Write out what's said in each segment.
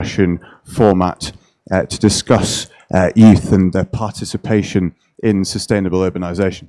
discussion format to discuss youth and their participation in sustainable urbanisation.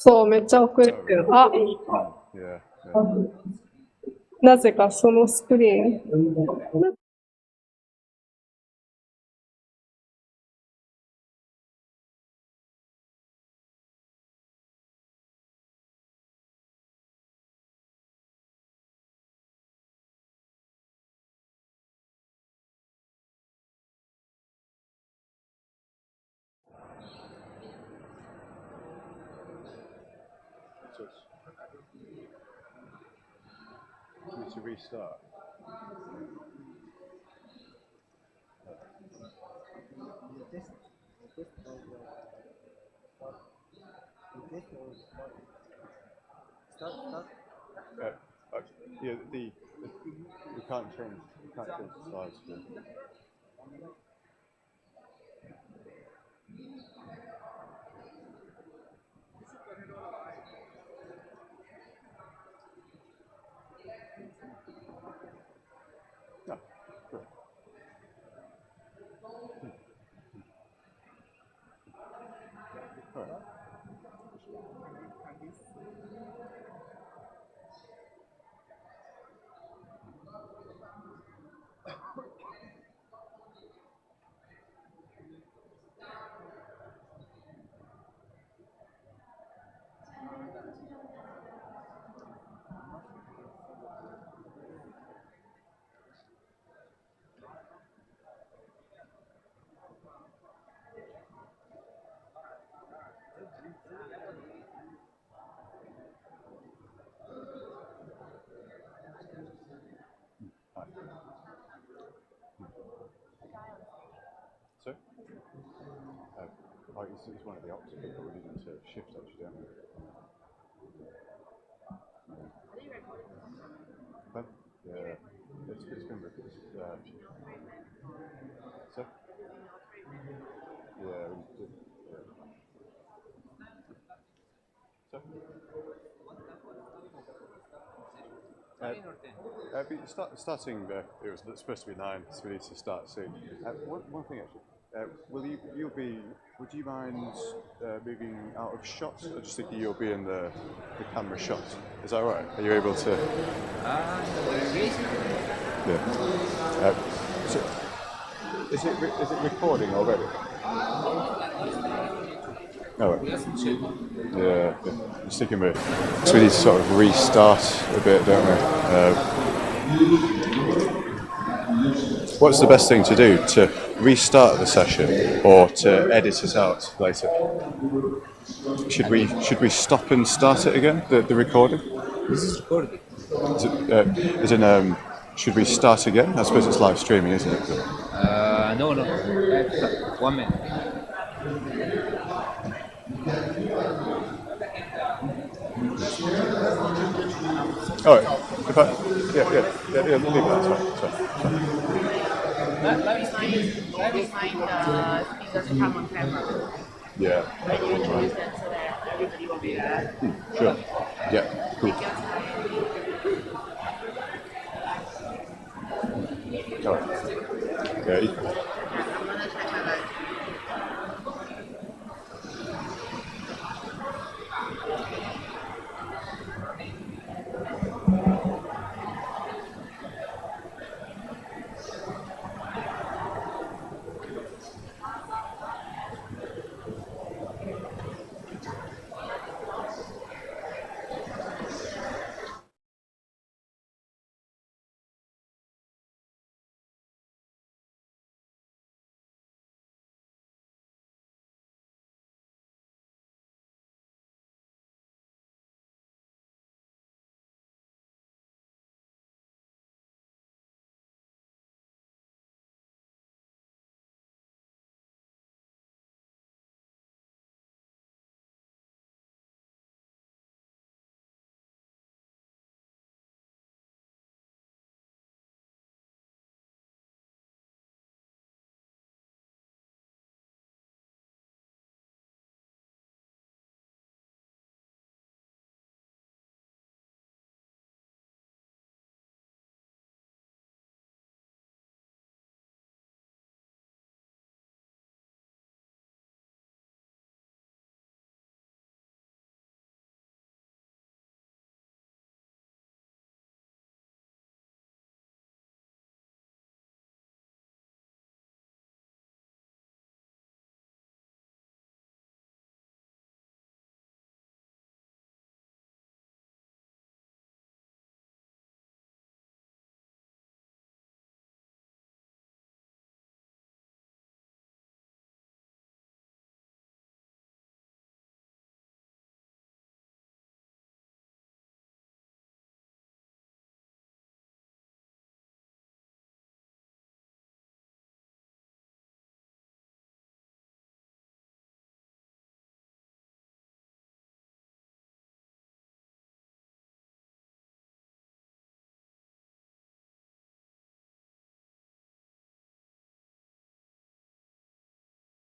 そう、めっちゃ遅れてる。あ、なぜかそのスクリーン。To restart. Yeah, we can't change the slides. No, good. All right. So, it's one of the options that we need to shift actually, don't we? But, yeah, it's been recorded. So, yeah, so, starting, it was supposed to be 9, so we need to start soon. One thing actually, would you mind moving out of shot? I just think you'll be in the camera shot. Is that right? Are you able to? Yeah. So, is it recording already? Oh, right. Yeah. Just thinking so we need to sort of restart a bit, don't we? What's the best thing to do? To restart the session or to edit it out later? Should we stop and start it again? The recording? This is recorded. Should we start again? I suppose it's live streaming, isn't it? No. 1 minute. All right. Yeah, leave it. That's fine. Let me find the speakers to come on camera. Yeah. When you introduce them so that everybody will be there. Sure. Yeah, cool. All right. Okay.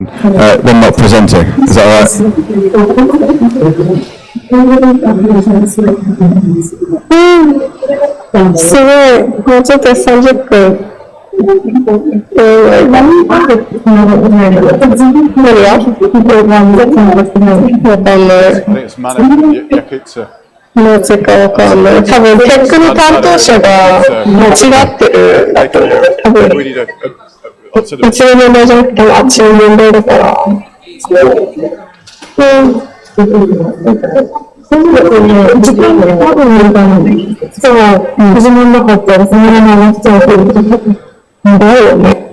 when not presenting. Is that right? すごい。もうちょっと30分。何がわかんない。 I think it's Mana Yakutsa. なぜかわかんない。多分テックの担当者が間違ってるんだと思う。多分 We need a うちの問題じゃなくてあっちの問題だから。時間が多分いいかな。そう、始まんなかったらそのまま来ちゃうけど。だよね。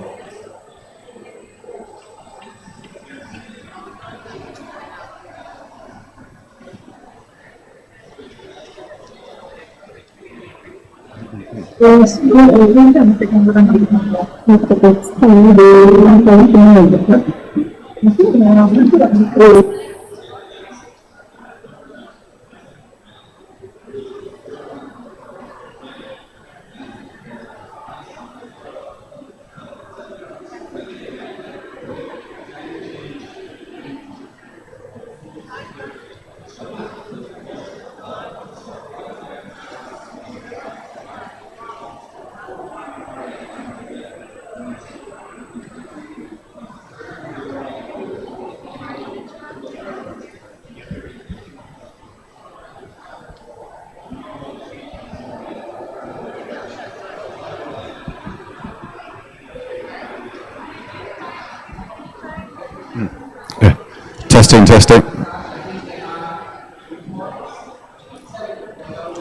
Testing, testing.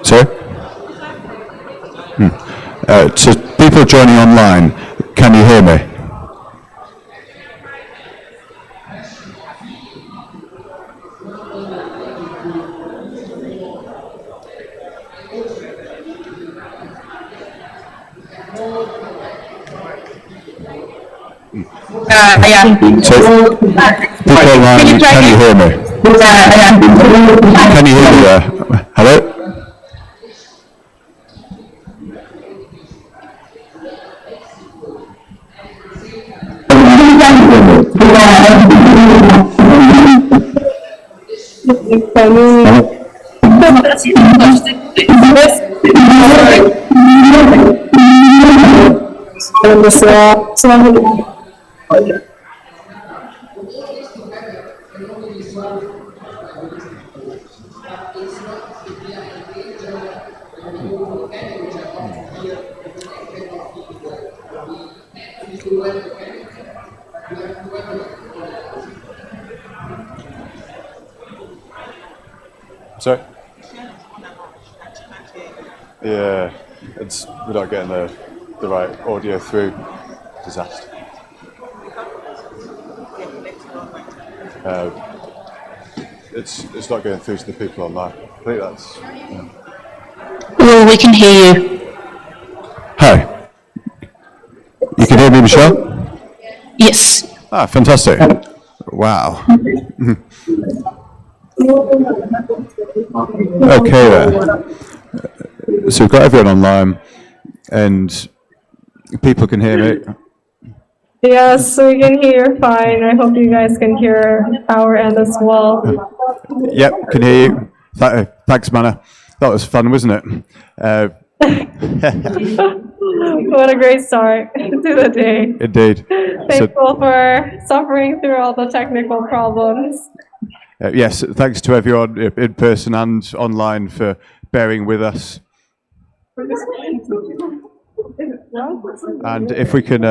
Sorry? So people joining online, can you hear me? Yeah. So people online, can you hear me? Can you hear me there? Hello? Sorry? Yeah, we're not getting the right audio through. Disaster. It's not going through to the people online. I think that's. Yeah. Well, we can hear you. Hi. You can hear me, Michelle? Yes. Ah, fantastic. Wow. Okay then. So we've got everyone online and people can hear me. Yes, we can hear you fine. I hope you guys can hear our end as well. Yep, can hear you. Thanks, Mana. That was fun, wasn't it? What a great start to the day. Indeed. Thankful for suffering through all the technical problems. Yes, thanks to everyone in person and online for bearing with us. And if we can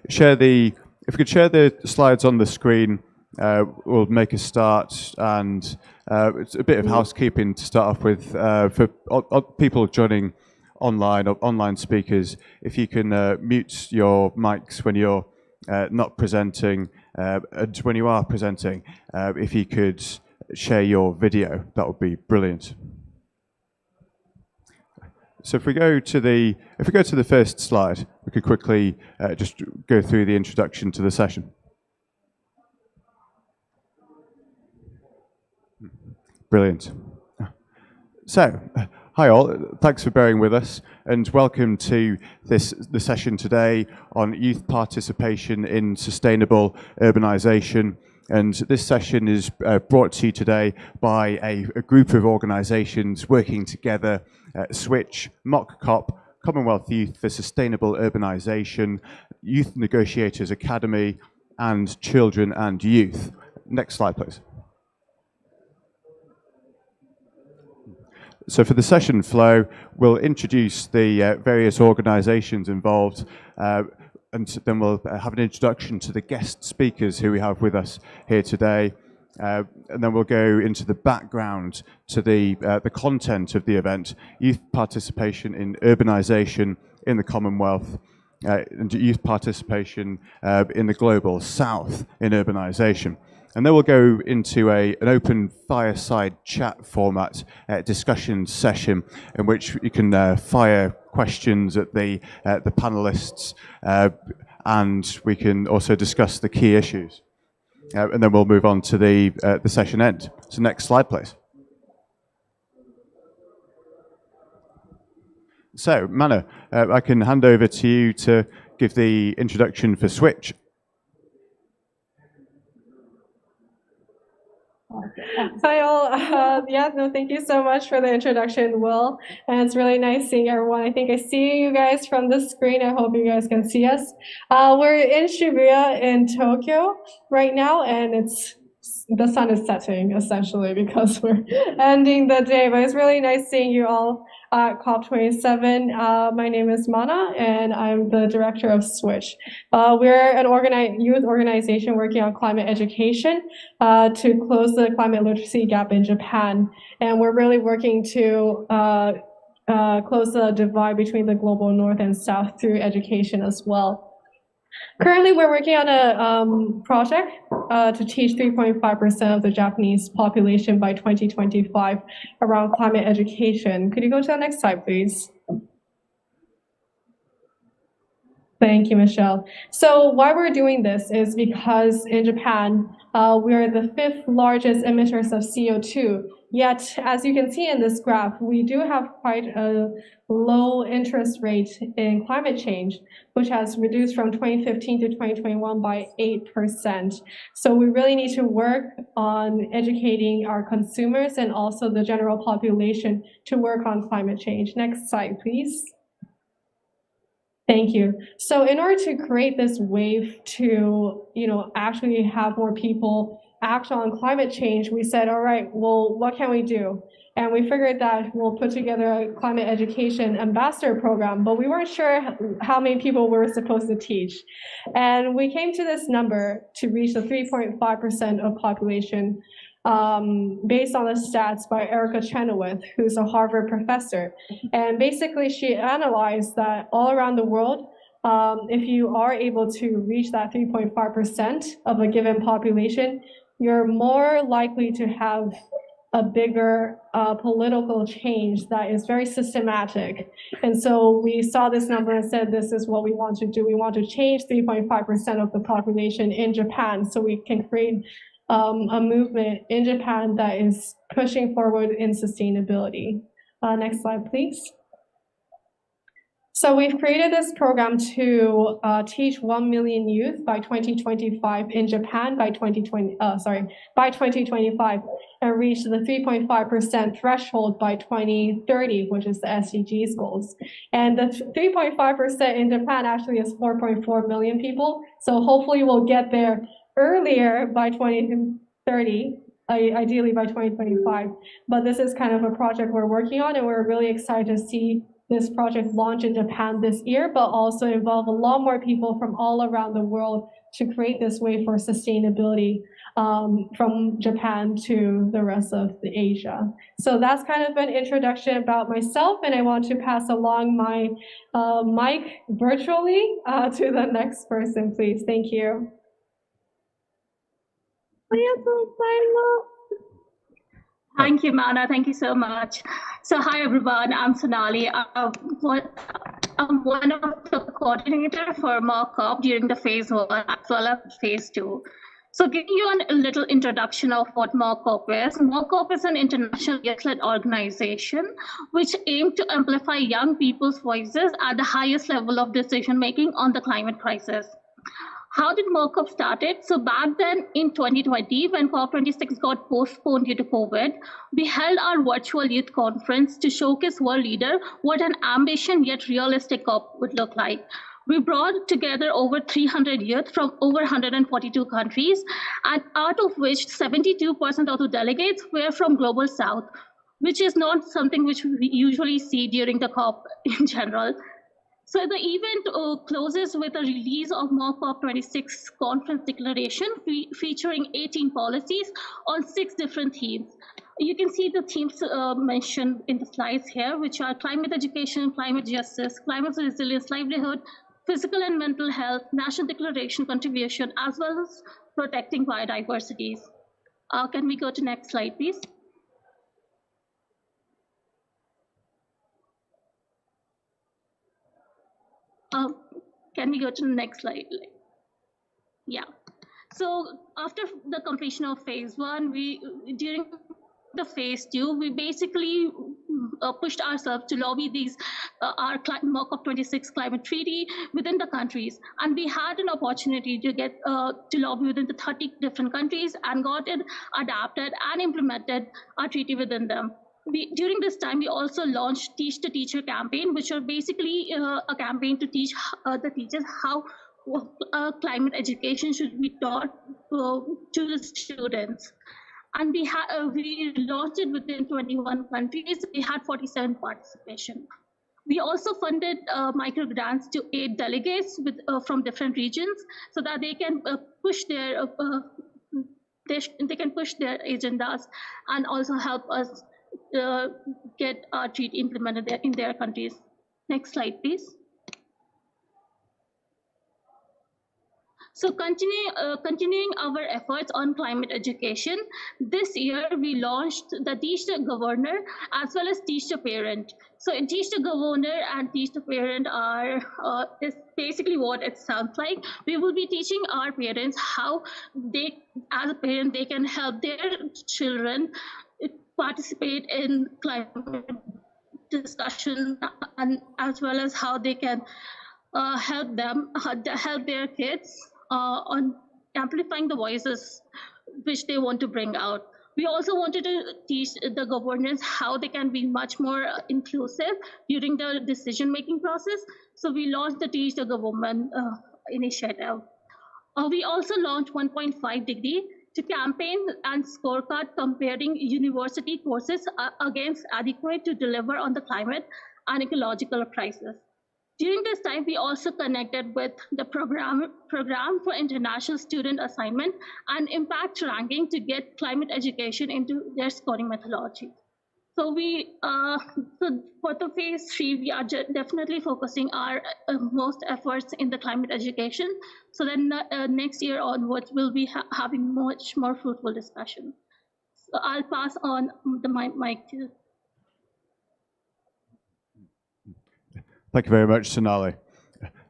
share the slides on the screen, we'll make a start. And it's a bit of housekeeping to start off with for people joining online speakers. If you can mute your mics when you're not presenting, and when you are presenting, if you could share your video, that would be brilliant. So if we go to the first slide, we could quickly just go through the introduction to the session. Brilliant. So, hi all, thanks for bearing with us. and welcome to the session today on youth participation in sustainable urbanisation. And this session is brought to you today by a group of organisations working together, Switch, Mock COP, Commonwealth Youth for Sustainable Urbanisation, Youth Negotiators Academy, and Children and Youth. Next slide, please. So for the session flow, we'll introduce the various organisations involved, and then we'll have an introduction to the guest speakers who we have with us here today. And then we'll go into the background to the content of the event, youth participation in urbanisation in the Commonwealth, and youth participation in the Global South in urbanisation. And then we'll go into an open fireside chat format discussion session in which you can fire questions at the panelists, and we can also discuss the key issues. And then we'll move on to the session end. So next slide, please. So, Mana, I can hand over to you to give the introduction for Switch. Hi all. Thank you so much for the introduction, Will. And it's really nice seeing everyone. I think I see you guys from the screen. I hope you guys can see us. We're in Shibuya in Tokyo right now, and the sun is setting essentially because we're ending the day. But it's really nice seeing you all at COP27. My name is Mana, and I'm the director of Switch. We're an youth organization working on climate education to close the climate literacy gap in Japan. And we're really working to close the divide between the global north and south through education as well. Currently, we're working on a project to teach 3.5% of the Japanese population by 2025 around climate education. Could you go to the next slide, please? Thank you, Michelle. So why we're doing this is because in Japan, we are the 5th largest emitters of CO2. Yet, as you can see in this graph, we do have quite a low interest rate in climate change, which has reduced from 2015 to 2021 by 8%. So we really need to work on educating our consumers and also the general population to work on climate change. Next slide, please. Thank you. So in order to create this wave to, actually have more people act on climate change, we said, all right, well, what can we do? And we figured that we'll put together a climate education ambassador program, but we weren't sure how many people we were supposed to teach. And we came to this number to reach the 3.5% of population based on the stats by Erica Chenoweth, who's a Harvard professor. And basically, she analyzed that all around the world, if you are able to reach that 3.5% of a given population, you're more likely to have a bigger political change that is very systematic. And so we saw this number and said, this is what we want to do. We want to change 3.5% of the population in Japan so we can create a movement in Japan that is pushing forward in sustainability. Next slide, please. So we've created this program to teach 1 million youth by 2025 in Japan by 2025 and reach the 3.5% threshold by 2030, which is the SDGs goals. And the 3.5% in Japan actually is 4.4 million people. So hopefully we'll get there earlier by 2030, ideally by 2025. But this is kind of a project we're working on, and we're really excited to see this project launch in Japan this year, but also involve a lot more people from all around the world to create this way for sustainability from Japan to the rest of the Asia. So that's kind of an introduction about myself, and I want to pass along my mic virtually to the next person, please. Thank you. Thank you, Mana. Thank you so much. So hi, everyone. I'm Sonali. I'm one of the coordinator for mock-up during the phase 1 as well as phase 2. So giving you a little introduction of what MOCOP is. MOCOP is an international youth-led organization which aims to amplify young people's voices at the highest level of decision-making on the climate crisis. How did MOCOP started? So back then in 2020, when COP26 got postponed due to COVID, we held our virtual youth conference to showcase world leader what an ambitious yet realistic COP would look like. We brought together over 300 youth from over 142 countries, and out of which 72% of the delegates were from Global South, which is not something which we usually see during the COP in general. So the event closes with a release of COP26 conference declaration featuring 18 policies on 6 different themes. You can see the themes mentioned in the slides here, which are climate education, climate justice, climate resilience, livelihood, physical and mental health, national declaration contribution, as well as protecting biodiversities. Can we go to next slide, please? Can we go to the next slide? Yeah. So after the completion of phase 1, during the phase 2, we basically pushed ourselves to lobby these our COP26 climate treaty within the countries, and we had an opportunity to get to lobby within the 30 different countries and got it adapted and implemented our treaty within them. During this time, we also launched Teach the Teacher campaign, which are basically a campaign to teach the teachers how climate education should be taught to the students. And we launched it within 21 countries. We had 47 participation. We also funded micro grants to 8 delegates from different regions so that they can push their agendas and also help us get our treaty implemented in their countries. Next slide, please. So continuing our efforts on climate education, this year we launched the Teach the Governor as well as Teach the Parent. So Teach the Governor and Teach the Parent is basically what it sounds like. We will be teaching our parents how they, as a parent, they can help their children participate in climate discussion, and as well as how they can help their kids on amplifying the voices which they want to bring out. We also wanted to teach the governors how they can be much more inclusive during the decision-making process. So we launched the Teach the Government initiative. We also launched 1.5 degree to campaign and scorecard comparing university courses against adequate to deliver on the climate and ecological crisis. During this time, we also connected with the program for international student assignment and impact ranking to get climate education into their scoring methodology. So so for the phase 3, we are definitely focusing our most efforts in the climate education. So then next year onwards, we'll be having much more fruitful discussion. So I'll pass on the mic to. Thank you very much, Sonali.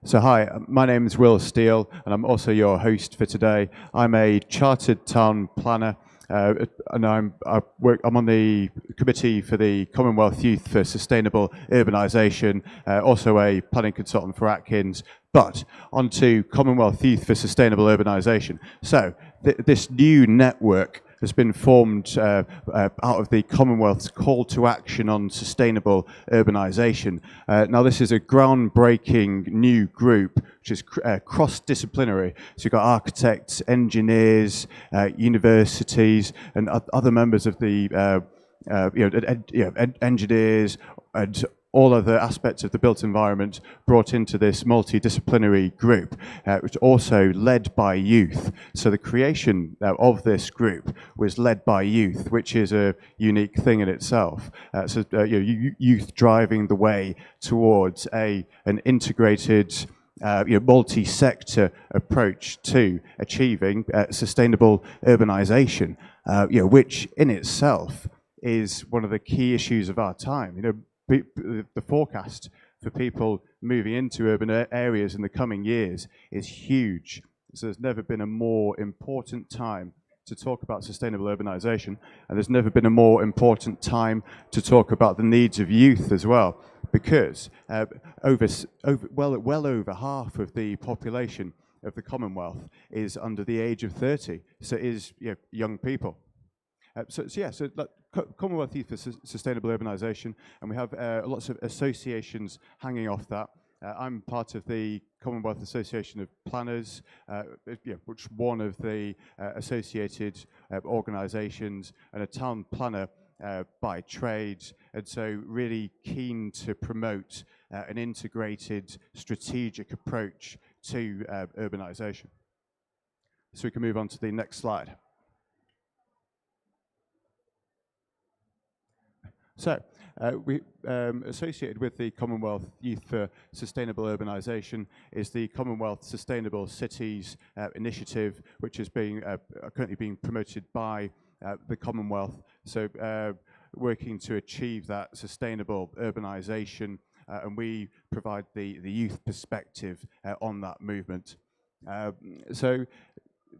So hi, my name is Will Steele, and I'm also your host for today. I'm a chartered town planner, and I'm on the committee for the Commonwealth Youth for Sustainable Urbanisation, also a planning consultant for Atkins, but onto Commonwealth Youth for Sustainable Urbanisation. So this new network has been formed out of the Commonwealth's call to action on sustainable urbanisation. Now this is a groundbreaking new group which is cross-disciplinary. So you've got architects, engineers, universities, and other members of the engineers and all other aspects of the built environment brought into this multidisciplinary group, which is also led by youth. So the creation of this group was led by youth, which is a unique thing in itself. So youth driving the way towards an integrated multi-sector approach to achieving sustainable urbanisation, which in itself is one of the key issues of our time. The forecast for people moving into urban areas in the coming years is huge. So there's never been a more important time to talk about sustainable urbanization, and there's never been a more important time to talk about the needs of youth as well, because well over half of the population of the Commonwealth is under the age of 30, so it is, you know, young people. So Commonwealth Youth for Sustainable Urbanisation, and we have lots of associations hanging off that. I'm part of the Commonwealth Association of Planners, which is one of the associated organisations, and a town planner by trade, and so really keen to promote an integrated strategic approach to urbanisation. So we can move on to the next slide. So, we associated with the Commonwealth Youth for Sustainable Urbanisation is the Commonwealth Sustainable Cities Initiative, which is currently being promoted by the Commonwealth. So, working to achieve that sustainable urbanisation, and we provide the youth perspective on that movement. So,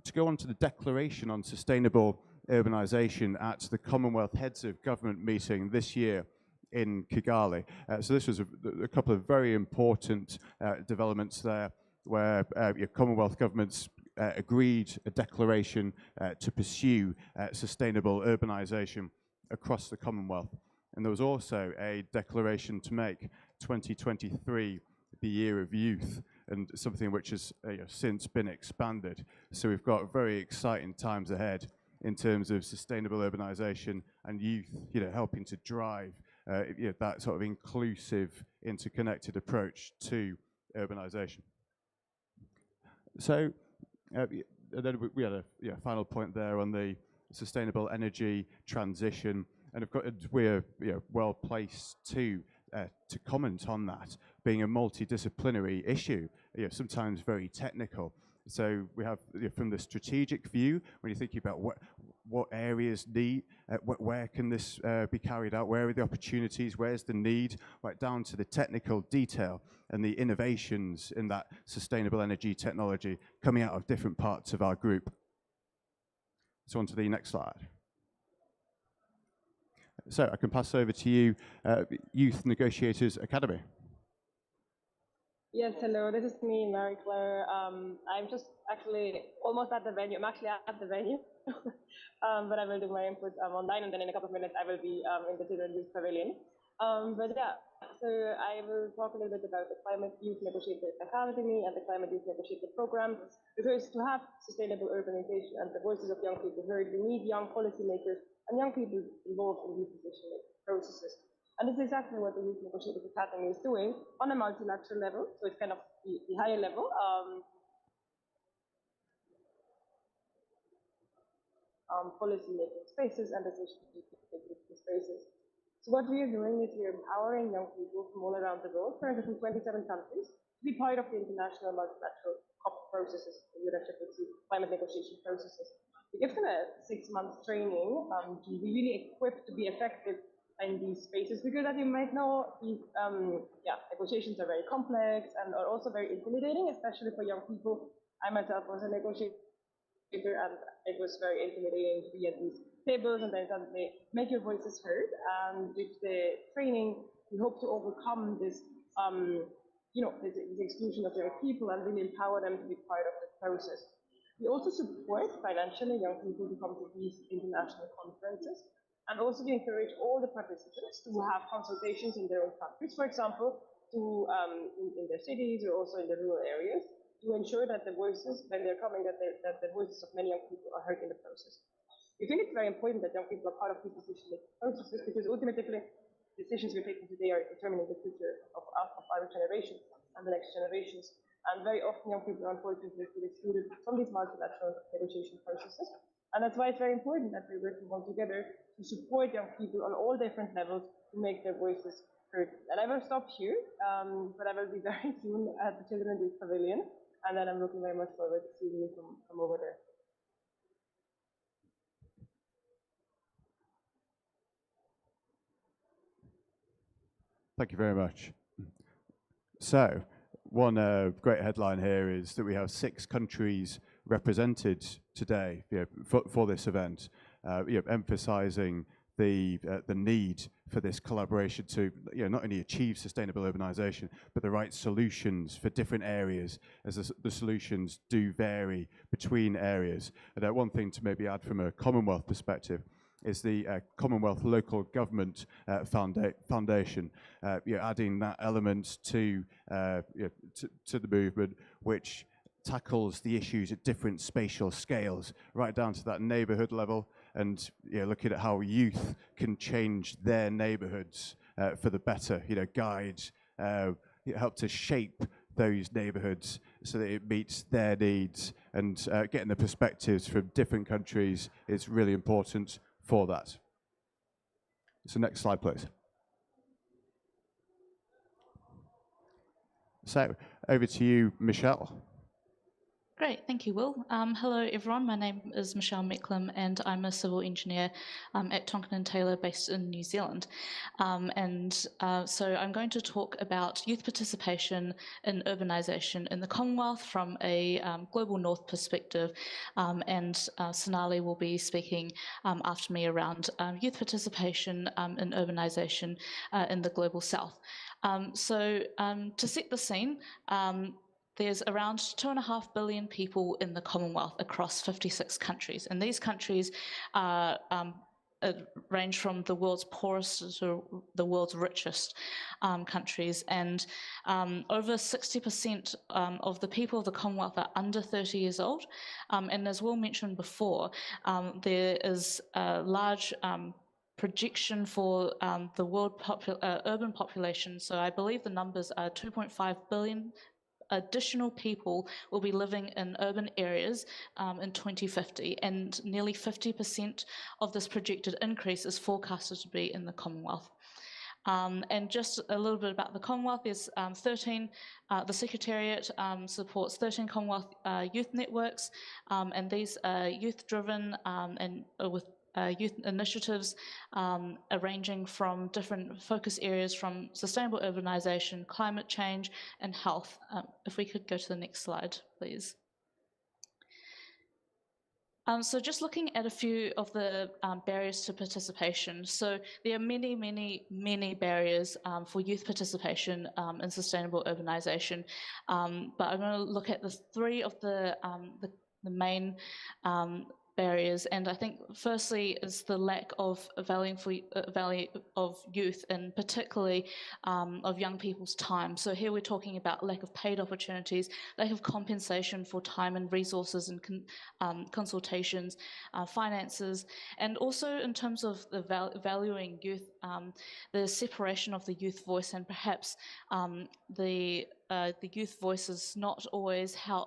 to go on to the Declaration on Sustainable Urbanisation at the Commonwealth Heads of Government meeting this year in Kigali. So this was a couple of very important developments there, where Commonwealth governments agreed a declaration to pursue sustainable urbanisation across the Commonwealth. And there was also a declaration to make 2023 the year of youth, and something which has since been expanded. So we've got very exciting times ahead in terms of sustainable urbanisation and youth, helping to drive that sort of inclusive, interconnected approach to urbanisation. So then we had a final point there on the sustainable energy transition, and we're well placed to comment on that, being a multidisciplinary issue, sometimes very technical. So we have, from the strategic view, when you're thinking about what areas need, where can this be carried out, where are the opportunities, where's the need, right down to the technical detail and the innovations in that sustainable energy technology coming out of different parts of our group. So on to the next slide. So I can pass over to you, Youth Negotiators Academy. Yes, hello, this is me, Marie-Claire. I'm just actually almost at the venue. I'm actually at the venue, but I will do my input online, and then in a couple of minutes I will be in the Children's Youth Pavilion. But yeah, so I will talk a little bit about the Climate Youth Negotiator Academy and the Climate Youth Negotiator Program, because to have sustainable urbanization and the voices of young people heard, we need young policymakers and young people involved in these decision-making processes. And this is exactly what the Youth Negotiators Academy is doing on a multilateral level, so it's kind of the higher level. Policy-making spaces and decision-making spaces. So what we are doing is we are empowering young people from all around the world, currently from 27 countries, to be part of the international multilateral COP processes, the UNFCCC climate negotiation processes. We give them a 6-month training to be really equipped to be effective in these spaces, because as you might know, these negotiations are very complex and are also very intimidating, especially for young people. I myself was a negotiator, and it was very intimidating to be at these tables and then suddenly make your voices heard. And with the training, we hope to overcome this, this exclusion of young people and really empower them to be part of the process. We also support financially young people to come to these international conferences, and also to encourage all the participants to have consultations in their own countries, for example, to in their cities or also in the rural areas, to ensure that the voices, when they're coming, that the voices of many young people are heard in the process. We think it's very important that young people are part of these decision-making processes, because ultimately, decisions we're taking today are determining the future of our generation and the next generations. And very often, young people are unfortunately excluded from these multilateral negotiation processes. And that's why it's very important that we're working all together to support young people on all different levels to make their voices heard. And I will stop here, but I will be very soon at the Children's Youth Pavilion, and then I'm looking very much forward to seeing you from over there. Thank you very much. So, one great headline here is that we have 6 countries represented today, for this event, emphasising the need for this collaboration to not only achieve sustainable urbanisation, but the right solutions for different areas, as the solutions do vary between areas. And one thing to maybe add from a Commonwealth perspective is the Commonwealth Local Government Foundation, adding that element to the movement, which tackles the issues at different spatial scales, right down to that neighbourhood level, and looking at how youth can change their neighbourhoods for the better, guide, help to shape those neighbourhoods so that it meets their needs, and getting the perspectives from different countries is really important for that. So next slide, please. So over to you, Michelle. Great, thank you, Will. Hello, everyone. My name is Michelle Mecklem, and I'm a civil engineer at Tonkin & Taylor, based in New Zealand. So I'm going to talk about youth participation in urbanisation in the Commonwealth from a global north perspective, and Sonali will be speaking after me around youth participation in urbanisation in the global south. To set the scene, there's around 2.5 billion people in the Commonwealth across 56 countries, and these countries range from the world's poorest to the world's richest countries, and over 60% of the people of the Commonwealth are under 30 years old, and as Will mentioned before, there is a large projection for the world urban population. So I believe the numbers are 2.5 billion additional people will be living in urban areas in 2050, and nearly 50% of this projected increase is forecasted to be in the Commonwealth. And just a little bit about the Commonwealth, there's 13, the Secretariat supports 13 Commonwealth youth networks, and these are youth-driven and with youth initiatives ranging from different focus areas from sustainable urbanisation, climate change, and health. If we could go to the next slide, please. So just looking at a few of the barriers to participation. So there are many, many, many barriers for youth participation in sustainable urbanisation. But I'm going to look at the 3 of the main barriers, and I think firstly is the lack of value of youth, and particularly of young people's time. So here we're talking about lack of paid opportunities, lack of compensation for time and resources and consultations, finances, and also in terms of the valuing youth, the separation of the youth voice, and perhaps the youth voice is not always how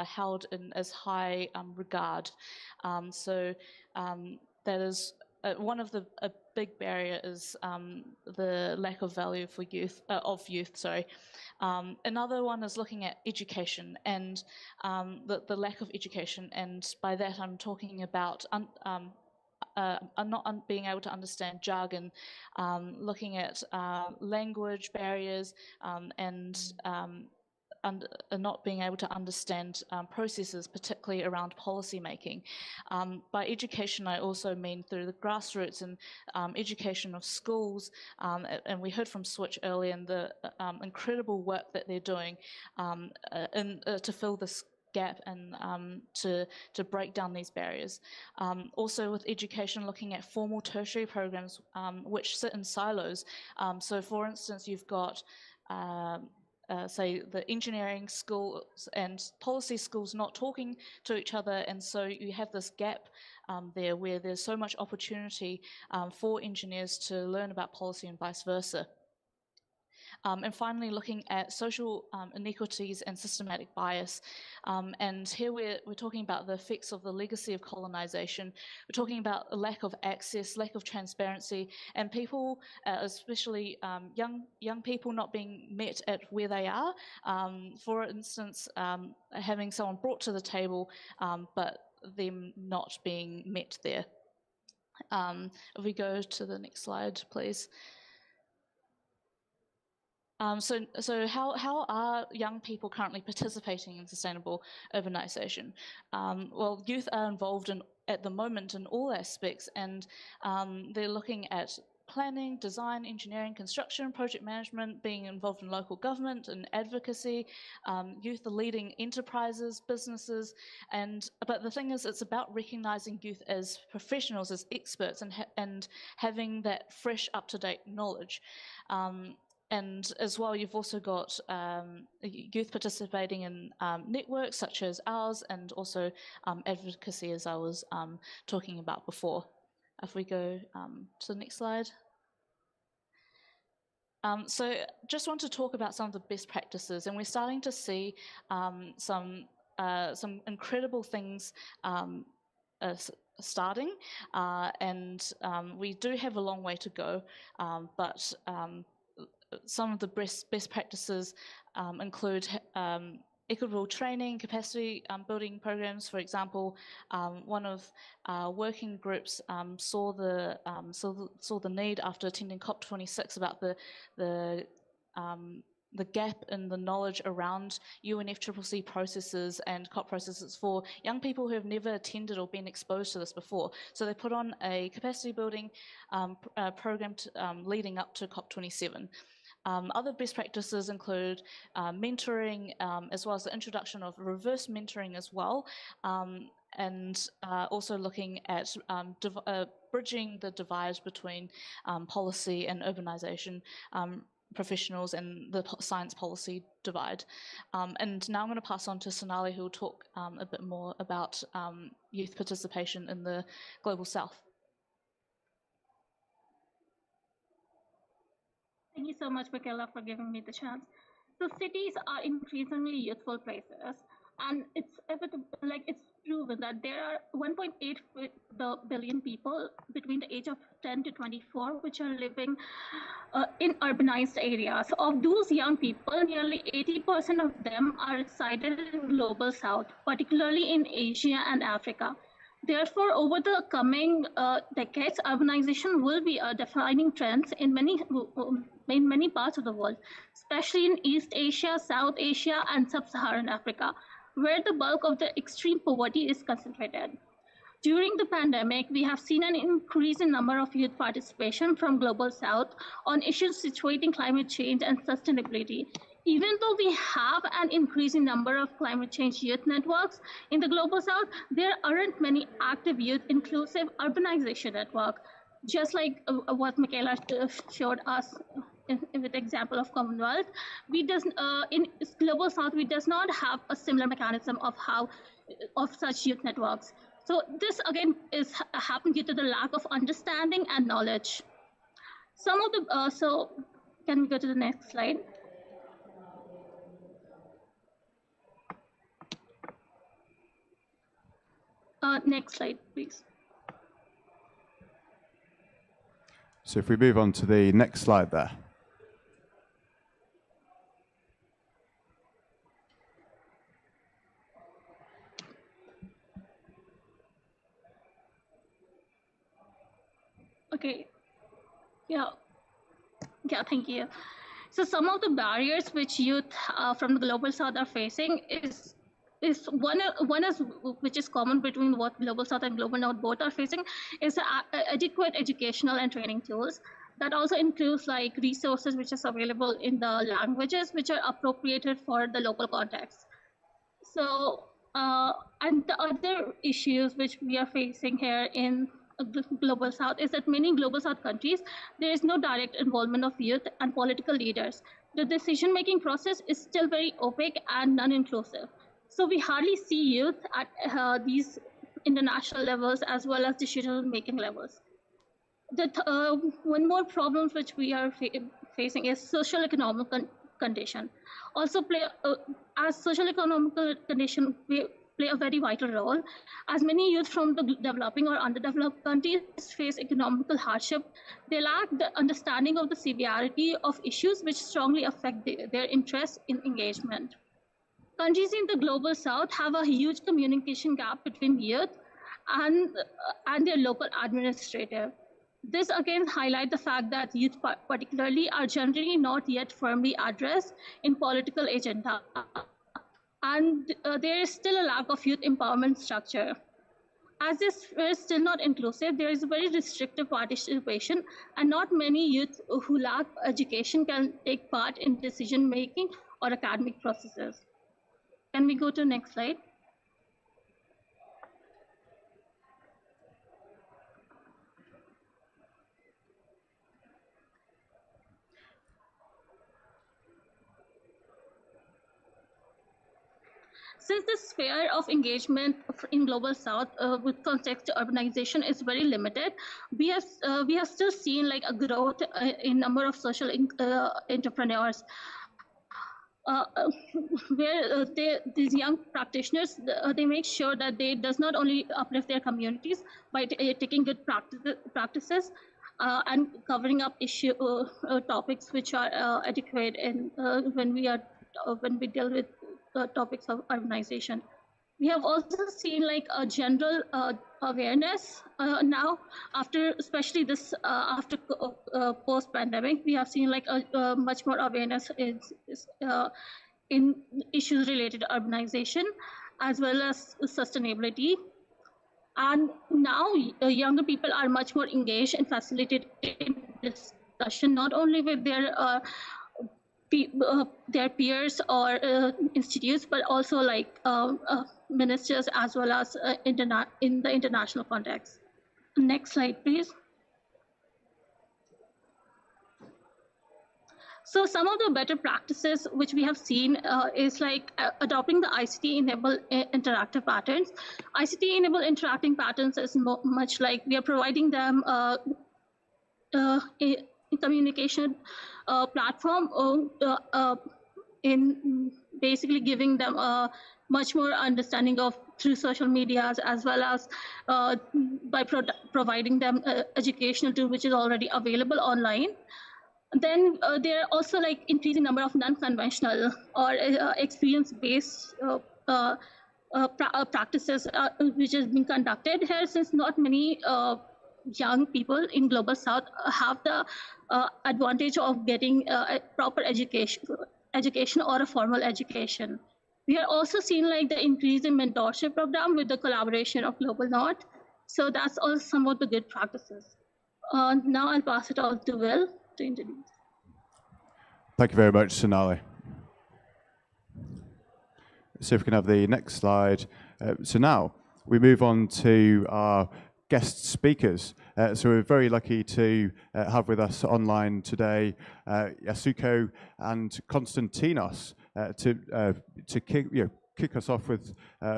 held in as high regard. That is one of a big barrier is the lack of value for youth, Another one is looking at education and the lack of education, and by that I'm talking about not being able to understand jargon, looking at language barriers, and not being able to understand processes, particularly around policy making. By education, I also mean through the grassroots and education of schools, and we heard from Switch earlier in the incredible work that they're doing to fill this gap and to break down these barriers. Also with education, looking at formal tertiary programs which sit in silos. So for instance, you've got say the engineering schools and policy schools not talking to each other, and so you have this gap there where there's so much opportunity for engineers to learn about policy and vice versa. And finally, looking at social inequities and systematic bias. And here we're talking about the effects of the legacy of colonisation. We're talking about a lack of access, lack of transparency, and people, especially young people, not being met at where they are. For instance, having someone brought to the table, but them not being met there. If we go to the next slide, please. So how are young people currently participating in sustainable urbanisation? Well, youth are involved at the moment in all aspects, and they're looking at planning, design, engineering, construction, project management, being involved in local government and advocacy. Youth are leading enterprises, businesses, but the thing is, it's about recognising youth as professionals, as experts, and having that fresh, up-to-date knowledge. And as well, you've also got youth participating in networks such as ours, and also advocacy, as I was talking about before. If we go to the next slide. So just want to talk about some of the best practices, and we're starting to see some incredible things starting, and we do have a long way to go, but some of the best practices include equitable training, capacity building programs. For example, one of our working groups saw the need after attending COP26 about the gap in the knowledge around UNFCCC processes and COP processes for young people who have never attended or been exposed to this before. So they put on a capacity building program leading up to COP27. Other best practices include mentoring, as well as the introduction of reverse mentoring as well, and also looking at bridging the divide between policy and urbanisation professionals and the science policy divide. And now I'm going to pass on to Sonali, who will talk a bit more about youth participation in the Global South. Thank you so much, Michaela, for giving me the chance. So cities are increasingly youthful places, and it's proven that there are 1.8 billion people between the age of 10 to 24 which are living in urbanized areas. Of those young people, nearly 80% of them are resided in Global South, particularly in Asia and Africa. Therefore, over the coming decades, urbanization will be a defining trend in many parts of the world, especially in East Asia, South Asia, and Sub-Saharan Africa, where the bulk of the extreme poverty is concentrated. During the pandemic, we have seen an increase in number of youth participation from Global South on issues situating climate change and sustainability. Even though we have an increasing number of climate change youth networks in the Global South, there aren't many active youth inclusive urbanization networks. Just like what Michaela showed us with the example of Commonwealth, in Global South, we does not have a similar mechanism of such youth networks. So this again is happening due to the lack of understanding and knowledge. Some of the so can we go to the next slide? Next slide, please. So if we move on to the next slide there. Okay. Yeah, thank you. So some of the barriers which youth from the Global South are facing is one which is common between what Global South and Global North both are facing is adequate educational and training tools. That also includes like resources which is available in the languages which are appropriated for the local context. So and the other issues which we are facing here in Global South is that many Global South countries, there is no direct involvement of youth and political leaders. The decision-making process is still very opaque and non-inclusive. So we hardly see youth at these international levels as well as decision-making levels. One more problem which we are facing is social economic condition. Also as social economical condition, we play a very vital role, as many youth from the developing or underdeveloped countries face economical hardship. They lack the understanding of the severity of issues which strongly affect their interest in engagement. Countries in the Global South have a huge communication gap between youth and their local administrative. This again highlights the fact that youth particularly are generally not yet firmly addressed in political agenda. And there is still a lack of youth empowerment structure. As this is still not inclusive, there is very restrictive participation, and not many youth who lack education can take part in decision making or academic processes. Can we go to the next slide? Since the sphere of engagement in Global South with context to urbanization is very limited, we have still seen like a growth in number of social entrepreneurs. Where these young practitioners, they make sure that they does not only uplift their communities by taking good practices and covering up topics which are adequate in when we deal with topics of urbanization. We have also seen like a general awareness now after, especially this after post pandemic, we have seen like a much more awareness in issues related to urbanization as well as sustainability. And now younger people are much more engaged and facilitated in discussion, not only with their peers or institutes, but also like ministers as well as in the international context. Next slide, please. So some of the better practices which we have seen is like adopting the ICT-enabled interactive patterns. ICT-enabled interacting patterns is much like we are providing them a communication platform in basically giving them a much more understanding of through social medias, as well as by providing them educational tool which is already available online. Then there are also like increasing number of non-conventional or experience-based practices which is being conducted here, since not many young people in Global South have the advantage of getting a proper education or a formal education. We are also seeing like the increase in mentorship program with the collaboration of Global North. So that's also some of the good practices. Now I'll pass it on to Will to introduce. Thank you very much, Sonali. So if we can have the next slide. So now we move on to our guest speakers. So we're very lucky to have with us online today Yasuko and Konstantinos to kick us off with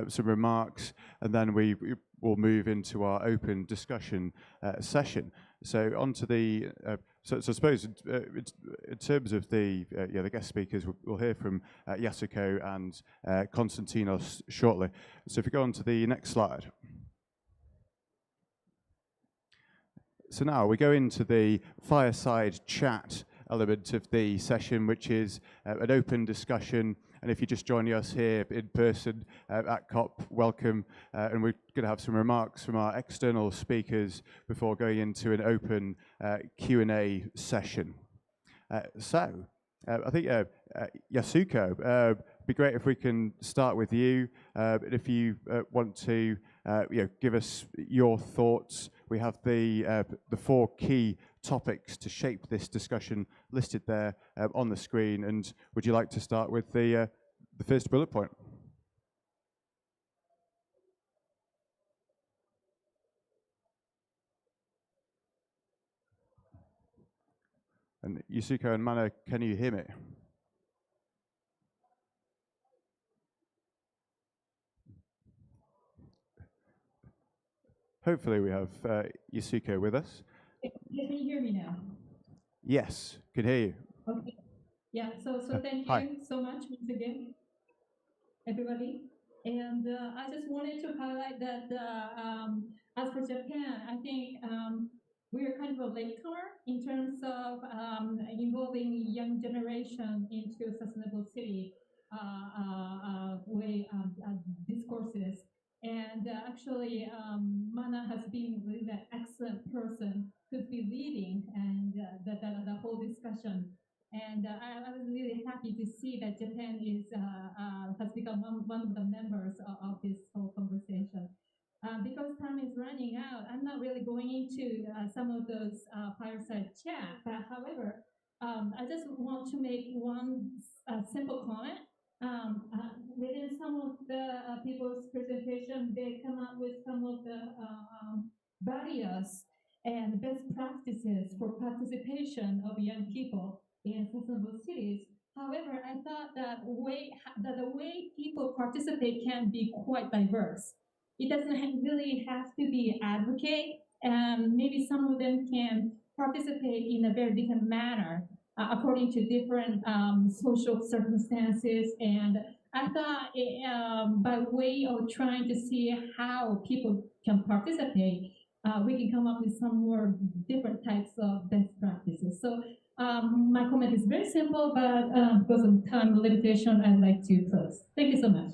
some remarks, and then we will move into our open discussion session. So on to the so I suppose in terms of the guest speakers, we'll hear from Yasuko and Konstantinos shortly. So if we go on to the next slide. So now we go into the fireside chat element of the session, which is an open discussion. And if you're just joining us here in person at COP, welcome. And we're going to have some remarks from our external speakers before going into an open Q&A session. I think Yasuko, it'd be great if we can start with you. If you want to give us your thoughts. We have the 4 key topics to shape this discussion listed there on the screen. And would you like to start with the first bullet point? And Yasuko and Mana, can you hear me? Hopefully we have Yasuko with us. Can you hear me now? Yes, can hear you. Okay. Yeah, so thank you so much once again, everybody. And I just wanted to highlight that as for Japan, I think we're kind of a latecomer in terms of involving young generation into sustainable city discourses. And actually, Mana has been really an excellent person could be leading and the whole discussion. And I was really happy to see that Japan has become one of the members of this whole conversation. Because time is running out, I'm not really going into some of those fireside chat. But however, I just want to make one simple comment. Within some of the people's presentation, they come up with some of the barriers and best practices for participation of young people in sustainable cities. However, I thought that the way people participate can be quite diverse. It doesn't really have to be advocate. Maybe some of them can participate in a very different manner according to different social circumstances. And I thought by way of trying to see how people can participate, we can come up with some more different types of best practices. So my comment is very simple, but because of time limitation, I'd like to close. Thank you so much.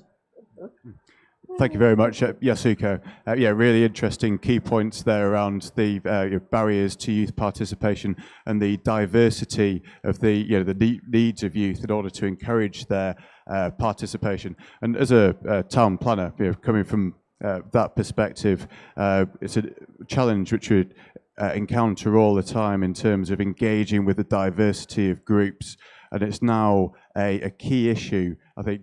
Thank you very much, Yasuko. Yeah, really interesting key points there around the barriers to youth participation and the diversity of the the needs of youth in order to encourage their participation. And as a town planner, coming from that perspective, it's a challenge which we encounter all the time in terms of engaging with the diversity of groups, and it's now a key issue, I think,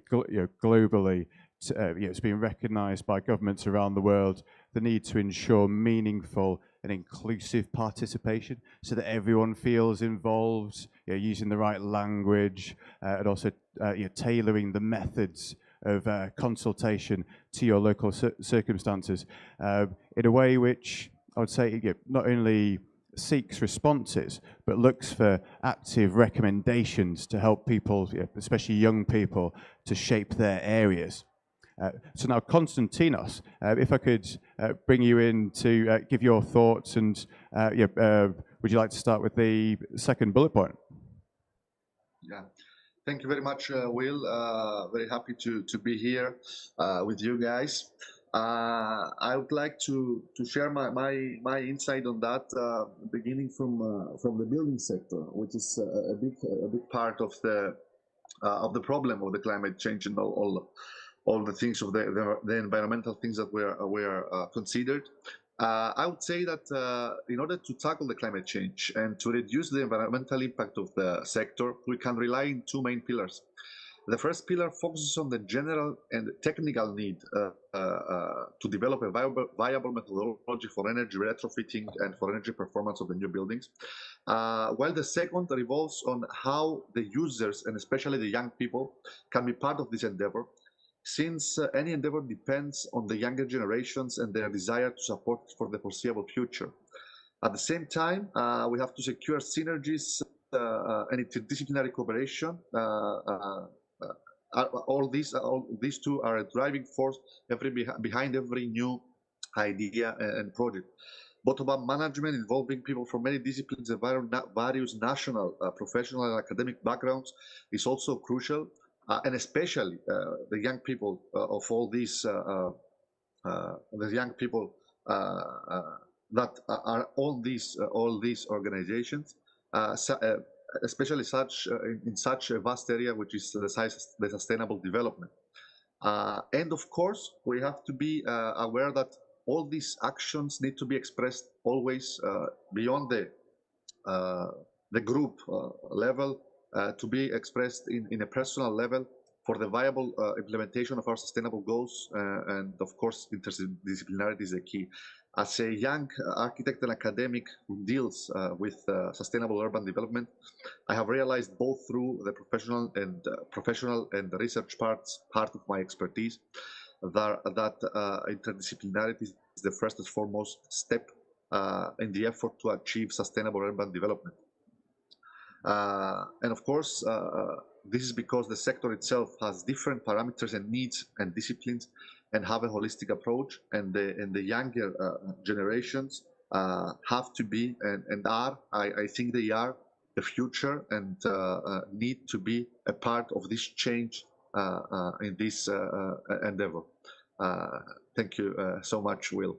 globally. It's been recognised by governments around the world, the need to ensure meaningful and inclusive participation so that everyone feels involved, using the right language, and also tailoring the methods of consultation to your local circumstances in a way which I would say not only seeks responses, but looks for active recommendations to help people, especially young people, to shape their areas. So now, Konstantinos, if I could bring you in to give your thoughts, and would you like to start with the second bullet point? Yeah, thank you very much, Will. Very happy to be here with you guys. I would like to share my insight on that, beginning from the building sector, which is a big part of the problem of the climate change and all the things of the environmental things that were considered. I would say that in order to tackle the climate change and to reduce the environmental impact of the sector, we can rely on two main pillars. The first pillar focuses on the general and technical need to develop a viable methodology for energy retrofitting and for energy performance of the new buildings, while the second revolves on how the users, and especially the young people, can be part of this endeavor, since any endeavor depends on the younger generations and their desire to support for the foreseeable future. At the same time, we have to secure synergies and interdisciplinary cooperation. All these two are a driving force behind every new idea and project. Bottom-up management involving people from many disciplines and various national, professional, and academic backgrounds is also crucial. And especially the young people of all these, the young people that are all these organizations, especially in such a vast area, which is the sustainable development. And of course, we have to be aware that all these actions need to be expressed always beyond the group level. To be expressed in a personal level for the viable implementation of our sustainable goals, and of course interdisciplinarity is the key. As a young architect and academic who deals with sustainable urban development, I have realized both through the professional and the research part of my expertise that interdisciplinarity is the first and foremost step in the effort to achieve sustainable urban development. And of course, this is because the sector itself has different parameters and needs and disciplines, and have a holistic approach. And the younger generations have to be and are, I think they are, the future, and need to be a part of this change in this endeavor. Thank you so much, Will.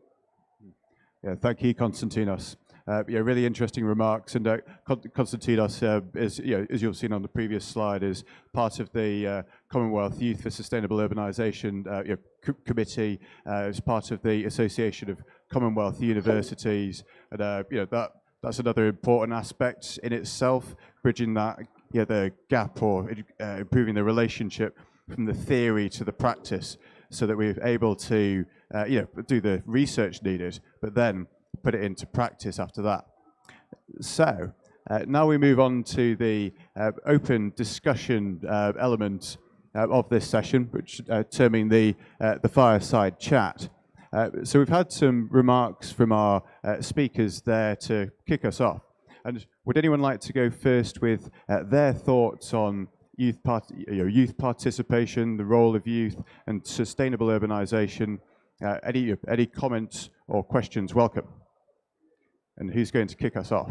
Yeah, thank you, Konstantinos. really interesting remarks. And Konstantinos is, as you've seen on the previous slide, is part of the Commonwealth Youth for Sustainable Urbanisation Committee, is part of the Association of Commonwealth Universities, and that's another important aspect in itself, bridging that the gap or improving the relationship from the theory to the practice, so that we're able to do the research needed, but then put it into practice after that. So now we move on to the open discussion element of this session, which terming the fireside chat. So we've had some remarks from our speakers there to kick us off. And would anyone like to go first with their thoughts on youth participation, the role of youth, and sustainable urbanisation? Any comments or questions? Welcome. And who's going to kick us off?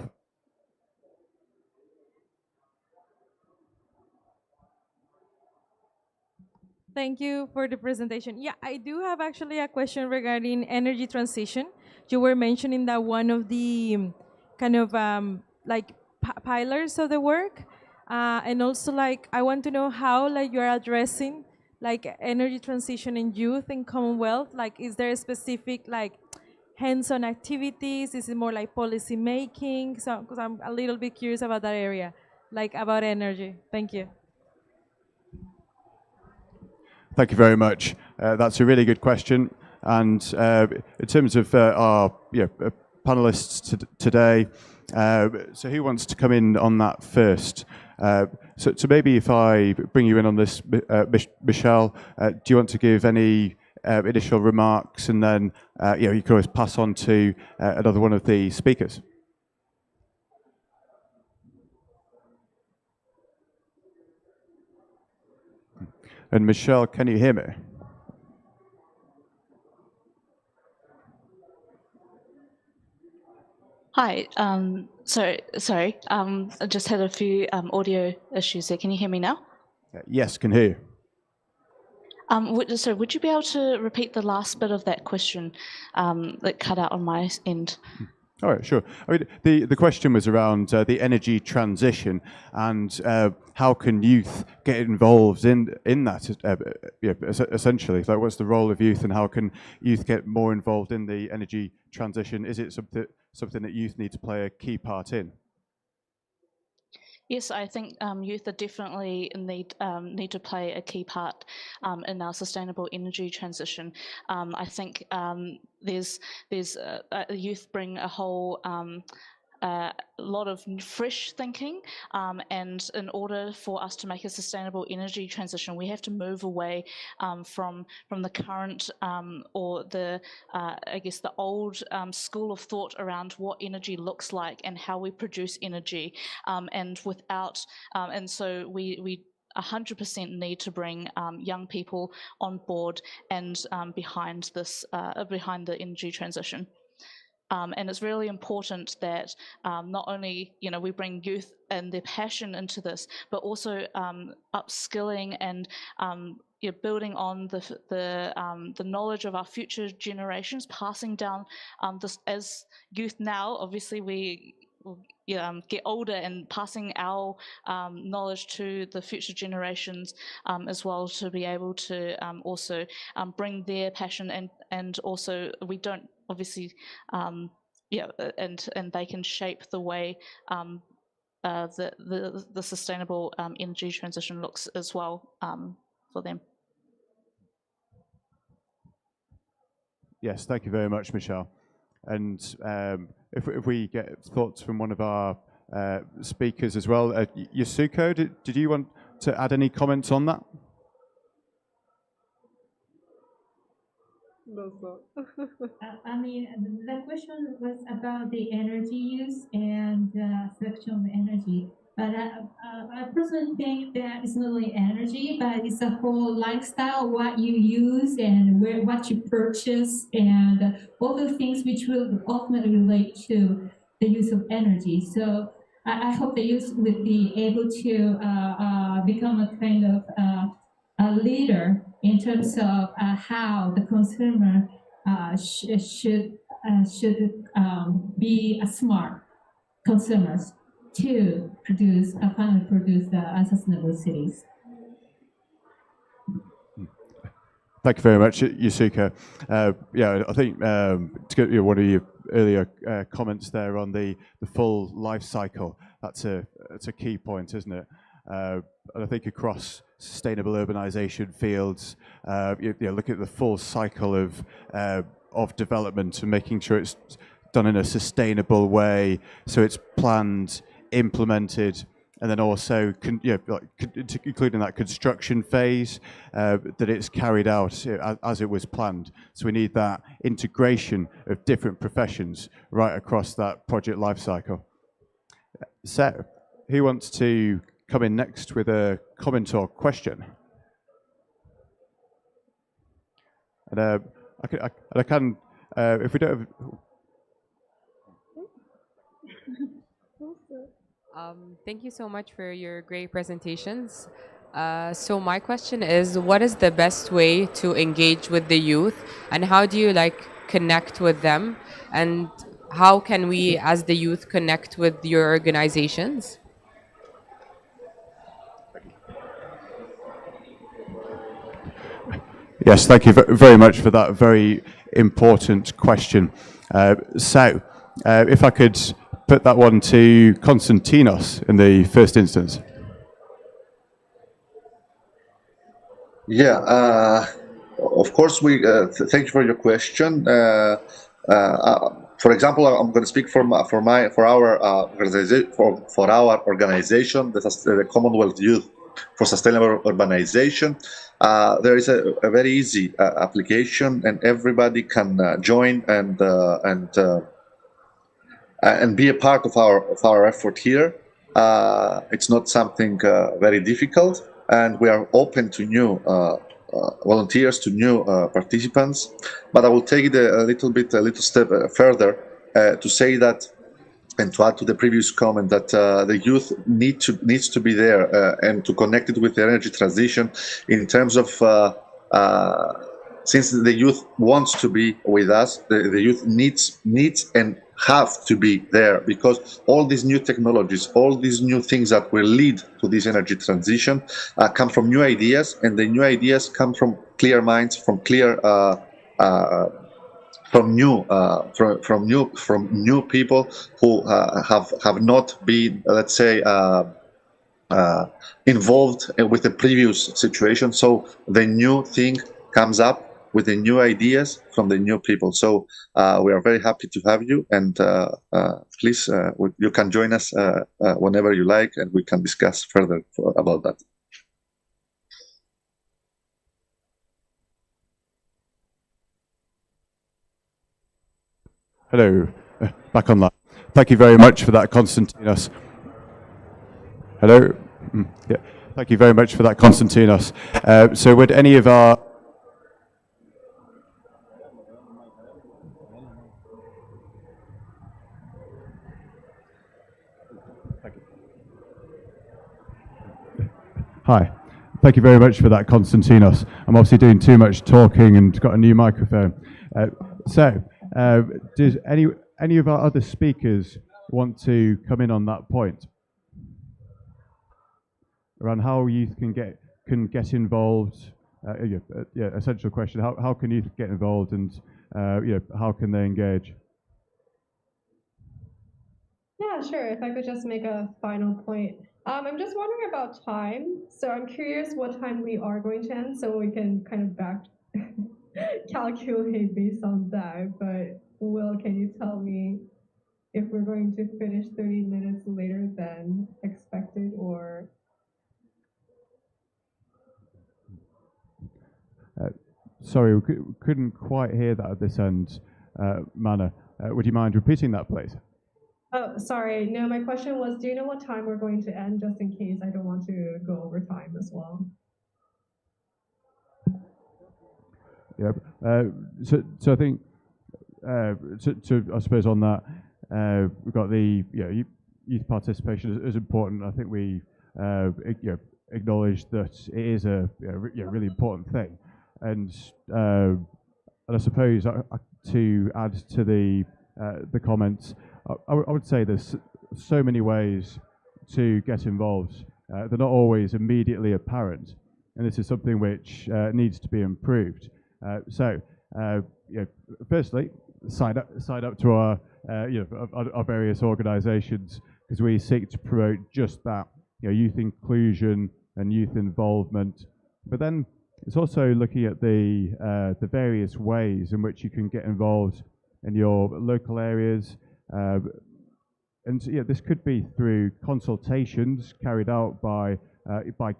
Thank you for the presentation. Yeah, I do have actually a question regarding energy transition. You were mentioning that one of the kind of pillars of the work, and also I want to know how you're addressing energy transition in youth in Commonwealth. Is there a specific hands-on activities? Is it more like policy making? So, because I'm a little bit curious about that area, about energy. Thank you. Thank you very much. That's a really good question. And in terms of our panelists today, so who wants to come in on that first? So maybe if I bring you in on this, Michelle, do you want to give any initial remarks, and then you can always pass on to another one of the speakers. And Michelle, can you hear me? Hi. Sorry. I just had a few audio issues there. Can you hear me now? Yes, can hear you. So would you be able to repeat the last bit of that question that cut out on my end? All right, sure. I mean, the question was around the energy transition, and how can youth get involved in that? Essentially, what's the role of youth, and how can youth get more involved in the energy transition? Is it something that youth need to play a key part in? Yes, I think youth are definitely need to play a key part in our sustainable energy transition. I think there's youth bring a whole lot of fresh thinking, and in order for us to make a sustainable energy transition, we have to move away from the current or the I guess the old school of thought around what energy looks like and how we produce energy, and without and so we 100% need to bring young people on board and behind the energy transition. And it's really important that not only we bring youth and their passion into this, but also upskilling and building on the knowledge of our future generations, passing down this as youth now. Obviously, we get older, and passing our knowledge to the future generations as well, to be able to also bring their passion, and also we don't obviously and they can shape the way the sustainable energy transition looks as well for them. Yes, thank you very much, Michelle. And if we get thoughts from one of our speakers as well, Yasuko, did you want to add any comments on that? No, sir. I mean, the question was about the energy use and selection of energy. But I personally think that it's not only energy, but it's a whole lifestyle, what you use and what you purchase, and all the things which will ultimately relate to the use of energy. So I hope the youth will be able to become a kind of a leader in terms of how the consumer should should be smart consumers to finally produce the unsustainable cities. Thank you very much, Yusuka. Yeah, I think to get one of your earlier comments there on the full life cycle, that's a key point, isn't it? And I think across sustainable urbanization fields, you look at the full cycle of development and making sure it's done in a sustainable way, so it's planned, implemented, and then also including that construction phase, that it's carried out as it was planned. So we need that integration of different professions right across that project life cycle. So, who wants to come in next with a comment or question? And I can, if we don't have... Thank you so much for your great presentations. So my question is, what is the best way to engage with the youth, and how do you connect with them, and how can we as the youth connect with your organizations? Yes, thank you very much for that very important question. So, if I could put that one to Konstantinos in the first instance. Yeah, of course. Thank you for your question. For example, I'm going to speak for our organization, the Commonwealth Youth for Sustainable Urbanization. There is a very easy application, and everybody can join and be a part of our effort here. It's not something very difficult, and we are open to new volunteers, to new participants. But I will take it a little step further to say that, and to add to the previous comment, that the youth needs to be there and to connect it with the energy transition in terms of since the youth wants to be with us, the youth needs and have to be there, because all these new technologies, all these new things that will lead to this energy transition come from new ideas, and the new ideas come from clear minds, from new people who have not been, let's say, involved with the previous situation. So the new thing comes up with the new ideas from the new people. So we are very happy to have you, and please, you can join us whenever you like, and we can discuss further about that. Hello, back online. Thank you very much for that, Konstantinos. Hello? Yeah, thank you very much for that, Konstantinos. So would any of our... Hi. Thank you very much for that, Konstantinos. I'm obviously doing too much talking and got a new microphone. Does any of our other speakers want to come in on that point around how youth can get involved? Essential question. How can youth get involved, and how can they engage? Yeah, sure. If I could just make a final point. I'm just wondering about time. So I'm curious what time we are going to end, so we can kind of back calculate based on that. But Will, can you tell me if we're going to finish 30 minutes later than expected, or? Sorry, we couldn't quite hear that at this end, Mana. Would you mind repeating that, please? Oh, sorry. No, my question was, do you know what time we're going to end, just in case I don't want to go over time as well? Yeah. So I think, I suppose on that, we've got the youth participation is important. I think we acknowledge that it is a really important thing, and I suppose to add to the comments, I would say there's so many ways to get involved. They're not always immediately apparent, and this is something which needs to be improved. Firstly, sign up to our various organisations, because we seek to promote just that, youth inclusion and youth involvement. But then it's also looking at the various ways in which you can get involved in your local areas. And this could be through consultations carried out by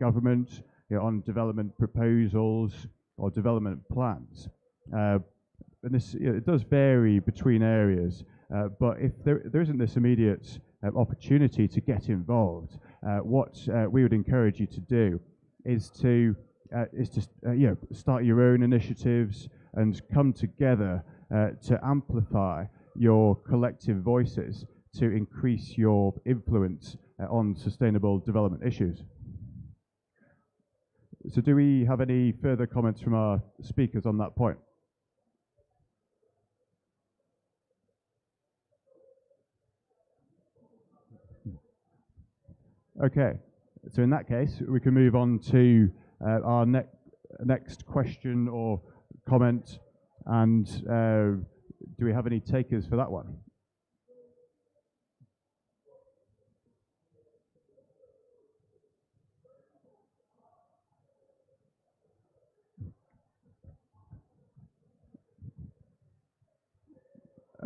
government on development proposals or development plans. And this it does vary between areas, but if there isn't this immediate opportunity to get involved, what we would encourage you to do is to start your own initiatives and come together to amplify your collective voices to increase your influence on sustainable development issues. So do we have any further comments from our speakers on that point? Okay, so in that case, we can move on to our next question or comment. And do we have any takers for that one?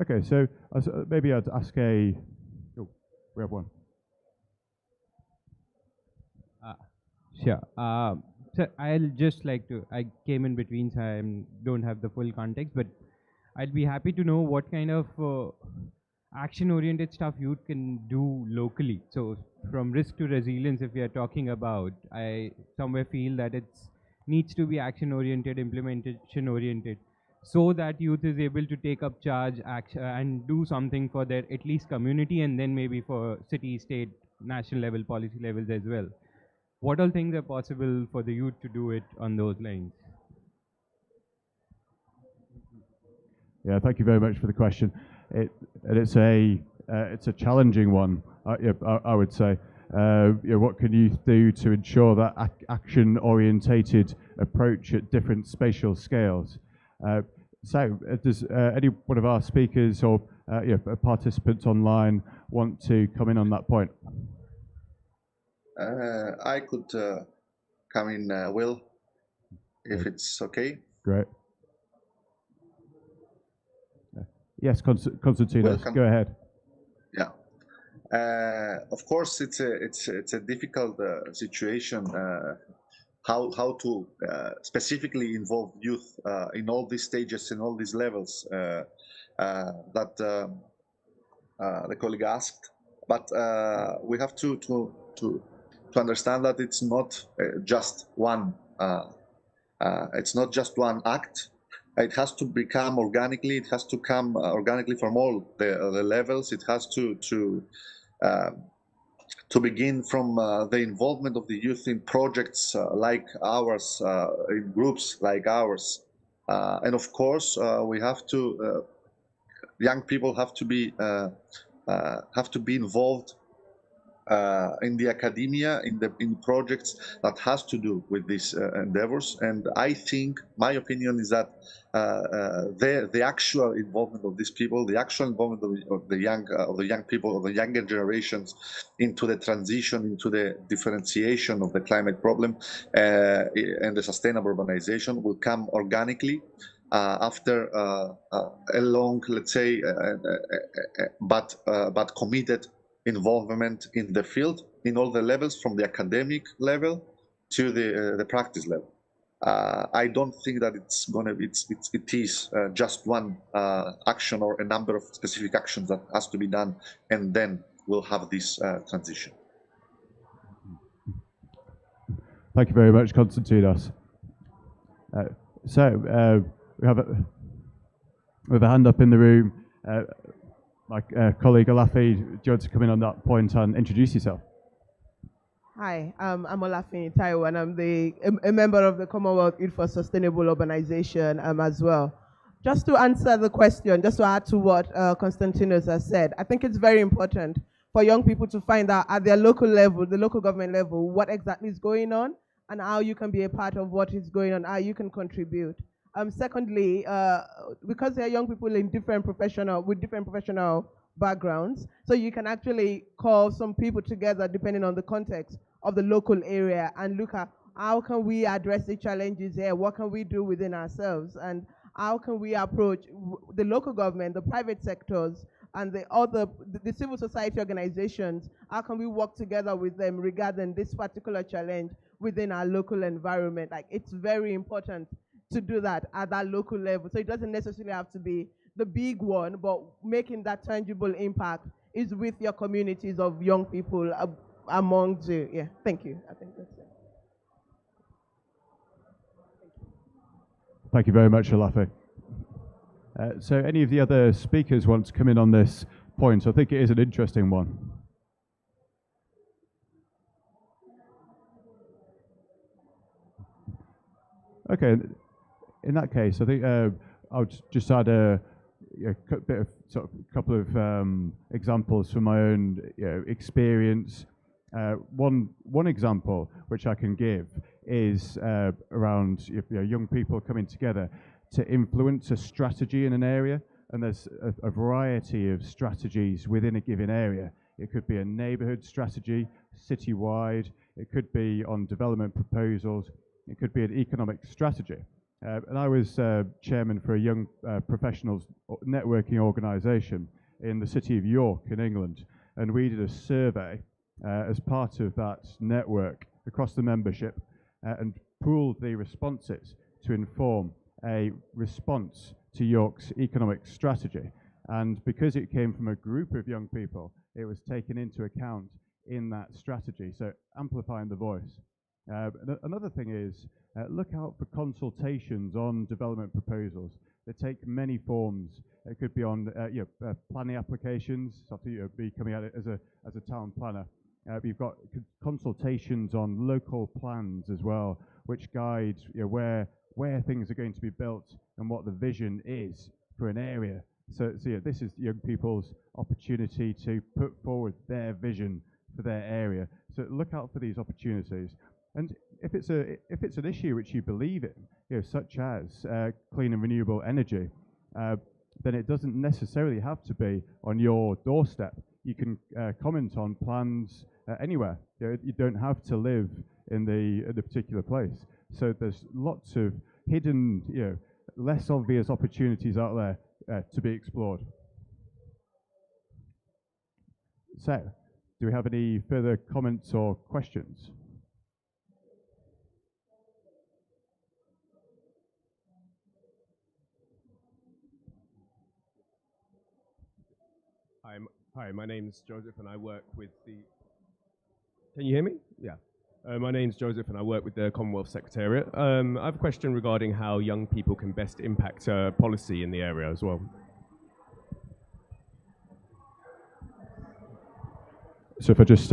Okay, so maybe I'd ask we have one. Sure. So I'll just like to, I came in between, so I don't have the full context, but I'd be happy to know what kind of action-oriented stuff youth can do locally. So from risk to resilience, if we are talking about, I somewhere feel that it needs to be action-oriented, implementation-oriented, so that youth is able to take up charge and do something for their at least community, and then maybe for city, state, national level, policy levels as well. What all things are possible for the youth to do it on those lines? Yeah, thank you very much for the question. It's a challenging one, I would say. What can youth do to ensure that action-orientated approach at different spatial scales? Does any one of our speakers or participants online want to come in on that point? I could come in, Will, if it's okay. Great. Yes, Konstantinos, go ahead. Yeah. Of course, it's a difficult situation. How to specifically involve youth in all these stages, in all these levels that the colleague asked. But we have to understand that it's not just one. It's not just one act. It has to become organically. It has to come organically from all the levels. It has to begin from the involvement of the youth in projects like ours, in groups like ours, and of course we have to. Young people have to be involved in the academia, in projects that has to do with these endeavors. And I think my opinion is that the actual involvement of these people, the actual involvement of the young people, of the younger generations into the transition, into the differentiation of the climate problem and the sustainable urbanization will come organically after a long, let's say, but committed involvement in the field, in all the levels, from the academic level to the practice level. I don't think that it's gonna be. It is just one action or a number of specific actions that has to be done, and then we'll have this transition. Thank you very much, Konstantinos. We have a hand up in the room. My colleague Olafi, do you want to come in on that point and introduce yourself? Hi, I'm Olafi Taiwo, and I'm a member of the Commonwealth Youth for Sustainable Urbanization as well. Just to answer the question, just to add to what Konstantinos has said, I think it's very important for young people to find out at their local level, the local government level, what exactly is going on and how you can be a part of what is going on, how you can contribute. Secondly, because there are young people in different professional backgrounds, so you can actually call some people together depending on the context of the local area and look at how can we address the challenges here, what can we do within ourselves, and how can we approach the local government, the private sectors, and the civil society organizations, how can we work together with them regarding this particular challenge within our local environment? Like, it's very important to do that at that local level. So it doesn't necessarily have to be the big one, but making that tangible impact is with your communities of young people among the, yeah, thank you. I think that's it. Thank you very much, Olafe. So any of the other speakers want to come in on this point? I think it is an interesting one. Okay, in that case, I think I'll just add a bit of couple of examples from my own experience. One example which I can give is around young people coming together to influence a strategy in an area, and there's a variety of strategies within a given area. It could be a neighborhood strategy, citywide, it could be on development proposals, it could be an economic strategy. And I was chairman for a young professionals networking organization in the city of York in England, and we did a survey as part of that network across the membership and pooled the responses to inform a response to York's economic strategy. And because it came from a group of young people, it was taken into account in that strategy, so amplifying the voice. Another thing is, look out for consultations on development proposals. They take many forms. It could be on planning applications, so be coming at it as a town planner. We've got consultations on local plans as well, which guide where things are going to be built and what the vision is for an area. So this is young people's opportunity to put forward their vision for their area. So look out for these opportunities. And if it's an issue which you believe in, such as clean and renewable energy, then it doesn't necessarily have to be on your doorstep. You can comment on plans anywhere. You don't have to live in the particular place. So there's lots of hidden, less obvious opportunities out there to be explored. So, do we have any further comments or questions? Hi, my name's Joseph and I work with the... Can you hear me? Yeah. My name's Joseph and I work with the Commonwealth Secretariat. I have a question regarding how young people can best impact policy in the area as well. So if I just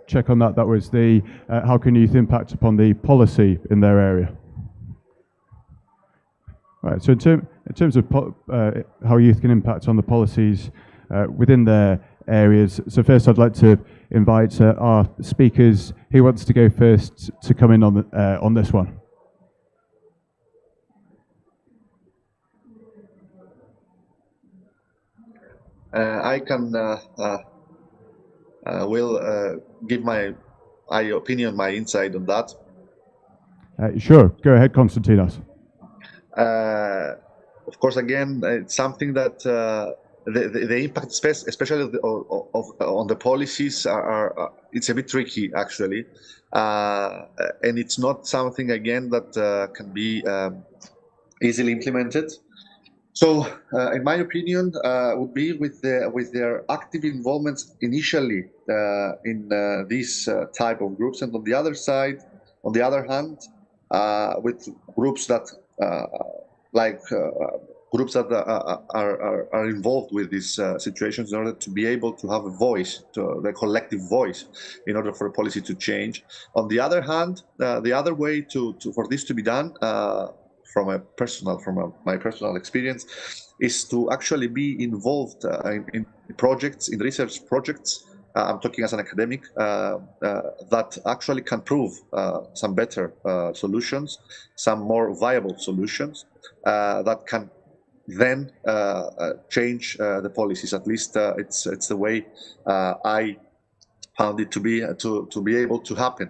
check on that, that was the how can youth impact upon the policy in their area? Right, so in terms of how youth can impact on the policies within their areas, so first I'd like to invite our speakers. Who wants to go first to come in on this one? I can will give my opinion, my insight on that. Sure, go ahead, Konstantinos. Of course, again, it's something that the impact, especially on the policies, it's a bit tricky actually, and it's not something again that can be easily implemented. So, in my opinion, would be with their active involvement initially in these type of groups, and on the other hand, with groups that groups that are involved with these situations, in order to be able to have a voice, the collective voice, in order for a policy to change. On the other hand, the other way for this to be done, my personal experience, is to actually be involved in projects, in research projects. I'm talking as an academic that actually can prove some better solutions, some more viable solutions that can then change the policies. At least it's the way I found it to be able to happen.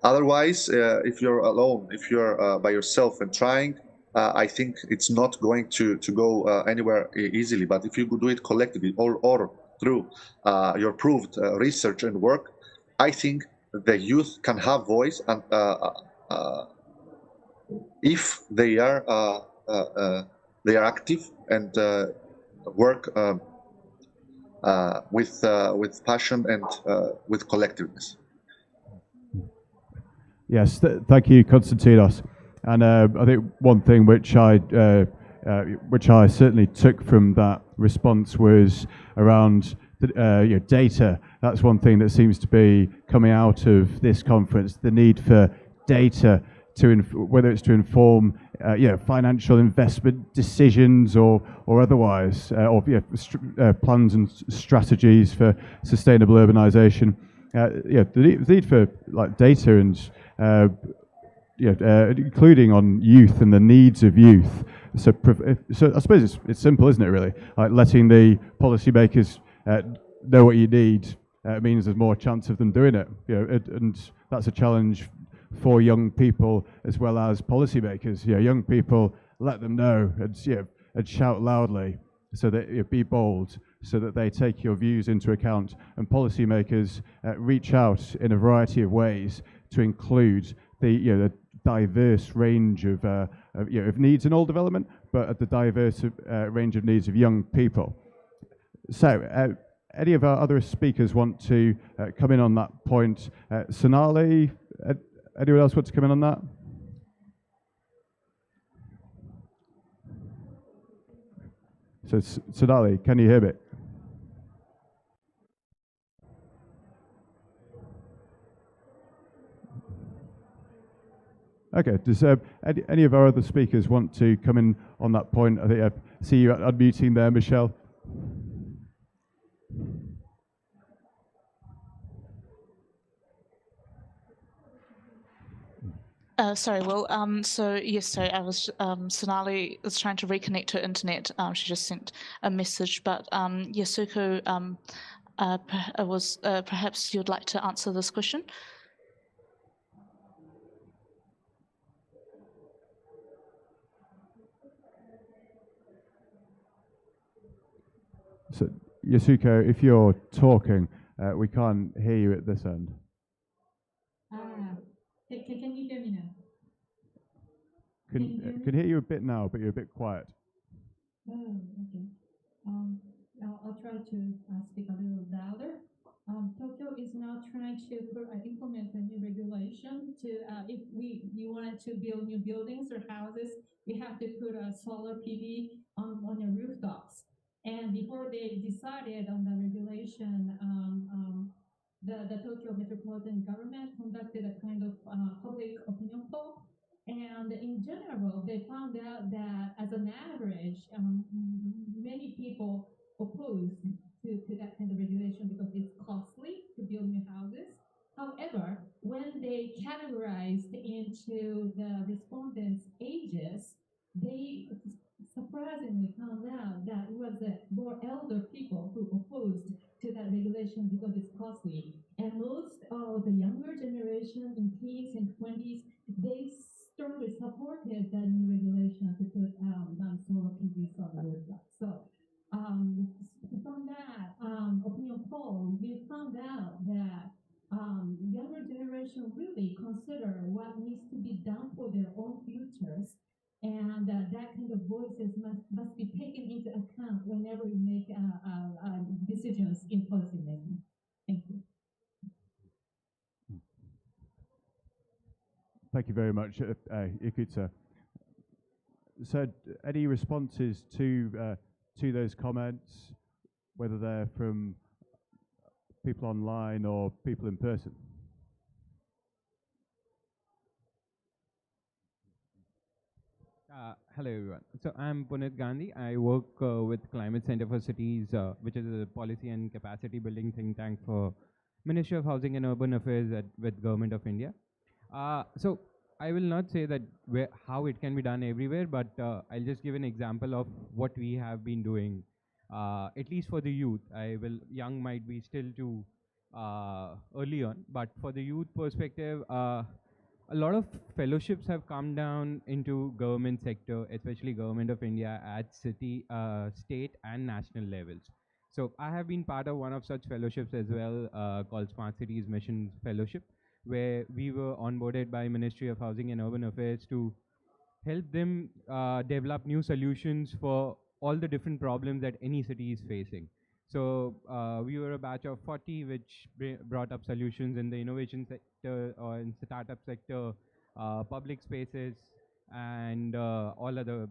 Otherwise, if you're alone, if you're by yourself and trying, I think it's not going to go anywhere easily. But if you could do it collectively or through your proved research and work, I think the youth can have voice, and if they are active and work with passion and with collectiveness. Yes, thank you, Konstantinos. And I think one thing which I certainly took from that response was around the, data. That's one thing that seems to be coming out of this conference: the need for data to whether it's to inform financial investment decisions or otherwise, or plans and strategies for sustainable urbanization. The need for data and including on youth and the needs of youth. So I suppose it's simple, isn't it? Really, like letting the policymakers know what you need means there's more chance of them doing it. And that's a challenge for young people as well as policymakers. Young people, let them know and shout loudly, so that be bold, so that they take your views into account. And policymakers reach out in a variety of ways to include the diverse range of needs in all development, but at the diverse range of needs of young people. So, any of our other speakers want to come in on that point? Sonali, anyone else want to come in on that? So, Sonali, can you hear me? Okay, does any of our other speakers want to come in on that point? I think I see you unmuting there, Michelle. Sorry, Will. So yes, sorry, I was Sonali was trying to reconnect her internet. She just sent a message, but Yasuko was perhaps you'd like to answer this question. So Yasuko, if you're talking, we can't hear you at this end. Can you hear me now? Can hear you a bit now, but you're a bit quiet. Oh, okay. I'll try to speak a little louder. Tokyo is now trying to implement a new regulation to, if you wanted to build new buildings or houses, you have to put a solar PV on your rooftops. And before they decided on the regulation, the Tokyo metropolitan government conducted a kind of public opinion poll. And in general, they found out that as an average, many people opposed to that kind of regulation because it's costly to build new houses. However, when they categorized into the respondents' ages, they surprisingly found out that it was the more elder people who opposed to that regulation because it's costly. And most of the younger generation in teens and 20s, they strongly supported the new regulation to put solar PVs on the rooftop. So from that opinion poll, we found out that younger generation really consider what needs to be done for their own futures, and that kind of voices must be taken into account whenever we make decisions in policy making. Thank you. Thank you very much, Ikuta. So, any responses to those comments, whether they're from people online or people in person? Hello everyone. So I'm Punit Gandhi. I work with Climate Center for Cities, which is a policy and capacity building think tank for Ministry of Housing and Urban Affairs with Government of India. So I will not say that how it can be done everywhere, but I'll just give an example of what we have been doing, at least for the youth. Young might be still too early on, but for the youth perspective, a lot of fellowships have come down into government sector, especially Government of India at city, state and national levels. So I have been part of one of such fellowships as well, called Smart Cities Mission Fellowship, where we were onboarded by Ministry of Housing and Urban Affairs to help them develop new solutions for all the different problems that any city is facing. So we were a batch of 40 which brought up solutions in the innovation sector or in startup sector, public spaces, and all other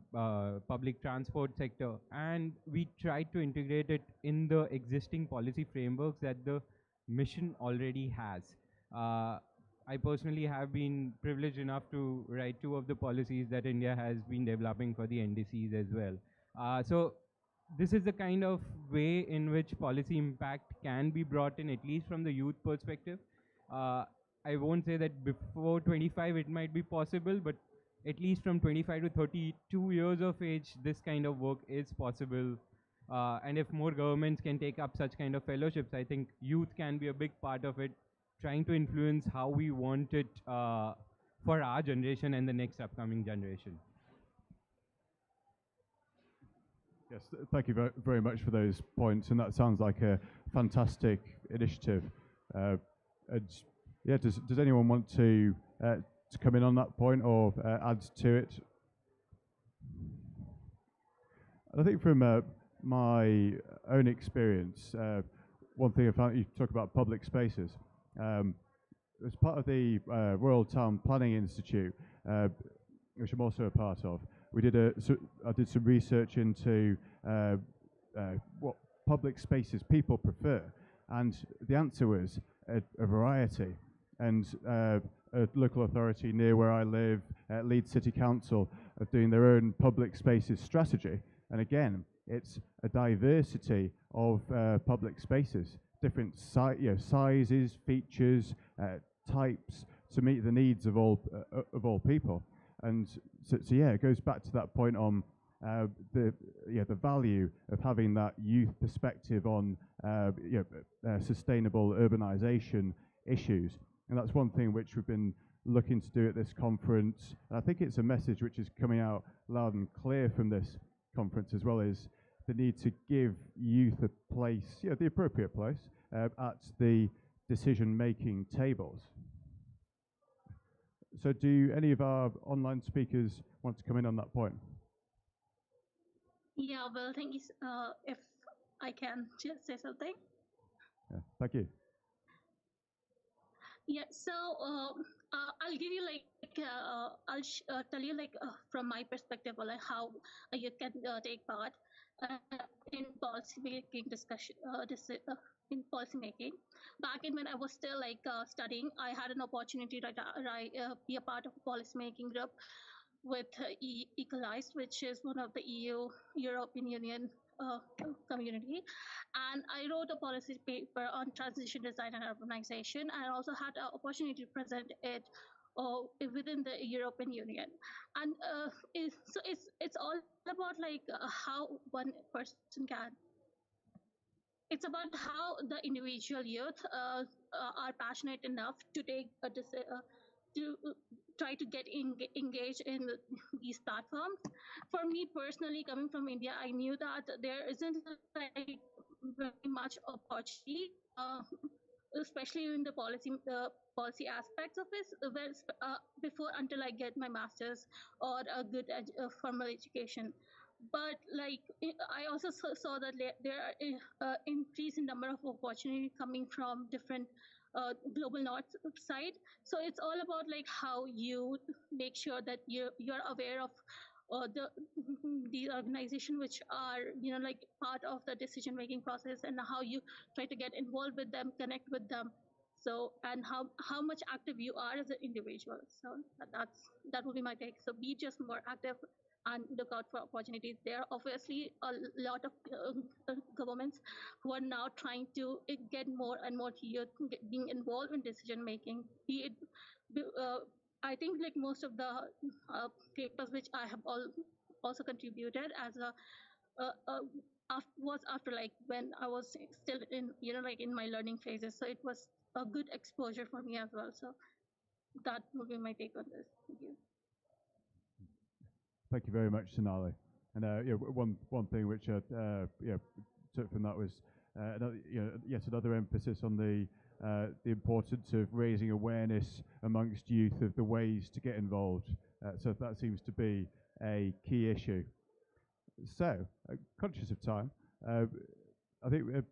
public transport sector. And we tried to integrate it in the existing policy frameworks that the mission already has. I personally have been privileged enough to write 2 of the policies that India has been developing for the NDCs as well. So this is the kind of way in which policy impact can be brought in, at least from the youth perspective. I won't say that before 25 it might be possible, but at least from 25 to 32 years of age, this kind of work is possible. And if more governments can take up such kind of fellowships, I think youth can be a big part of it, trying to influence how we want it for our generation and the next upcoming generation. Yes, thank you very much for those points, and that sounds like a fantastic initiative. Yeah, does anyone want to come in on that point or add to it? I think from my own experience, one thing I found, you talk about public spaces. As part of the Royal Town Planning Institute, which I'm also a part of, I did some research into what public spaces people prefer, and the answer was a variety. And a local authority near where I live, Leeds City Council, are doing their own public spaces strategy. And again, it's a diversity of public spaces, different sizes, features, types, to meet the needs of all people. And so yeah, it goes back to that point on the value of having that youth perspective on sustainable urbanization issues. And that's one thing which we've been looking to do at this conference. And I think it's a message which is coming out loud and clear from this conference as well, is the need to give youth a place, the appropriate place at the decision-making tables. So do any of our online speakers want to come in on that point? Yeah, well, thank you. If I can just say something. Yeah, thank you. Yeah, so I'll give you I'll tell you from my perspective, like how you can take part in policy making discussion, in policy making. Back in when I was still studying, I had an opportunity to be a part of a policy making group with Equalized, which is one of the European Union community, and I wrote a policy paper on transition design and urbanization. I also had an opportunity to present it within the European Union, and it's all about how one person can. It's about how the individual youth are passionate enough to take a to try to get engaged in these platforms. For me personally, coming from India, I knew that there isn't very much opportunity, especially in the policy aspects of this, before until I get my master's or a good formal education. But I also saw that there are increase in number of opportunity coming from different global north side. So it's all about how you make sure that you're aware of the organization which are part of the decision making process, and how you try to get involved with them, connect with them. So, and how much active you are as an individual. So that will be my take. So be just more active and look out for opportunities. There are obviously a lot of governments who are now trying to get more and more youth being involved in decision making. I think like most of the papers which I have also contributed as was after like when I was still in like in my learning phases. So it was a good exposure for me as well. So that would be my take on this. Thank you. Thank you very much, Sonali. And one thing which took from that was yet another emphasis on the importance of raising awareness amongst youth of the ways to get involved. So that seems to be a key issue. So, conscious of time, I think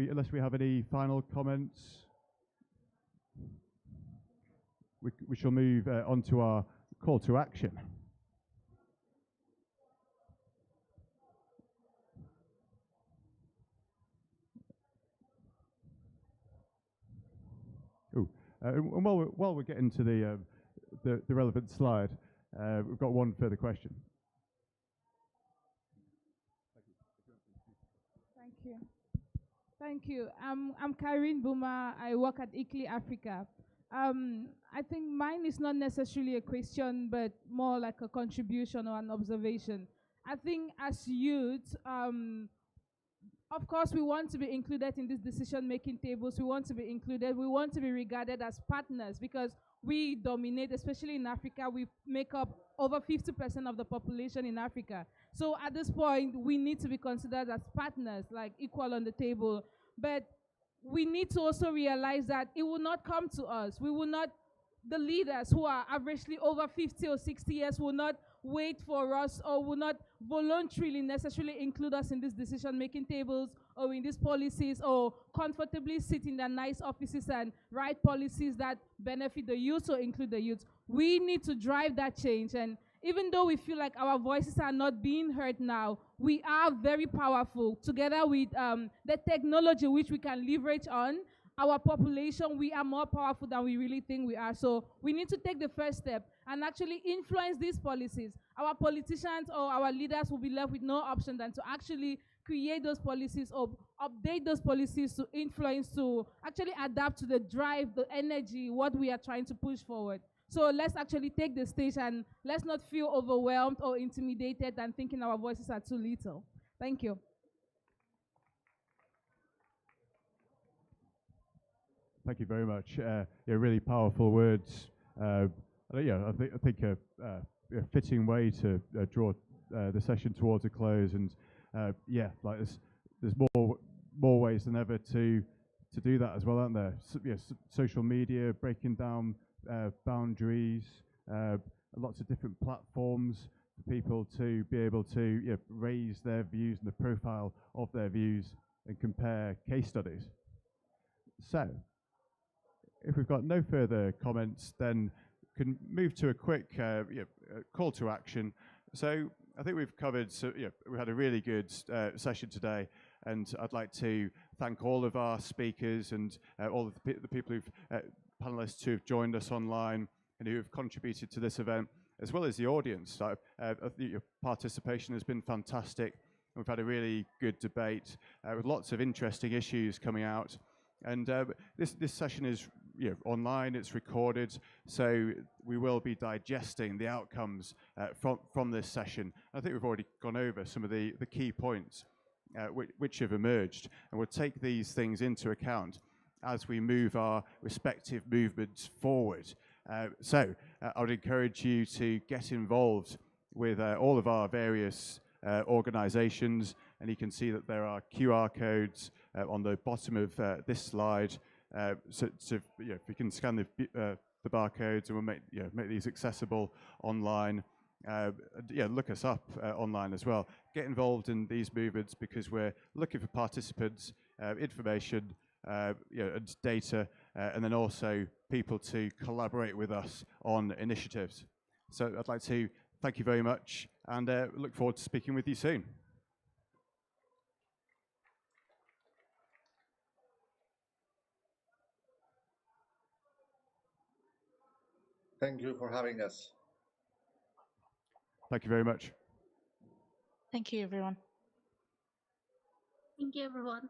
unless we have any final comments, we shall move on to our call to action. And while we're getting to the relevant slide, we've got one further question. Thank you. Thank you. I'm Karen Buma. I work at ICLEI Africa. I think mine is not necessarily a question, but more like a contribution or an observation. I think as youth, of course, we want to be included in these decision-making tables. We want to be included. We want to be regarded as partners because we dominate, especially in Africa. We make up over 50% of the population in Africa. So at this point, we need to be considered as partners, like equal on the table. But we need to also realize that it will not come to us. We will not, the leaders who are averagely over 50 or 60 years will not wait for us or will not voluntarily necessarily include us in these decision-making tables or in these policies or comfortably sit in their nice offices and write policies that benefit the youth or include the youth. We need to drive that change. And even though we feel like our voices are not being heard now, we are very powerful. Together with the technology which we can leverage on, our population, we are more powerful than we really think we are. So we need to take the first step and actually influence these policies. Our politicians or our leaders will be left with no option than to actually create those policies or update those policies to influence, to actually adapt to the drive, the energy, what we are trying to push forward. So let's actually take the stage and let's not feel overwhelmed or intimidated and thinking our voices are too little. Thank you. Thank you very much. Really powerful words. I think a fitting way to draw the session towards a close. And there's more ways than ever to do that as well, aren't there? Social media, breaking down boundaries, lots of different platforms for people to be able to raise their views and the profile of their views and compare case studies. So, if we've got no further comments, then we can move to a quick call to action. So I think we've covered, we had a really good session today, and I'd like to thank all of our speakers and all of the people panelists who have joined us online and who have contributed to this event, as well as the audience. I think your participation has been fantastic. We've had a really good debate with lots of interesting issues coming out. And this session is online, it's recorded, so we will be digesting the outcomes from this session. I think we've already gone over some of the key points which have emerged, and we'll take these things into account as we move our respective movements forward. So I would encourage you to get involved with all of our various organizations, and you can see that there are QR codes on the bottom of this slide. So if you can scan the barcodes, and we'll make these accessible online. Look us up online as well. Get involved in these movements because we're looking for participants, information, and data, and then also people to collaborate with us on initiatives. So I'd like to thank you very much, and look forward to speaking with you soon. Thank you for having us. Thank you very much. Thank you, everyone. Thank you, everyone.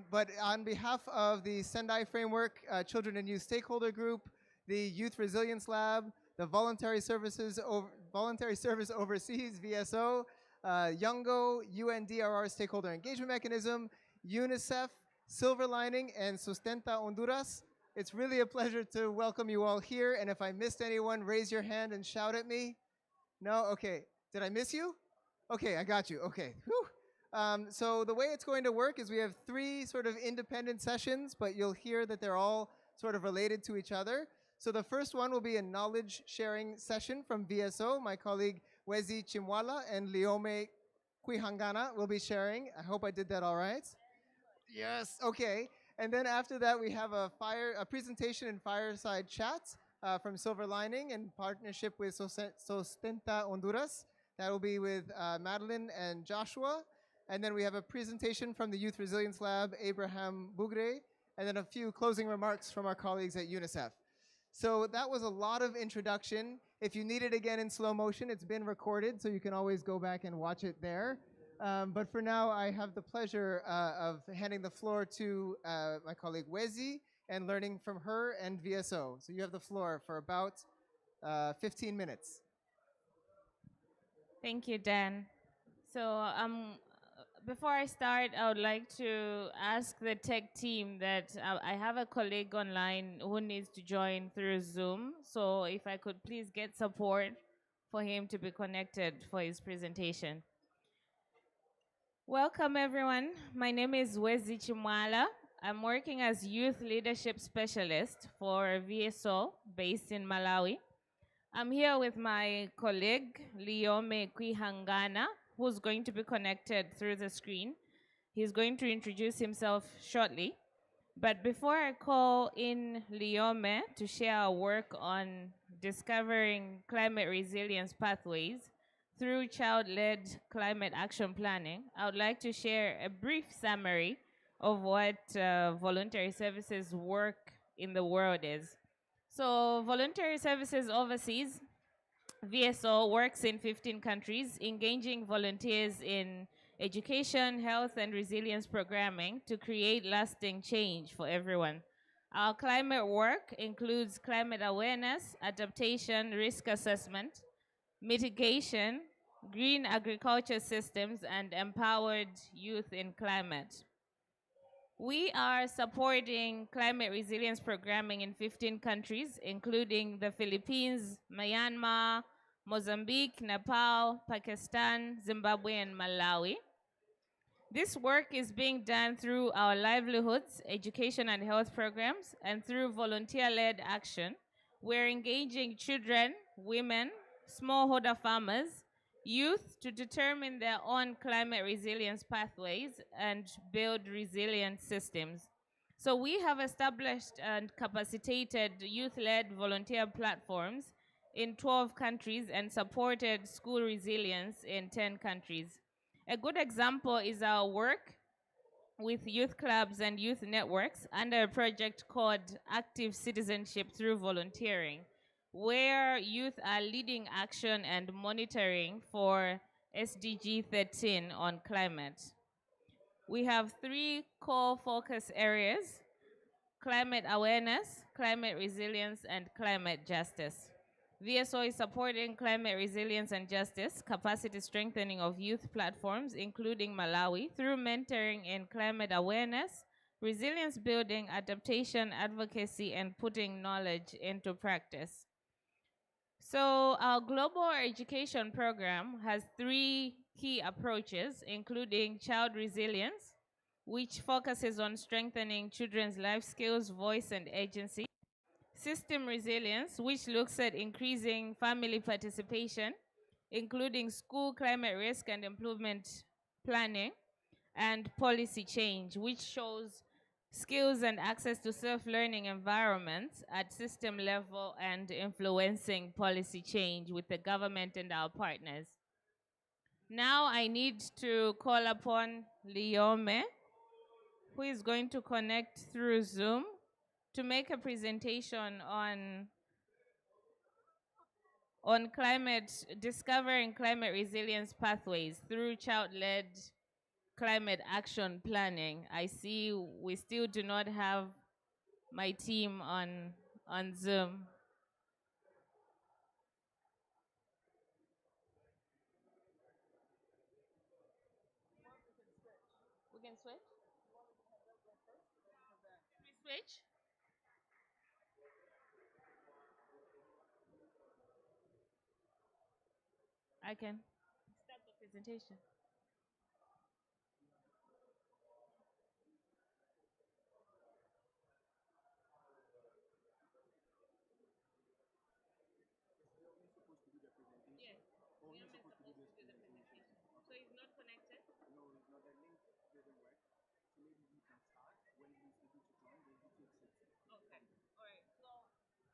But on behalf of the Sendai Framework Children and Youth Stakeholder Group, the Youth Resilience Lab, the Voluntary Service Overseas, VSO, Youngo, UNDRR Stakeholder Engagement Mechanism, UNICEF, Silver Lining, and Sustenta Honduras. It's really a pleasure to welcome you all here. And if I missed anyone, raise your hand and shout at me. No? Okay. Did I miss you? Okay, I got you. Okay. Whew. So the way it's going to work is we have 3 sort of independent sessions, but you'll hear that they're all sort of related to each other. So the first one will be a knowledge sharing session from VSO. My colleague Wezi Chimwala and Liome Kuihangana will be sharing. I hope I did that all right. Yes, okay. And then after that, we have a presentation and fireside chat from Silver Lining in partnership with Sustenta Honduras. That will be with Madeline and Joshua. And then we have a presentation from the Youth Resilience Lab, Abraham Bugre, and then a few closing remarks from our colleagues at UNICEF. So that was a lot of introduction. If you need it again in slow motion, it's been recorded, so you can always go back and watch it there. But for now, I have the pleasure of handing the floor to my colleague Wezi and learning from her and VSO. So you have the floor for about 15 minutes. Thank you, Dan. So before I start, I would like to ask the tech team that I have a colleague online who needs to join through Zoom. So if I could please get support for him to be connected for his presentation. Welcome, everyone. My name is Wezi Chimwala. I'm working as Youth Leadership Specialist for VSO based in Malawi. I'm here with my colleague, Liome Kuihangana, who's going to be connected through the screen. He's going to introduce himself shortly. But before I call in Liome to share our work on discovering climate resilience pathways through child-led climate action planning, I would like to share a brief summary of what voluntary services work in the world is. So voluntary services overseas, VSO works in 15 countries, engaging volunteers in education, health, and resilience programming to create lasting change for everyone. Our climate work includes climate awareness, adaptation, risk assessment, mitigation, green agriculture systems, and empowered youth in climate. We are supporting climate resilience programming in 15 countries, including the Philippines, Myanmar, Mozambique, Nepal, Pakistan, Zimbabwe, and Malawi. This work is being done through our livelihoods, education and health programs, and through volunteer-led action. We're engaging children, women, smallholder farmers, youth to determine their own climate resilience pathways and build resilient systems. So we have established and capacitated youth-led volunteer platforms in 12 countries and supported school resilience in 10 countries. A good example is our work with youth clubs and youth networks under a project called Active Citizenship Through Volunteering, where youth are leading action and monitoring for SDG 13 on climate. We have 3 core focus areas: climate awareness, climate resilience, and climate justice. VSO is supporting climate resilience and justice, capacity strengthening of youth platforms, including Malawi, through mentoring in climate awareness, resilience building, adaptation, advocacy, and putting knowledge into practice. So our global education program has 3 key approaches, including child resilience, which focuses on strengthening children's life skills, voice, and agency. System resilience, which looks at increasing family participation, including school climate risk and improvement planning, and policy change, which shows skills and access to self-learning environments at system level and influencing policy change with the government and our partners. Now I need to call upon Liome, who is going to connect through Zoom to make a presentation on discovering climate resilience pathways through child-led climate action planning. I see we still do not have my team on Zoom. We can switch? We switch? I can start the presentation. Yes. Liam is supposed to do the presentation. So he's not connected? No, the link didn't work. So maybe he can start. When he's able to join, then he takes it. Okay. All right. So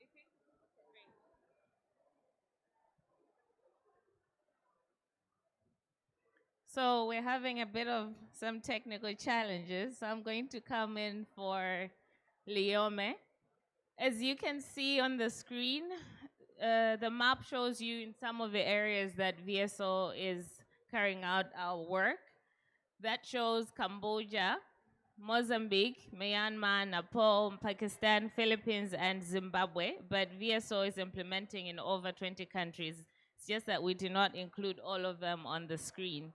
if it's great. So we're having a bit of some technical challenges. So I'm going to come in for Liome. As you can see on the screen, the map shows you in some of the areas that VSO is carrying out our work. That shows Cambodia, Mozambique, Myanmar, Nepal, Pakistan, Philippines, and Zimbabwe. But VSO is implementing in over 20 countries. It's just that we do not include all of them on the screen.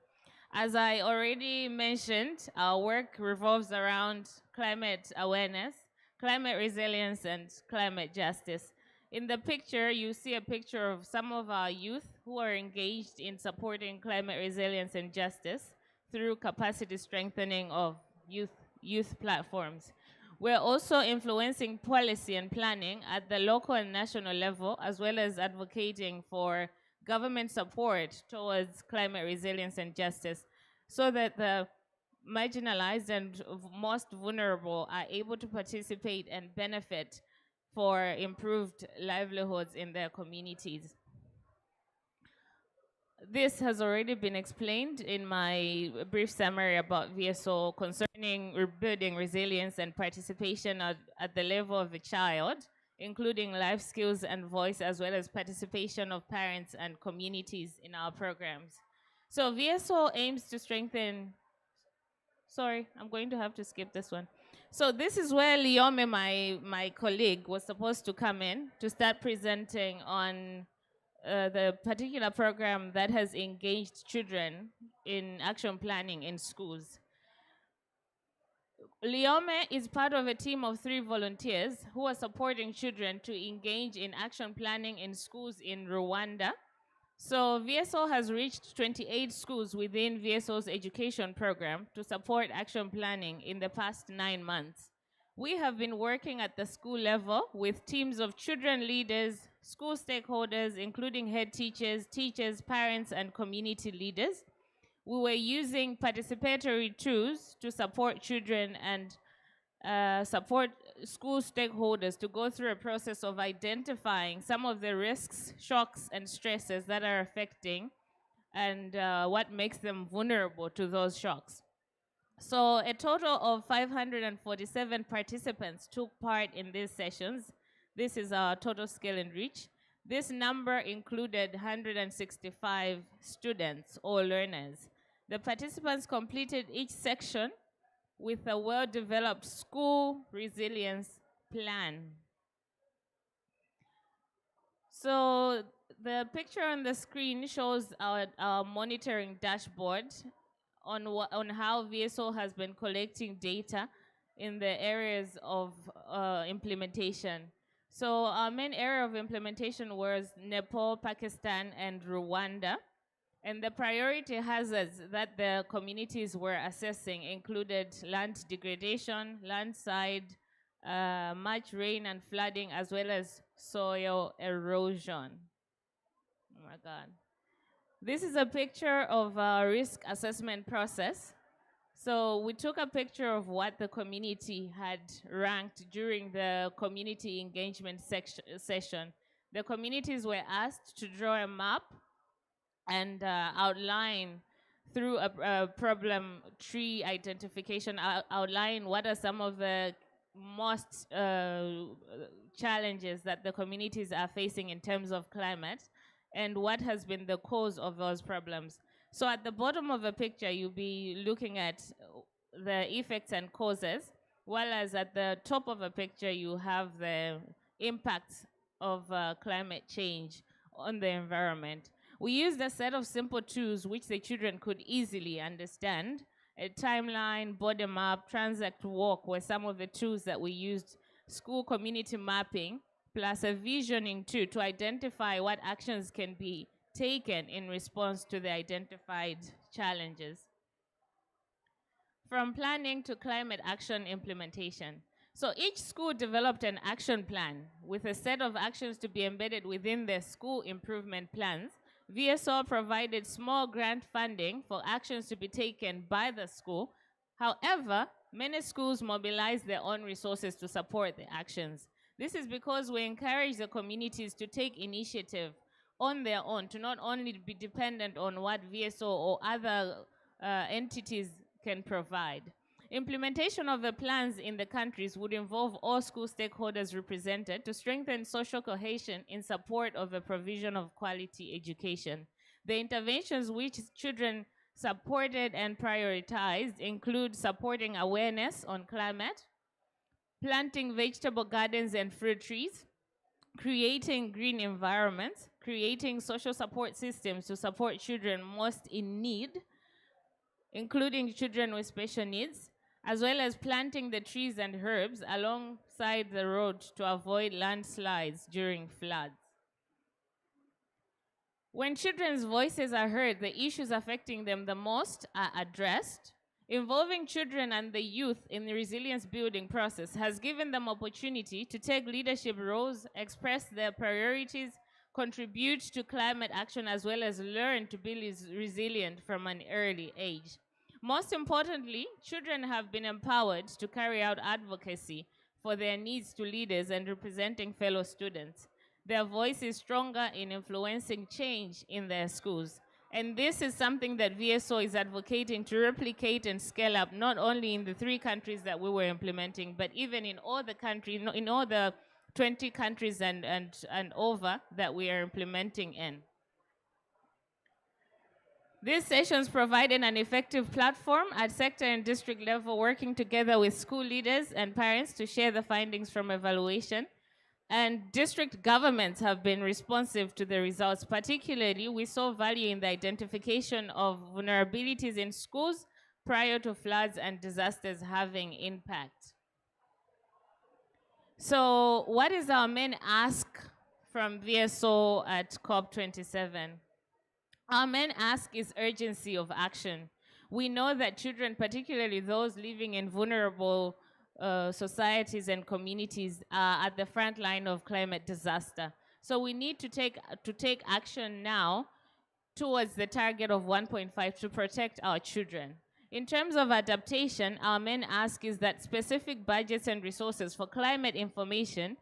As I already mentioned, our work revolves around climate awareness, climate resilience, and climate justice. In the picture, you see a picture of some of our youth who are engaged in supporting climate resilience and justice through capacity strengthening of youth platforms. We're also influencing policy and planning at the local and national level, as well as advocating for government support towards climate resilience and justice, so that the marginalized and most vulnerable are able to participate and benefit for improved livelihoods in their communities. This has already been explained in my brief summary about VSO concerning rebuilding resilience and participation at the level of the child, including life skills and voice, as well as participation of parents and communities in our programs. So VSO aims to strengthen, sorry, I'm going to have to skip this one. So this is where Liome, my colleague, was supposed to come in to start presenting on the particular program that has engaged children in action planning in schools. Liome is part of a team of 3 volunteers who are supporting children to engage in action planning in schools in Rwanda. So VSO has reached 28 schools within VSO's education program to support action planning in the past 9 months. We have been working at the school level with teams of children leaders, school stakeholders, including head teachers, parents, and community leaders. We were using participatory tools to support children and support school stakeholders to go through a process of identifying some of the risks, shocks, and stresses that are affecting and what makes them vulnerable to those shocks. So a total of 547 participants took part in these sessions. This is our total scale and reach. This number included 165 students or learners. The participants completed each section with a well-developed school resilience plan. So the picture on the screen shows our monitoring dashboard on how VSO has been collecting data in the areas of implementation. So our main area of implementation was Nepal, Pakistan, and Rwanda. And the priority hazards that the communities were assessing included land degradation, landslide, much rain and flooding, as well as soil erosion. Oh my God. This is a picture of our risk assessment process. So we took a picture of what the community had ranked during the community engagement session. The communities were asked to draw a map and outline through a problem tree identification, outline what are some of the most challenges that the communities are facing in terms of climate and what has been the cause of those problems. So at the bottom of a picture, you'll be looking at the effects and causes, while as at the top of a picture, you have the impacts of climate change on the environment. We used a set of simple tools which the children could easily understand. A timeline, bottom up, transact walk were some of the tools that we used, school community mapping, plus a visioning too, to identify what actions can be taken in response to the identified challenges. From planning to climate action implementation. So each school developed an action plan with a set of actions to be embedded within their school improvement plans. VSO provided small grant funding for actions to be taken by the school. However, many schools mobilized their own resources to support the actions. This is because we encourage the communities to take initiative on their own, to not only be dependent on what VSO or other entities can provide. Implementation of the plans in the countries would involve all school stakeholders represented to strengthen social cohesion in support of the provision of quality education. The interventions which children supported and prioritized include supporting awareness on climate, planting vegetable gardens and fruit trees, creating green environments, creating social support systems to support children most in need, including children with special needs, as well as planting the trees and herbs alongside the road to avoid landslides during floods. When children's voices are heard, the issues affecting them the most are addressed. Involving children and the youth in the resilience building process has given them opportunity to take leadership roles, express their priorities, contribute to climate action, as well as learn to be resilient from an early age. Most importantly, children have been empowered to carry out advocacy for their needs to leaders and representing fellow students. Their voice is stronger in influencing change in their schools. And this is something that VSO is advocating to replicate and scale up, not only in the 3 countries that we were implementing, but even in all the countries, in all the 20 countries and over that we are implementing in. These sessions provided an effective platform at sector and district level, working together with school leaders and parents to share the findings from evaluation. And district governments have been responsive to the results. Particularly, we saw value in the identification of vulnerabilities in schools prior to floods and disasters having impact. So what is our main ask from VSO at COP27? Our main ask is urgency of action. We know that children, particularly those living in vulnerable societies and communities, are at the front line of climate disaster. So we need to take action now towards the target of 1.5 to protect our children. In terms of adaptation, our main ask is that specific budgets and resources for climate information,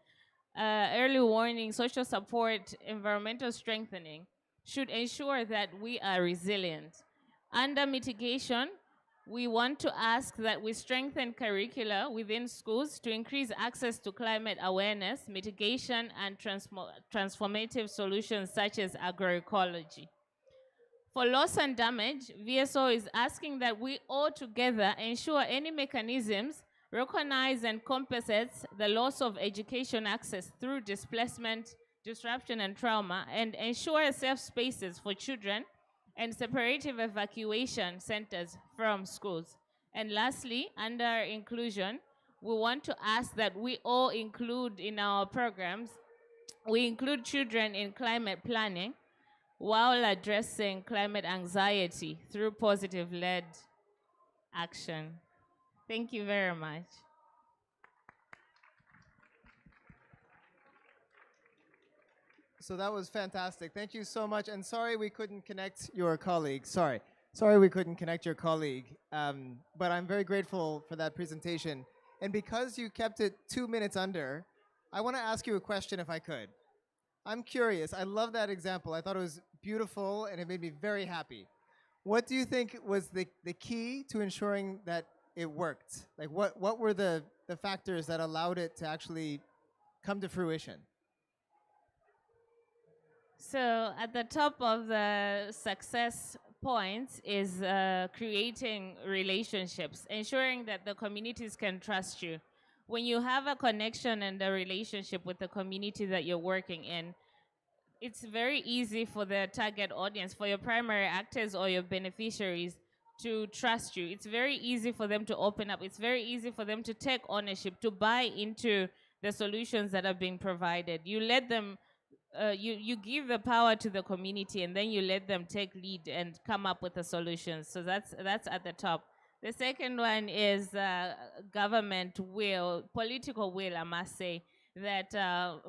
early warning, social support, environmental strengthening, should ensure that we are resilient. Under mitigation, we want to ask that we strengthen curricula within schools to increase access to climate awareness, mitigation, and transformative solutions such as agroecology. For loss and damage, VSO is asking that we all together ensure any mechanisms recognize and compensates the loss of education access through displacement, disruption, and trauma, and ensure safe spaces for children and separative evacuation centers from schools. And lastly, under inclusion, we want to ask that we all include in our programs, we include children in climate planning while addressing climate anxiety through positive-led action. Thank you very much. So that was fantastic. Thank you so much. And sorry we couldn't connect your colleague. Sorry we couldn't connect your colleague. But I'm very grateful for that presentation. And because you kept it 2 minutes under, I want to ask you a question if I could. I'm curious. I love that example. I thought it was beautiful and it made me very happy. What do you think was the key to ensuring that it worked? Like what were the factors that allowed it to actually come to fruition? So at the top of the success points is creating relationships, ensuring that the communities can trust you. When you have a connection and a relationship with the community that you're working in, it's very easy for the target audience, for your primary actors or your beneficiaries to trust you. It's very easy for them to open up. It's very easy for them to take ownership, to buy into the solutions that are being provided. You let them, you give the power to the community, and then you let them take lead and come up with the solutions. So that's at the top. The second one is government will, political will, I must say, that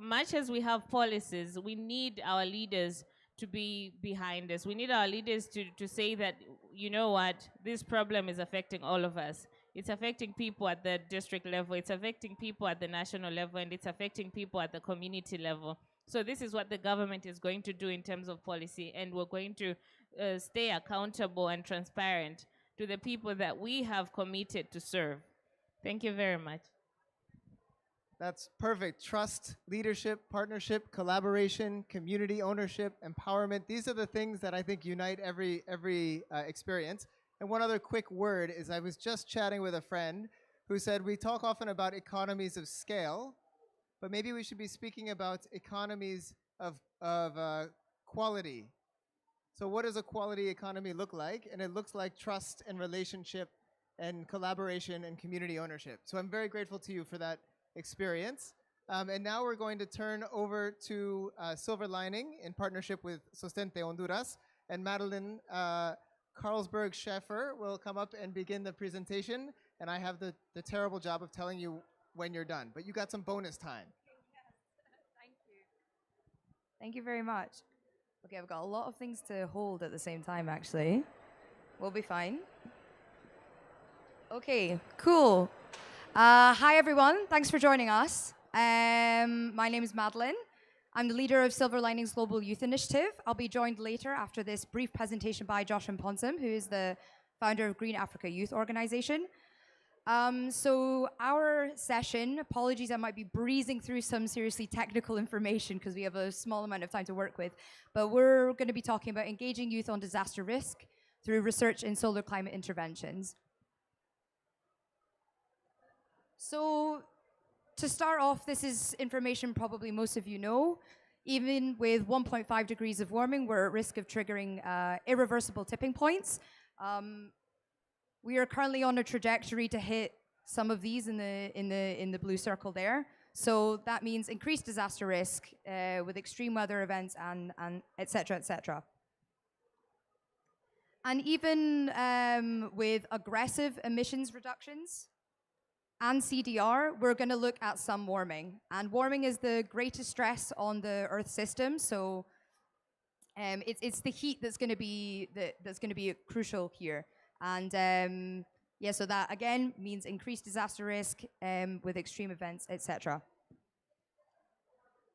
much as we have policies, we need our leaders to be behind us. We need our leaders to say that, you know what, this problem is affecting all of us. It's affecting people at the district level, it's affecting people at the national level, and it's affecting people at the community level. So this is what the government is going to do in terms of policy, and we're going to stay accountable and transparent to the people that we have committed to serve. Thank you very much. That's perfect. Trust, leadership, partnership, collaboration, community ownership, empowerment. These are the things that I think unite every experience. And one other quick word is I was just chatting with a friend who said we talk often about economies of scale, but maybe we should be speaking about economies of quality. So what does a quality economy look like? And it looks like trust and relationship and collaboration and community ownership. So I'm very grateful to you for that experience. And now we're going to turn over to Silver Lining in partnership with Sostente Honduras. And Madeline Carlsberg Schaeffer will come up and begin the presentation. And I have the terrible job of telling you when you're done. But you got some bonus time. Thank you. Thank you very much. Okay, I've got a lot of things to hold at the same time, actually. We'll be fine. Okay, cool. Hi, everyone. Thanks for joining us. My name is Madeline. I'm the leader of Silver Linings Global Youth Initiative. I'll be joined later after this brief presentation by Joshua Ponsum, who is the founder of Green Africa Youth Organization. So our session, apologies, I might be breezing through some seriously technical information because we have a small amount of time to work with, but we're going to be talking about engaging youth on disaster risk through research in solar climate interventions. So to start off, this is information probably most of you know. Even with 1.5 degrees of warming, we're at risk of triggering irreversible tipping points. We are currently on a trajectory to hit some of these in the blue circle there. So that means increased disaster risk with extreme weather events and et cetera, et cetera. And even with aggressive emissions reductions and CDR, we're going to look at some warming. And warming is the greatest stress on the Earth system. So it's the heat that's going to be crucial here. And yeah, so that again means increased disaster risk with extreme events, etc.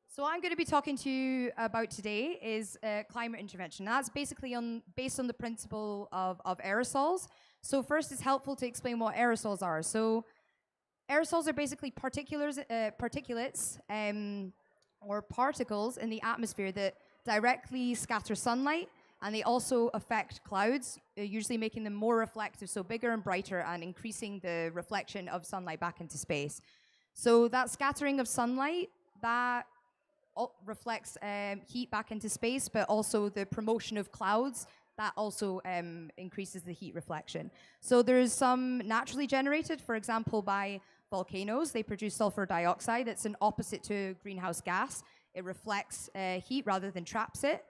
So what I'm going to be talking to you about today is climate intervention. That's basically based on the principle of aerosols. So first, it's helpful to explain what aerosols are. So aerosols are basically particulates or particles in the atmosphere that directly scatter sunlight, and they also affect clouds, usually making them more reflective, so bigger and brighter, and increasing the reflection of sunlight back into space. So that scattering of sunlight, that reflects heat back into space, but also the promotion of clouds, that also increases the heat reflection. So there's some naturally generated, for example, by volcanoes. They produce sulfur dioxide. That's an opposite to greenhouse gas. It reflects heat rather than traps it.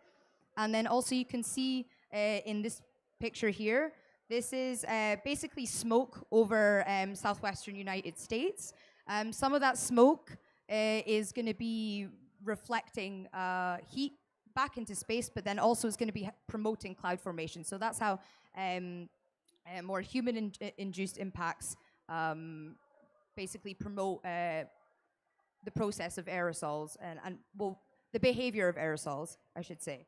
And then also you can see in this picture here, this is basically smoke over southwestern United States. Some of that smoke is going to be reflecting heat back into space, but then also is going to be promoting cloud formation. So that's how more human-induced impacts basically promote the process of aerosols and well, the behavior of aerosols, I should say.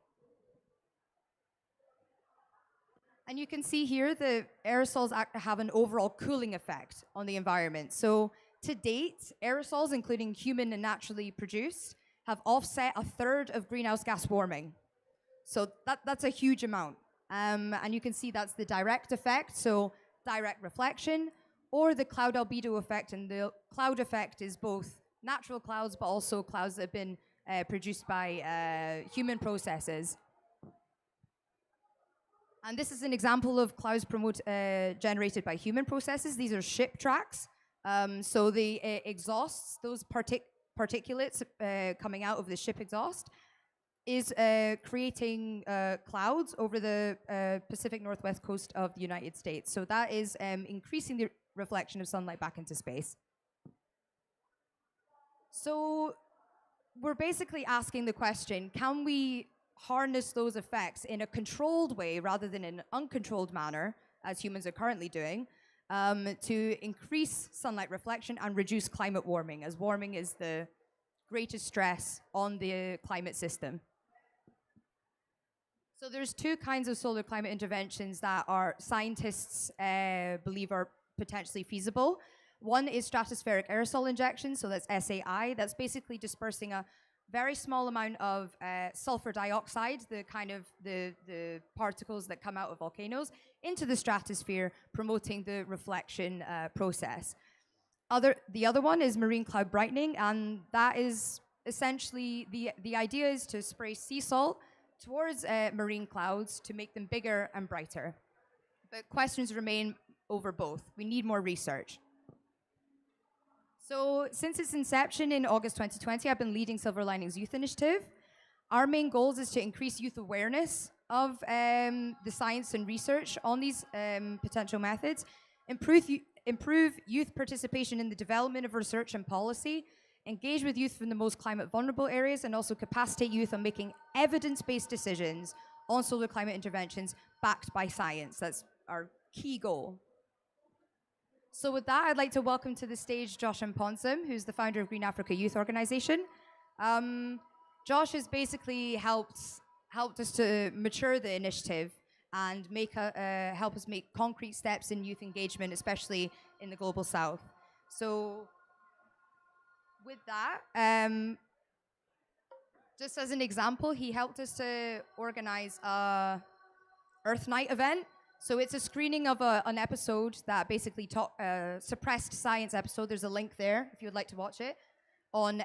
And you can see here the aerosols have an overall cooling effect on the environment. So to date, aerosols, including human and naturally produced, have offset 1/3 of greenhouse gas warming. So that's a huge amount. And you can see that's the direct effect, so direct reflection, or the cloud albedo effect. And the cloud effect is both natural clouds, but also clouds that have been produced by human processes. And this is an example of clouds generated by human processes. These are ship tracks. So the exhausts, those particulates coming out of the ship exhaust, is creating clouds over the Pacific Northwest coast of the United States. So that is increasing the reflection of sunlight back into space. So we're basically asking the question, can we harness those effects in a controlled way rather than in an uncontrolled manner, as humans are currently doing, to increase sunlight reflection and reduce climate warming, as warming is the greatest stress on the climate system. So there's two kinds of solar climate interventions that our scientists believe are potentially feasible. One is stratospheric aerosol injection, so that's SAI. That's basically dispersing a very small amount of sulfur dioxide, the kind of the particles that come out of volcanoes, into the stratosphere, promoting the reflection process. The other one is marine cloud brightening, and that is essentially the idea is to spray sea salt towards marine clouds to make them bigger and brighter. But questions remain over both. We need more research. So since its inception in August 2020, I've been leading Silver Linings Youth Initiative. Our main goals is to increase youth awareness of the science and research on these potential methods, improve youth participation in the development of research and policy, engage with youth from the most climate vulnerable areas, and also capacitate youth on making evidence-based decisions on solar climate interventions backed by science. That's our key goal. So with that, I'd like to welcome to the stage Josh Mponsem, who's the founder of Green Africa Youth Organization. Josh has basically helped us to mature the initiative and help us make concrete steps in youth engagement, especially in the Global South. So with that, just as an example, he helped us to organize a Earth Night event. So it's a screening of an episode that basically suppressed science episode. There's a link there if you would like to watch it on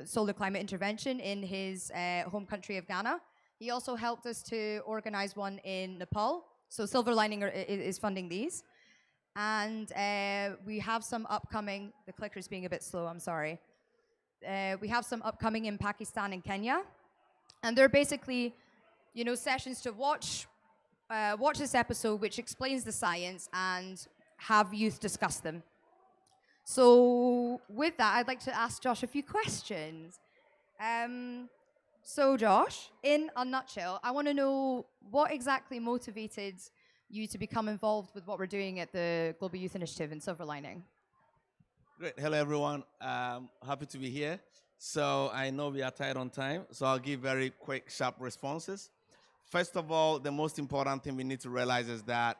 solar climate intervention in his home country of Ghana. He also helped us to organize one in Nepal. So Silver Lining is funding these. And we have some upcoming, the clicker's being a bit slow, I'm sorry. We have some upcoming in Pakistan and Kenya. And they're basically, sessions to watch this episode, which explains the science, and have youth discuss them. So with that, I'd like to ask Josh a few questions. So Josh, in a nutshell, I want to know what exactly motivated you to become involved with what we're doing at the Global Youth Initiative in Silver Lining. Great. Hello, everyone. Happy to be here. So I know we are tight on time, so I'll give very quick, sharp responses. First of all, the most important thing we need to realize is that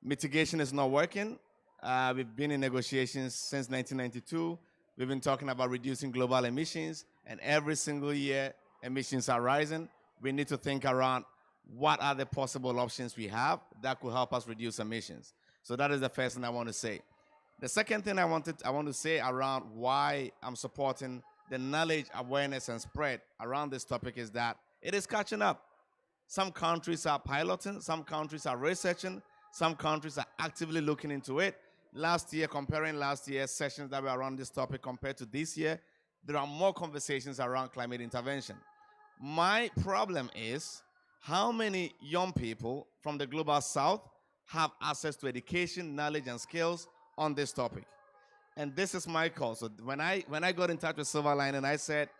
mitigation is not working. We've been in negotiations since 1992. We've been talking about reducing global emissions, and every single year, emissions are rising. We need to think around what are the possible options we have that could help us reduce emissions. So that is the first thing I want to say. The second thing I want to say around why I'm supporting the knowledge, awareness, and spread around this topic is that it is catching up. Some countries are piloting, some countries are researching, some countries are actively looking into it. Comparing last year's sessions that were around this topic compared to this year, there are more conversations around climate intervention. My problem is how many young people from the Global South have access to education, knowledge, and skills on this topic. And this is my call. So when I got in touch with Silver Lining, I said,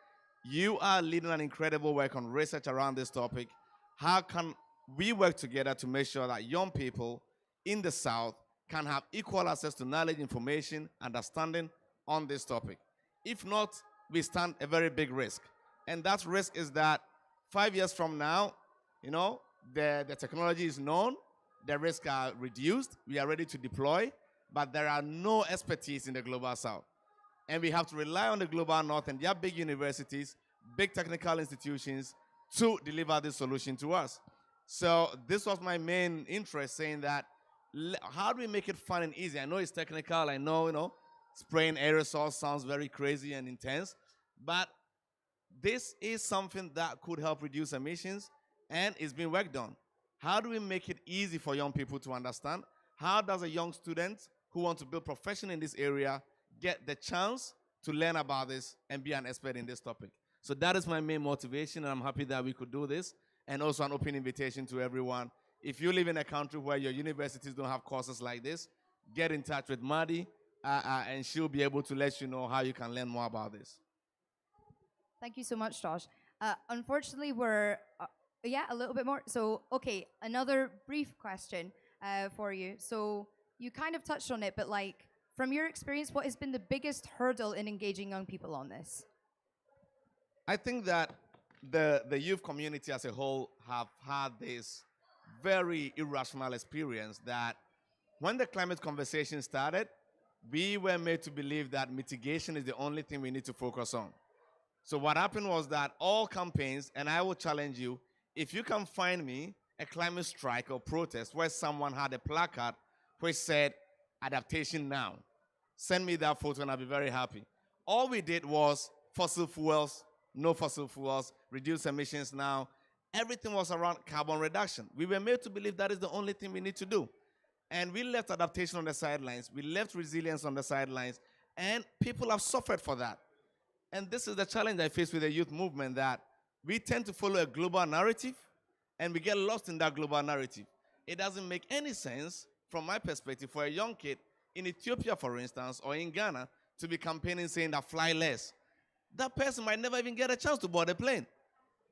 you are leading an incredible work on research around this topic. How can we work together to make sure that young people in the South can have equal access to knowledge, information, understanding on this topic? If not, we stand a very big risk. And that risk is that 5 years from now, the technology is known, the risks are reduced, we are ready to deploy, but there are no expertise in the Global South. And we have to rely on the Global North and their big universities, big technical institutions to deliver this solution to us. So this was my main interest, saying that how do we make it fun and easy? I know it's technical. I know, spraying aerosol sounds very crazy and intense, but this is something that could help reduce emissions, and it's been worked on. How do we make it easy for young people to understand? How does a young student who wants to build profession in this area get the chance to learn about this and be an expert in this topic? So that is my main motivation, and I'm happy that we could do this. And also an open invitation to everyone. If you live in a country where your universities don't have courses like this, get in touch with Madi, and she'll be able to let you know how you can learn more about this. Thank you so much, Josh. Unfortunately, we're, a little bit more. So, okay, another brief question for you. So you kind of touched on it, but from your experience, what has been the biggest hurdle in engaging young people on this? I think that the youth community as a whole have had this very irrational experience that when the climate conversation started, we were made to believe that mitigation is the only thing we need to focus on. So what happened was that all campaigns, and I will challenge you, if you can find me a climate strike or protest where someone had a placard which said, adaptation now, send me that photo and I'll be very happy. All we did was fossil fuels, no fossil fuels, reduce emissions now. Everything was around carbon reduction. We were made to believe that is the only thing we need to do. And we left adaptation on the sidelines. We left resilience on the sidelines. And people have suffered for that. And this is the challenge I face with the youth movement, that we tend to follow a global narrative and we get lost in that global narrative. It doesn't make any sense, from my perspective, for a young kid in Ethiopia, for instance, or in Ghana, to be campaigning saying that fly less. That person might never even get a chance to board a plane.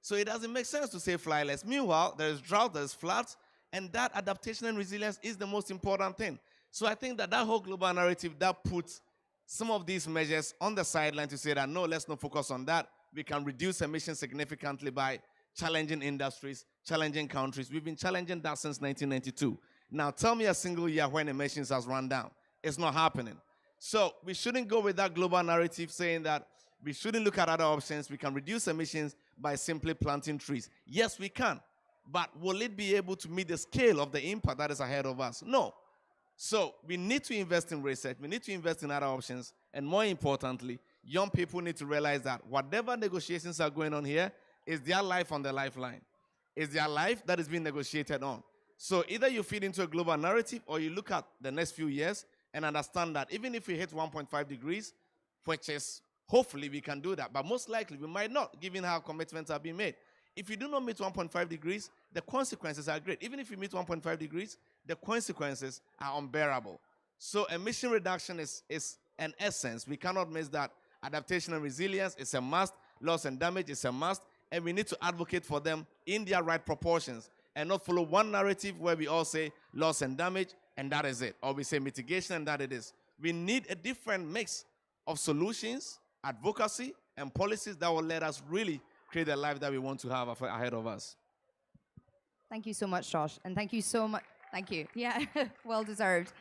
So it doesn't make sense to say fly less. Meanwhile, there is drought, there is floods, and that adaptation and resilience is the most important thing. So I think that whole global narrative that puts some of these measures on the sideline to say that, no, let's not focus on that. We can reduce emissions significantly by challenging industries, challenging countries. We've been challenging that since 1992. Now, tell me a single year when emissions has run down. It's not happening. So we shouldn't go with that global narrative saying that we shouldn't look at other options. We can reduce emissions by simply planting trees. Yes, we can. But will it be able to meet the scale of the impact that is ahead of us? No. So we need to invest in research. We need to invest in other options. And more importantly, young people need to realize that whatever negotiations are going on here is their life on the lifeline. It's their life that is being negotiated on. So either you feed into a global narrative or you look at the next few years and understand that even if we hit 1.5 degrees, which is hopefully we can do that, but most likely we might not, given how commitments are being made. If you do not meet 1.5 degrees, the consequences are great. Even if you meet 1.5 degrees, the consequences are unbearable. So emission reduction is an essence. We cannot miss that. Adaptation and resilience is a must. Loss and damage is a must. And we need to advocate for them in their right proportions and not follow one narrative where we all say loss and damage and that is it. Or we say mitigation and that it is. We need a different mix of solutions, advocacy, and policies that will let us really create the life that we want to have ahead of us. Thank you so much, Josh. And thank you so much. Thank you. Yeah, well deserved.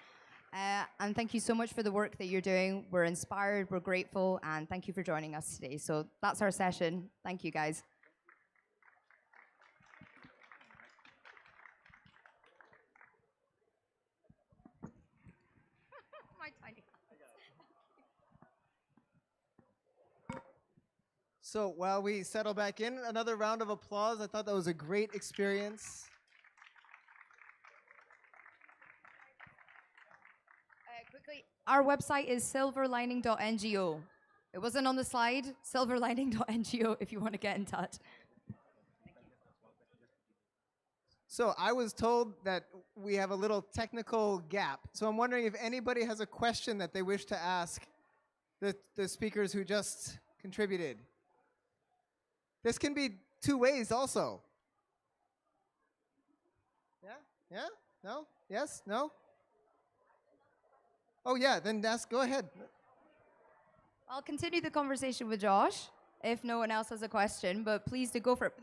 And thank you so much for the work that you're doing. We're inspired, we're grateful, and thank you for joining us today. So that's our session. Thank you, guys. My tiny So while we settle back in, another round of applause. I thought that was a great experience. Quickly, our website is silverlining.ngo. It wasn't on the slide, silverlining.ngo if you want to get in touch. So I was told that we have a little technical gap. So I'm wondering if anybody has a question that they wish to ask the speakers who just contributed. This can be two ways also. Yeah? Yeah? No? Yes? No? Oh yeah, then go ahead. I'll continue the conversation with Josh if no one else has a question, but please do go for it.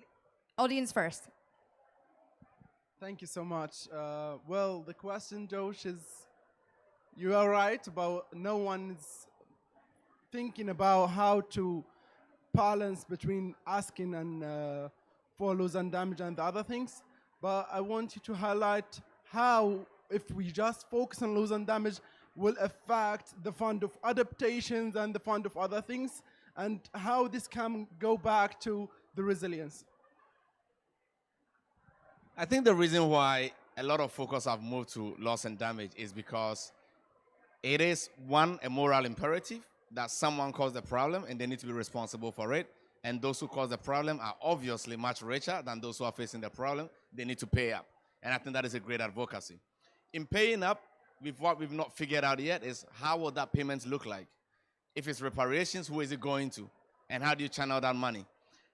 Audience first. Thank you so much. Well, the question, Josh, is you are right about no one's thinking about how to balance between asking and for loss and damage and the other things. but I want you to highlight how, if we just focus on loss and damage, will affect the fund of adaptations and the fund of other things, and how this can go back to the resilience. I think the reason why a lot of focus have moved to loss and damage is because it is, one, a moral imperative that someone caused the problem and they need to be responsible for it. And those who cause the problem are obviously much richer than those who are facing the problem. They need to pay up. And I think that is a great advocacy. In paying up, with what we've not figured out yet is how will that payment look like? If it's reparations, who is it going to? And how do you channel that money?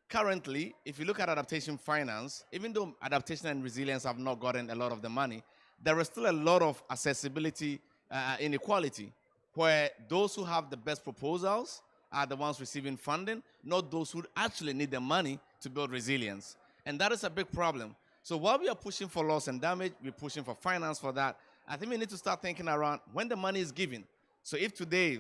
Currently, if you look at adaptation finance, even though adaptation and resilience have not gotten a lot of the money, there is still a lot of accessibility inequality, where those who have the best proposals are the ones receiving funding, not those who actually need the money to build resilience. And that is a big problem. So while we are pushing for loss and damage, we're pushing for finance for that. I think we need to start thinking around when the money is given. So if today,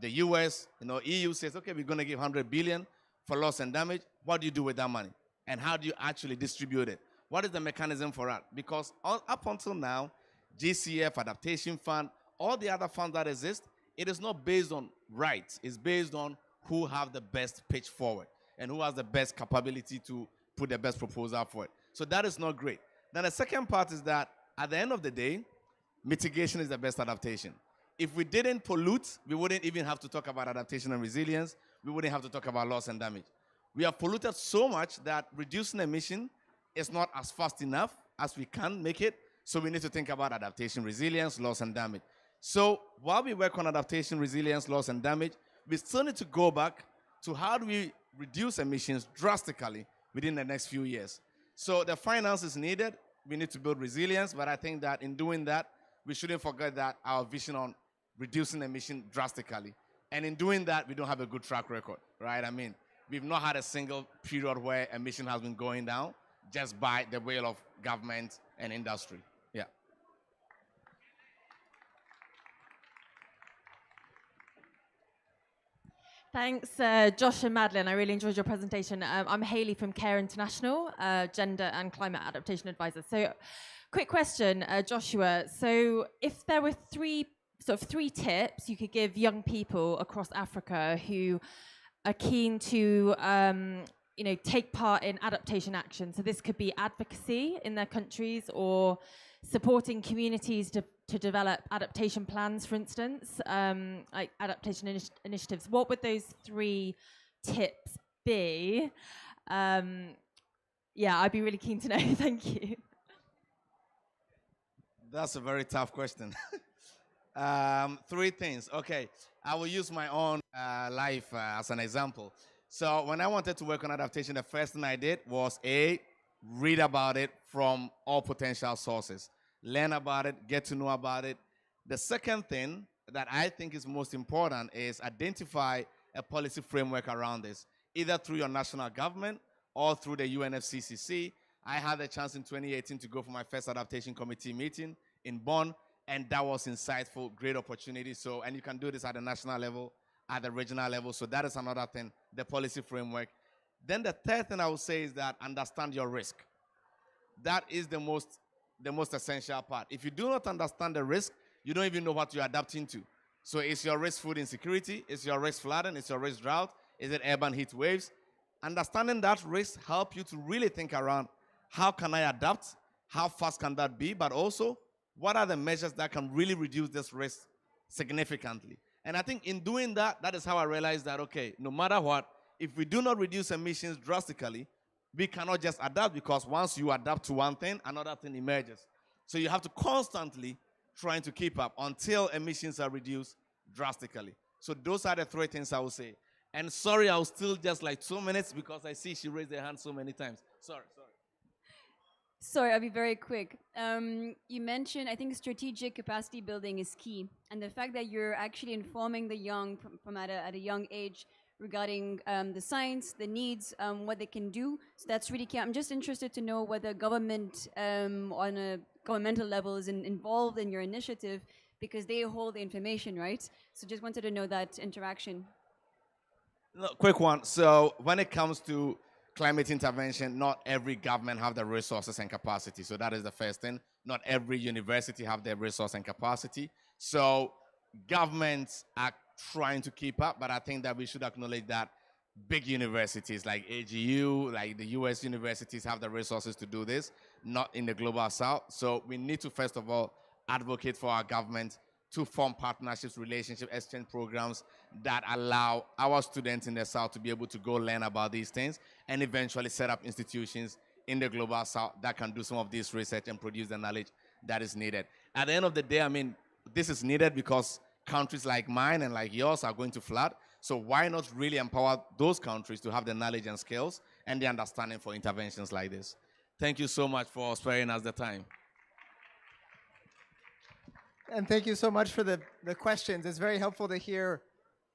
the US, EU says, okay, we're going to give 100 billion for loss and damage, what do you do with that money? And how do you actually distribute it? What is the mechanism for that? Because up until now, GCF, Adaptation Fund, all the other funds that exist, it is not based on rights. It's based on who have the best pitch forward and who has the best capability to put the best proposal for it. So that is not great. Then the second part is that at the end of the day, mitigation is the best adaptation. If we didn't pollute, we wouldn't even have to talk about adaptation and resilience. We wouldn't have to talk about loss and damage. We have polluted so much that reducing emission is not as fast enough as we can make it. So we need to think about adaptation, resilience, loss and damage. So while we work on adaptation, resilience, loss and damage, we still need to go back to how do we reduce emissions drastically within the next few years. So the finance is needed. We need to build resilience, but I think that in doing that, we shouldn't forget that our vision on reducing emission drastically. And in doing that, we don't have a good track record, right? I mean, we've not had a single period where emission has been going down just by the will of government and industry. Yeah. Thanks, Josh and Madeline. I really enjoyed your presentation. I'm Hayley from Care International, Gender and Climate Adaptation Advisor. So, quick question, Joshua. So, if there were three tips you could give young people across Africa who are keen to, take part in adaptation action. So this could be advocacy in their countries or supporting communities to develop adaptation plans, for instance, like adaptation initiatives. What would those three tips be? I'd be really keen to know. Thank you. That's a very tough question. Three things. Okay, I will use my own life as an example. So when I wanted to work on adaptation, the first thing I did was read about it from all potential sources. Learn about it, get to know about it. The second thing that I think is most important is identify a policy framework around this, either through your national government or through the UNFCCC. I had the chance in 2018 to go for my first adaptation committee meeting in Bonn, and that was insightful, great opportunity. So, and you can do this at the national level, at the regional level. So that is another thing, the policy framework. Then the third thing I would say is that understand your risk. That is the most essential part. If you do not understand the risk, you don't even know what you're adapting to. So is your risk food insecurity? Is your risk flooding? Is your risk drought? Is it urban heat waves? Understanding that risk helps you to really think around how can I adapt? How fast can that be? But also, what are the measures that can really reduce this risk significantly? And I think in doing that, that is how I realized that, okay, no matter what, if we do not reduce emissions drastically, we cannot just adapt, because once you adapt to one thing, another thing emerges. So you have to constantly trying to keep up until emissions are reduced drastically. So those are the three things I would say. And sorry, I'll still just like 2 minutes because I see she raised her hand so many times. Sorry. Sorry, I'll be very quick. You mentioned, I think strategic capacity building is key. And the fact that you're actually informing the young from at a young age regarding the science, the needs, what they can do. So that's really key. I'm just interested to know whether government on a governmental level is involved in your initiative, because they hold the information, right? So just wanted to know that interaction. No, quick one. So when it comes to climate intervention, not every government have the resources and capacity. So that is the first thing. Not every university have the resource and capacity. So governments are trying to keep up, but I think that we should acknowledge that big universities like AGU, like the US universities have the resources to do this, not in the global south. So we need to first of all advocate for our government to form partnerships, relationship, exchange programs that allow our students in the south to be able to go learn about these things and eventually set up institutions in the global south that can do some of this research and produce the knowledge that is needed. At the end of the day, I mean, this is needed because countries like mine and like yours are going to flood. So why not really empower those countries to have the knowledge and skills and the understanding for interventions like this? Thank you so much for sparing us the time. And thank you so much for the questions. It's very helpful to hear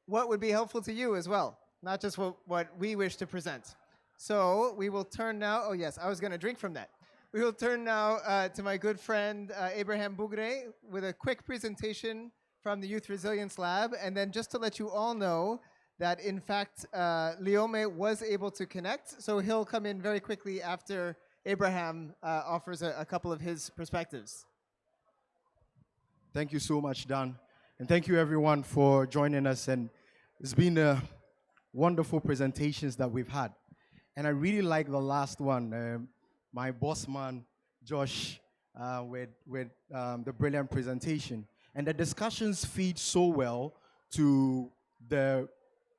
what would be helpful to you as well, not just what we wish to present. So we will turn now, oh yes, I was going to drink from that. We will turn now to my good friend Abraham Bougre with a quick presentation from the Youth Resilience Lab. And then just to let you all know that in fact, Leome was able to connect. So he'll come in very quickly after Abraham offers a couple of his perspectives. Thank you so much, Dan. And thank you everyone for joining us. And it's been wonderful presentations that we've had. And I really like the last one, my boss man, Josh, with the brilliant presentation. And the discussions feed so well to the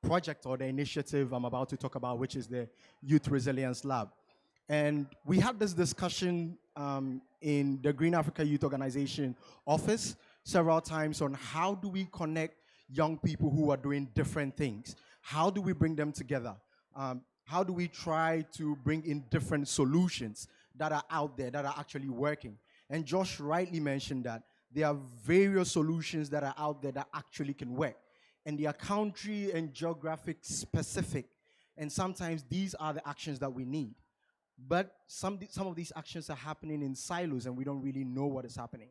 project or the initiative I'm about to talk about, which is the Youth Resilience Lab. And we had this discussion in the Green Africa Youth Organization office several times on how do we connect young people who are doing different things? How do we bring them together? How do we try to bring in different solutions that are out there that are actually working? And Josh rightly mentioned that there are various solutions that are out there that actually can work. And they are country and geographic specific. And sometimes these are the actions that we need. But some of these actions are happening in silos and we don't really know what is happening.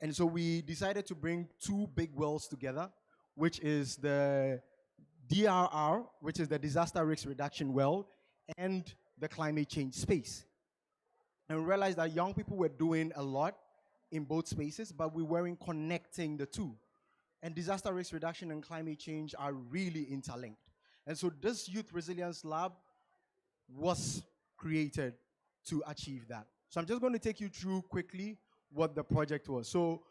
And so we decided to bring two big wells together, which is the DRR, which is the Disaster Risk Reduction Well, and the climate change space. And we realized that young people were doing a lot in both spaces, but we weren't connecting the two. And disaster risk reduction and climate change are really interlinked. And so this Youth Resilience Lab was created to achieve that. So I'm just going to take you through quickly what the project was. So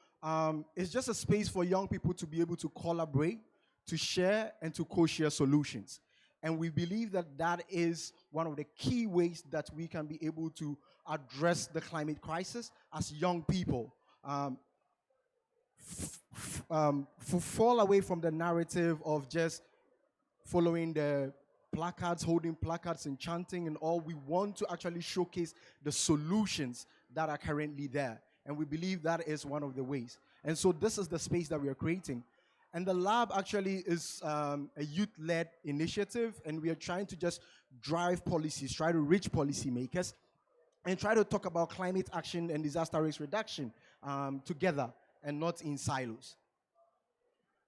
it's just a space for young people to be able to collaborate, to share, and to co-share solutions. And we believe that that is one of the key ways that we can be able to address the climate crisis as young people. Fall away from the narrative of just following the placards, holding placards and chanting and all. We want to actually showcase the solutions that are currently there. And we believe that is one of the ways. And so this is the space that we are creating. And the lab actually is a youth-led initiative, and we are trying to just drive policies, try to reach policymakers, and try to talk about climate action and disaster risk reduction together and not in silos.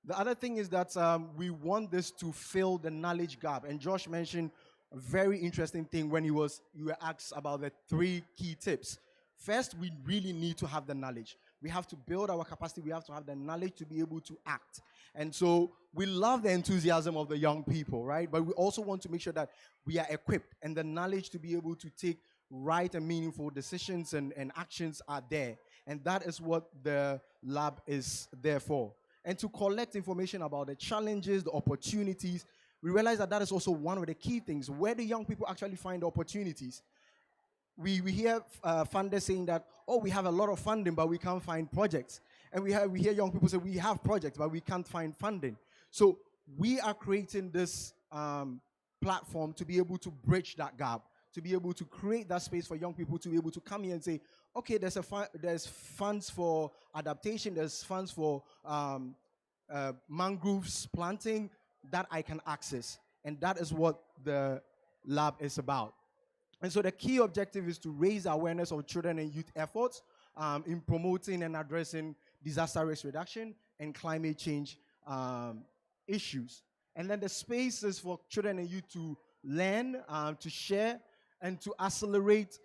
The other thing is that we want this to fill the knowledge gap. And Josh mentioned a very interesting thing when you were asked about the 3 key tips. First, we really need to have the knowledge. We have to build our capacity. We have to have the knowledge to be able to act. And so we love the enthusiasm of the young people, right? But we also want to make sure that we are equipped and the knowledge to be able to take right and meaningful decisions and actions are there. And that is what the lab is there for. And to collect information about the challenges, the opportunities. We realize that that is also one of the key things. Where do young people actually find opportunities? We hear funders saying that, oh, we have a lot of funding, but we can't find projects. And we hear young people say, we have projects, but we can't find funding. So we are creating this platform to be able to bridge that gap, to be able to create that space for young people to be able to come here and say, okay, there's funds for adaptation, there's funds for mangroves planting that I can access. And that is what the lab is about. And so the key objective is to raise awareness of children and youth efforts in promoting and addressing disaster risk reduction and climate change issues. And then the space is for children and youth to learn, to share, and to accelerate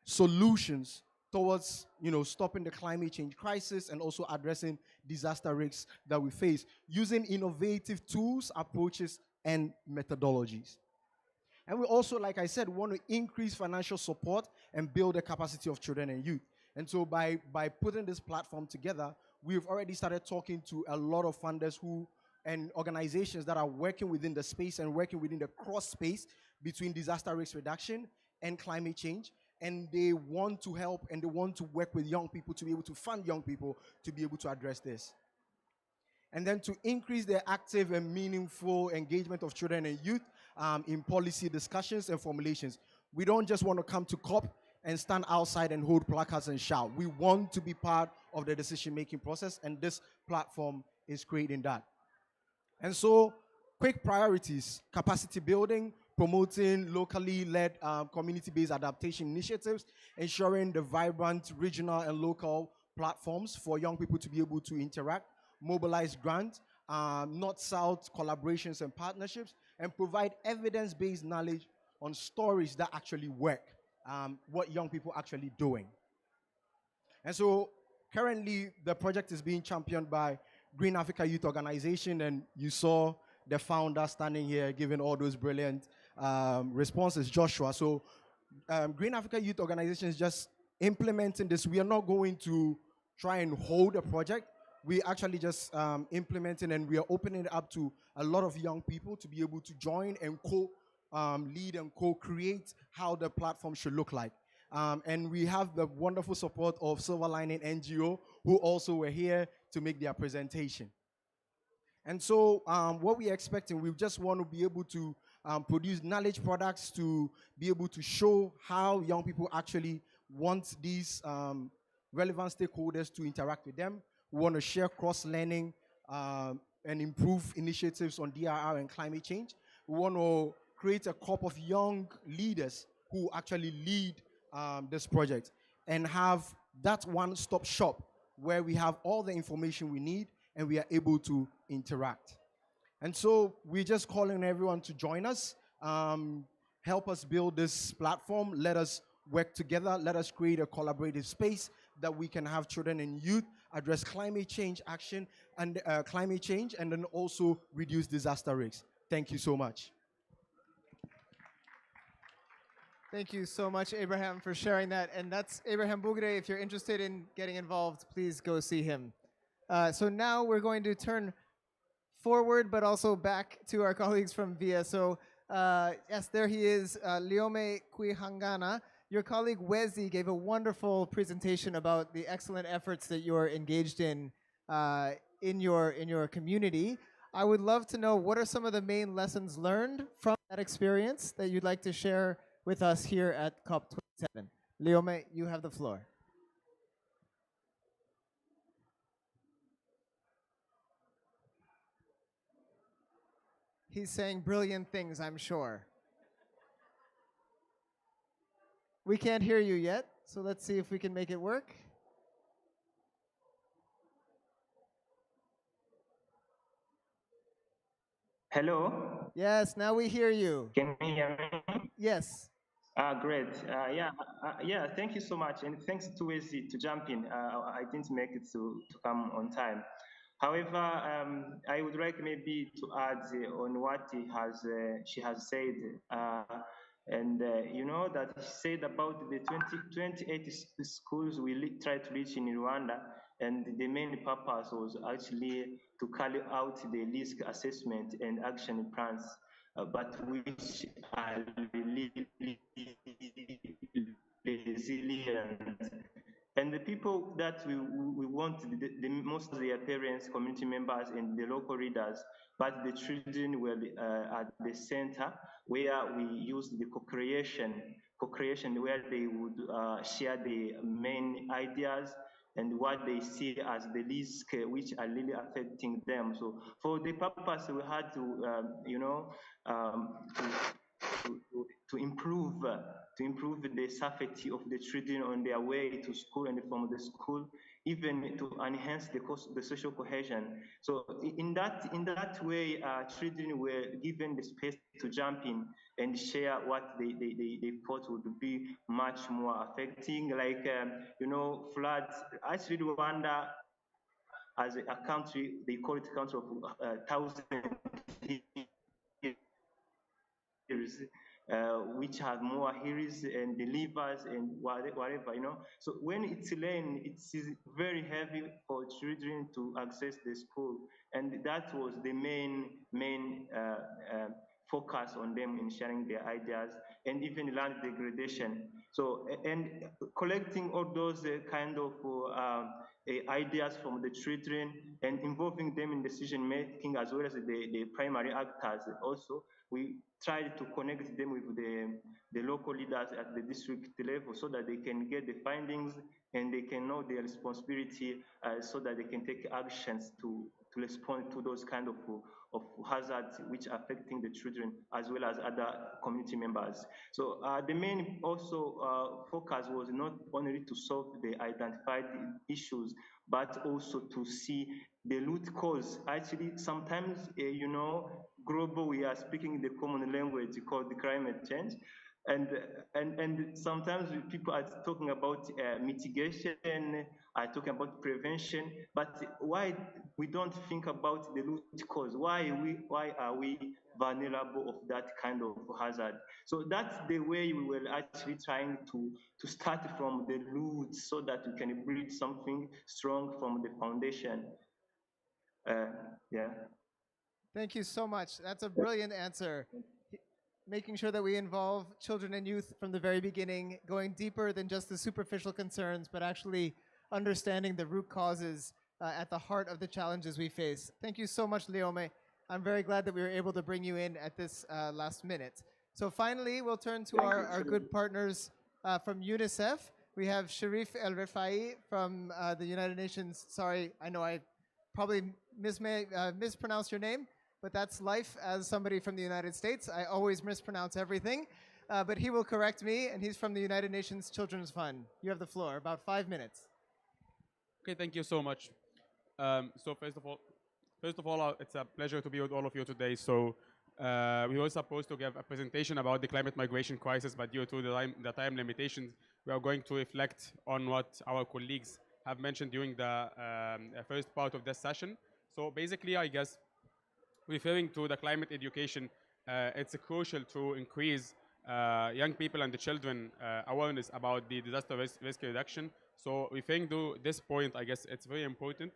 solutions towards stopping the climate change crisis and also addressing disaster risks that we face using innovative tools, approaches, and methodologies. And we also, like I said, want to increase financial support and build the capacity of children and youth. And so by putting this platform together, we've already started talking to a lot of funders and organizations that are working within the space and working within the cross space between disaster risk reduction and climate change. And they want to help and they want to work with young people to be able to fund young people to be able to address this. And then to increase the active and meaningful engagement of children and youth in policy discussions and formulations. We don't just want to come to COP and stand outside and hold placards and shout. We want to be part of the decision-making process, and this platform is creating that. And so, quick priorities: capacity building, promoting locally led community-based adaptation initiatives, ensuring the vibrant regional and local platforms for young people to be able to interact, mobilize grants, North-South collaborations and partnerships, and provide evidence-based knowledge on stories that actually work, what young people are actually doing. And so currently the project is being championed by Green Africa Youth Organization, and you saw the founder standing here giving all those brilliant responses, Joshua. So Green Africa Youth Organization is just implementing this. We are not going to try and hold a project. We actually just implementing, and we are opening it up to a lot of young people to be able to join and lead and co-create how the platform should look like. And we have the wonderful support of Silver Lining NGO, who also were here to make their presentation. And so what we're expecting, we just want to be able to produce knowledge products to be able to show how young people actually want these relevant stakeholders to interact with them. We want to share cross-learning and improve initiatives on DRR and climate change. We want to create a crop of young leaders who actually lead this project and have that one-stop shop where we have all the information we need and we are able to interact. And so we're just calling everyone to join us, help us build this platform, let us work together, let us create a collaborative space that we can have children and youth address climate change action and climate change, and then also reduce disaster risks. Thank you so much. Thank you so much, Abraham, for sharing that. And that's Abraham Bugre. If you're interested in getting involved, please go see him. So now we're going to turn forward, but also back to our colleagues from VSO. Yes, there he is, Liome Kuihangana. Your colleague Wezi gave a wonderful presentation about the excellent efforts that you're engaged in your community. I would love to know, what are some of the main lessons learned from that experience that you'd like to share with us here at COP27? Liome, you have the floor. He's saying brilliant things, I'm sure. We can't hear you yet, so let's see if we can make it work. Hello? Yes, now we hear you. Can you hear me? Yes. Great. Yeah, thank you so much. And thanks to Wezi to jump in. I didn't make it to come on time. However, I would like maybe to add on what she has said. You know that he said about the 28 schools we try to reach in Rwanda, and the main purpose was actually to carry out the risk assessment and action plans, but which are really resilient. And the people that we want the most of their parents, community members, and the local leaders, but the children were at the center, where we use the co-creation where they would share the main ideas and what they see as the risk which are really affecting them. So for the purpose, we had to, to improve the safety of the children on their way to school and from the school, even to enhance the social cohesion. So in that way, children were given the space to jump in and share what they thought would be much more affecting, like floods. Actually, Rwanda, as a country, they call it a country of 1,000 hills, which have more hills and the rivers and whatever, So when it's rain, it's very heavy for children to access the school, and that was the main focus on them in sharing their ideas, and even land degradation. So, and collecting all those kind of ideas from the children and involving them in decision making, as well as the primary actors also. We tried to connect them with the local leaders at the district level so that they can get the findings and they can know their responsibility, so that they can take actions to respond to those kind of hazards which are affecting the children as well as other community members. So the main also focus was not only to solve the identified issues, but also to see the root cause. Actually, sometimes, global, we are speaking the common language called the climate change. And sometimes people are talking about mitigation, are talking about prevention, but why we don't think about the root cause? Why are we vulnerable of that kind of hazard? So that's the way we were actually trying to start from the roots so that we can build something strong from the foundation. Yeah. Thank you so much. That's a brilliant answer. Making sure that we involve children and youth from the very beginning, going deeper than just the superficial concerns, but actually understanding the root causes at the heart of the challenges we face. Thank you so much, Leome. I'm very glad that we were able to bring you in at this last minute. So finally, we'll turn to our good partners from UNICEF. We have Sharif El Rifai from the United Nations. Sorry, I know I probably mispronounced your name, but that's life as somebody from the United States. I always mispronounce everything, but he will correct me, and he's from the United Nations Children's Fund. You have the floor, about 5 minutes. Okay, thank you so much. So first of all, it's a pleasure to be with all of you today. So we were supposed to give a presentation about the climate migration crisis, but due to the time limitations, we are going to reflect on what our colleagues have mentioned during the first part of this session. So basically, I guess, referring to the climate education, it's crucial to increase young people and the children awareness about the disaster risk reduction. So referring to this point, I guess it's very important.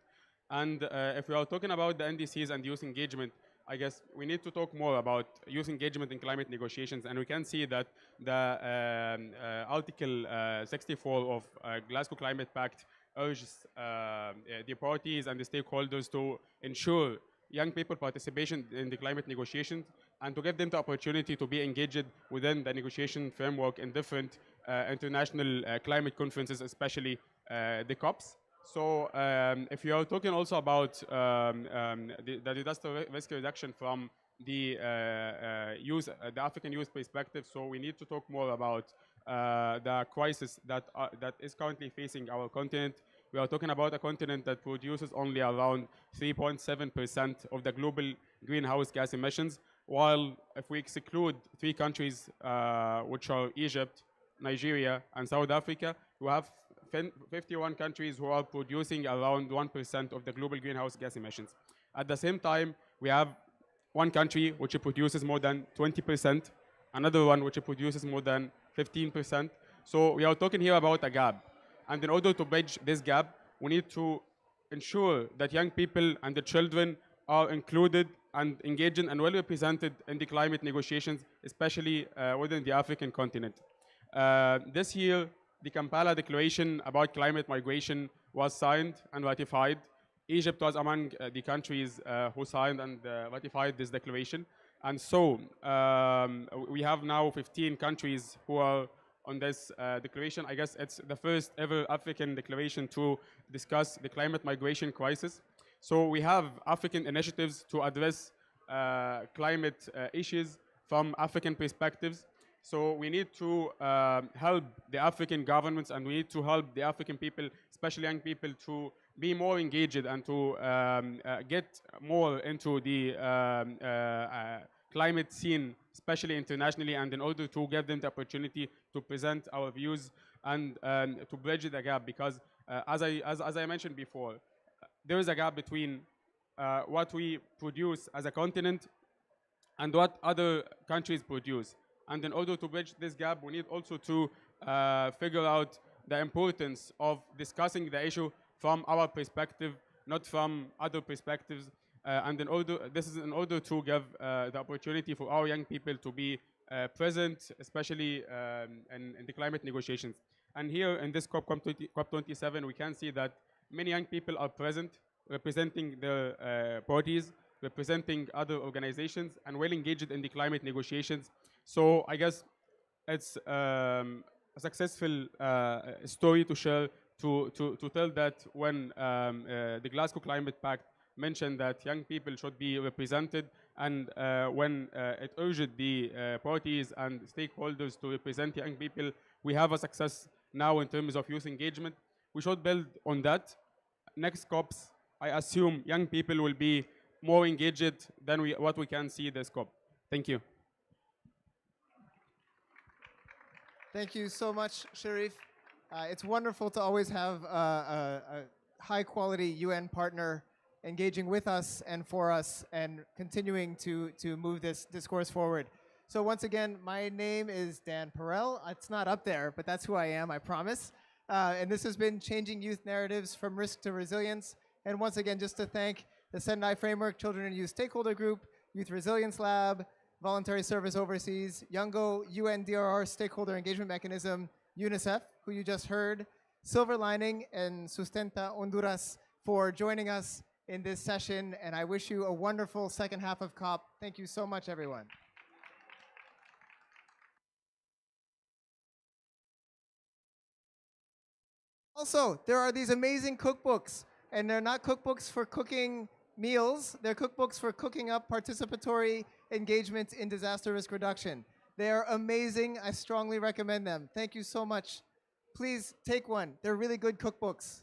And if we are talking about the NDCs and youth engagement, I guess we need to talk more about youth engagement in climate negotiations. And we can see that the Article 64 of Glasgow Climate Pact urges the parties and the stakeholders to ensure young people participation in the climate negotiations and to give them the opportunity to be engaged within the negotiation framework in different international climate conferences, especially the COPs. So if you are talking also about the disaster risk reduction from the the African youth perspective, so we need to talk more about the crisis that is currently facing our continent. We are talking about a continent that produces only around 3.7% of the global greenhouse gas emissions, while if we exclude 3 countries, which are Egypt, Nigeria, and South Africa, we have 51 countries who are producing around 1% of the global greenhouse gas emissions. At the same time, we have one country which produces more than 20%, another one which produces more than 15%. So we are talking here about a gap. And in order to bridge this gap, we need to ensure that young people and the children are included and engaged and well represented in the climate negotiations, especially within the African continent. This year, the Kampala Declaration about climate migration was signed and ratified. Egypt was among the countries who signed and ratified this declaration. And so we have now 15 countries who are on this declaration. I guess it's the first ever African declaration to discuss the climate migration crisis. So we have African initiatives to address climate issues from African perspectives. So we need to help the African governments, and we need to help the African people, especially young people, to be more engaged and to get more into the climate scene, especially internationally, and in order to give them the opportunity to present our views and to bridge the gap, because as I mentioned before, there is a gap between what we produce as a continent and what other countries produce. And in order to bridge this gap, we need also to figure out the importance of discussing the issue from our perspective, not from other perspectives. And this is in order to give the opportunity for our young people to be present, especially in the climate negotiations. And here in this COP27, we can see that many young people are present, representing their parties, representing other organizations, and well engaged in the climate negotiations. So I guess it's a successful story to share, to tell that when the Glasgow Climate Pact mentioned that young people should be represented, and when it urged the parties and stakeholders to represent young people, we have a success now in terms of youth engagement. We should build on that. Next COPs, I assume young people will be more engaged than what we can see this COP. Thank you. Thank you so much, Sharif. It's wonderful to always have a high-quality UN partner engaging with us and for us and continuing to move this discourse forward. So once again, my name is Dan Perel. It's not up there, but that's who I am, I promise. And this has been Changing Youth Narratives from Risk to Resilience. And once again, just to thank the Sendai Framework Children and Youth Stakeholder Group, Youth Resilience Lab, Voluntary Service Overseas, Youngo UNDRR Stakeholder Engagement Mechanism, UNICEF, who you just heard, Silver Lining, and Sustenta Honduras for joining us in this session. And I wish you a wonderful second half of COP. Thank you so much, everyone. Also, there are these amazing cookbooks, and they're not cookbooks for cooking meals, they're cookbooks for cooking up participatory engagement in disaster risk reduction. They are amazing. I strongly recommend them. Thank you so much. Please take one. They're really good cookbooks.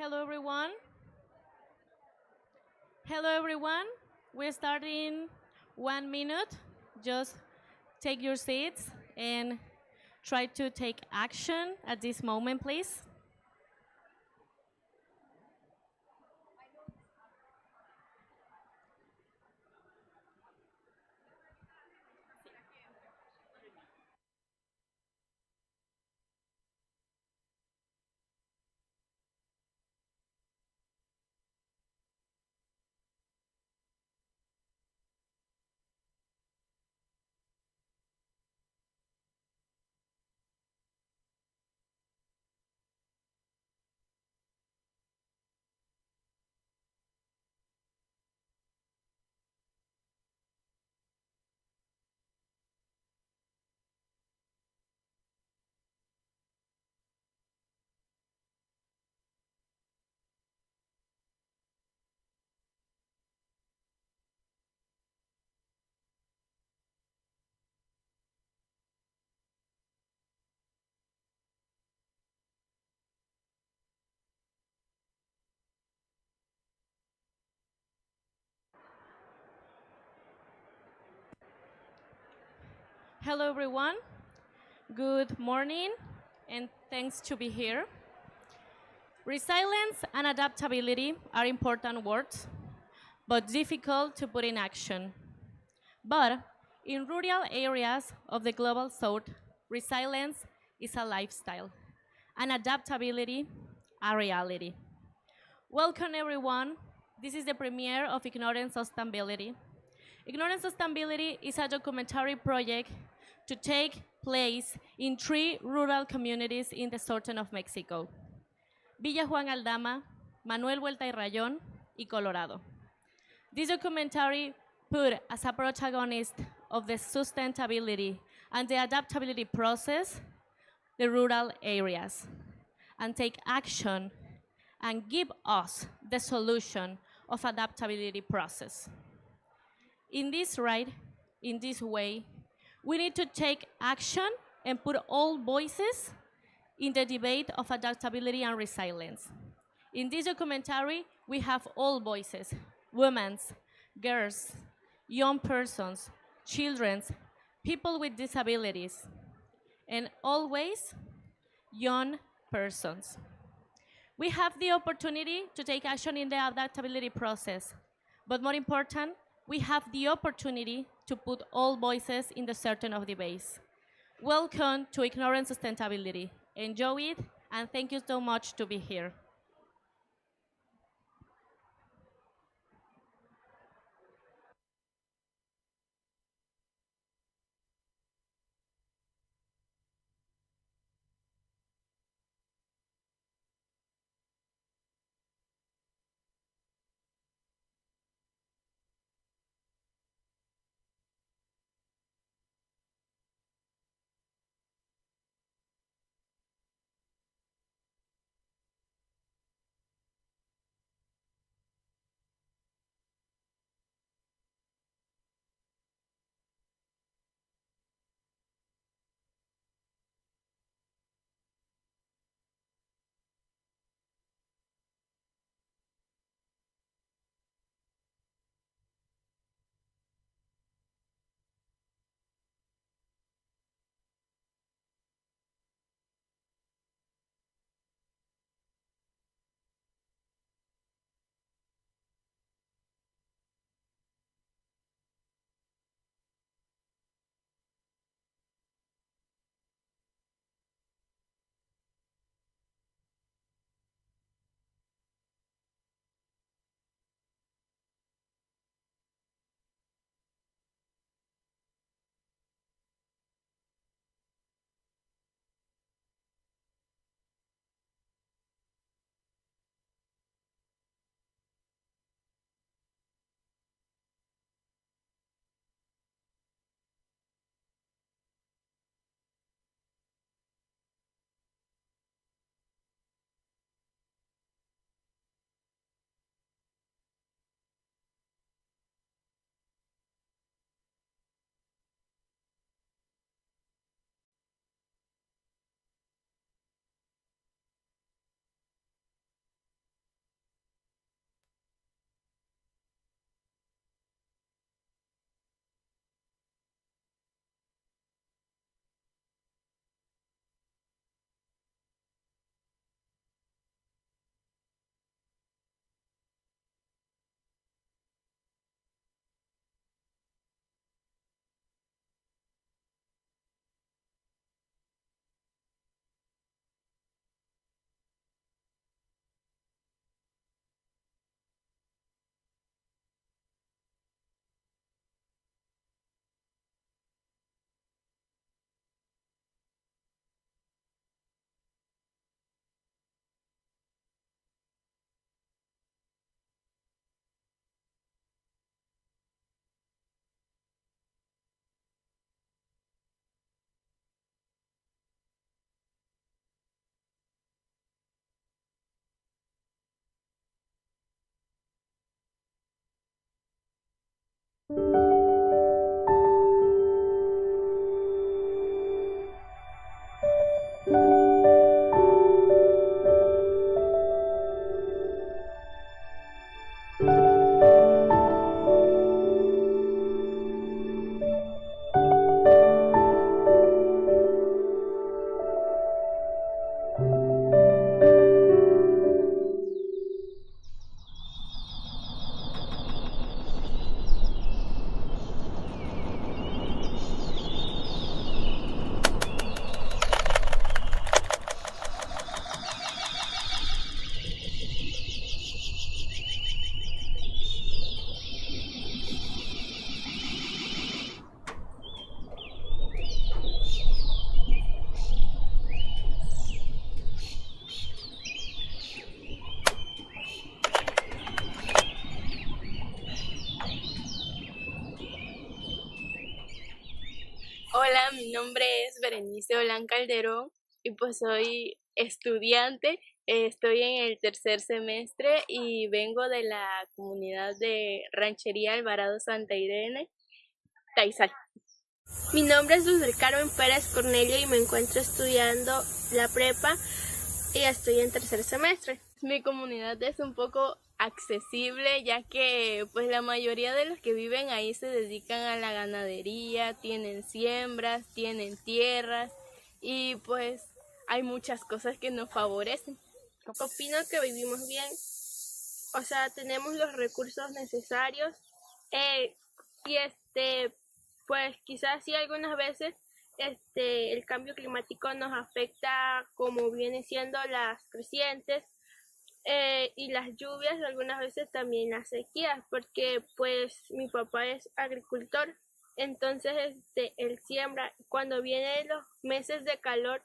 Hello, everyone. Hello, everyone. We're starting 1 minute. Just take your seats and try to take action at this moment, please. Hello, everyone. Good morning, and thanks to be here. Resilience and adaptability are important words, but difficult to put in action. But in rural areas of the global south, resilience is a lifestyle, and adaptability a reality. Welcome, everyone. This is the premiere of Ignorance Sustainability. Ignorance Sustainability is a documentary project to take place in 3 rural communities in the southern of Mexico: Villa Juan Aldama, Manuel Vuelta y Rayón, y Colorado. This documentary put as a protagonist of the sustainability and the adaptability process the rural areas, and take action and give us the solution of adaptability process. In this way, we need to take action and put all voices in the debate of adaptability and resilience. In this documentary, we have all voices: women, girls, young persons, children, people with disabilities, and always young persons. We have the opportunity to take action in the adaptability process, but more important, we have the opportunity to put all voices in the certain of debates. Welcome to Ignorance Sustainability. Enjoy it, and thank you so much to be here. Hola, mi nombre es Berenice Olán Calderón y pues soy estudiante. Estoy en el tercer semestre y vengo de la comunidad de Ranchería Alvarado Santa Irene, Taizal. Mi nombre es Luz del Carmen Pérez Cornelio y me encuentro estudiando la prepa y estoy en tercer semestre. Mi comunidad es un poco accesible, ya que pues la mayoría de los que viven ahí se dedican a la ganadería, tienen siembras, tienen tierras y pues hay muchas cosas que nos favorecen. Opino que vivimos bien, o sea, tenemos los recursos necesarios y pues quizás sí algunas veces el cambio climático nos afecta, como viene siendo las crecientes y las lluvias, algunas veces también las sequías, porque pues mi papá es agricultor, entonces él siembra. Cuando vienen los meses de calor,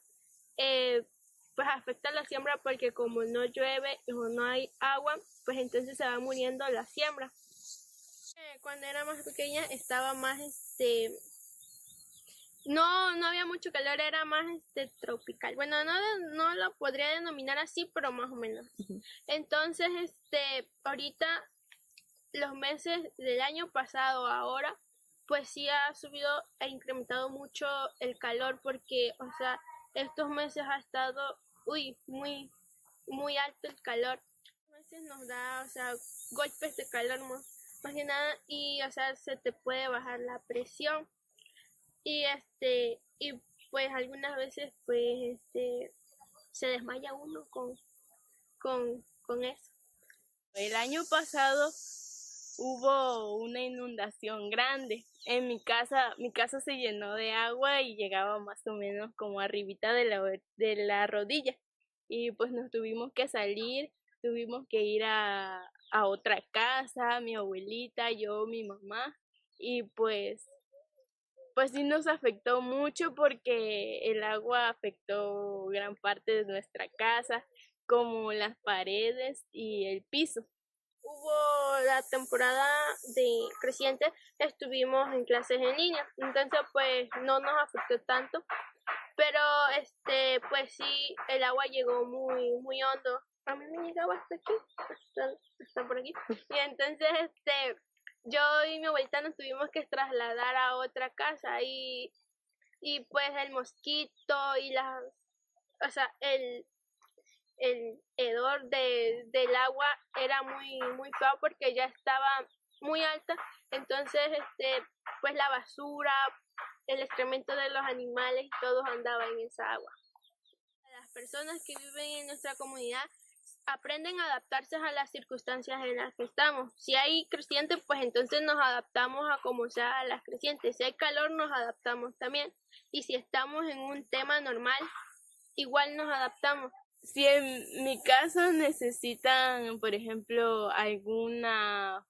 pues afecta la siembra porque como no llueve o no hay agua, pues entonces se va muriendo la siembra. Cuando era más pequeña estaba más no había mucho calor, era más tropical. Bueno, no lo podría denominar así, pero más o menos. Entonces, ahorita los meses del año pasado ahora, pues sí ha subido e incrementado mucho el calor porque, o sea, estos meses ha estado, muy alto el calor. A veces nos da, o sea, golpes de calor más que nada y, o sea, se te puede bajar la presión. Y y pues algunas veces pues se desmaya uno con eso. El año pasado hubo una inundación grande. En mi casa se llenó de agua y llegaba más o menos como arribita de la rodilla. Y pues nos tuvimos que salir, tuvimos que ir a otra casa, mi abuelita, yo, mi mamá, y pues sí nos afectó mucho porque el agua afectó gran parte de nuestra casa, como las paredes y el piso. Hubo la temporada de creciente, estuvimos en clases en línea, entonces pues no nos afectó tanto, pero pues sí, el agua llegó muy hondo. A mí me llegaba hasta aquí, hasta por aquí, y entonces yo y mi abuelita nos tuvimos que trasladar a otra casa y pues el mosquito y o sea, el hedor del agua era muy feo porque ya estaba muy alta, entonces pues la basura, el excremento de los animales, todos andaban en esa agua. Las personas que viven en nuestra comunidad aprenden a adaptarse a las circunstancias en las que estamos. Si hay creciente, pues entonces nos adaptamos a como sea las crecientes. Si hay calor, nos adaptamos también. Y si estamos en un tema normal, igual nos adaptamos. Si en mi caso necesitan, por ejemplo, alguna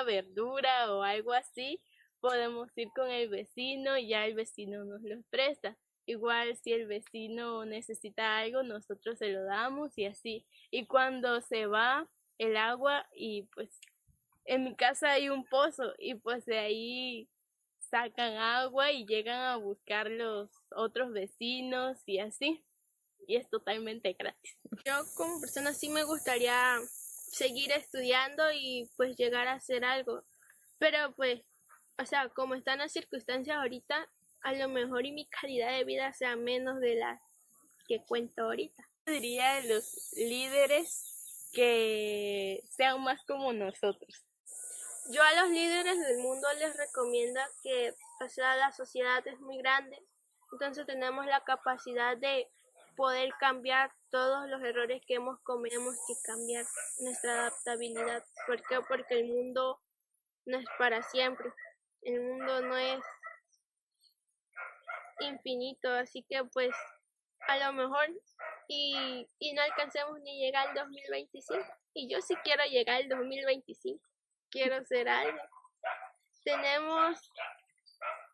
verdura o algo así, podemos ir con el vecino y ya el vecino nos lo presta. Igual si el vecino necesita algo, nosotros se lo damos y así. Y cuando se va el agua y pues en mi casa hay un pozo y pues de ahí sacan agua y llegan a buscar los otros vecinos y así. Y es totalmente gratis. Yo como persona sí me gustaría seguir estudiando y pues llegar a hacer algo. Pero pues, o sea, como están las circunstancias ahorita, a lo mejor y mi calidad de vida sea menos de la que cuento ahorita. Diría a los líderes que sean más como nosotros. Yo a los líderes del mundo les recomiendo que, o sea, la sociedad es muy grande, entonces tenemos la capacidad de poder cambiar todos los errores que hemos cometido, tenemos que cambiar nuestra adaptabilidad. ¿Por qué? Porque el mundo no es para siempre, el mundo no es infinito, así que pues a lo mejor y no alcancemos ni llegar al 2025. Y yo sí quiero llegar al 2025, quiero ser alguien.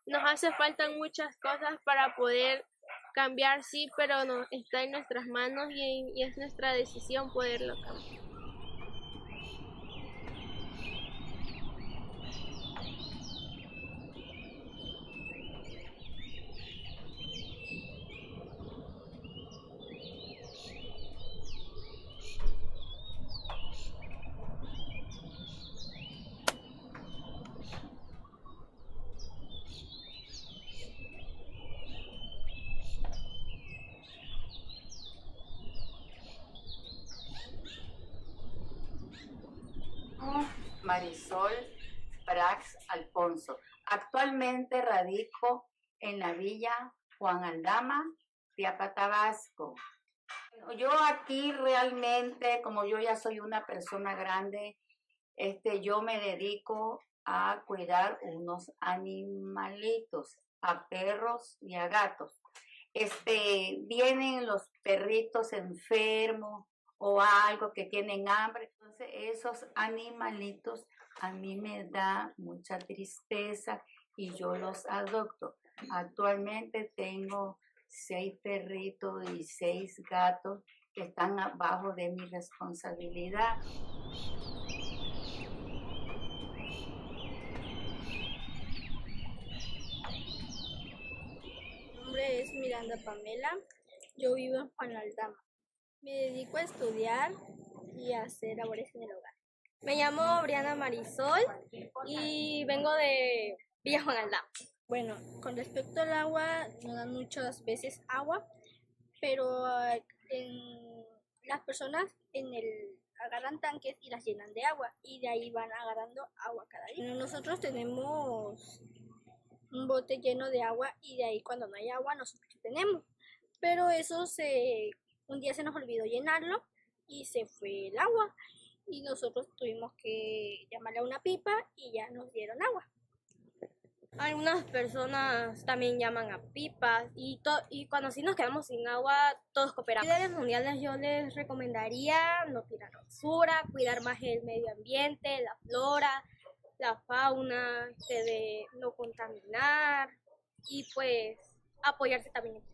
Nos hace falta muchas cosas para poder cambiar, sí, pero no, está en nuestras manos y es nuestra decisión poderlo cambiar. Marisol Prax Alfonso. Actualmente radico en la Villa Juan Aldama, Tiapa, Tabasco. Yo aquí realmente, como yo ya soy una persona grande, yo me dedico a cuidar unos animalitos, a perros y a gatos. Vienen los perritos enfermos o algo que tienen hambre, entonces esos animalitos a mí me da mucha tristeza y yo los adopto. Actualmente tengo 6 perritos y 6 gatos que están abajo de mi responsabilidad. Mi nombre es Miranda Pamela, yo vivo en Juan Aldama. Me dedico a estudiar y a hacer labores en el hogar. Me llamo Briana Marisol y vengo de Villa Juan Aldama. Bueno, con respecto al agua, nos dan muchas veces agua, pero las personas agarran tanques y las llenan de agua y de ahí van agarrando agua cada día. Nosotros tenemos un bote lleno de agua y de ahí cuando no hay agua nosotros tenemos, pero un día se nos olvidó llenarlo y se fue el agua y nosotros tuvimos que llamarle a una pipa y ya nos dieron agua. Algunas personas también llaman a pipas y cuando sí nos quedamos sin agua, todos cooperamos. A líderes mundiales yo les recomendaría no tirar basura, cuidar más el medio ambiente, la flora, la fauna, de no contaminar y pues apoyarse también.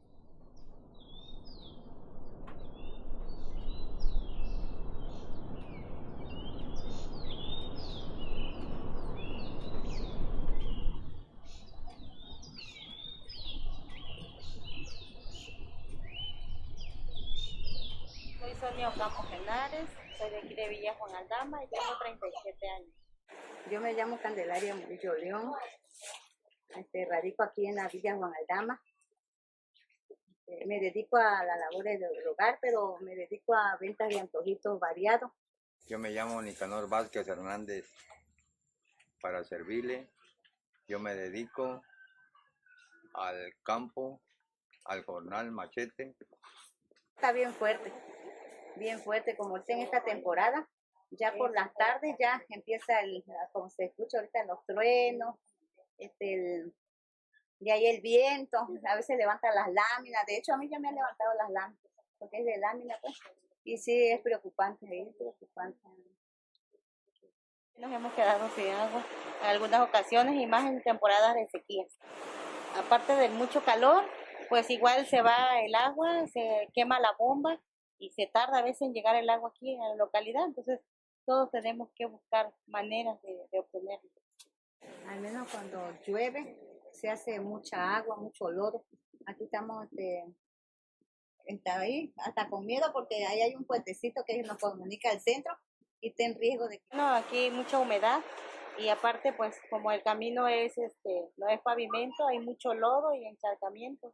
Soy Sonia Ocampo Genares, soy de aquí de Villa Juan Aldama y tengo 37 años. Yo me llamo Candelaria Murillo León, radico aquí en la Villa Juan Aldama. Me dedico a las labores del hogar, pero me dedico a ventas de antojitos variados. Yo me llamo Nicanor Vázquez Hernández, para servirle. Yo me dedico al campo, al jornal machete. Está bien fuerte como ahorita en esta temporada. Ya por las tardes ya empieza como se escucha ahorita los truenos, de ahí el viento, a veces levanta las láminas. De hecho a mí ya me han levantado las láminas, porque es de lámina pues. Y sí, es preocupante. Nos hemos quedado sin agua en algunas ocasiones y más en temporadas de sequía. Aparte del mucho calor, pues igual se va el agua, se quema la bomba y se tarda a veces en llegar el agua aquí a la localidad. Entonces todos tenemos que buscar maneras de obtenerlo. Al menos cuando llueve se hace mucha agua, mucho lodo. Aquí estamos ahí hasta con miedo porque ahí hay un puentecito que nos comunica al centro y está en riesgo de... No, aquí hay mucha humedad y aparte pues como el camino no es pavimento, hay mucho lodo y encharcamiento.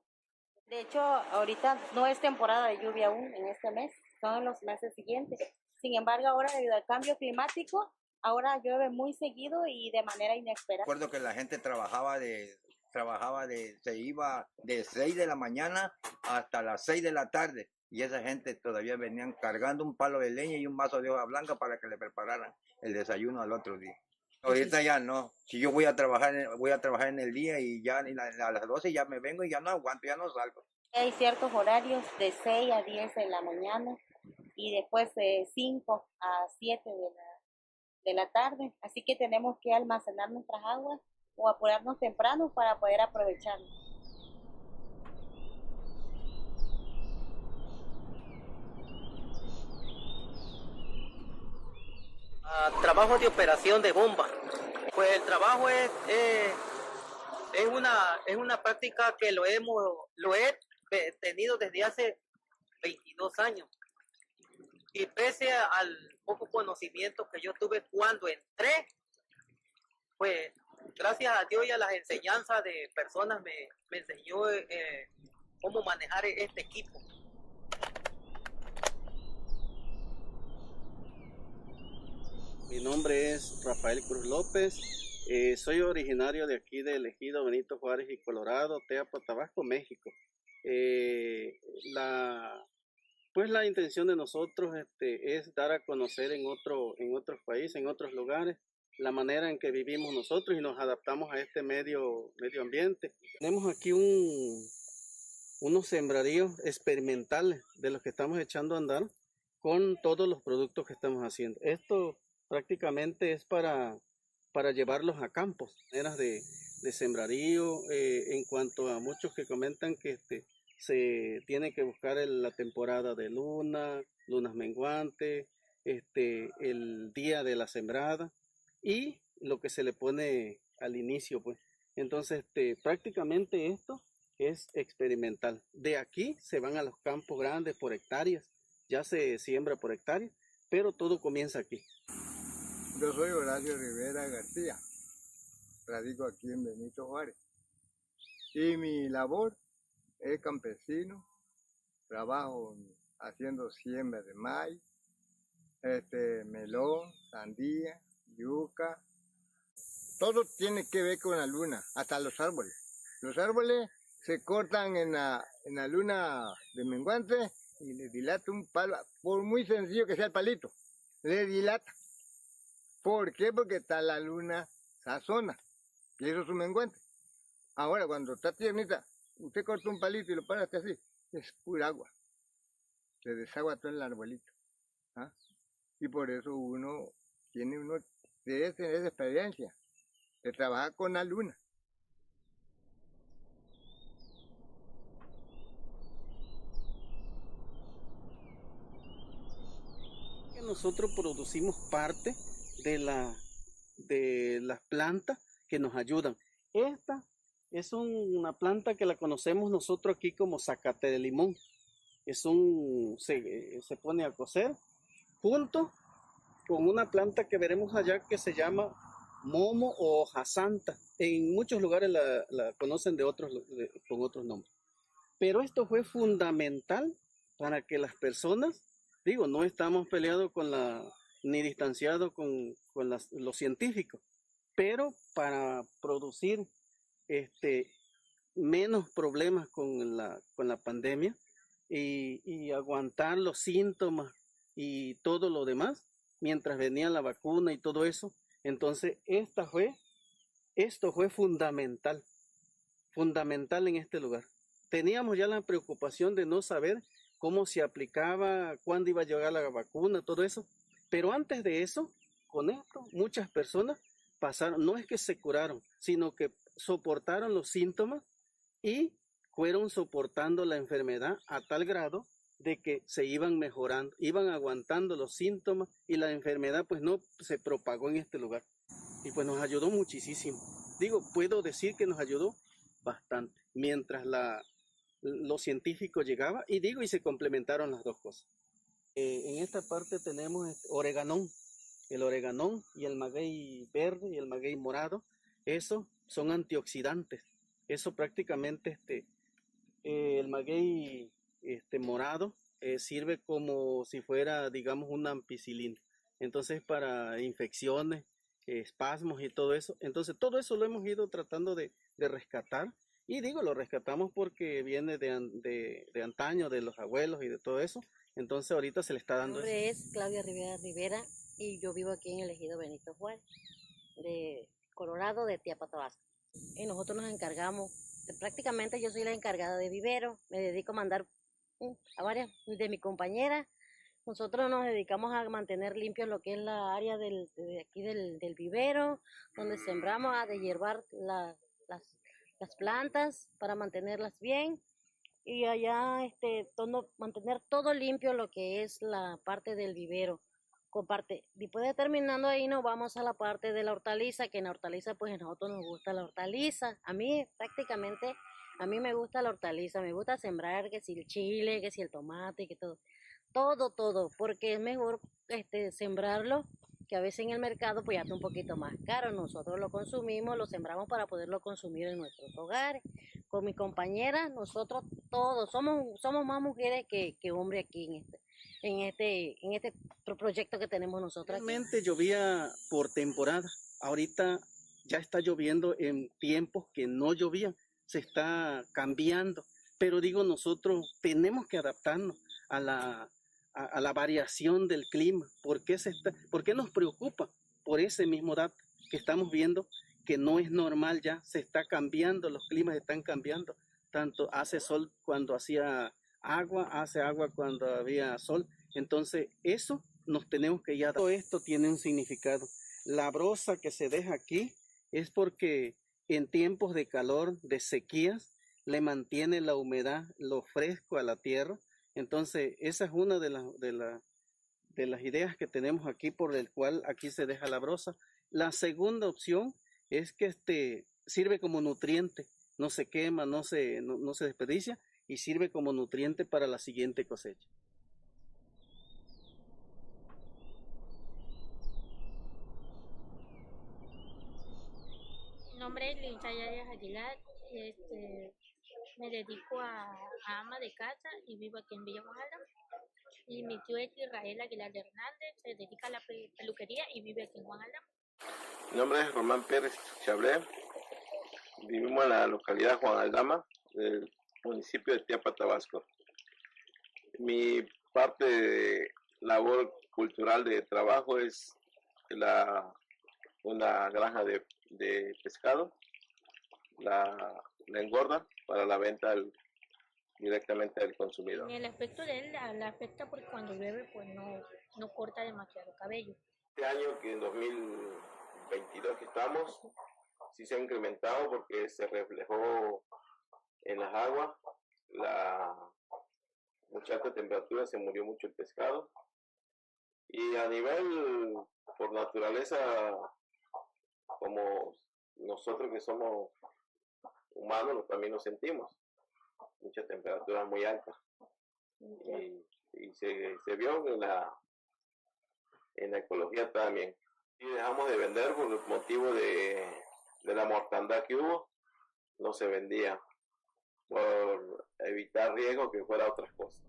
De hecho, ahorita no es temporada de lluvia aún en este mes, son en los meses siguientes. Sin embargo, ahora debido al cambio climático, ahora llueve muy seguido y de manera inesperada. Recuerdo que la gente se iba de 6 de la mañana hasta las 6 de la tarde y esa gente todavía venían cargando un palo de leña y un vaso de hoja blanca para que le prepararan el desayuno al otro día. Ahorita ya no, si yo voy a trabajar en el día y ya a las 12 ya me vengo y ya no aguanto, ya no salgo. Hay ciertos horarios de 6 a 10 de la mañana y después de 5 a 7 de la tarde. Así que tenemos que almacenar nuestras aguas o apurarnos temprano para poder aprovecharlas. Trabajo de operación de bomba. Pues el trabajo es una práctica que lo he tenido desde hace 22 años. Y pese al poco conocimiento que yo tuve cuando entré, pues gracias a Dios y a las enseñanzas de personas me enseñó cómo manejar este equipo. Mi nombre es Rafael Cruz López, soy originario de aquí del ejido Benito Juárez y Colorado, Teapa, Tabasco, México. La intención de nosotros es dar a conocer en otros países, en otros lugares, la manera en que vivimos nosotros y nos adaptamos a este medio ambiente. Tenemos aquí unos sembradíos experimentales de los que estamos echando a andar con todos los productos que estamos haciendo. Esto prácticamente es para llevarlos a campos, maneras de sembradío, en cuanto a muchos que comentan que se tiene que buscar la temporada de lunas menguantes, el día de la sembrada y lo que se le pone al inicio, pues. Entonces, prácticamente esto es experimental. De aquí se van a los campos grandes por hectáreas, ya se siembra por hectáreas, pero todo comienza aquí. Yo soy Horacio Rivera García, radico aquí en Benito Juárez y mi labor es campesino, trabajo haciendo siembra de maíz, melón, sandía, yuca. Todo tiene que ver con la luna, hasta los árboles. Los árboles se cortan en la luna de menguante y le dilata un palo, por muy sencillo que sea el palito, le dilata. ¿Por qué? Porque está la luna sazona, y eso es un menguante. Ahora, cuando está tiernita, usted corta un palito y lo para así, es pura agua. Se desagua todo el arbolito. ¿Ah? Y por eso uno debe tener esa experiencia de trabajar con la luna. Nosotros producimos parte de las plantas que nos ayudan. Esta es una planta que la conocemos nosotros aquí como zacate de limón. Se pone a cocer junto con una planta que veremos allá que se llama momo o hoja santa. En muchos lugares la conocen con otros nombres. Pero esto fue fundamental para que las personas, no estamos peleados ni distanciados con los científicos, pero para producir menos problemas con la pandemia y aguantar los síntomas y todo lo demás, mientras venía la vacuna y todo eso. Entonces, esto fue fundamental en este lugar. Teníamos ya la preocupación de no saber cómo se aplicaba, cuándo iba a llegar la vacuna, todo eso. Pero antes de eso, con esto, muchas personas pasaron, no es que se curaron, sino que soportaron los síntomas y fueron soportando la enfermedad a tal grado de que se iban mejorando, iban aguantando los síntomas y la enfermedad pues no se propagó en este lugar. Y pues nos ayudó muchísimo. Puedo decir que nos ayudó bastante, mientras los científicos llegaban y se complementaron las dos cosas. En esta parte tenemos oreganón, el oreganón y el maguey verde y el maguey morado. Esos son antioxidantes. Eso prácticamente el maguey morado sirve como si fuera, digamos, una ampicilina. Entonces, para infecciones, espasmos y todo eso. Entonces, todo eso lo hemos ido tratando de rescatar. Y lo rescatamos porque viene de antaño, de los abuelos y de todo eso. Entonces, ahorita se le está dando. Mi nombre es Claudia Rivera y yo vivo aquí en el ejido Benito Juárez, de Colorado, de Teapa, Tabasco. Y nosotros nos encargamos, prácticamente yo soy la encargada de vivero, me dedico a mandar a varias de mis compañeras. Nosotros nos dedicamos a mantener limpios lo que es la área de aquí del vivero, donde sembramos, a deshiervar las plantas para mantenerlas bien. Y allá mantener todo limpio lo que es la parte del vivero. Después de terminando ahí nos vamos a la parte de la hortaliza, que en la hortaliza pues a nosotros nos gusta la hortaliza. A mí prácticamente, a mí me gusta la hortaliza, me gusta sembrar que si el chile, que si el tomate, que todo, porque es mejor sembrarlo, que a veces en el mercado pues ya está un poquito más caro. Nosotros lo consumimos, lo sembramos para poderlo consumir en nuestros hogares. Con mi compañera, nosotros todos somos más mujeres que hombres aquí en este proyecto que tenemos nosotros aquí. Realmente llovía por temporada. Ahorita ya está lloviendo en tiempos que no llovían. Se está cambiando. Pero digo, nosotros tenemos que adaptarnos a la variación del clima. ¿Por qué nos preocupa? Por ese mismo dato que estamos viendo que no es normal ya, se está cambiando, los climas están cambiando. Tanto hace sol cuando hacía agua, hace agua cuando había sol. Entonces, eso nos tenemos que ya. Todo esto tiene un significado. La brosa que se deja aquí es porque en tiempos de calor, de sequías, le mantiene la humedad, lo fresco a la tierra. Entonces, esa es una de las ideas que tenemos aquí por el cual aquí se deja la brosa. La segunda opción es que sirve como nutriente, no se quema, no se desperdicia y sirve como nutriente para la siguiente cosecha. Mi nombre es Lisa Yáñez Aguilar, me dedico a ama de casa y vivo aquí en Villa Mojada. Y mi tío es Israel Aguilar Hernández, se dedica a la peluquería y vive aquí en Juan Aldama. Mi nombre es Román Pérez Chablé, vivimos en la localidad Juan Aldama, del municipio de Tiapa, Tabasco. Mi parte de labor cultural de trabajo es una granja de pescado, la engorda para la venta directamente al consumidor. En el aspecto de él, la afecta porque cuando llueve pues no corta demasiado cabello. Este año, que en 2022 que estamos, sí se ha incrementado porque se reflejó en las aguas, mucha alta temperatura, se murió mucho el pescado. Y a nivel, por naturaleza, como nosotros que somos humanos, también lo sentimos. Mucha temperatura muy alta. Y se vio en la ecología también. Y dejamos de vender por el motivo de la mortandad que hubo. No se vendía por evitar riesgo que fuera otras cosas.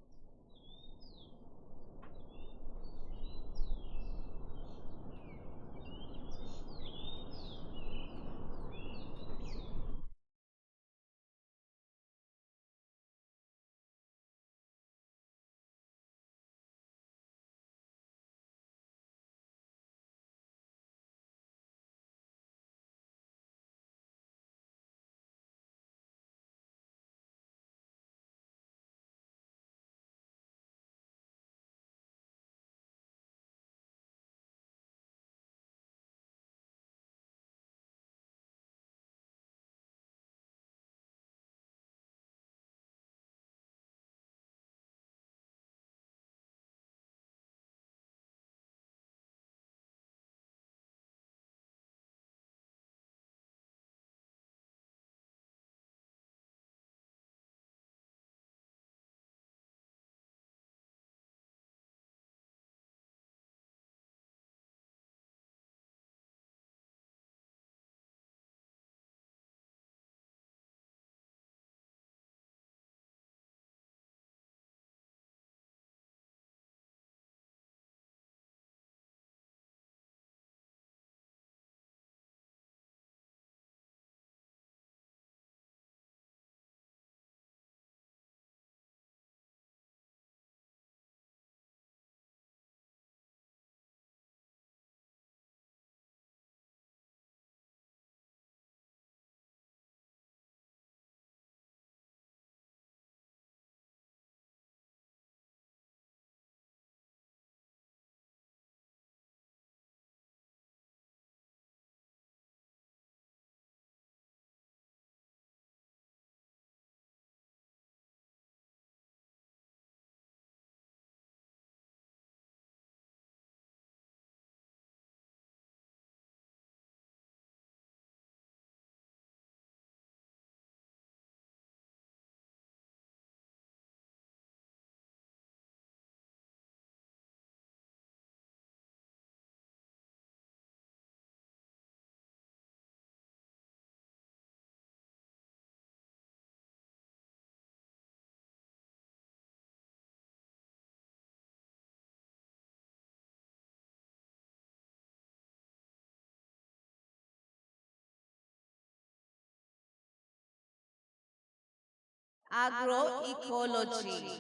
agroecology.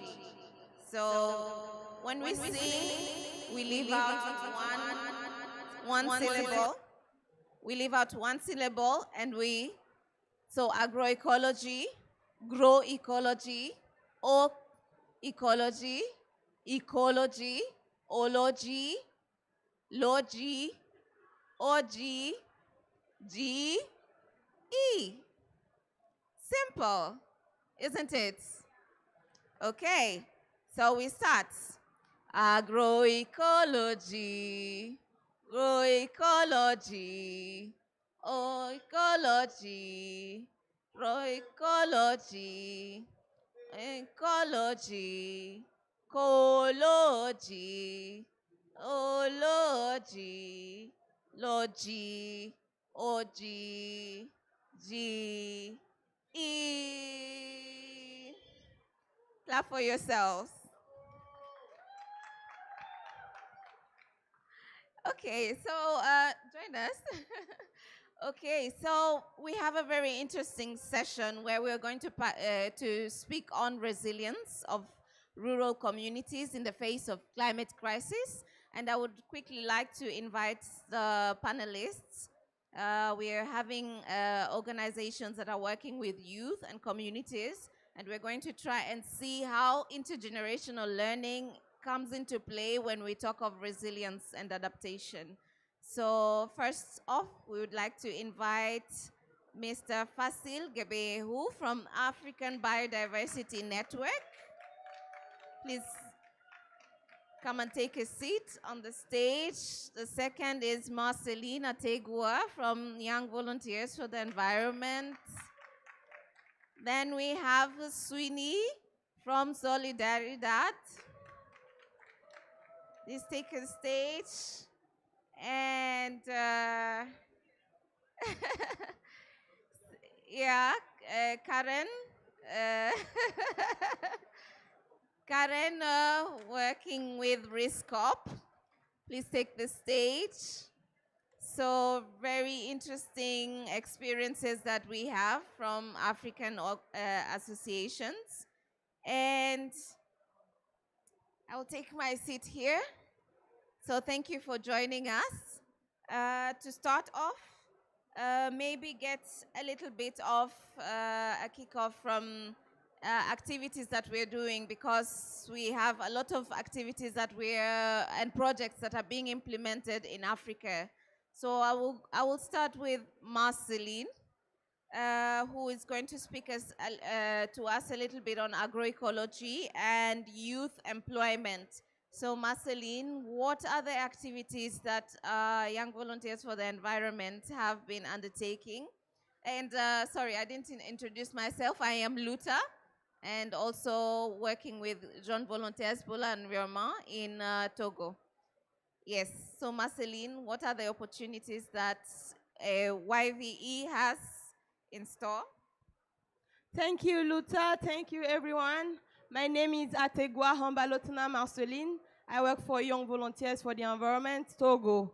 So when we sing, we leave out one syllable. We leave out one syllable and so agroecology, grow ecology, o ecology, ecology, ology, logy, ogy, G, E. Simple, isn't it? Okay, so we start. Agroecology, grow ecology, ecology, grow ecology, ecology, ecology, ology, logy, ogy, G, E. Clap for yourselves. Okay, so join us. Okay, so we have a very interesting session where we're going to speak on resilience of rural communities in the face of climate crisis. And I would quickly like to invite the panelists. We are having organizations that are working with youth and communities, and we're going to try and see how intergenerational learning comes into play when we talk of resilience and adaptation. So first off, we would like to invite Mr. Fasil Gebehu from African Biodiversity Network. Please come and take a seat on the stage. The second is Marcelina Tegua from Young Volunteers for the Environment. Then we have Sweeney from Solidaridad. Please take a stage. And yeah, Karen. Karen working with RISCOP. Please take the stage. So very interesting experiences that we have from African associations. And I'll take my seat here. So thank you for joining us. To start off, maybe get a little bit of a kickoff from activities that we're doing, because we have a lot of activities that and projects that are being implemented in Africa. So I will start with Marceline, who is going to speak to us a little bit on agroecology and youth employment. So Marceline, what are the activities that Young Volunteers for the Environment have been undertaking? And sorry, I didn't introduce myself. I am Luta, and also working with Jeune Volontaires pour l'Environnement in Togo. Yes, so Marceline, what are the opportunities that YVE has in store? Thank you, Luta. Thank you, everyone. My name is Ategua Hambalotuna Marceline. I work for Young Volunteers for the Environment, Togo.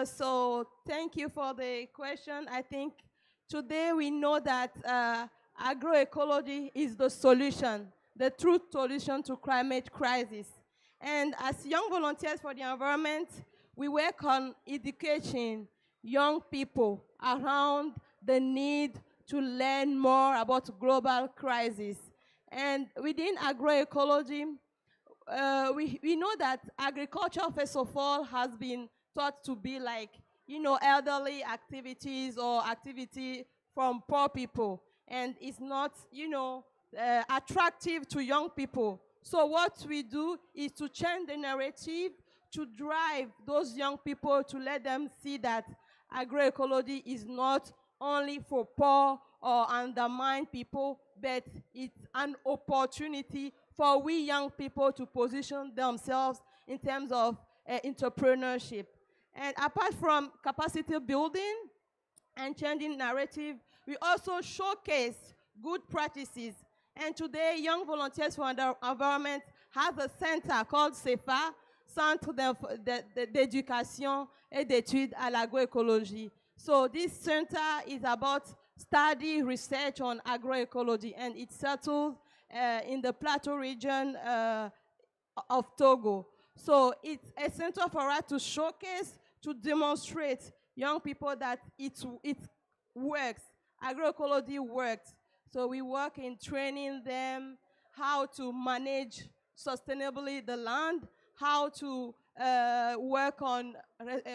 So thank you for the question. I think today we know that agroecology is the solution, the true solution to climate crisis. And as Young Volunteers for the Environment, we work on educating young people around the need to learn more about global crisis. And within agroecology, we know that agriculture, first of all, has been thought to be like, elderly activities or activity from poor people. And it's not, attractive to young people. So what we do is to change the narrative, to drive those young people, to let them see that agroecology is not only for poor or undermined people, but it's an opportunity for we young people to position themselves in terms of entrepreneurship. And apart from capacity building and changing narrative, we also showcase good practices. And today, Young Volunteers for the Environment has a center called CEFA, Centre d'éducation et d'études à l'agroécologie. So this center is about study research on agroecology, and it's settled in the Plateau region of Togo. So it's essential for us to showcase, to demonstrate young people that it works, agroecology works. So we work in training them how to manage sustainably the land, how to work on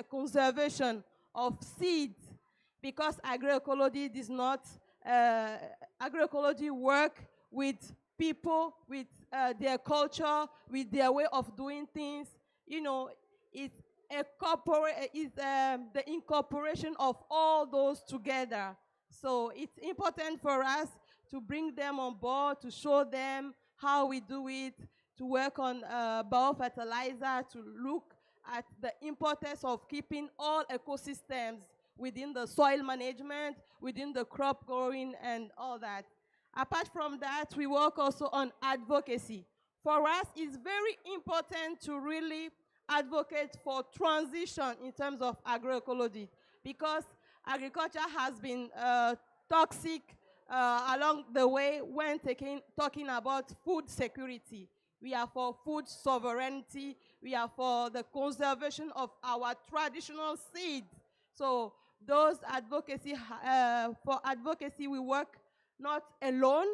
conservation of seeds, because agroecology does not, agroecology work with people, with their culture, with their way of doing things. You know, it's the incorporation of all those together. So it's important for us to bring them on board, to show them how we do it, to work on biofertilizer, to look at the importance of keeping all ecosystems within the soil management, within the crop growing, and all that. Apart from that, we work also on advocacy. For us, it's very important to really advocate for transition in terms of agroecology, because agriculture has been toxic along the way when talking about food security. We are for food sovereignty. We are for the conservation of our traditional seeds. So those for advocacy, we work not alone.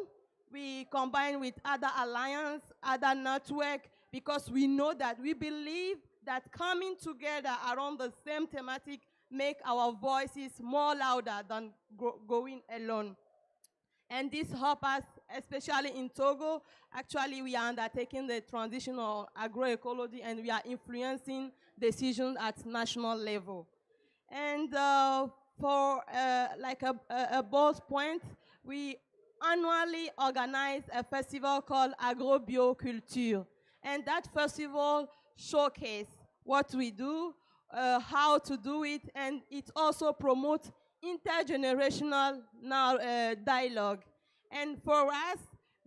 We combine with other alliance, other network, because we know that we believe that coming together around the same thematic make our voices more louder than going alone. And this helps us, especially in Togo. Actually, we are undertaking the transition of agroecology, and we are influencing decisions at national level. And for like a bold point, we annually organize a festival called Agrobioculture. And that festival showcases what we do, how to do it, and it also promotes intergenerational dialogue. And for us,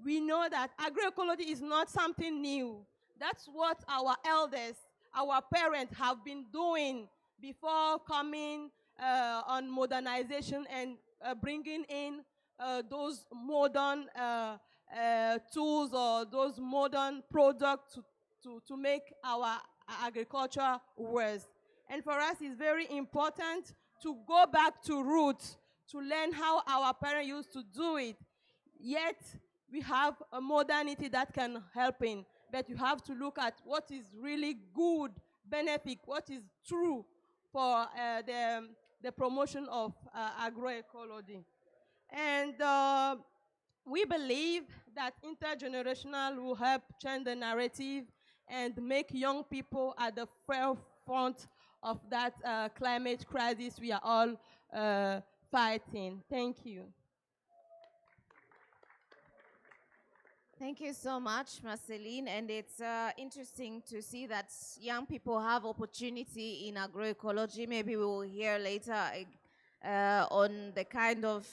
we know that agroecology is not something new. That's what our elders, our parents have been doing before coming on modernization and bringing in those modern tools or those modern products to make our agriculture worse. And for us, it's very important to go back to roots, to learn how our parents used to do it. Yet, we have a modernity that can help in, but you have to look at what is really good, benefit, what is true for the promotion of agroecology. And we believe that intergenerational will help change the narrative and make young people at the forefront of that climate crisis we are all fighting. Thank you. Thank you so much, Marceline. And it's interesting to see that young people have opportunity in agroecology. Maybe we will hear later on the kind of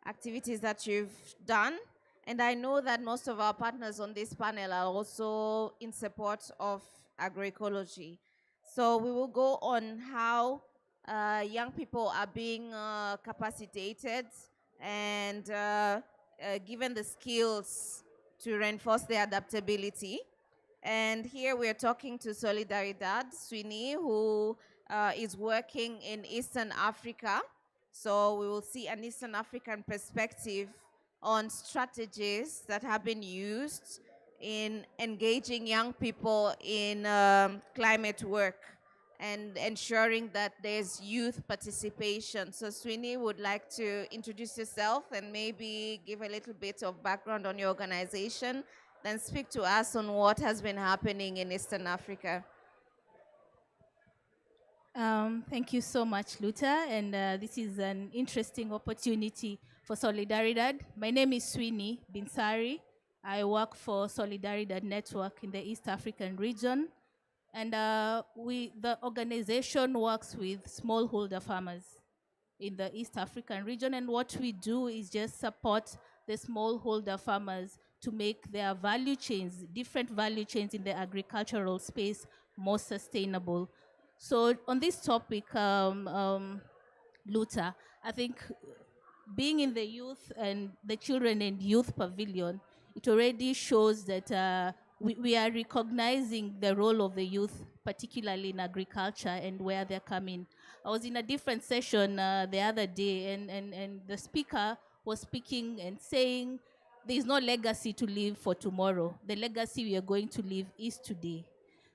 activities that you've done. And I know that most of our partners on this panel are also in support of agroecology. So we will go on how young people are being capacitated and given the skills to reinforce their adaptability. And here we're talking to Solidaridad Sweeney, who is working in Eastern Africa. So we will see an Eastern African perspective on strategies that have been used in engaging young people in climate work and ensuring that there's youth participation. So Sweeney would like to introduce yourself and maybe give a little bit of background on your organization, then speak to us on what has been happening in Eastern Africa. Thank you so much, Luther, and this is an interesting opportunity for Solidaridad. My name is Sweeney Binsari. I work for Solidaridad Network in the East African region. And the organization works with smallholder farmers in the East African region. And what we do is just support the smallholder farmers to make their value chains, different value chains in the agricultural space, more sustainable. So on this topic, Luther, I think being in the youth and the children and youth pavilion, it already shows that we are recognizing the role of the youth, particularly in agriculture and where they're coming. I was in a different session the other day, and the speaker was speaking and saying there is no legacy to leave for tomorrow. The legacy we are going to leave is today.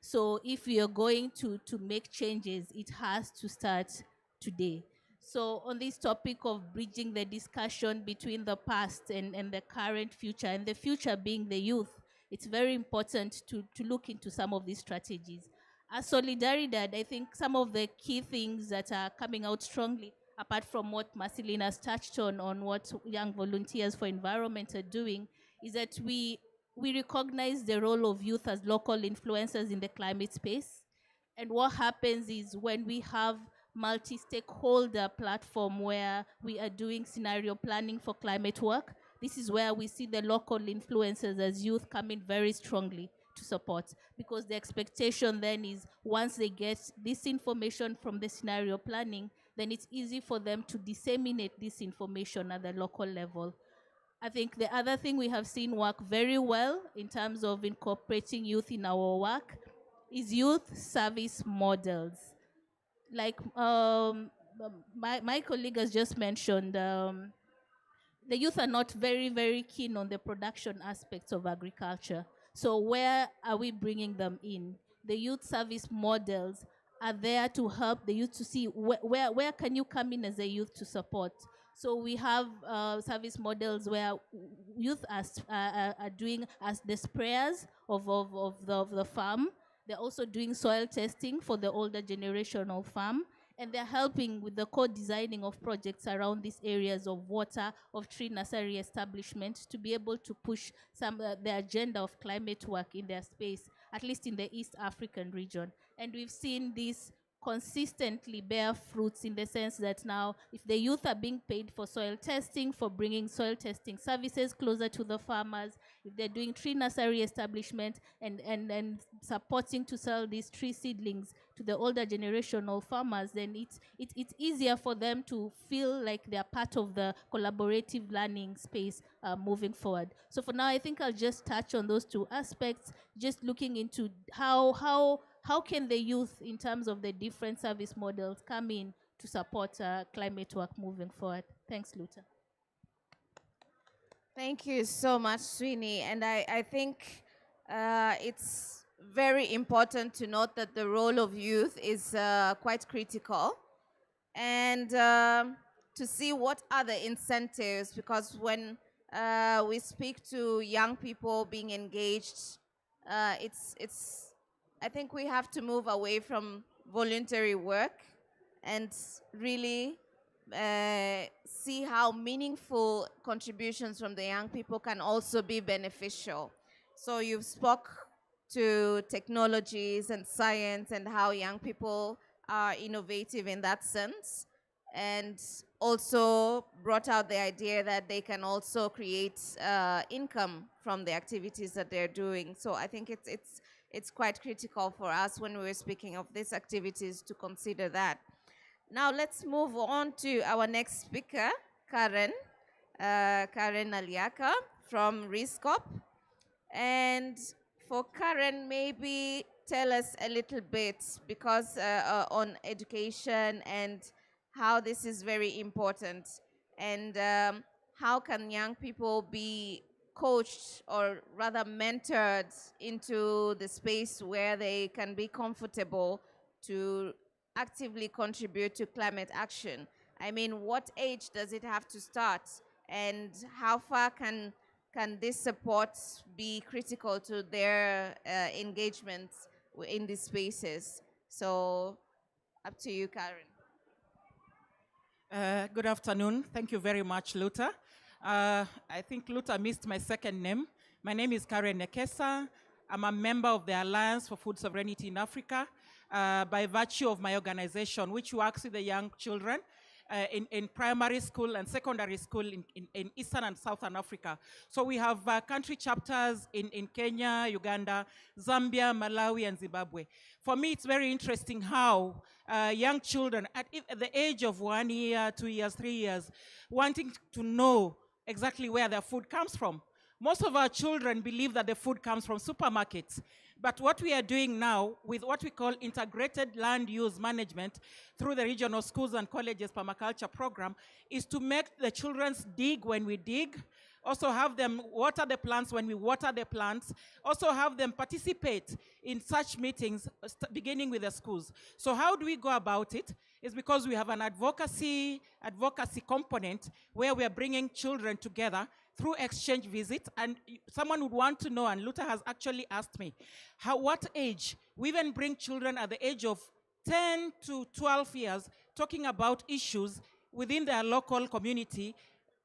So if we are going to make changes, it has to start today. So on this topic of bridging the discussion between the past and the current future, and the future being the youth, it's very important to look into some of these strategies. As Solidaridad, I think some of the key things that are coming out strongly, apart from what Marceline has touched on what Young Volunteers for Environment are doing, is that we recognize the role of youth as local influencers in the climate space. And what happens is when we have multi-stakeholder platform where we are doing scenario planning for climate work, this is where we see the local influencers as youth coming very strongly to support, because the expectation then is once they get this information from the scenario planning, then it's easy for them to disseminate this information at the local level. I think the other thing we have seen work very well in terms of incorporating youth in our work is youth service models. Like my colleague has just mentioned, the youth are not very, very keen on the production aspects of agriculture. So where are we bringing them in? The youth service models are there to help the youth to see where can you come in as a youth to support. So we have service models where youth are doing as the sprayers of the farm. They're also doing soil testing for the older generation of farm, and they're helping with the co-designing of projects around these areas of water, of tree nursery establishment, to be able to push the agenda of climate work in their space, at least in the East African region. And we've seen this consistently bear fruits in the sense that now, if the youth are being paid for soil testing, for bringing soil testing services closer to the farmers, if they're doing tree nursery establishment and supporting to sell these tree seedlings to the older generation of farmers, then it's easier for them to feel like they're part of the collaborative learning space moving forward. So for now, I think I'll just touch on those two aspects, just looking into how can the youth, in terms of the different service models, come in to support climate work moving forward. Thanks, Luther. Thank you so much, Sweeney. And I think it's very important to note that the role of youth is quite critical. And to see what are the incentives, because when we speak to young people being engaged, I think we have to move away from voluntary work and really see how meaningful contributions from the young people can also be beneficial. So you've spoke to technologies and science and how young people are innovative in that sense, and also brought out the idea that they can also create income from the activities that they're doing. So I think it's quite critical for us when we're speaking of these activities to consider that. Now let's move on to our next speaker, Karen Aliaka from RISCOP. And for Karen, maybe tell us a little bit, because on education and how this is very important, and how can young people be coached or rather mentored into the space where they can be comfortable to actively contribute to climate action. I mean, what age does it have to start, and how far can this support be critical to their engagement in these spaces? So up to you, Karen. Good afternoon. Thank you very much, Luther. I think Luther missed my second name. My name is Karen Nekesa. I'm a member of the Alliance for Food Sovereignty in Africa by virtue of my organization, which works with the young children in primary school and secondary school in Eastern and Southern Africa. So we have country chapters in Kenya, Uganda, Zambia, Malawi, and Zimbabwe. For me, it's very interesting how young children at the age of 1 year, 2 years, 3 years, wanting to know exactly where their food comes from. Most of our children believe that the food comes from supermarkets. But what we are doing now with what we call integrated land use management through the regional schools and colleges permaculture program is to make the children dig when we dig, also have them water the plants when we water the plants, also have them participate in such meetings beginning with the schools. So how do we go about it? It's because we have an advocacy component where we are bringing children together through exchange visits, and someone would want to know, and Luther has actually asked me, what age? We even bring children at the age of 10 to 12 years talking about issues within their local community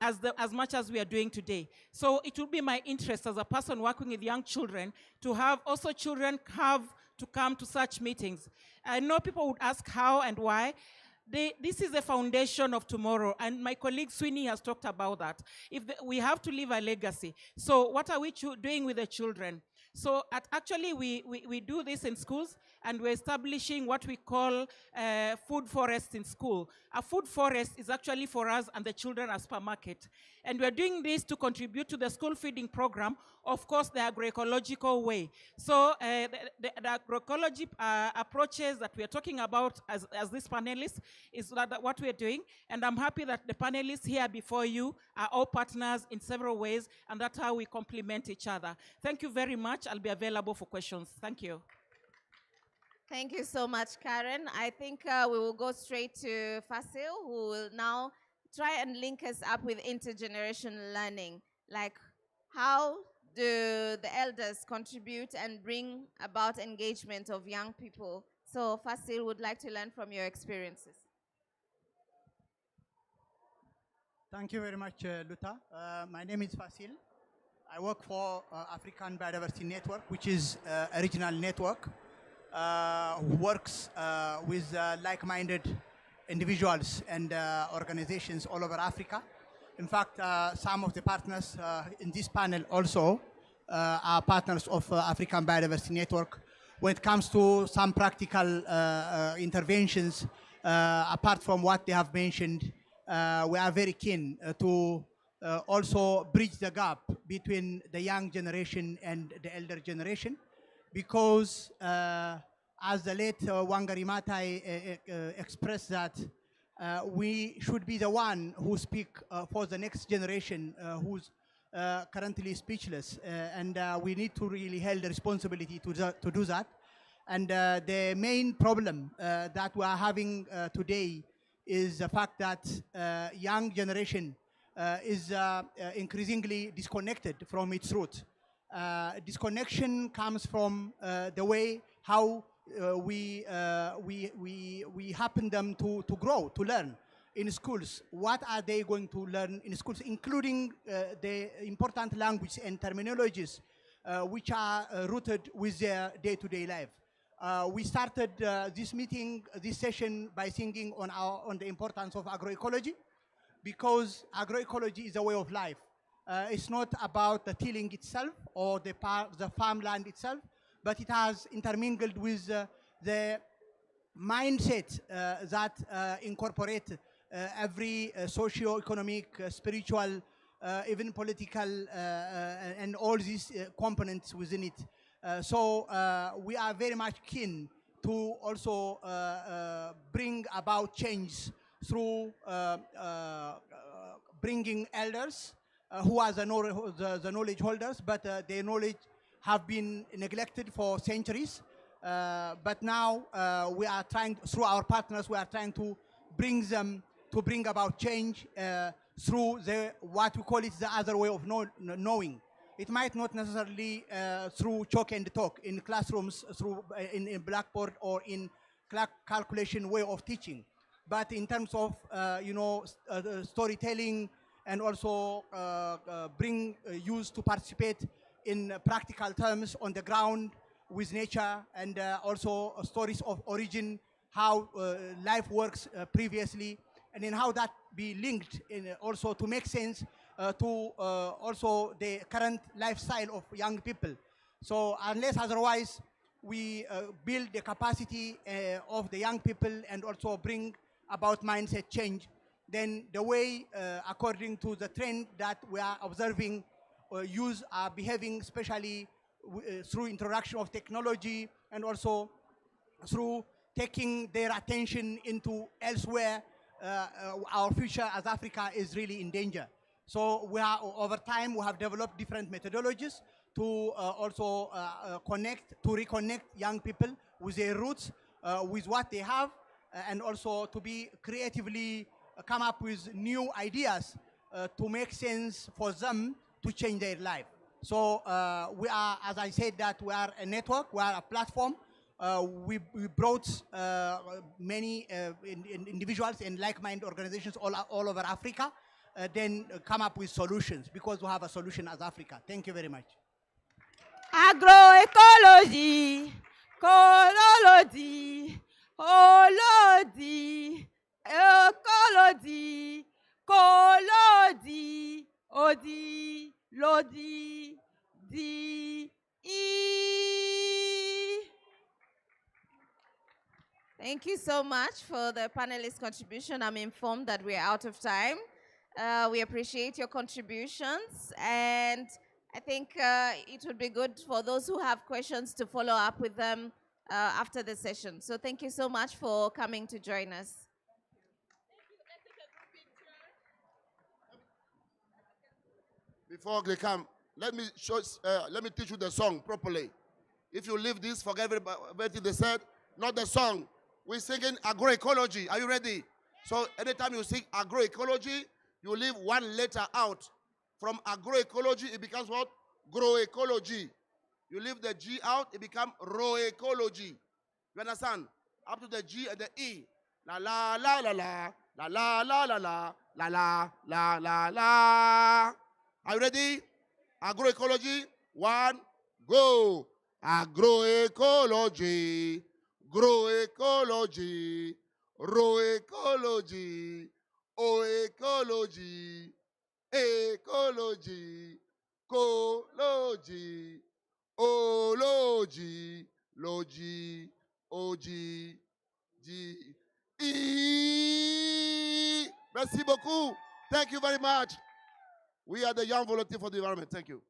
as much as we are doing today. So it would be my interest as a person working with young children to have also children have to come to such meetings. I know people would ask how and why. This is the foundation of tomorrow, and my colleague Sweeney has talked about that. We have to leave a legacy. So what are we doing with the children? So actually, we do this in schools, and we're establishing what we call food forest in school. A food forest is actually for us and the children as per market. And we're doing this to contribute to the school feeding program, of course, the agroecological way. So the agroecology approaches that we're talking about as this panelist is what we're doing. And I'm happy that the panelists here before you are all partners in several ways, and that's how we complement each other. Thank you very much. I'll be available for questions. Thank you. Thank you so much, Karen. I think we will go straight to Fasil, who will now try and link us up with intergenerational learning. Like, how do the elders contribute and bring about engagement of young people? So Fasil would like to learn from your experiences. Thank you very much, Luta. My name is Fasil. I work for African Biodiversity Network, which is a regional network who works with like-minded individuals and organizations all over Africa. In fact, some of the partners in this panel also are partners of African Biodiversity Network. When it comes to some practical interventions, apart from what they have mentioned, we are very keen to also bridge the gap between the young generation and the elder generation, because as the late Wangari Maathai expressed that we should be the one who speak for the next generation who's currently speechless, and we need to really hold the responsibility to do that. And the main problem that we are having today is the fact that young generation is increasingly disconnected from its roots. Disconnection comes from the way how we happen them to grow, to learn in schools. What are they going to learn in schools, including the important language and terminologies which are rooted with their day-to-day life. We started this session by thinking on the importance of agroecology, because agroecology is a way of life. It's not about the tilling itself or the farmland itself, but it has intermingled with the mindset that incorporate every socio-economic, spiritual, even political, and all these components within it. So we are very much keen to also bring about change through bringing elders who are the knowledge holders, but their knowledge have been neglected for centuries. But now we are trying, through our partners, we are trying to bring about change through what we call it the other way of knowing. It might not necessarily through chalk and talk in classrooms, through in blackboard or in calculation way of teaching, but in terms of storytelling, and also bring youth to participate in practical terms on the ground with nature, and also stories of origin, how life works previously, and then how that be linked in also to make sense to also the current lifestyle of young people. So unless otherwise we build the capacity of the young people and also bring about mindset change, then the way, according to the trend that we are observing, youth are behaving, especially through introduction of technology and also through taking their attention into elsewhere, our future as Africa is really in danger. So we are, over time, we have developed different methodologies to also reconnect young people with their roots, with what they have, and also to be creatively come up with new ideas to make sense for them to change their life. So we are, as I said, that we are a network, we are a platform. We brought many individuals and like-minded organizations all over Africa, then come up with solutions, because we have a solution as Africa. Thank you very much. Agroecology, colology, holody, ecology, colody, odi, lodi, di, e. Thank you so much for the panelists' contribution. I'm informed that we're out of time. We appreciate your contributions, and I think it would be good for those who have questions to follow up with them after the session. So thank you so much for coming to join us. Before they come, let me teach you the song properly. If you leave this, forget everything they said. Not the song. We're singing agroecology. Are you ready? So anytime you sing agroecology, you leave one letter out. From agroecology, it becomes what? Groecology. You leave the G out, it becomes roecology. You understand? Up to the G and the E. La la la la la. La la la la la. La la la la la. Are you ready? Agroecology. One, go. Agroecology. Groecology. Roecology. Oecology. Ecology. Cology. Ology. Logy. Ogy. G. E. Merci beaucoup. Thank you very much. We are the Young Volunteer for the Environment. Thank you.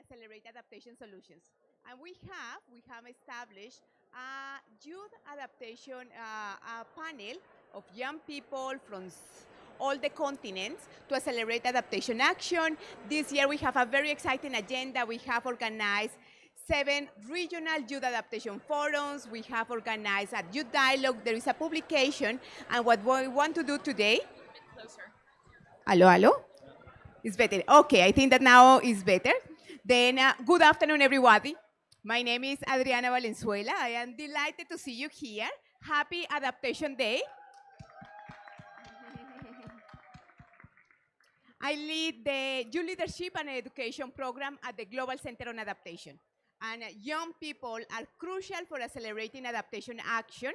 accelerate adaptation solutions. And we have established a youth adaptation panel of young people from all the continents to accelerate adaptation action. This year we have a very exciting agenda. We have organized 7 regional youth adaptation forums. We have organized a youth dialogue. There is a publication. And what we want to do today... Closer. Hello, hello? It's better. Okay, I think that now is better. Then, good afternoon, everybody. My name is Adriana Valenzuela. I am delighted to see you here. Happy Adaptation Day. I lead the Youth Leadership and Education program at the Global Center on Adaptation. And young people are crucial for accelerating adaptation action.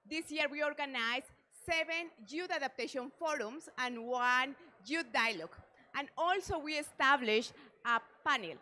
This year we organized 7 youth adaptation forums and 1 youth dialogue. And also we established a panel,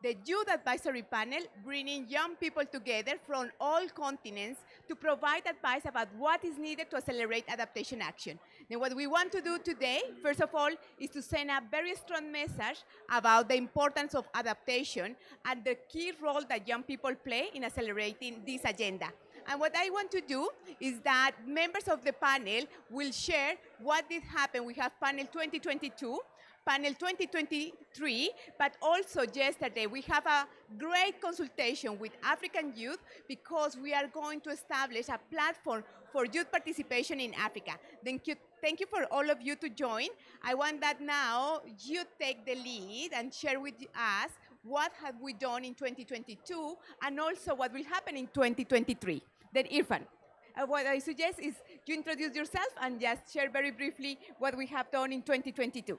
the Youth Advisory Panel, bringing young people together from all continents to provide advice about what is needed to accelerate adaptation action. And what we want to do today, first of all, is to send a very strong message about the importance of adaptation and the key role that young people play in accelerating this agenda. And what I want to do is that members of the panel will share what did happen. We have panel 2022, panel 2023, but also yesterday we have a great consultation with African youth because we are going to establish a platform for youth participation in Africa. Thank you for all of you to join. I want that now you take the lead and share with us what have we done in 2022 and also what will happen in 2023. Then Irfan. What I suggest is you introduce yourself and just share very briefly what we have done in 2022.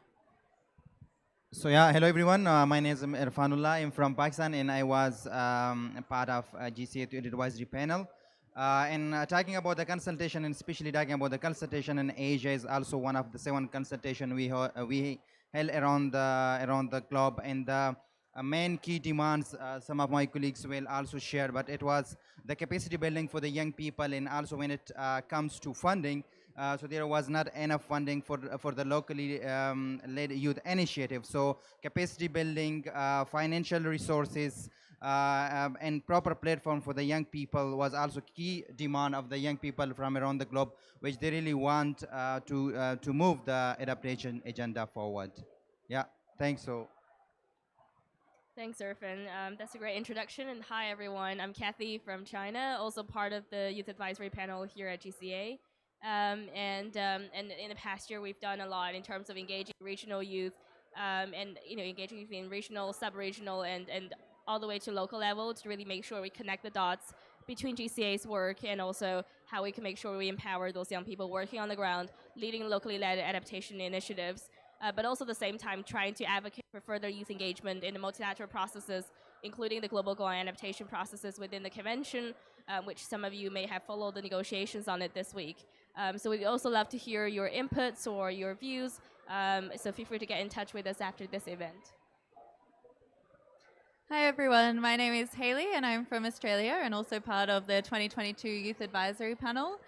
So yeah, hello everyone. My name is Irfanullah. I'm from Pakistan and I was a part of GCA Youth Advisory Panel. Talking about the consultation and especially talking about the consultation in Asia is also one of the 7 consultations we held around the globe. And the main key demands some of my colleagues will also share, but it was the capacity building for the young people, and also when it comes to funding. So there was not enough funding for the locally led youth initiative. So capacity building, financial resources, and proper platform for the young people was also key demand of the young people from around the globe, which they really want to move the adaptation agenda forward. Yeah, thanks. So. Thanks, Irfan. That's a great introduction. And hi, everyone. I'm Kathy from China, also part of the Youth Advisory Panel here at GCA. And in the past year, we've done a lot in terms of engaging regional youth and engaging youth in regional, sub-regional, and all the way to local level to really make sure we connect the dots between GCA's work and also how we can make sure we empower those young people working on the ground, leading locally led adaptation initiatives, but also at the same time trying to advocate for further youth engagement in the multilateral processes, including the global goal and adaptation processes within the convention, which some of you may have followed the negotiations on it this week. So we'd also love to hear your inputs or your views, so feel free to get in touch with us after this event. Hi everyone, my name is Hayley and I'm from Australia and also part of the 2022 Youth Advisory Panel.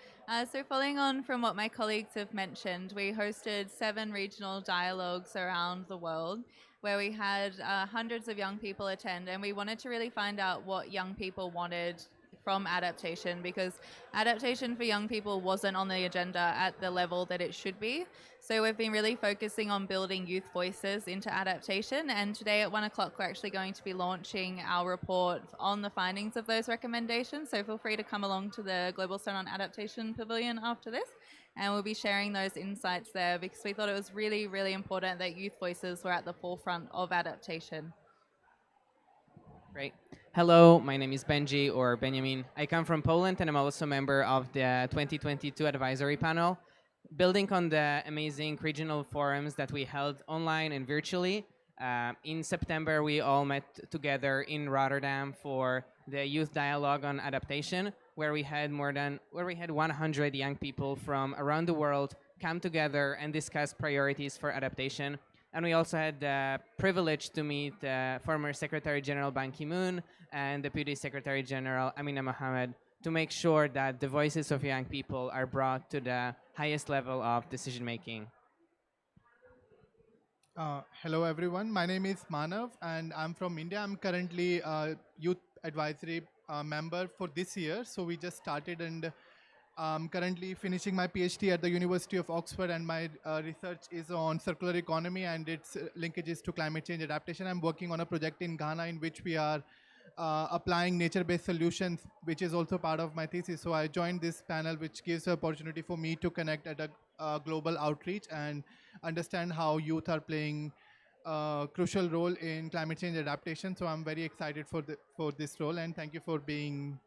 So following on from what my colleagues have mentioned, we hosted 7 regional dialogues around the world where we had hundreds of young people attend, and we wanted to really find out what young people wanted from adaptation, because adaptation for young people wasn't on the agenda at the level that it should be. So we've been really focusing on building youth voices into adaptation, and today at 1 o'clock we're actually going to be launching our report on the findings of those recommendations. So feel free to come along to the Global Center on Adaptation Pavilion after this, and we'll be sharing those insights there because we thought it was really, really important that youth voices were at the forefront of adaptation. Great. Hello, my name is Benji, or Benjamin. I come from Poland and I'm also a member of the 2022 Advisory Panel. Building on the amazing regional forums that we held online and virtually, in September we all met together in Rotterdam for the Youth Dialogue on Adaptation, where we had 100 young people from around the world come together and discuss priorities for adaptation. And we also had the privilege to meet former Secretary General Ban Ki-moon and Deputy Secretary General Amina Mohammed to make sure that the voices of young people are brought to the highest level of decision making. Hello everyone, my name is Manav and I'm from India. I'm currently a youth advisory member for this year. So we just started and I'm currently finishing my PhD at the University of Oxford, and my research is on circular economy and its linkages to climate change adaptation. I'm working on a project in Ghana in which we are applying nature-based solutions, which is also part of my thesis. So I joined this panel, which gives the opportunity for me to connect at a global outreach and understand how youth are playing a crucial role in climate change adaptation. So I'm very excited for this role, and thank you for being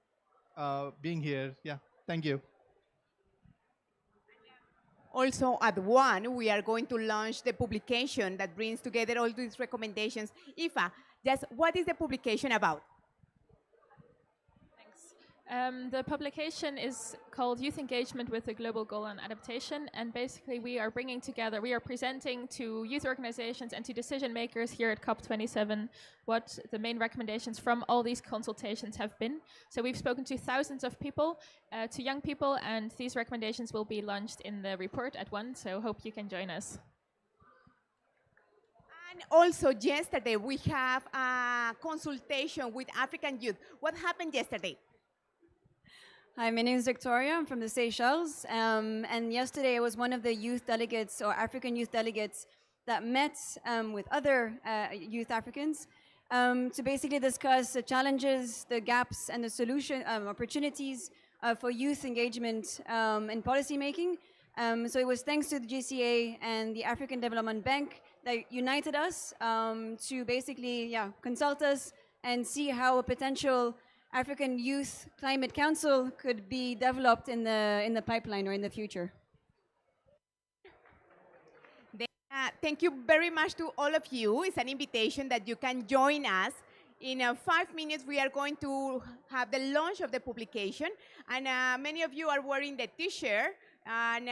here. Yeah, thank you. Also at 1, we are going to launch the publication that brings together all these recommendations. Ifa, just what is the publication about? The publication is called Youth Engagement with a Global Goal on Adaptation, and basically we are presenting to youth organizations and to decision makers here at COP27 what the main recommendations from all these consultations have been. So we've spoken to thousands of people, to young people, and these recommendations will be launched in the report at 1, so hope you can join us. And also yesterday we have a consultation with African youth. What happened yesterday? Hi, my name is Victoria. I'm from the Seychelles. And yesterday I was one of the youth delegates or African youth delegates that met with other youth Africans to basically discuss the challenges, the gaps, and the solution opportunities for youth engagement in policymaking. So it was thanks to the GCA and the African Development Bank that united us to basically consult us and see how a potential African Youth Climate Council could be developed in the pipeline or in the future. Thank you very much to all of you. It's an invitation that you can join us. In 5 minutes, we are going to have the launch of the publication. And many of you are wearing the t-shirt. And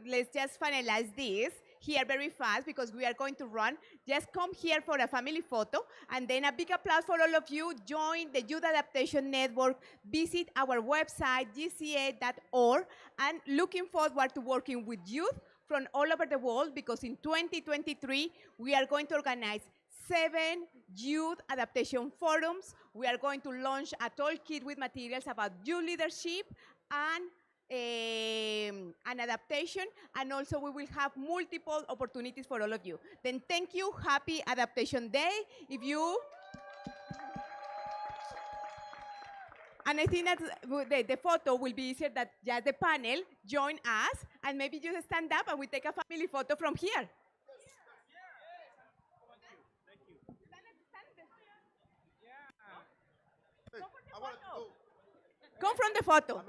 let's just finalize this here very fast because we are going to run. Just come here for a family photo, and then a big applause for all of you. Join the Youth Adaptation Network, visit our website, gca.org, and looking forward to working with youth from all over the world, because in 2023, we are going to organize 7 youth adaptation forums. We are going to launch a toolkit with materials about youth leadership and an adaptation, and also we will have multiple opportunities for all of you. Then thank you, happy Adaptation Day. And I think that the photo will be easier that just the panel join us, and maybe you stand up and we take a family photo from here. Come from the photo.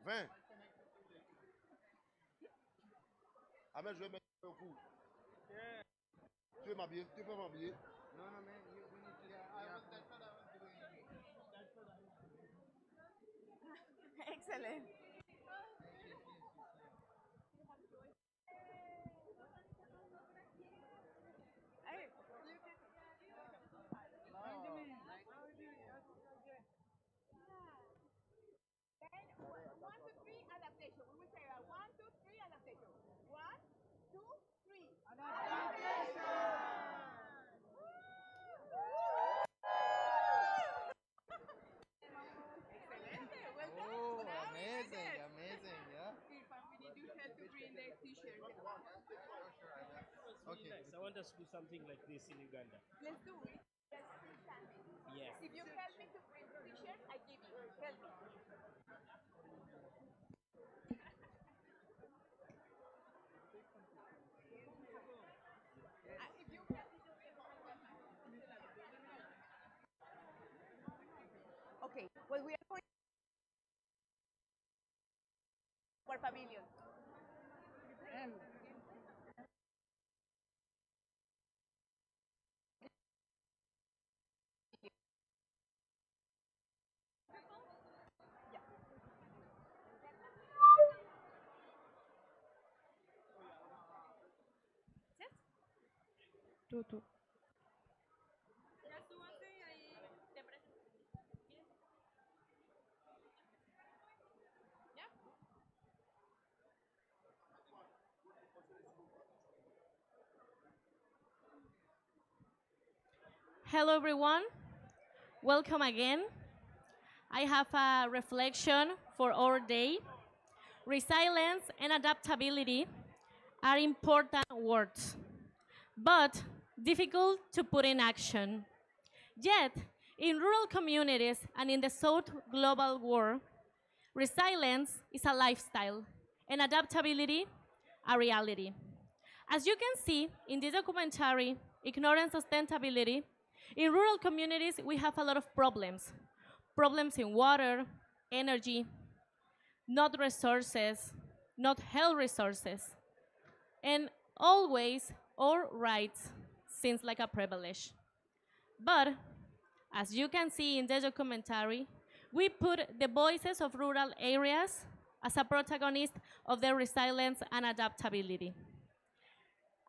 Vem. Ahmed, je vais mettre au cou. Tu veux m'habiller? Tu peux m'habiller? Non, non, mais we need to. Excellent. Okay. Nice. I want us to do something like this in Uganda. Let's do it. Yes. If you help me to print the t-shirt, I give you. Help me. Okay, well, we are going to our pavilion. Tú. Hello, everyone. Welcome again. I have a reflection for our day. Resilience and adaptability are important words, but difficult to put in action. Yet, in rural communities and in the South Global War, resilience is a lifestyle and adaptability a reality. As you can see in this documentary, Ignorance Sustainability, in rural communities we have a lot of problems. Problems in water, energy, not resources, not health resources, and always our rights seems like a privilege. But as you can see in the documentary, we put the voices of rural areas as a protagonist of their resilience and adaptability.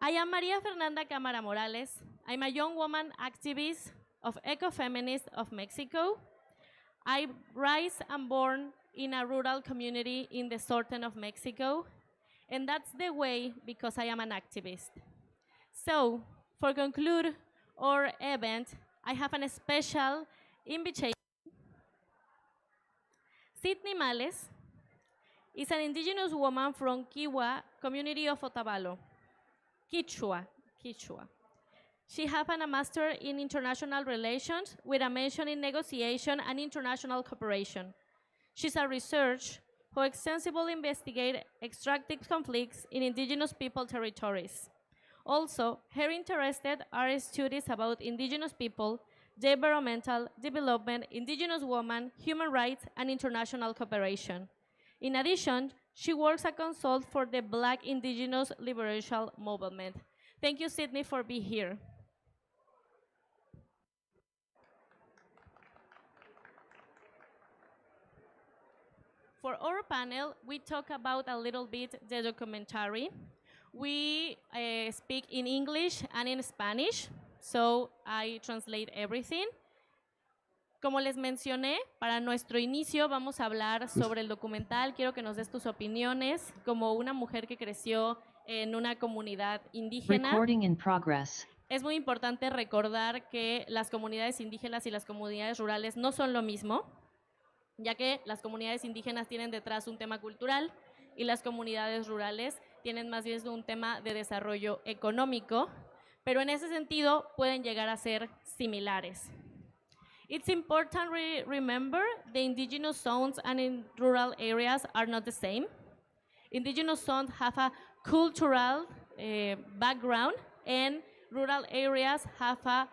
I am Maria Fernanda Cámara Morales. I'm a young woman activist of Ecofeminist of Mexico. I rise and born in a rural community in the southern of Mexico, and that's the way because I am an activist. So, for conclude our event, I have a special invitation. Sydney Males is an indigenous woman from Kiwa community of Otavalo, Quechua. She has a master in international relations with a mention in negotiation and international cooperation. She's a researcher who extensively investigates extractive conflicts in indigenous people territories. Also, her interests are studies about indigenous people, environmental development, indigenous women, human rights, and international cooperation. In addition, she works as a consultant for the Black Indigenous Liberation Movement. Thank you, Sydney, for being here. For our panel, we talk about a little bit the documentary. We speak in English and in Spanish, so I translate everything. Como les mencioné, para nuestro inicio vamos a hablar sobre el documental. Quiero que nos des tus opiniones como una mujer que creció en una comunidad indígena. Recording in progress. Es muy importante recordar que las comunidades indígenas y las comunidades rurales no son lo mismo, ya que las comunidades indígenas tienen detrás un tema cultural y las comunidades rurales tienen más bien un tema de desarrollo económico, pero en ese sentido pueden llegar a ser similares. It's important to remember the indigenous zones and in rural areas are not the same. Indigenous zones have a cultural background, and rural areas have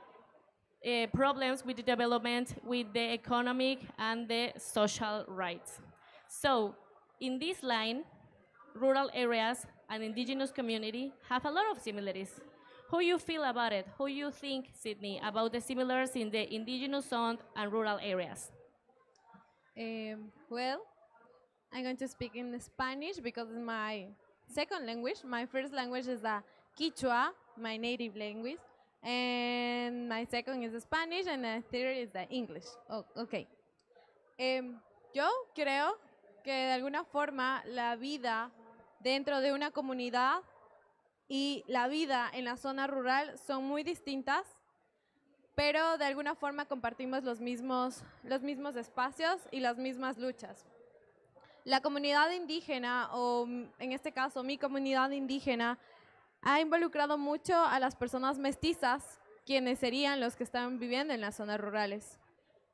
problems with the development, with the economic and the social rights. So, in this line, rural areas and indigenous community have a lot of similarities. How you feel about it? How you think, Sydney, about the similarities in the indigenous zone and rural areas? Well, I'm going to speak in Spanish because it's my second language. My first language is the Quechua, my native language, and my second is the Spanish, and the third is the English. Oh, okay. Yo creo que de alguna forma la vida dentro de una comunidad y la vida en la zona rural son muy distintas, pero de alguna forma compartimos los mismos espacios y las mismas luchas. La comunidad indígena, o en este caso mi comunidad indígena, ha involucrado mucho a las personas mestizas, quienes serían los que están viviendo en las zonas rurales.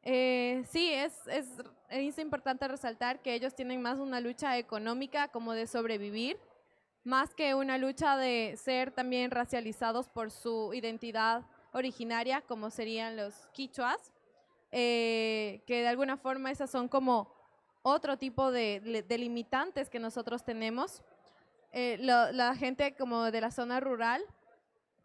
Sí, es importante resaltar que ellos tienen más una lucha económica como de sobrevivir, más que una lucha de ser también racializados por su identidad originaria, como serían los quichuas, que de alguna forma esas son como otro tipo de limitantes que nosotros tenemos. La gente como de la zona rural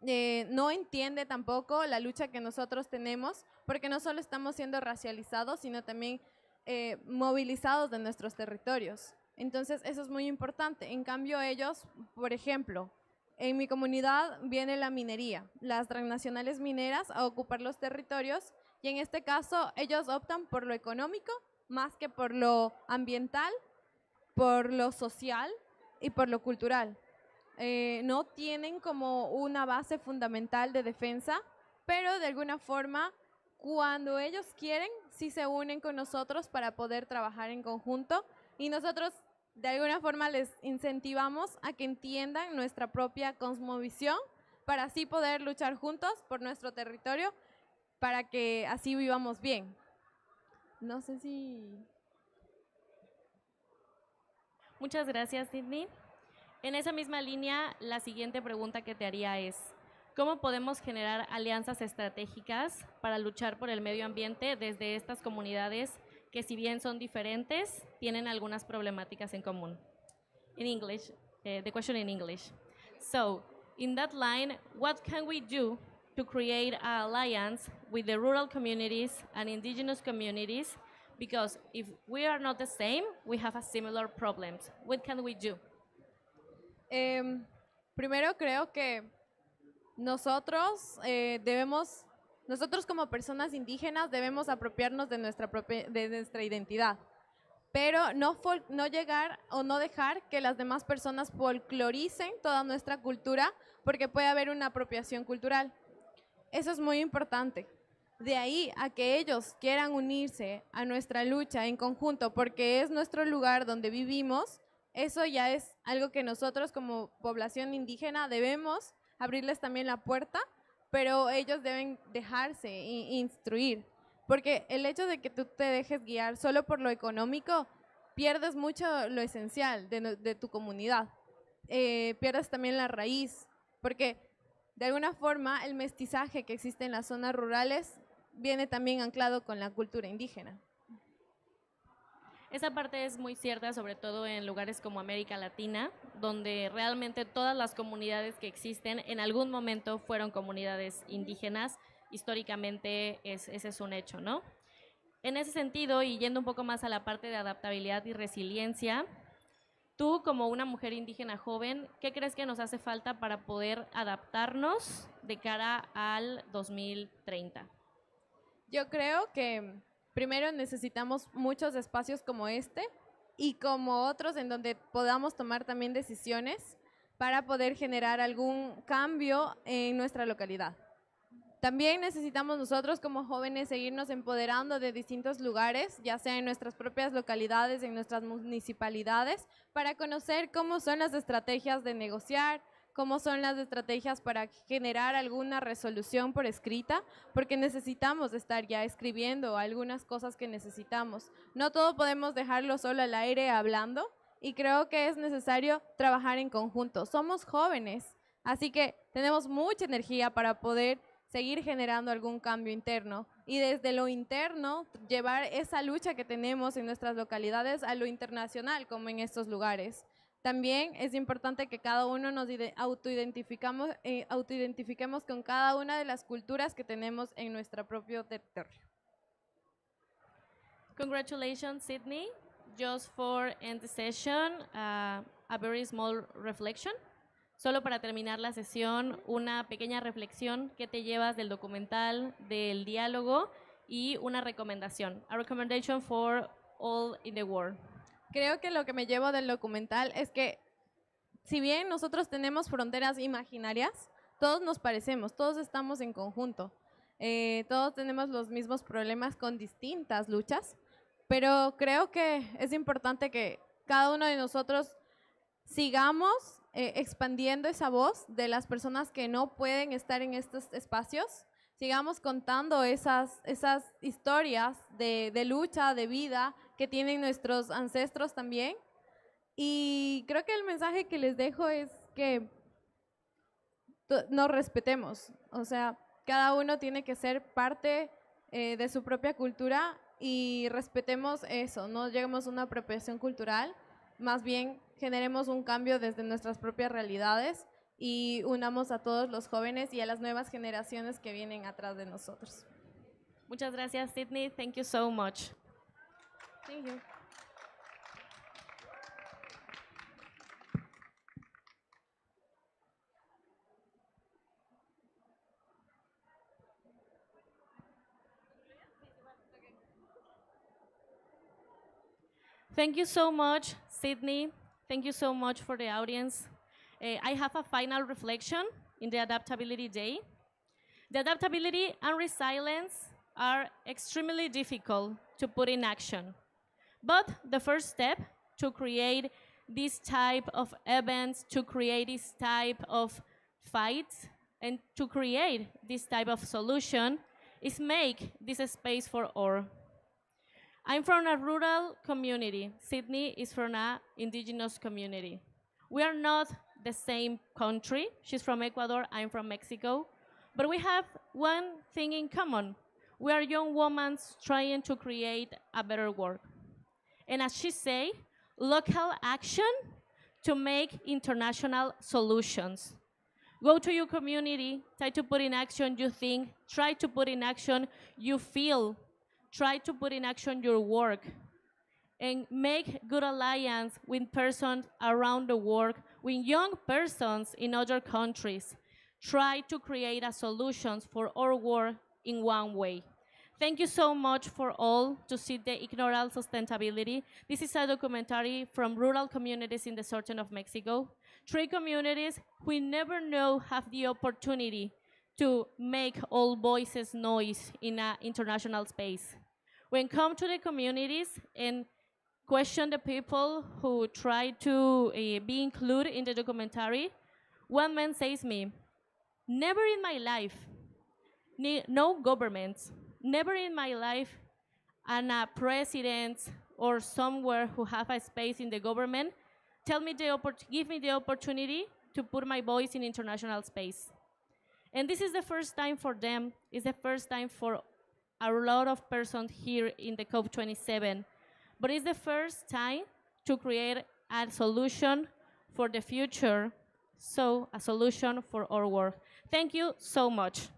no entiende tampoco la lucha que nosotros tenemos, porque no solo estamos siendo racializados, sino también movilizados de nuestros territorios. Entonces, eso es muy importante. En cambio, ellos, por ejemplo, en mi comunidad viene la minería, las transnacionales mineras a ocupar los territorios, y en este caso ellos optan por lo económico más que por lo ambiental, por lo social y por lo cultural. No tienen como una base fundamental de defensa pero de alguna forma, cuando ellos quieren, sí se unen con nosotros para poder trabajar en conjunto y nosotros de alguna forma les incentivamos a que entiendan nuestra propia cosmovisión para así poder luchar juntos por nuestro territorio para que así vivamos bien. No sé si... Muchas gracias, Sidney. En esa misma línea, la siguiente pregunta que te haría es, ¿cómo podemos generar alianzas estratégicas para luchar por el medio ambiente desde estas comunidades que, si bien son diferentes, tienen algunas problemáticas en común? In English, the question in English. So, in that line, what can we do to create an alliance with the rural communities and indigenous communities? Because if we are not the same, we have a similar problems. What can we do? Primero creo que nosotros nosotros como personas indígenas debemos apropiarnos de nuestra identidad, pero no llegar o no dejar que las demás personas folcloricen toda nuestra cultura porque puede haber una apropiación cultural. Eso es muy importante. De ahí a que ellos quieran unirse a nuestra lucha en conjunto porque es nuestro lugar donde vivimos, eso ya es algo que nosotros como población indígena debemos abrirles también la puerta, pero ellos deben dejarse instruir. Porque el hecho de que tú te dejes guiar solo por lo económico, pierdes mucho lo esencial de tu comunidad. Pierdes también la raíz, porque de alguna forma el mestizaje que existe en las zonas rurales viene también anclado con la cultura indígena. Esa parte es muy cierta, sobre todo en lugares como América Latina, donde realmente todas las comunidades que existen en algún momento fueron comunidades indígenas. Históricamente ese es un hecho, ¿no? En ese sentido, y yendo un poco más a la parte de adaptabilidad y resiliencia, tú como una mujer indígena joven, ¿qué crees que nos hace falta para poder adaptarnos de cara al 2030? Yo creo que primero necesitamos muchos espacios como este y como otros en donde podamos tomar también decisiones para poder generar algún cambio en nuestra localidad. También necesitamos nosotros como jóvenes seguirnos empoderando de distintos lugares, ya sea en nuestras propias localidades, en nuestras municipalidades, para conocer cómo son las estrategias de negociar, cómo son las estrategias para generar alguna resolución por escrita, porque necesitamos estar ya escribiendo algunas cosas que necesitamos. No todo podemos dejarlo solo al aire hablando y creo que es necesario trabajar en conjunto. Somos jóvenes, así que tenemos mucha energía para poder seguir generando algún cambio interno y desde lo interno llevar esa lucha que tenemos en nuestras localidades a lo internacional como en estos lugares. También es importante que cada uno nos autoidentifiquemos con cada una de las culturas que tenemos en nuestro propio territorio. Congratulations, Sydney. Just for end the session, a very small reflection. Solo para terminar la sesión, una pequeña reflexión que te llevas del documental, del diálogo y una recomendación. A recommendation for all in the world. Creo que lo que me llevo del documental es que si bien nosotros tenemos fronteras imaginarias, todos nos parecemos, todos estamos en conjunto, todos tenemos los mismos problemas con distintas luchas, pero creo que es importante que cada uno de nosotros sigamos expandiendo esa voz de las personas que no pueden estar en estos espacios, sigamos contando esas historias de lucha, de vida que tienen nuestros ancestros también. Y creo que el mensaje que les dejo es que nos respetemos. O sea, cada uno tiene que ser parte de su propia cultura y respetemos eso. No lleguemos a una apropiación cultural, más bien generemos un cambio desde nuestras propias realidades y unamos a todos los jóvenes y a las nuevas generaciones que vienen atrás de nosotros. Muchas gracias, Sydney. Thank you so much. Thank you. Thank you so much, Sydney. Thank you so much for the audience. I have a final reflection in the Adaptability Day. The adaptability and resilience are extremely difficult to put in action. But the first step to create this type of events, to create this type of fights, and to create this type of solution is make this space for all. I'm from a rural community. Sydney is from an indigenous community. We are not the same country. She's from Ecuador, I'm from Mexico. But we have one thing in common. We are young women trying to create a better world. And as she say, local action to make international solutions. Go to your community, try to put in action you think, try to put in action you feel, try to put in action your work, and make good alliance with persons around the world, with young persons in other countries. Try to create a solutions for our world in one way. Thank you so much for all to see the ignoral sustainability. This is a documentary from rural communities in the southern of Mexico. 3 communities we never know have the opportunity to make all voices noise in an international space. When come to the communities and question the people who try to be included in the documentary, one man says me, never in my life, no governments, never in my life, and a president or somewhere who have a space in the government give me the opportunity to put my voice in international space. And this is the first time for them, it's the first time for a lot of persons here in the COP27, but it's the first time to create a solution for the future, so a solution for our world. Thank you so much.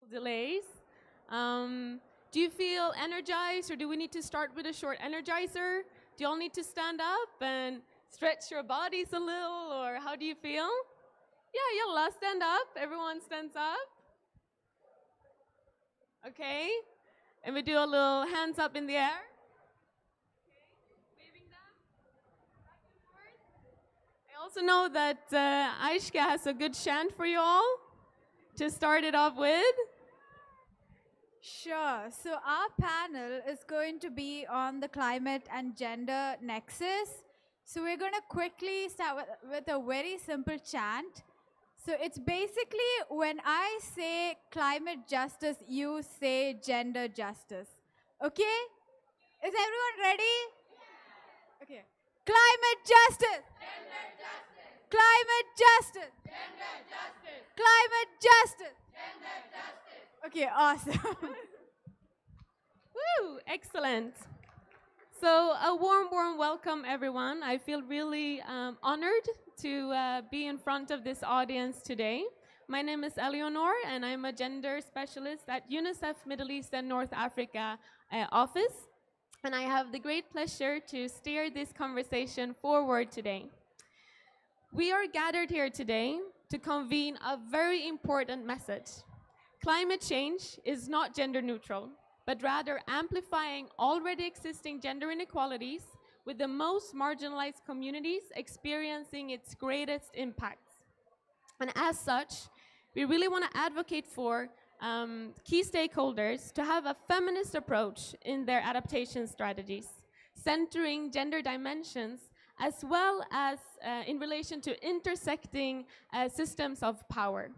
delays. Do you feel energized, or do we need to start with a short energizer? Do you all need to stand up and stretch your bodies a little, or how do you feel? Yeah, yalla, stand up. Everyone stands up. Okay. And we do a little hands up in the air. I also know that Aishka has a good chant for you all to start it off with. Sure. So our panel is going to be on the climate and gender nexus. So we're going to quickly start with a very simple chant. So it's basically when I say climate justice, you say gender justice. Okay? Is everyone ready? Okay. Climate justice. Gender justice. Climate justice. Gender justice. Climate justice. Gender justice. Okay, awesome. Woo, excellent. So a warm, warm welcome, everyone. I feel really honored to be in front of this audience today. My name is Eleonore, and I'm a gender specialist at UNICEF Middle East and North Africa office. And I have the great pleasure to steer this conversation forward today. We are gathered here today to convene a very important message. Climate change is not gender neutral, but rather amplifying already existing gender inequalities, with the most marginalized communities experiencing its greatest impacts. And as such, we really want to advocate for key stakeholders to have a feminist approach in their adaptation strategies, centering gender dimensions as well as in relation to intersecting systems of power.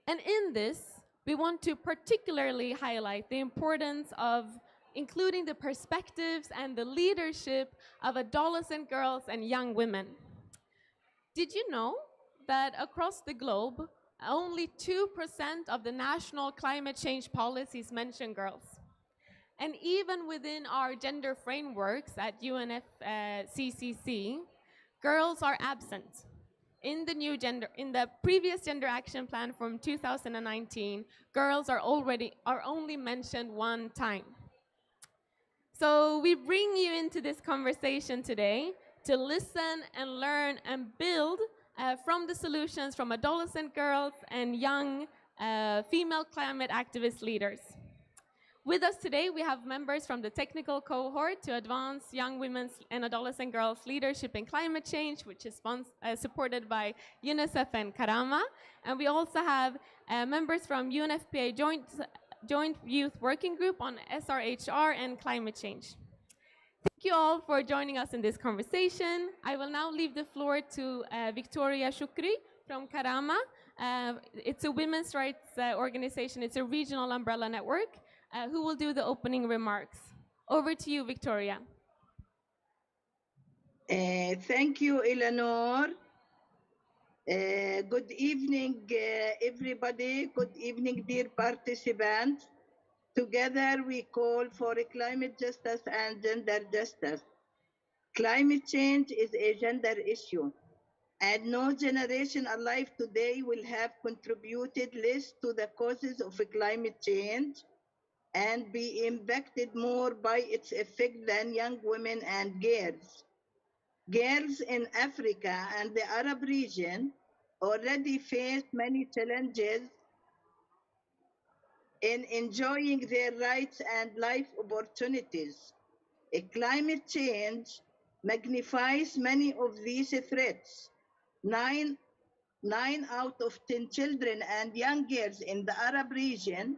And in this, we want to particularly highlight the importance of including the perspectives and the leadership of adolescent girls and young women. Did you know that across the globe, only 2% of the national climate change policies mention girls? And even within our gender frameworks at UNFCCC, girls are absent. In the previous gender action plan from 2019, girls are only mentioned one time. So we bring you into this conversation today to listen and learn and build from the solutions from adolescent girls and young female climate activist leaders. With us today, we have members from the technical cohort to advance young women's and adolescent girls' leadership in climate change, which is supported by UNICEF and Karama. And we also have members from UNFPA Joint Youth Working Group on SRHR and climate change. Thank you all for joining us in this conversation. I will now leave the floor to Victoria Shukri from Karama. It's a women's rights organization. It's a regional umbrella network. Who will do the opening remarks. Over to you, Victoria. Thank you, Eleanor. Good evening, everybody. Good evening, dear participants. Together, we call for climate justice and gender justice. Climate change is a gender issue, and no generation alive today will have contributed less to the causes of climate change and be impacted more by its effect than young women and girls. Girls in Africa and the Arab region already face many challenges in enjoying their rights and life opportunities. Climate change magnifies many of these threats. Nine out of 10 children and young girls in the Arab region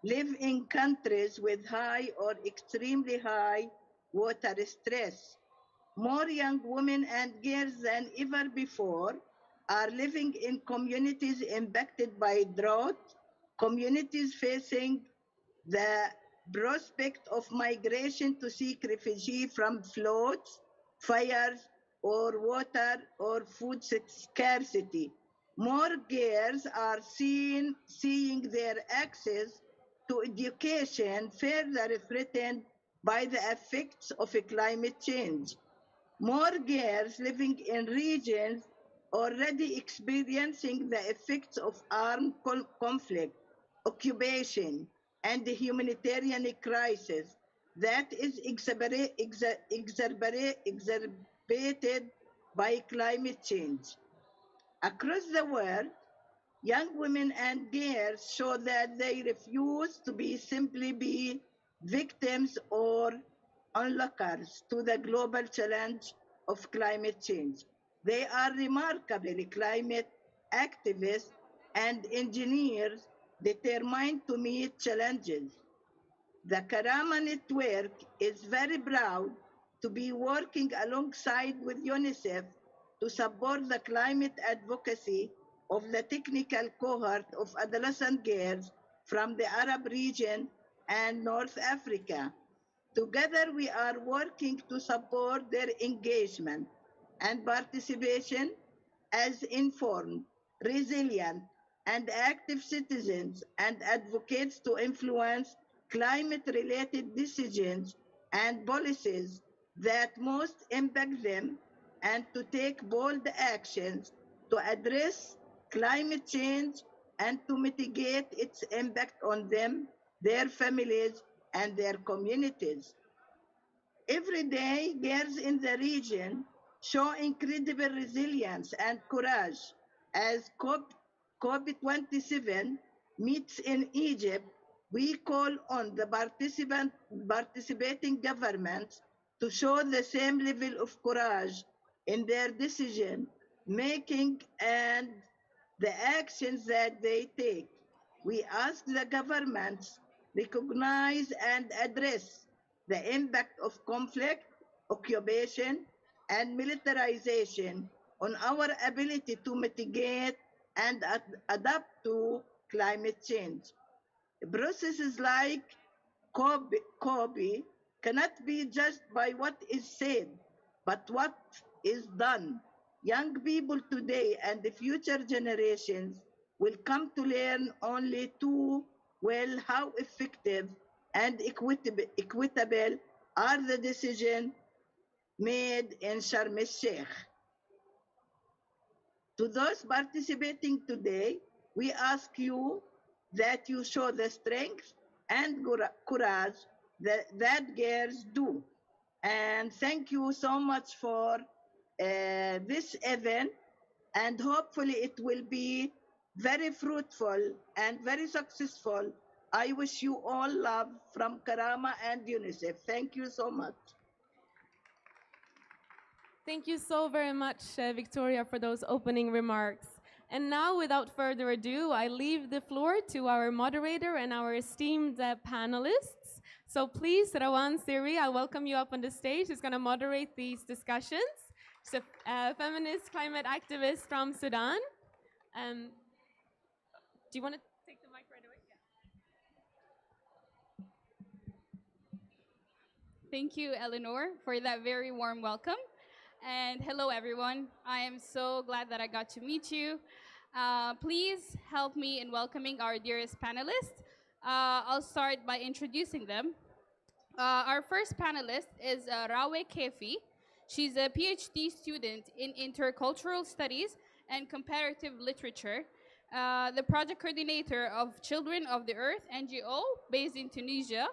live in countries with high or extremely high water stress. More young women and girls than ever before are living in communities impacted by drought, communities facing the prospect of migration to seek refuge from floods, fires, or water or food scarcity. More girls are seeing their access to education further threatened by the effects of climate change. More girls living in regions already experiencing the effects of armed conflict occupation, and the humanitarian crisis that is exacerbated by climate change. Across the world, young women and girls show that they refuse to simply be victims or onlookers to the global challenge of climate change. They are remarkable climate activists and engineers determined to meet challenges. The Karama Network is very proud to be working alongside with UNICEF to support the climate advocacy of the technical cohort of adolescent girls from the Arab region and North Africa. Together, we are working to support their engagement and participation as informed, resilient, and active citizens and advocates to influence climate-related decisions and policies that most impact them, and to take bold actions to address climate change and to mitigate its impact on them, their families, and their communities. Every day, girls in the region show incredible resilience and courage as COP27 meets in Egypt. We call on the participating governments to show the same level of courage in their decision making and the actions that they take. We ask the governments recognize and address the impact of conflict, occupation, and militarization on our ability to mitigate and adapt to climate change. Processes like COBE cannot be judged by what is said, but what is done. Young people today and the future generations will come to learn only too well how effective and equitable are the decisions made in Sharm el-Sheikh. To those participating today, we ask you that you show the strength and courage that girls do. And thank you so much for this event, and hopefully it will be very fruitful and very successful. I wish you all love from Karama and UNICEF. Thank you so much. Thank you so very much, Victoria, for those opening remarks. And now, without further ado, I leave the floor to our moderator and our esteemed panelists. So please, Rawan Siri, I'll welcome you up on the stage. Who's going to moderate these discussions. She's a feminist climate activist from Sudan. Do you want to take the mic right away? Yeah. Thank you, Eleanor, for that very warm welcome. And hello, everyone. I am so glad that I got to meet you. Please help me in welcoming our dearest panelists. I'll start by introducing them. Our first panelist is Rawe Kefi. She's a PhD student in intercultural studies and comparative literature, the project coordinator of Children of the Earth NGO based in Tunisia,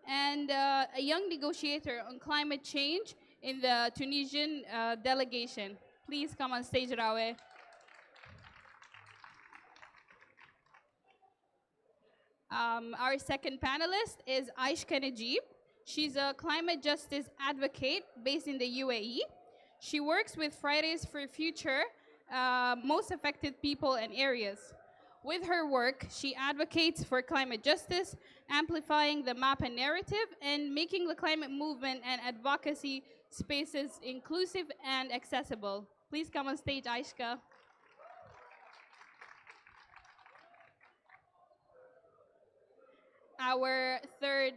and a young negotiator on climate change in the Tunisian delegation. Please come on stage, Rawe. Our second panelist is Aishka Najib. She's a climate justice advocate based in the UAE. She works with Fridays for Future, most affected people and areas. With her work, she advocates for climate justice, amplifying the MAPA narrative, and making the climate movement and advocacy spaces inclusive and accessible. Please come on stage, Aishka. Our third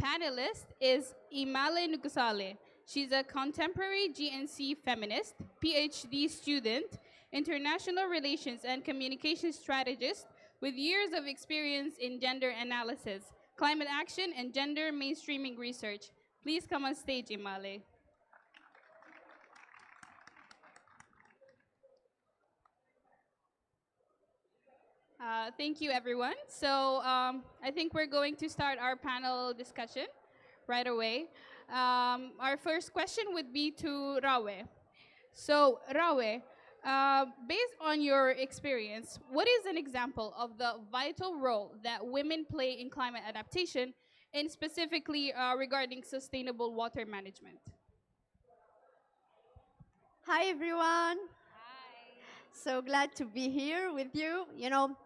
panelist is Imale Nugusale. She's a contemporary GNC feminist, PhD student, international relations and communication strategist with years of experience in gender analysis, climate action, and gender mainstreaming research. Please come on stage, Imale. Thank you, everyone. So I think we're going to start our panel discussion right away. Our first question would be to Rawe. So, Rawe, based on your experience, what is an example of the vital role that women play in climate adaptation, and specifically regarding sustainable water management? Hi, everyone. So glad to be here with you,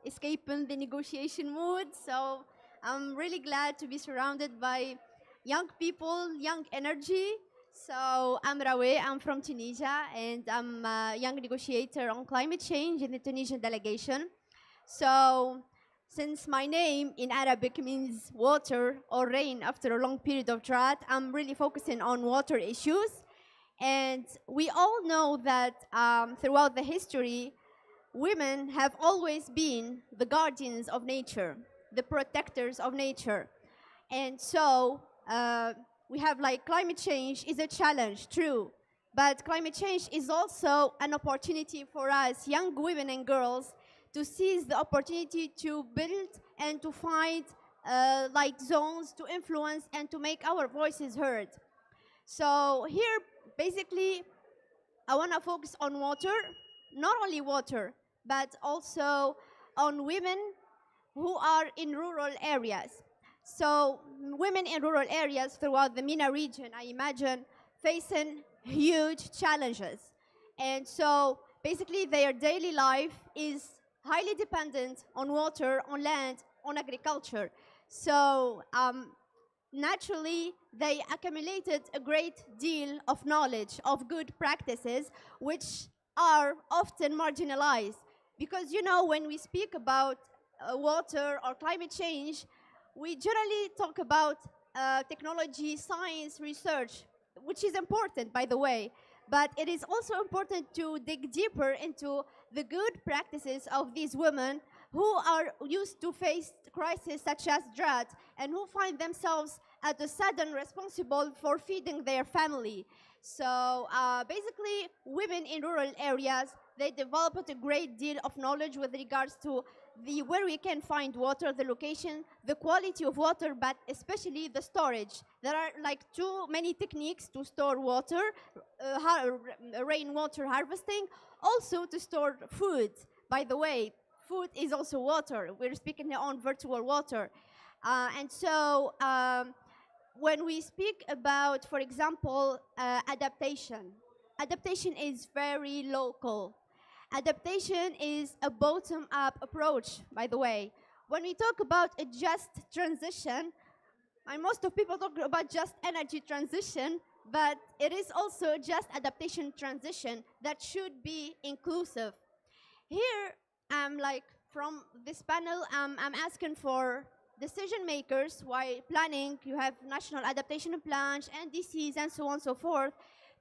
escaping the negotiation mood. So I'm really glad to be surrounded by young people, young energy. So I'm Rawe, I'm from Tunisia, and I'm a young negotiator on climate change in the Tunisian delegation. So since my name in Arabic means water or rain after a long period of drought, I'm really focusing on water issues. And we all know that throughout the history, women have always been the guardians of nature, the protectors of nature. And so we have like climate change is a challenge, true. But climate change is also an opportunity for us, young women and girls, to seize the opportunity to build and to find like zones to influence and to make our voices heard. So here, basically, I want to focus on water, not only water, but also on women who are in rural areas. So women in rural areas throughout the MENA region, I imagine, facing huge challenges. And so basically their daily life is highly dependent on water, on land, on agriculture. So naturally, they accumulated a great deal of knowledge of good practices, which are often marginalized. Because, when we speak about water or climate change, we generally talk about technology, science, research, which is important, by the way. But it is also important to dig deeper into the good practices of these women who are used to face crises such as drought and who find themselves at a sudden responsible for feeding their family. So basically, women in rural areas, they developed a great deal of knowledge with regards to where we can find water, the location, the quality of water, but especially the storage. There are like too many techniques to store water, rainwater harvesting, also to store food. By the way, food is also water. We're speaking on virtual water. And so when we speak about, for example, adaptation is very local. Adaptation is a bottom-up approach, by the way. When we talk about a just transition, and most of people talk about just energy transition, but it is also a just adaptation transition that should be inclusive. Here, from this panel, I'm asking for decision makers while planning. You have national adaptation plans, NDCs, and so on and so forth,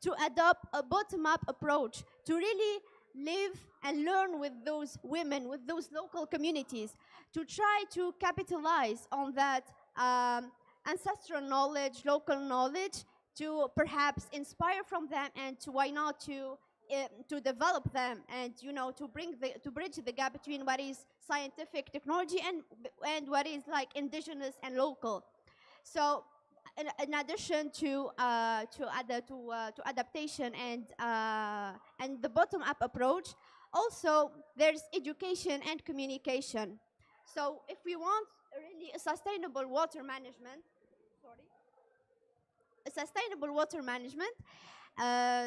to adopt a bottom-up approach, to really live and learn with those women, with those local communities, to try to capitalize on that ancestral knowledge, local knowledge, to perhaps inspire from them, and to why not to develop them, and to bridge the gap between what is scientific technology and what is like indigenous and local. So in addition to adaptation and the bottom-up approach, also there's education and communication. So if we want really a sustainable water management,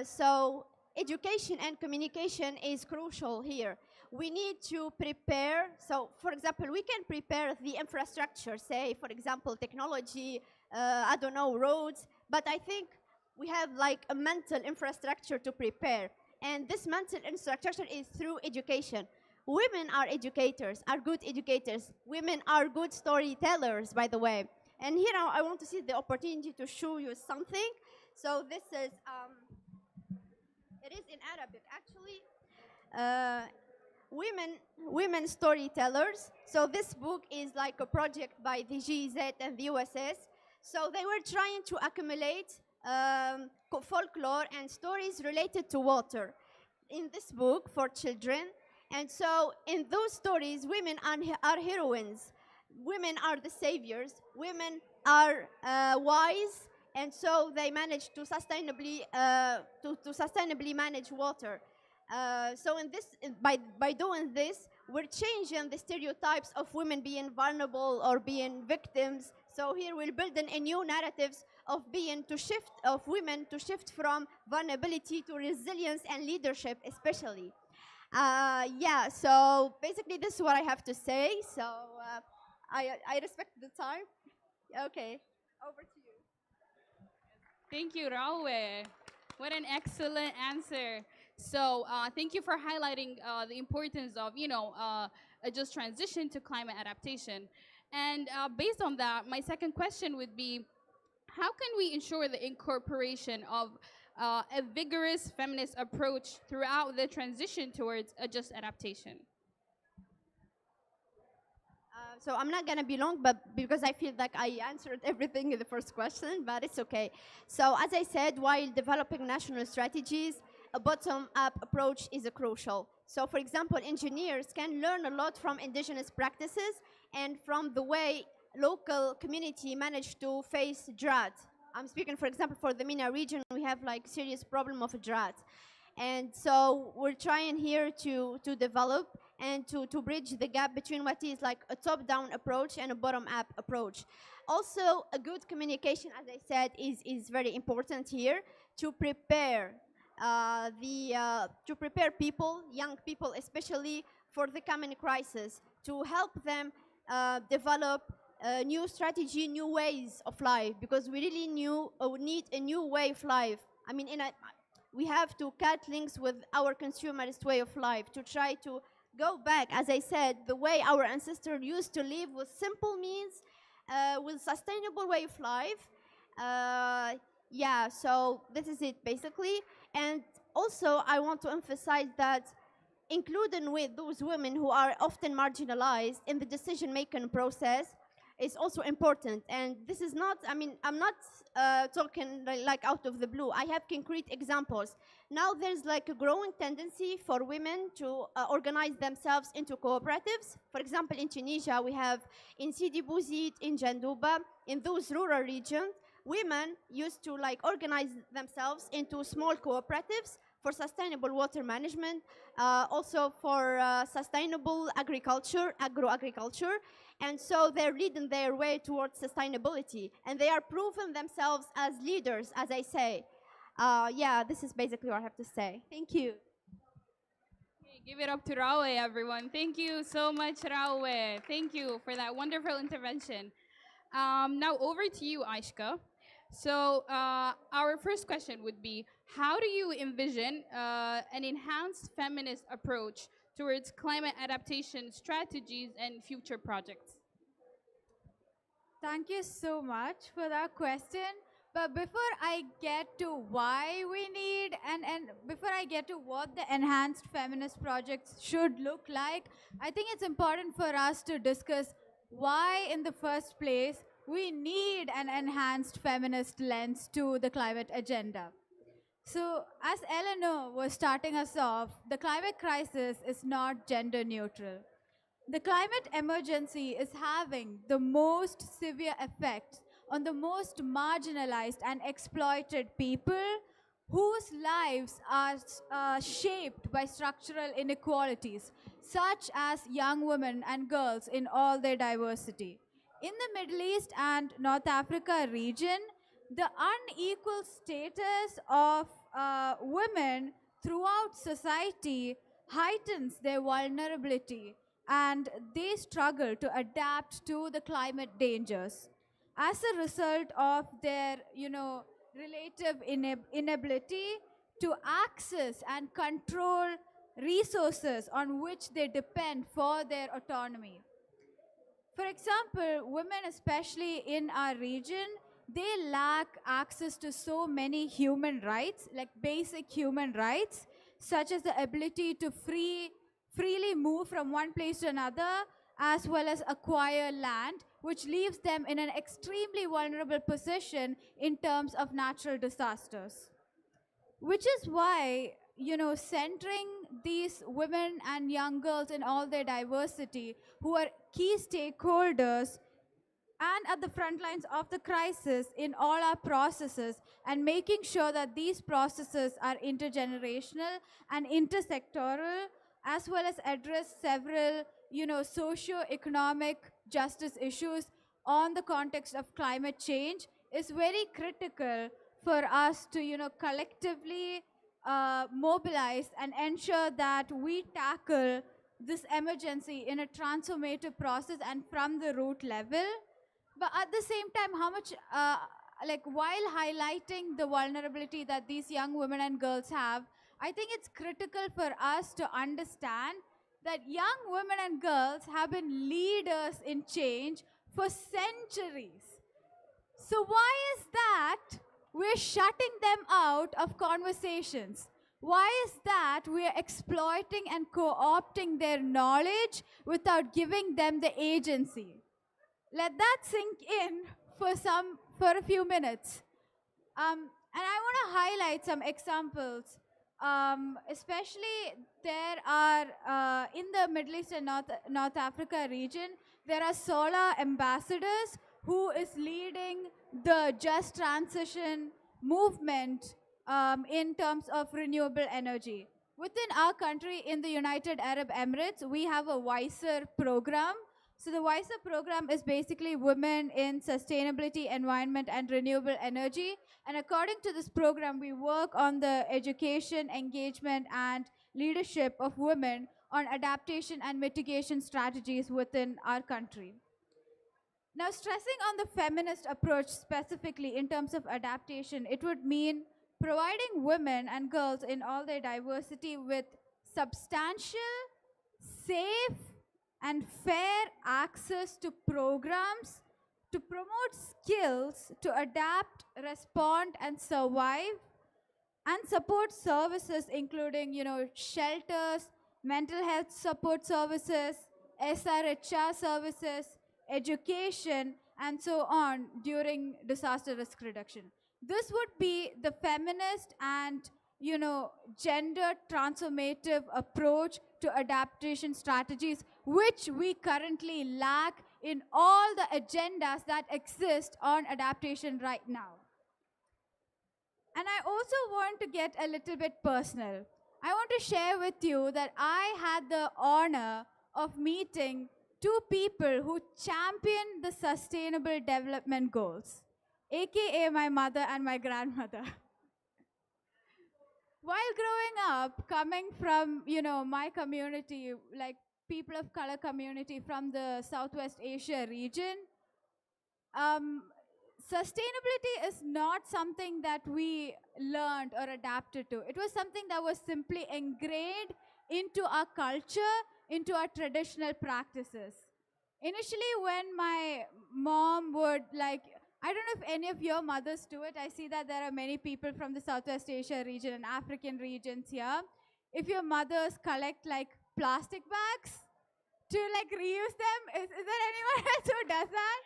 so education and communication is crucial here. We need to prepare. So, for example, we can prepare the infrastructure, say, for example, technology, roads, but I think we have like a mental infrastructure to prepare. And this mental infrastructure is through education. Women are educators, are good educators. Women are good storytellers, by the way. And here I want to see the opportunity to show you something. So this is, it is in Arabic, actually. Women storytellers. So this book is like a project by the GZ and the USS. So they were trying to accumulate folklore and stories related to water. In this book for children, And so in those stories, women are heroines. Women are the saviors. Women are wise, and so they manage to sustainably manage water. So by doing this, we're changing the stereotypes of women being vulnerable or being victims. So here we're building a new narratives of women to shift from vulnerability to resilience and leadership, especially. Yeah, so basically this is what I have to say. So I respect the time. Okay, over to you. Thank you, Rawe. What an excellent answer. So thank you for highlighting the importance of, a just transition to climate adaptation. And based on that, my second question would be, how can we ensure the incorporation of a vigorous feminist approach throughout the transition towards a just adaptation? So I'm not gonna be long, but because I feel like I answered everything in the first question, but it's okay. So as I said, while developing national strategies, a bottom-up approach is crucial. So for example, engineers can learn a lot from indigenous practices and from the way local community manage to face drought. I'm speaking, for example, for the MENA region, we have like serious problem of drought. And so we're trying here to develop and to bridge the gap between what is like a top-down approach and a bottom-up approach. Also, a good communication, as I said, is very important here to prepare people, young people especially, for the coming crisis, to help them develop new strategy, new ways of life, because we really need a new way of life. I mean, we have to cut links with our consumerist way of life to try to go back, as I said, the way our ancestors used to live with simple means, with sustainable way of life. Yeah, so this is it basically. And also I want to emphasize that including with those women who are often marginalized in the decision-making process is also important. And this is not, I mean, I'm not talking like out of the blue. I have concrete examples. Now there's like a growing tendency for women to organize themselves into cooperatives. For example, in Tunisia, we have in Sidi Bouzid, in Jandouba, in those rural regions, women used to like organize themselves into small cooperatives for sustainable water management, also for sustainable agro-agriculture. And so they're leading their way towards sustainability. And they are proving themselves as leaders, as I say. Yeah, this is basically what I have to say. Thank you. Okay, give it up to Rawe, everyone. Thank you so much, Rawe. Thank you for that wonderful intervention. Now over to you, Aishka. So our first question would be, how do you envision an enhanced feminist approach towards climate adaptation strategies and future projects? Thank you so much for that question. But before I get to why we need and before I get to what the enhanced feminist projects should look like, I think it's important for us to discuss why in the first place we need an enhanced feminist lens to the climate agenda. So as Eleanor was starting us off, the climate crisis is not gender neutral. The climate emergency is having the most severe effects on the most marginalized and exploited people whose lives are shaped by structural inequalities, such as young women and girls in all their diversity. In the Middle East and North Africa region, the unequal status of women throughout society heightens their vulnerability, and they struggle to adapt to the climate dangers. As a result of their, relative inability to access and control resources on which they depend for their autonomy. For example, women, especially in our region, they lack access to so many human rights, like basic human rights, such as the ability to freely move from one place to another, as well as acquire land, which leaves them in an extremely vulnerable position in terms of natural disasters. Which is why centering these women and young girls in all their diversity, who are key stakeholders and at the front lines of the crisis in all our processes, and making sure that these processes are intergenerational and intersectoral, as well as address several, socio-economic justice issues on the context of climate change, is very critical for us to, collectively mobilize and ensure that we tackle this emergency in a transformative process and from the root level. But at the same time, while highlighting the vulnerability that these young women and girls have, I think it's critical for us to understand that young women and girls have been leaders in change for centuries. So why is that we're shutting them out of conversations? Why is that we're exploiting and co-opting their knowledge without giving them the agency? Let that sink in for a few minutes. And I want to highlight some examples. Especially there are, in the Middle East and North Africa region, there are solar ambassadors who is leading the just transition movement in terms of renewable energy. Within our country, in the United Arab Emirates, we have a WISER program. So the WISER program is basically Women in Sustainability, Environment, and Renewable Energy. And according to this program, we work on the education, engagement, and leadership of women on adaptation and mitigation strategies within our country. Now, stressing on the feminist approach specifically in terms of adaptation, it would mean providing women and girls in all their diversity with substantial, safe, and fair access to programs to promote skills to adapt, respond, and survive, and support services including, shelters, mental health support services, SRHR services, education, and so on during disaster risk reduction. This would be the feminist and, gender transformative approach to adaptation strategies, which we currently lack in all the agendas that exist on adaptation right now. And I also want to get a little bit personal. I want to share with you that I had the honor of meeting two people who champion the Sustainable Development Goals, aka my mother and my grandmother. While growing up, coming from, my community, like people of color community from the Southwest Asia region, sustainability is not something that we learned or adapted to. It was something that was simply ingrained into our culture, into our traditional practices. Initially, when my mom would I don't know if any of your mothers do it. I see that there are many people from the Southwest Asia region and African regions here. If your mothers collect plastic bags to reuse them, is there anyone else who does that?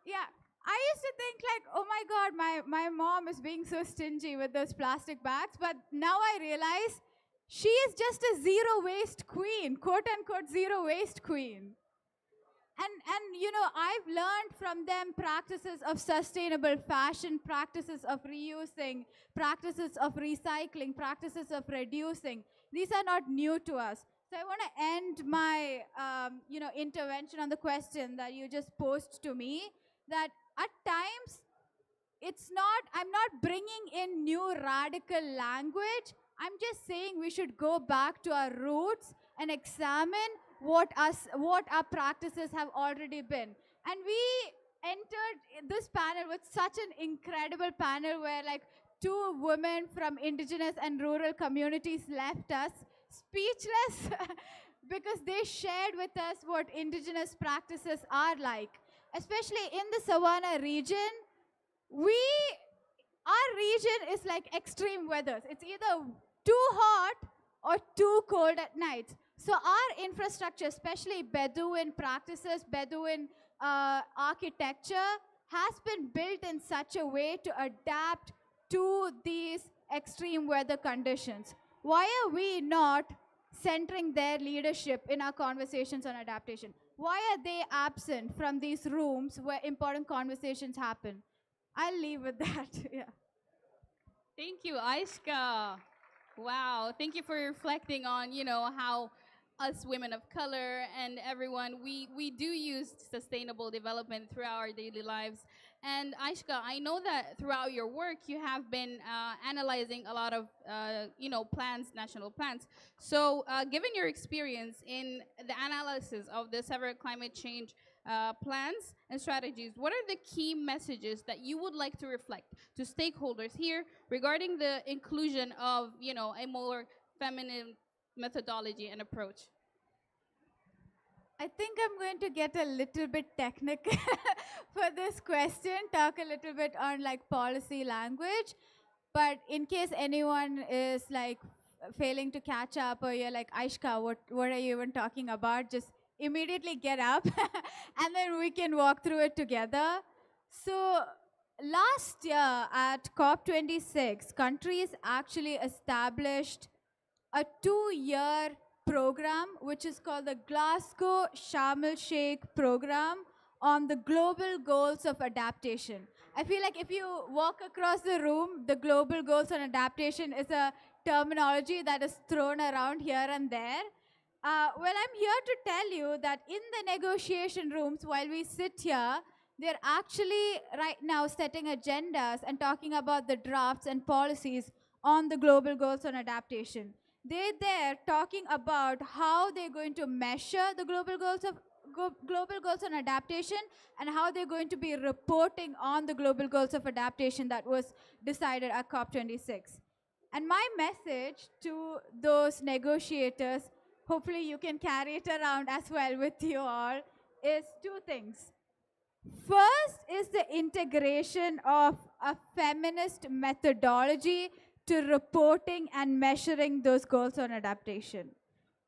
Yeah. I used to think oh my God, my mom is being so stingy with those plastic bags. But now I realize she is just a zero waste queen, quote unquote zero waste queen. And I've learned from them practices of sustainable fashion, practices of reusing, practices of recycling, practices of reducing. These are not new to us. So I want to end my, intervention on the question that you just posed to me, that at times, I'm not bringing in new radical language. I'm just saying we should go back to our roots and examine what our practices have already been. And we entered this panel with such an incredible panel where two women from indigenous and rural communities left us speechless because they shared with us what indigenous practices are like. Especially in the Savannah region, our region is like extreme weathers. It's either too hot or too cold at night. So our infrastructure, especially Bedouin practices, Bedouin architecture, has been built in such a way to adapt to these extreme weather conditions. why are we not centering their leadership in our conversations on adaptation? Why are they absent from these rooms where important conversations happen? I'll leave with that. Yeah. Thank you, Aishka. Wow, thank you for reflecting on, how us women of color and everyone, we do use sustainable development throughout our daily lives. And Aishka, I know that throughout your work, you have been analyzing a lot of, plans, national plans. So given your experience in the analysis of the several climate change plans and strategies, what are the key messages that you would like to reflect to stakeholders here regarding the inclusion of, a more feminine methodology and approach? I think I'm going to get a little bit technical for this question, talk a little bit on like policy language. But in case anyone is like failing to catch up, or you're like, Aishka, what are you even talking about? Just immediately get up and then we can walk through it together. So last year at COP26, countries actually established a 2-year program which is called the Glasgow Sharm el-Sheikh program on the global goals of adaptation. I feel like if you walk across the room, the global goals on adaptation is a terminology that is thrown around here and there. Well, I'm here to tell you that in the negotiation rooms, while we sit here, they're actually right now setting agendas and talking about the drafts and policies on the global goals on adaptation. They're there talking about how they're going to measure the global goals on adaptation and how they're going to be reporting on the global goals of adaptation that was decided at COP26. And my message to those negotiators, hopefully you can carry it around as well with you all, is 2 things. First is the integration of a feminist methodology to reporting and measuring those goals on adaptation.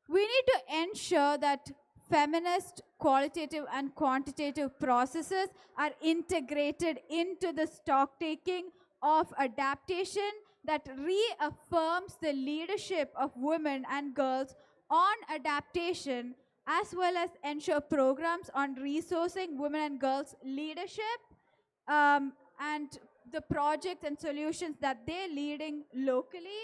We need to ensure that feminist qualitative and quantitative processes are integrated into the stock taking of adaptation that reaffirms the leadership of women and girls on adaptation, as well as ensure programs on resourcing women and girls leadership and the projects and solutions that they're leading locally.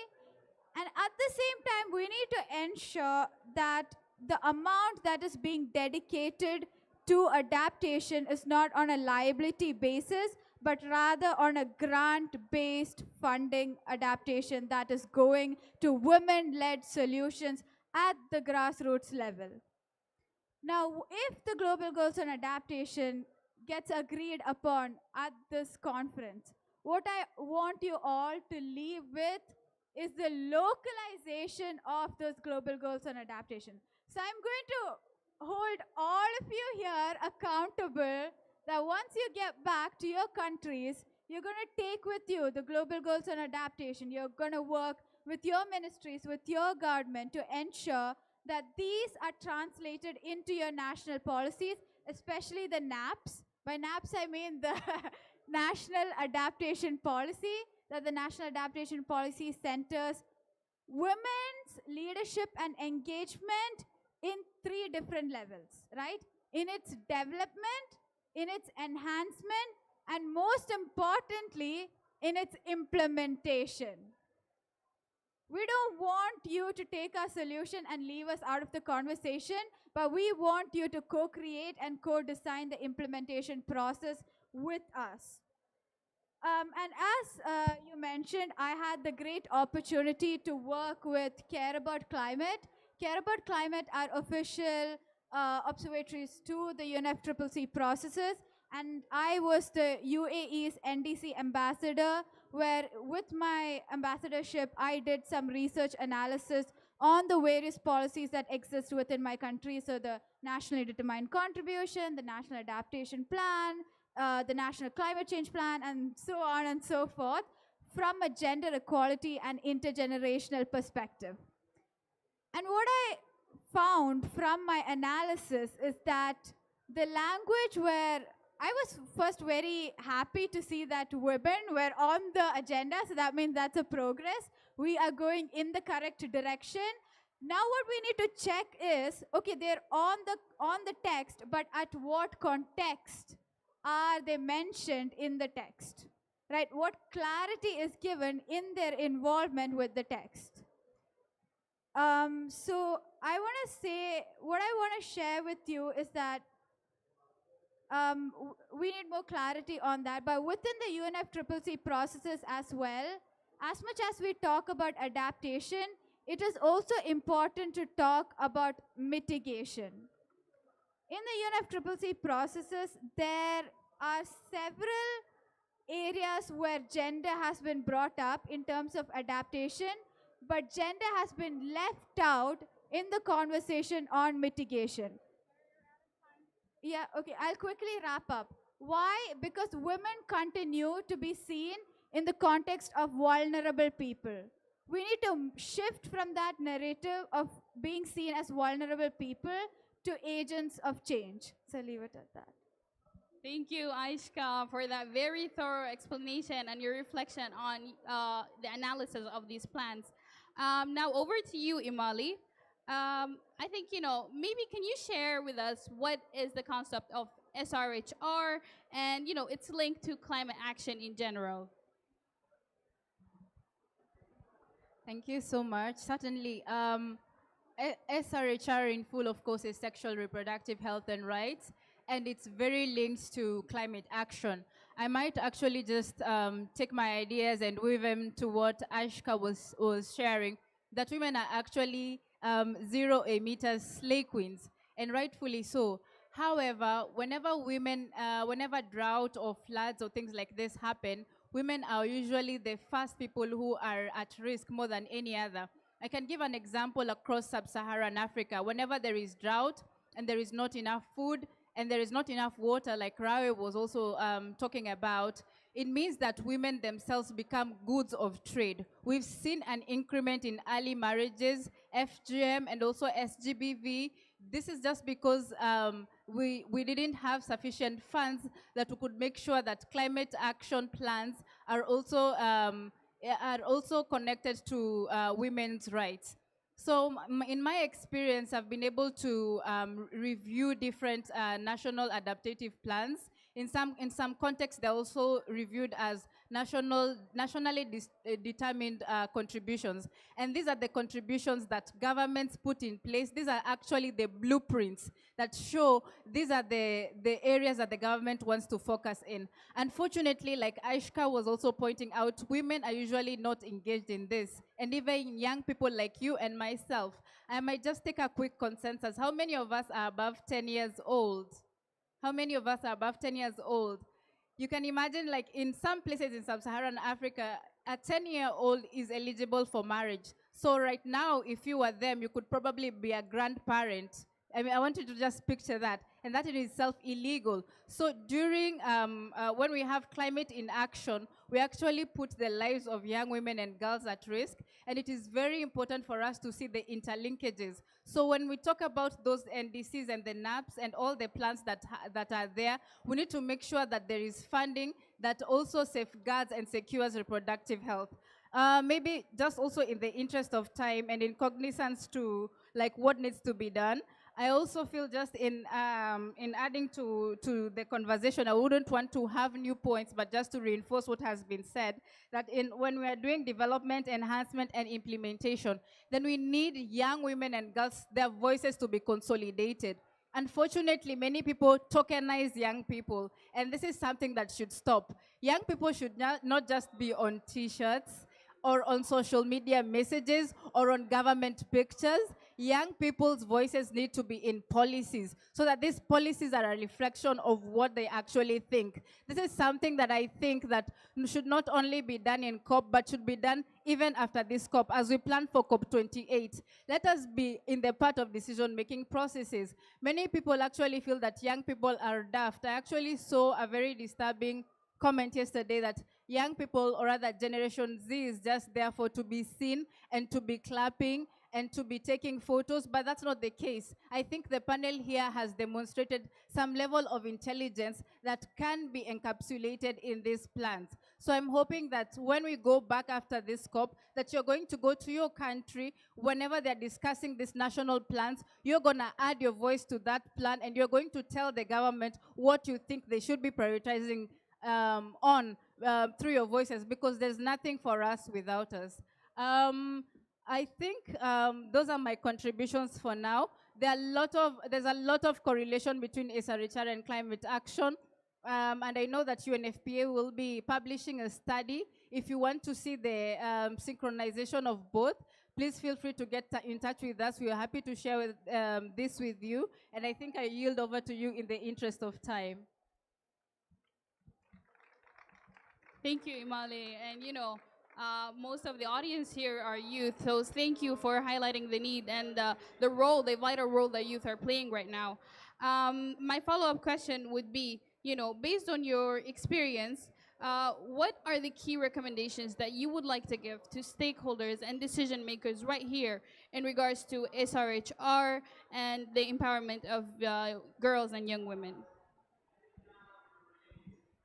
And at the same time, we need to ensure that the amount that is being dedicated to adaptation is not on a liability basis, but rather on a grant-based funding adaptation that is going to women-led solutions at the grassroots level. Now, if the global goals on adaptation gets agreed upon at this conference, what I want you all to leave with is the localization of those global goals on adaptation. So I'm going to hold all of you here accountable that once you get back to your countries, you're going to take with you the global goals on adaptation. You're going to work with your ministries, with your government to ensure that these are translated into your national policies, especially the NAPs. By NAPs, I mean the National Adaptation Policy, that the National Adaptation Policy centers women's leadership and engagement in 3 different levels, right? In its development, in its enhancement, and most importantly, in its implementation. We don't want you to take our solution and leave us out of the conversation, but we want you to co-create and co-design the implementation process with us. And as you mentioned, I had the great opportunity to work with Care About Climate. Care About Climate are official observatories to the UNFCCC processes, and I was the UAE's NDC ambassador, where with my ambassadorship, I did some research analysis on the various policies that exist within my country. So the nationally determined contribution, the national adaptation plan, the national climate change plan, and so on and so forth, from a gender equality and intergenerational perspective. And what I found from my analysis is that the language where I was first very happy to see that women were on the agenda, so that means that's a progress. We are going in the correct direction. Now what we need to check is, okay, they're on the text, but at what context are they mentioned in the text? Right? What clarity is given in their involvement with the text? So I want to say, what I want to share with you is that we need more clarity on that. But within the UNFCCC processes as well, as much as we talk about adaptation, it is also important to talk about mitigation. In the UNFCCC processes, there are several areas where gender has been brought up in terms of adaptation, but gender has been left out in the conversation on mitigation. Yeah, okay, I'll quickly wrap up. Why? Because women continue to be seen in the context of vulnerable people. We need to shift from that narrative of being seen as vulnerable people to agents of change. So leave it at that. Thank you, Aishka, for that very thorough explanation and your reflection on the analysis of these plans. Now over to you, Imali. I think, maybe can you share with us what is the concept of SRHR and, its link to climate action in general? Thank you so much. Certainly, SRHR in full, of course, is sexual reproductive health and rights, and it's very linked to climate action. I might actually just take my ideas and weave them to what Ashka was sharing, that women are actually zero emitters, slay queens, and rightfully so. However, whenever drought or floods or things like this happen, women are usually the first people who are at risk more than any other. I can give an example across sub-Saharan Africa. Whenever there is drought and there is not enough food and there is not enough water, like Rawe was also talking about, it means that women themselves become goods of trade. We've seen an increment in early marriages, FGM, and also SGBV. This is just because we didn't have sufficient funds that we could make sure that climate action plans are also connected to women's rights. So in my experience, I've been able to review different national adaptive plans. In some contexts, they're also reviewed as nationally determined contributions. And these are the contributions that governments put in place. These are actually the blueprints that show these are the areas that the government wants to focus in. Unfortunately, like Aishka was also pointing out, women are usually not engaged in this. And even young people like you and myself, I might just take a quick consensus. How many of us are above 10 years old? How many of us are above 10 years old? You can imagine, like in some places in sub-Saharan Africa, a 10-year-old is eligible for marriage. So right now, if you were them, you could probably be a grandparent. I mean, I want you to just picture that. And that in itself illegal. So during, when we have climate in action, we actually put the lives of young women and girls at risk. And it is very important for us to see the interlinkages. So when we talk about those NDCs and the NAPs and all the plans that are there, we need to make sure that there is funding that also safeguards and secures reproductive health. Maybe just also in the interest of time and in cognizance to like what needs to be done, I also feel just in adding to the conversation, I wouldn't want to have new points, but just to reinforce what has been said, that when we are doing development, enhancement, and implementation, then we need young women and girls, their voices to be consolidated. Unfortunately, many people tokenize young people, and this is something that should stop. Young people should not just be on T-shirts, or on social media messages, or on government pictures. Young people's voices need to be in policies so that these policies are a reflection of what they actually think. This is something that I think that should not only be done in COP, but should be done even after this COP. As we plan for COP28, let us be in the part of decision-making processes. Many people actually feel that young people are daft. I actually saw a very disturbing comment yesterday that young people, or rather Generation Z, is just therefore to be seen and to be clapping and to be taking photos, but that's not the case. I think the panel here has demonstrated some level of intelligence that can be encapsulated in these plans. So I'm hoping that when we go back after this COP, that you're going to go to your country whenever they're discussing these national plans, you're going to add your voice to that plan, and you're going to tell the government what you think they should be prioritizing through your voices, because there's nothing for us without us. I think those are my contributions for now. There's a lot of correlation between SRHR and climate action. And I know that UNFPA will be publishing a study. If you want to see the synchronization of both, please feel free to get in touch with us. We are happy to share this with you. And I think I yield over to you in the interest of time. Thank you, Imali. And most of the audience here are youth, so thank you for highlighting the need and the vital role that youth are playing right now. My follow-up question would be, based on your experience, what are the key recommendations that you would like to give to stakeholders and decision makers right here in regards to SRHR and the empowerment of girls and young women?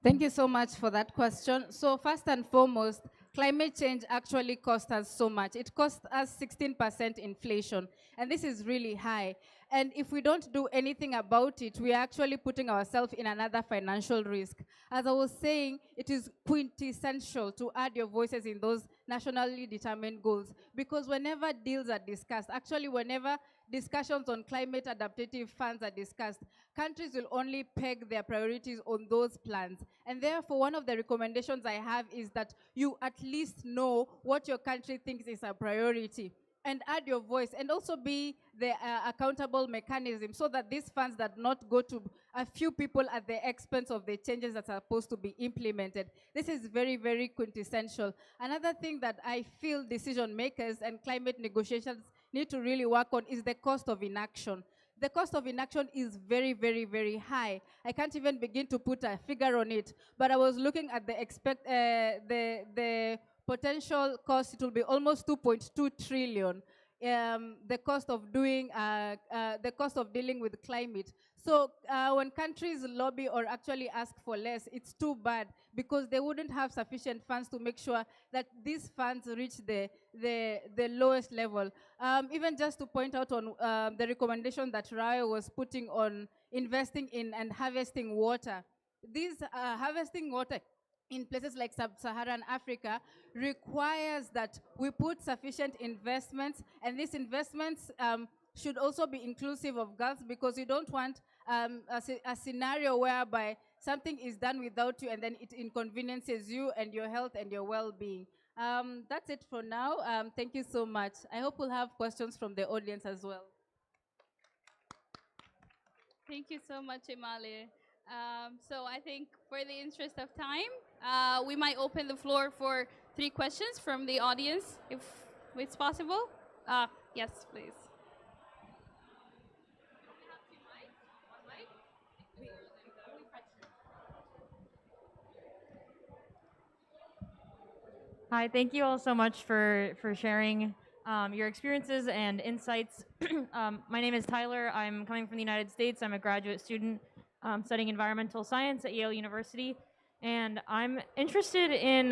Thank you so much for that question. So first and foremost, climate change actually costs us so much. It costs us 16% inflation, and this is really high. And if we don't do anything about it, we are actually putting ourselves in another financial risk. As I was saying, it is quintessential to add your voices in those nationally determined goals, because whenever deals are discussed, actually whenever discussions on climate adaptative funds are discussed, countries will only peg their priorities on those plans. And therefore, one of the recommendations I have is that you at least know what your country thinks is a priority, and add your voice, and also be the accountable mechanism, so that these funds do not go to a few people at the expense of the changes that are supposed to be implemented. This is very, very quintessential. Another thing that I feel decision makers and climate negotiations need to really work on is the cost of inaction. The cost of inaction is very, very, very high. I can't even begin to put a figure on it, but I was looking at the potential cost. It will be almost 2.2 trillion. The cost of dealing with climate. So when countries lobby or actually ask for less, it's too bad, because they wouldn't have sufficient funds to make sure that these funds reach the lowest level. Even just to point out on the recommendation that Raya was putting on investing in and harvesting water. These harvesting water in places like sub-Saharan Africa requires that we put sufficient investments, and these investments should also be inclusive of girls, because you don't want a scenario whereby something is done without you and then it inconveniences you and your health and your well-being. That's it for now. Thank you so much. I hope we'll have questions from the audience as well. Thank you so much, Imali. So I think for the interest of time, we might open the floor for 3 questions from the audience, if it's possible. Yes, please. Hi, thank you all so much for sharing your experiences and insights. My name is Tyler. I'm coming from the United States. I'm a graduate student studying environmental science at Yale University. And I'm interested in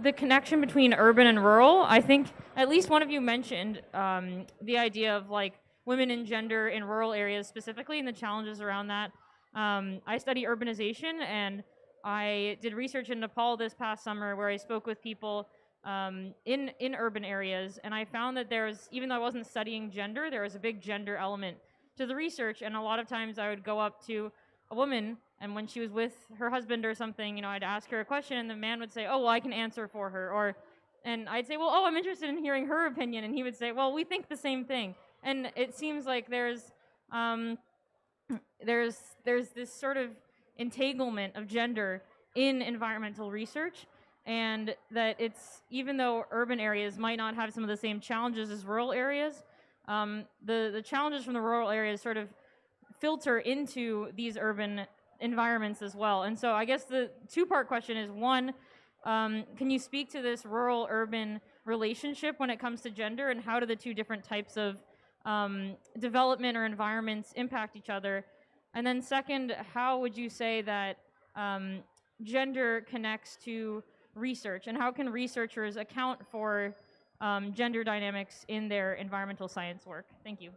the connection between urban and rural. I think at least one of you mentioned the idea of like women and gender in rural areas specifically and the challenges around that. I study urbanization, and I did research in Nepal this past summer where I spoke with people in urban areas, and I found that even though I wasn't studying gender, there was a big gender element to the research, and a lot of times I would go up to a woman, and when she was with her husband or something, I'd ask her a question, and the man would say, "Oh, well, I can answer for her," and I'd say, "Well, I'm interested in hearing her opinion," and he would say, "Well, we think the same thing." And it seems like there's this sort of entanglement of gender in environmental research, and that it's, even though urban areas might not have some of the same challenges as rural areas, the challenges from the rural areas sort of filter into these urban environments as well. And so I guess the 2-part question is, one, can you speak to this rural-urban relationship when it comes to gender, and how do the two different types of development or environments impact each other? And then second, how would you say that gender connects to research, and how can researchers account for gender dynamics in their environmental science work? Thank you.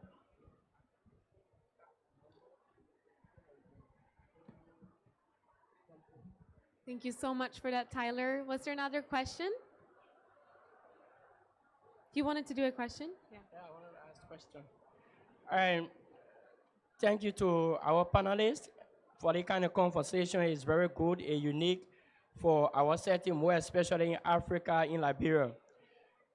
Thank you so much for that, Tyler. Was there another question? You wanted to do a question? Yeah, I wanted to ask a question. Thank you to our panelists for the kind of conversation. It's very good and unique for our setting, more especially in Africa, in Liberia.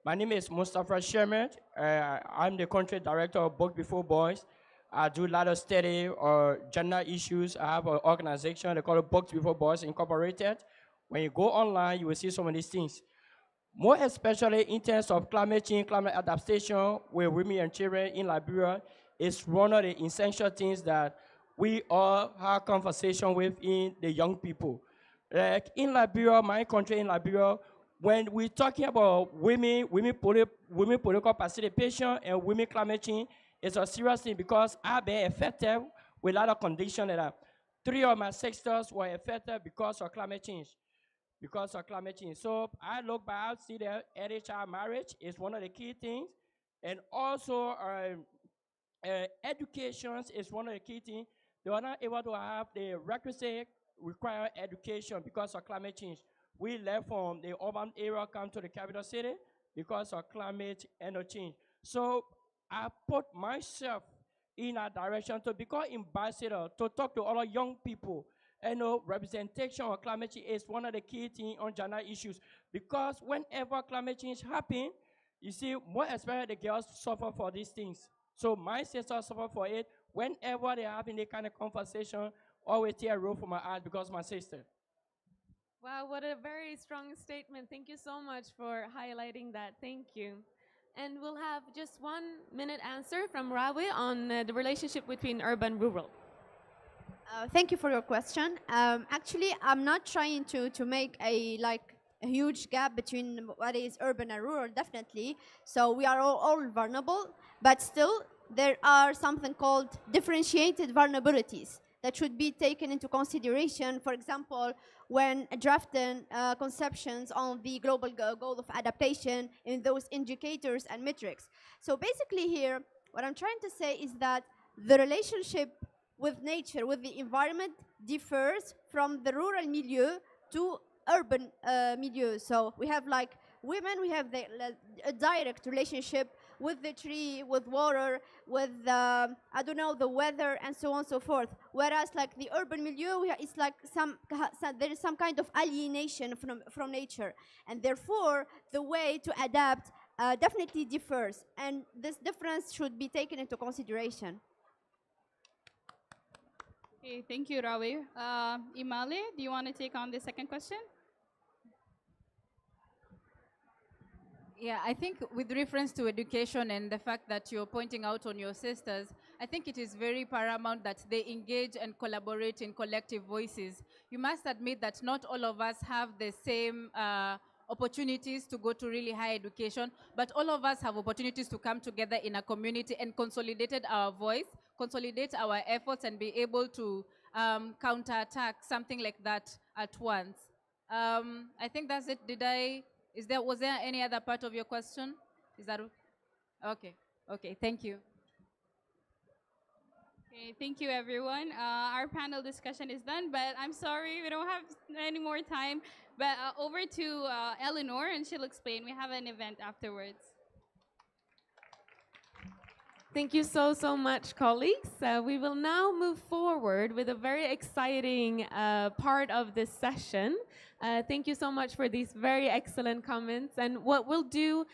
My name is Mustafa Shemet. I'm the country director of Books Before Boys. I do a lot of study on gender issues. I have an organization, they call it Books Before Boys Incorporated. When you go online, you will see some of these things. More especially in terms of climate change, climate adaptation with women and children in Liberia is one of the essential things that we all have conversation with in the young people. Like in Liberia, my country in Liberia, when we're talking about women political participation and women climate change, it's a serious thing because I've been affected with a lot of conditions that 3 of my sisters were affected because of climate change. So I look back, see that early child marriage is one of the key things. And also education is one of the key things. They are not able to have the requisite required education because of climate change. We left from the urban area, come to the capital city because of climate and change. So I put myself in a direction to become ambassador, to talk to other young people. And representation of climate change is one of the key things on gender issues. Because whenever climate change happens, you see, more especially the girls suffer for these things. So my sisters suffer for it. Whenever they have any kind of conversation, always tear a roll from my eyes because my sister. Wow, what a very strong statement. Thank you so much for highlighting that. Thank you. And we'll have just 1 minute answer from Rawi on the relationship between urban and rural. Thank you for your question. Actually, I'm not trying to make a huge gap between what is urban and rural, definitely. So we are all vulnerable, but still there are something called differentiated vulnerabilities that should be taken into consideration, for example, when drafting conceptions on the global goal of adaptation in those indicators and metrics. So basically here, what I'm trying to say is that the relationship with nature, with the environment, differs from the rural milieu to urban milieu. So we have like women, we have a direct relationship with the tree, with water, with I don't know, the weather, and so on and so forth. Whereas like the urban milieu, it's like there is some kind of alienation from nature, and therefore the way to adapt definitely differs, and this difference should be taken into consideration. Okay, thank you, Rawi. Imale, do you want to take on the second question? Yeah, I think with reference to education and the fact that you're pointing out on your sisters, I think it is very paramount that they engage and collaborate in collective voices. You must admit that not all of us have the same opportunities to go to really high education, but all of us have opportunities to come together in a community and consolidate our voice, consolidate our efforts, and be able to counterattack something like that at once. I think that's it. Was there any other part of your question? Is that okay? Okay, thank you. Okay, thank you, everyone. Our panel discussion is done, but I'm sorry we don't have any more time. But over to Eleanor, and she'll explain. We have an event afterwards. Thank you so much, colleagues. We will now move forward with a very exciting part of this session. Thank you so much for these very excellent comments. And what we'll do,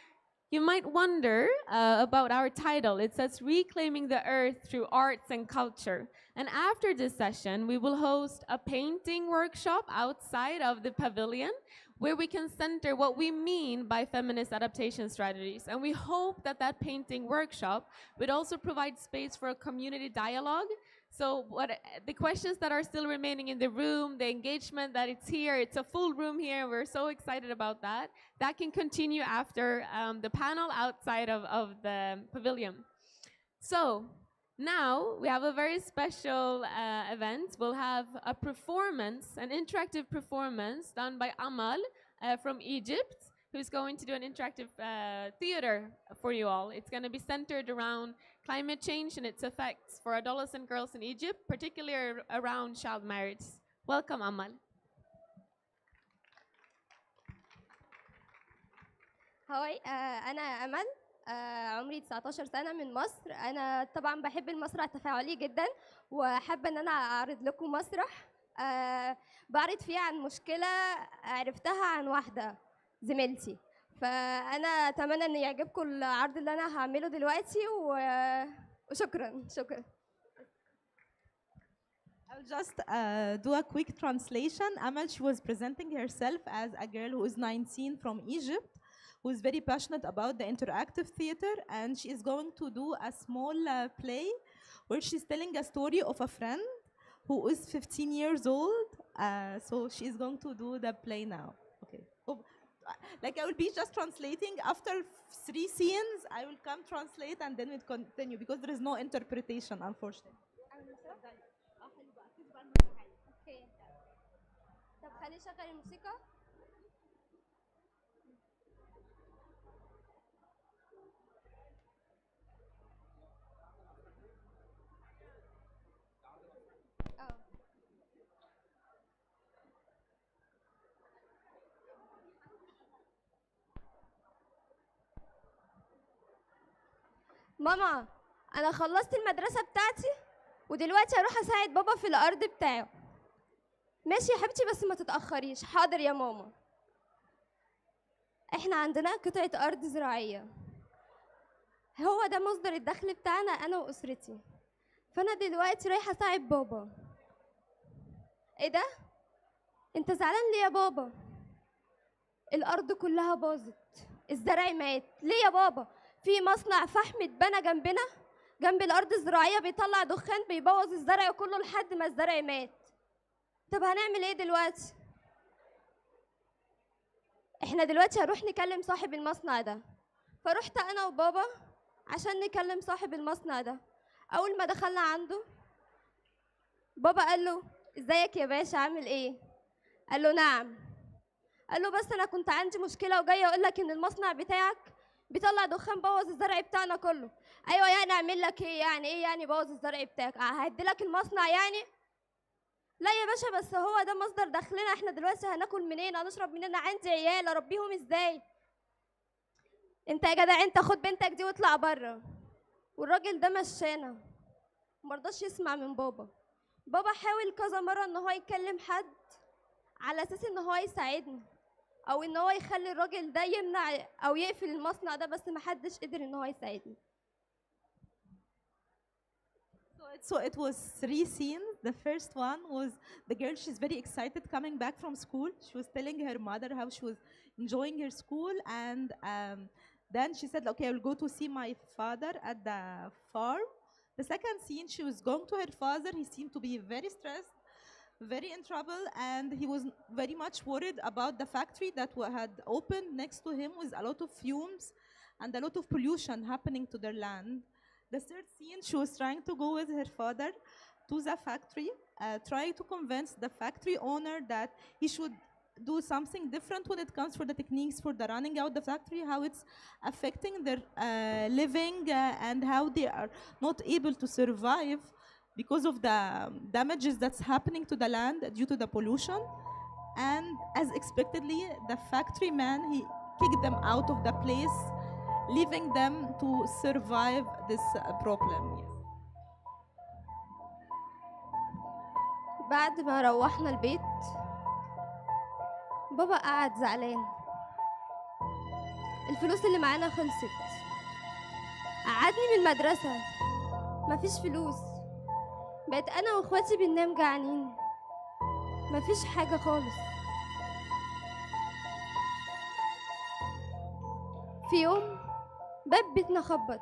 you might wonder about our title. It says Reclaiming the Earth Through Arts and Culture. And after this session, we will host a painting workshop outside of the pavilion where we can center what we mean by feminist adaptation strategies. And we hope that that painting workshop would also provide space for a community dialogue, So the questions that are still remaining in the room, the engagement that it's here, it's a full room here. We're so excited about that. That can continue after the panel outside of the pavilion. So now we have a very special event. We'll have a performance, an interactive performance done by Amal from Egypt, who's going to do an interactive theater for you all. It's going to be centered around climate change and its effects for adolescent girls in Egypt, particularly around child marriage. Welcome, Amal. هاي أنا أمل عمري 19 سنة من مصر. أنا طبعا بحب المسرح التفاعلي جدا وحابة إن أنا أعرض لكم مسرح بعرض فيه عن مشكلة عرفتها عن واحدة زميلتي. فأنا أتمنى إن يعجبكم العرض اللي أنا هعمله دلوقتي وشكرا. I'll just do a quick translation. Amal, she was presenting herself as a girl who is 19 from Egypt, who is very passionate about the interactive theater, and she is going to do a small play where she's telling a story of a friend who is 15 years old. So she is going to do the play now. Okay. Like I will be just translating. After 3 scenes, I will come translate and then we'll continue because there is no interpretation, unfortunately. طب خليني اشغل الموسيقى. ماما انا خلصت المدرسة بتاعتي ودلوقتي هروح اساعد بابا في الارض بتاعه. ماشي يا حبيبتي بس ما تتأخريش. حاضر يا ماما. احنا عندنا قطعة ارض زراعية، هو ده مصدر الدخل بتاعنا انا واسرتي. فانا دلوقتي رايحة اساعد بابا. ايه ده؟ انت زعلان ليه يا بابا؟ الارض كلها باظت، الزرع مات. ليه يا بابا؟ في مصنع فحم اتبنى جنبنا جنب الارض الزراعية بيطلع دخان بيبوظ الزرع كله لحد ما الزرع مات. طب هنعمل ايه دلوقتي؟ احنا دلوقتي هنروح نكلم صاحب المصنع ده. فرحت انا وبابا عشان نكلم صاحب المصنع ده. اول ما دخلنا عنده بابا قال له ازيك يا باشا عامل ايه؟ قال له نعم. قال له بس انا كنت عندي مشكله وجايه اقول لك ان المصنع بتاعك بيطلع دخان بوظ الزرع بتاعنا كله. ايوه يعني اعمل لك ايه يعني؟ ايه يعني بوظ الزرع بتاعك؟ ههدي لك المصنع يعني؟ لا يا باشا بس هو ده مصدر دخلنا. احنا دلوقتي هناكل منين؟ هنشرب منين؟ عندي عيال اربيهم ازاي؟ انت يا جدع انت خد بنتك دي واطلع بره. والراجل ده مشانا مرضاش يسمع من بابا. بابا حاول كذا مره ان هو يكلم حد على اساس ان هو يساعدنا او ان هو يخلي الراجل ده يمنع او يقفل المصنع ده، بس محدش قدر ان هو يساعدنا. So it was 3 scenes. The first one was the girl, she's very excited coming back from school. She was telling her mother how she was enjoying her school, and then she said, okay, I will go to see my father at the farm. The second scene, she was going to her father. He seemed to be very stressed, very in trouble, and he was very much worried about the factory that had opened next to him with a lot of fumes and a lot of pollution happening to their land. The third scene, she was trying to go with her father to the factory, trying to convince the factory owner that he should do something different when it comes for the techniques for the running out the factory, how it's affecting their living and how they are not able to survive because of the damages that's happening to the land due to the pollution. And as expectedly, the factory man, he kicked them out of the place, leaving them to survive this problem. بعد ما روحنا البيت بابا قعد زعلان. الفلوس اللي معانا خلصت. قعدني من المدرسة مفيش فلوس. بقيت انا واخواتي بننام جعانين. مفيش حاجة خالص. في يوم باب بيتنا خبط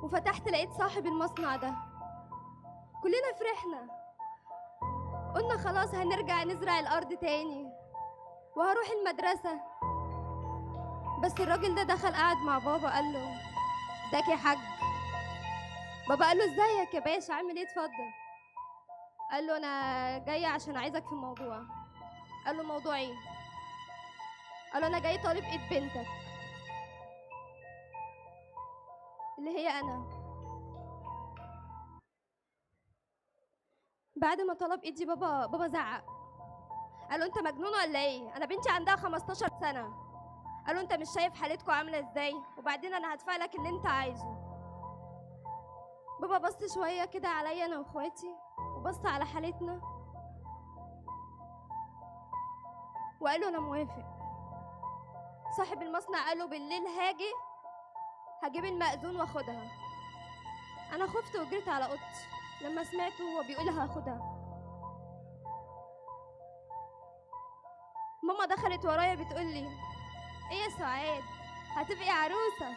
وفتحت لقيت صاحب المصنع ده كلنا فرحنا، قلنا خلاص هنرجع نزرع الأرض تاني وهروح المدرسة. بس الراجل ده دخل قعد مع بابا، قال له ازيك يا حاج. بابا قال له ازيك يا باشا، عامل ايه، اتفضل. قال له انا جاي عشان عايزك في موضوع. قال له موضوع ايه؟ قال له انا جاي طالب ايد بنتك اللي هي انا. بعد ما طلب ايدي بابا زعق، قال له انت مجنون ولا ايه؟ انا بنتي عندها 15 سنه. قال له انت مش شايف حالتكم عامله ازاي؟ وبعدين انا هدفع لك اللي انت عايزه. بابا بص شويه كده عليا انا واخواتي، وبص على حالتنا، وقال له انا موافق. صاحب المصنع قال له بالليل هاجي هجيب المأذون واخدها. انا خفت وجريت على اوضتي لما سمعته وهو بيقول هاخدها. ماما دخلت ورايا بتقول لي ايه يا سعاد، هتبقي عروسه؟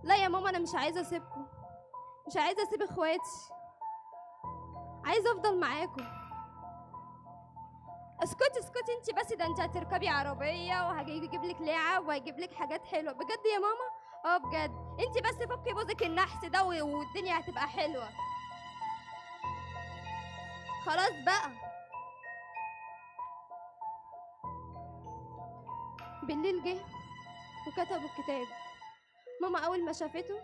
لا يا ماما، انا مش عايزه اسيبكم، مش عايزه اسيب اخواتي، عايزه افضل معاكم. اسكتي اسكتي انت بس، ده انت هتركبي عربيه وهجيب لك لعب وهجيب لك حاجات حلوه. بجد يا ماما؟ اه بجد. انت بس فكي بوزك النحس ده والدنيا هتبقى حلوه. خلاص بقى. بالليل جه وكتبوا الكتاب. ماما اول ما شافته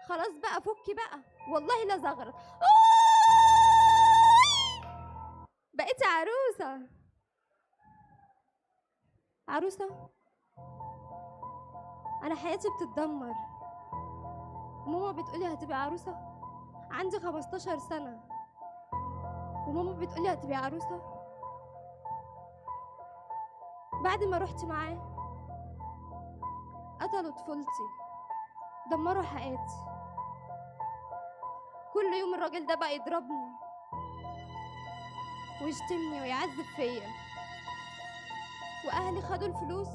خلاص بقى فكي بقى، والله لا زغرت، بقيتي عروسه. عروسه؟ انا حياتي بتتدمر. ماما بتقولي هتبقي عروسه؟ عندي 15 سنه وماما بتقولي هتبقي عروسه؟ بعد ما رحت معاه قتلوا طفولتي، دمروا حياتي. كل يوم الراجل ده بقى يضربني ويشتمني ويعذب فيا، واهلي خدوا الفلوس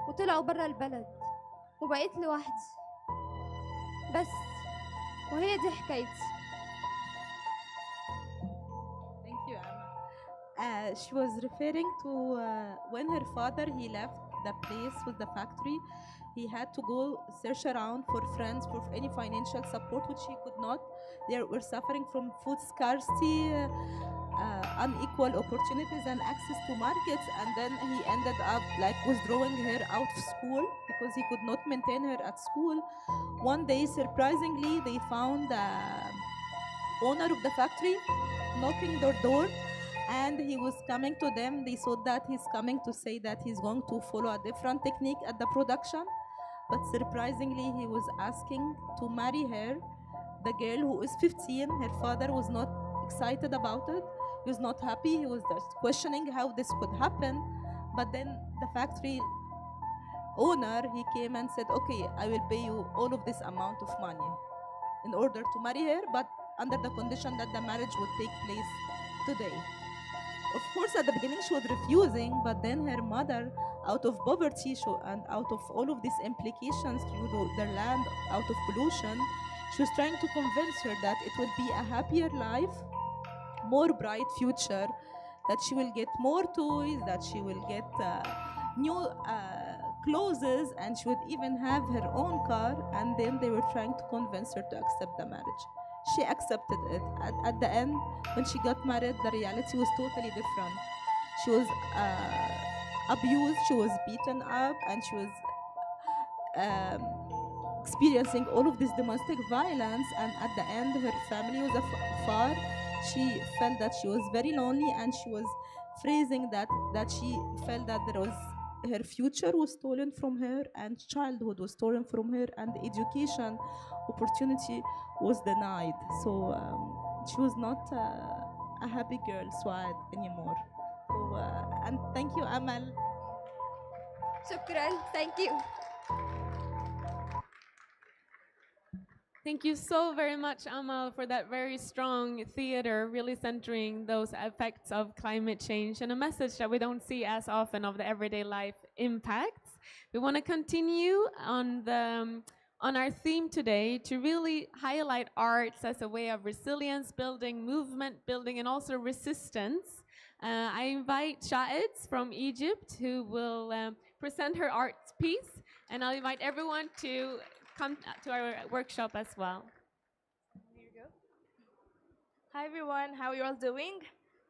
وطلعوا برا البلد وبقيت لوحدي بس. وهي دي حكايتي. Thank you, Emma. She was referring to when her father he left the place with the factory. He had to go search around for friends for any financial support, which he could not. They were suffering from food scarcity, unequal opportunities and access to markets, and then he ended up like withdrawing her out of school because he could not maintain her at school. One day, surprisingly, they found the owner of the factory knocking their door, and he was coming to them. They thought that he's coming to say that he's going to follow a different technique at the production, but surprisingly he was asking to marry her, the girl who is 15. Her father was not excited about it. He was not happy. He was just questioning how this could happen. But then the factory owner, he came and said, okay, I will pay you all of this amount of money in order to marry her, but under the condition that the marriage would take place today. Of course, at the beginning she was refusing, but then her mother, out of poverty and out of all of these implications through their land, out of pollution, she was trying to convince her that it will be a happier life, more bright future, that she will get more toys, that she will get new clothes, and she would even have her own car. And then they were trying to convince her to accept the marriage. She accepted it. At the end, when she got married, the reality was totally different. She was abused, she was beaten up, and she was experiencing all of this domestic violence. And at the end, her family was far. She felt that she was very lonely, and she was phrasing that she felt that there was her future was stolen from her, and childhood was stolen from her, and education opportunity was denied. So she was not a happy girl, Suad, anymore. So, and thank you, Amal. شكرا. Thank you. Thank you so very much, Amal, for that very strong theater, really centering those effects of climate change and a message that we don't see as often of the everyday life impacts. We want to continue on the on our theme today to really highlight arts as a way of resilience building, movement building, and also resistance. I invite Sha'ed from Egypt, who will present her art piece, and I'll invite everyone to come to our workshop as well. Here you go. Hi everyone, how are you all doing?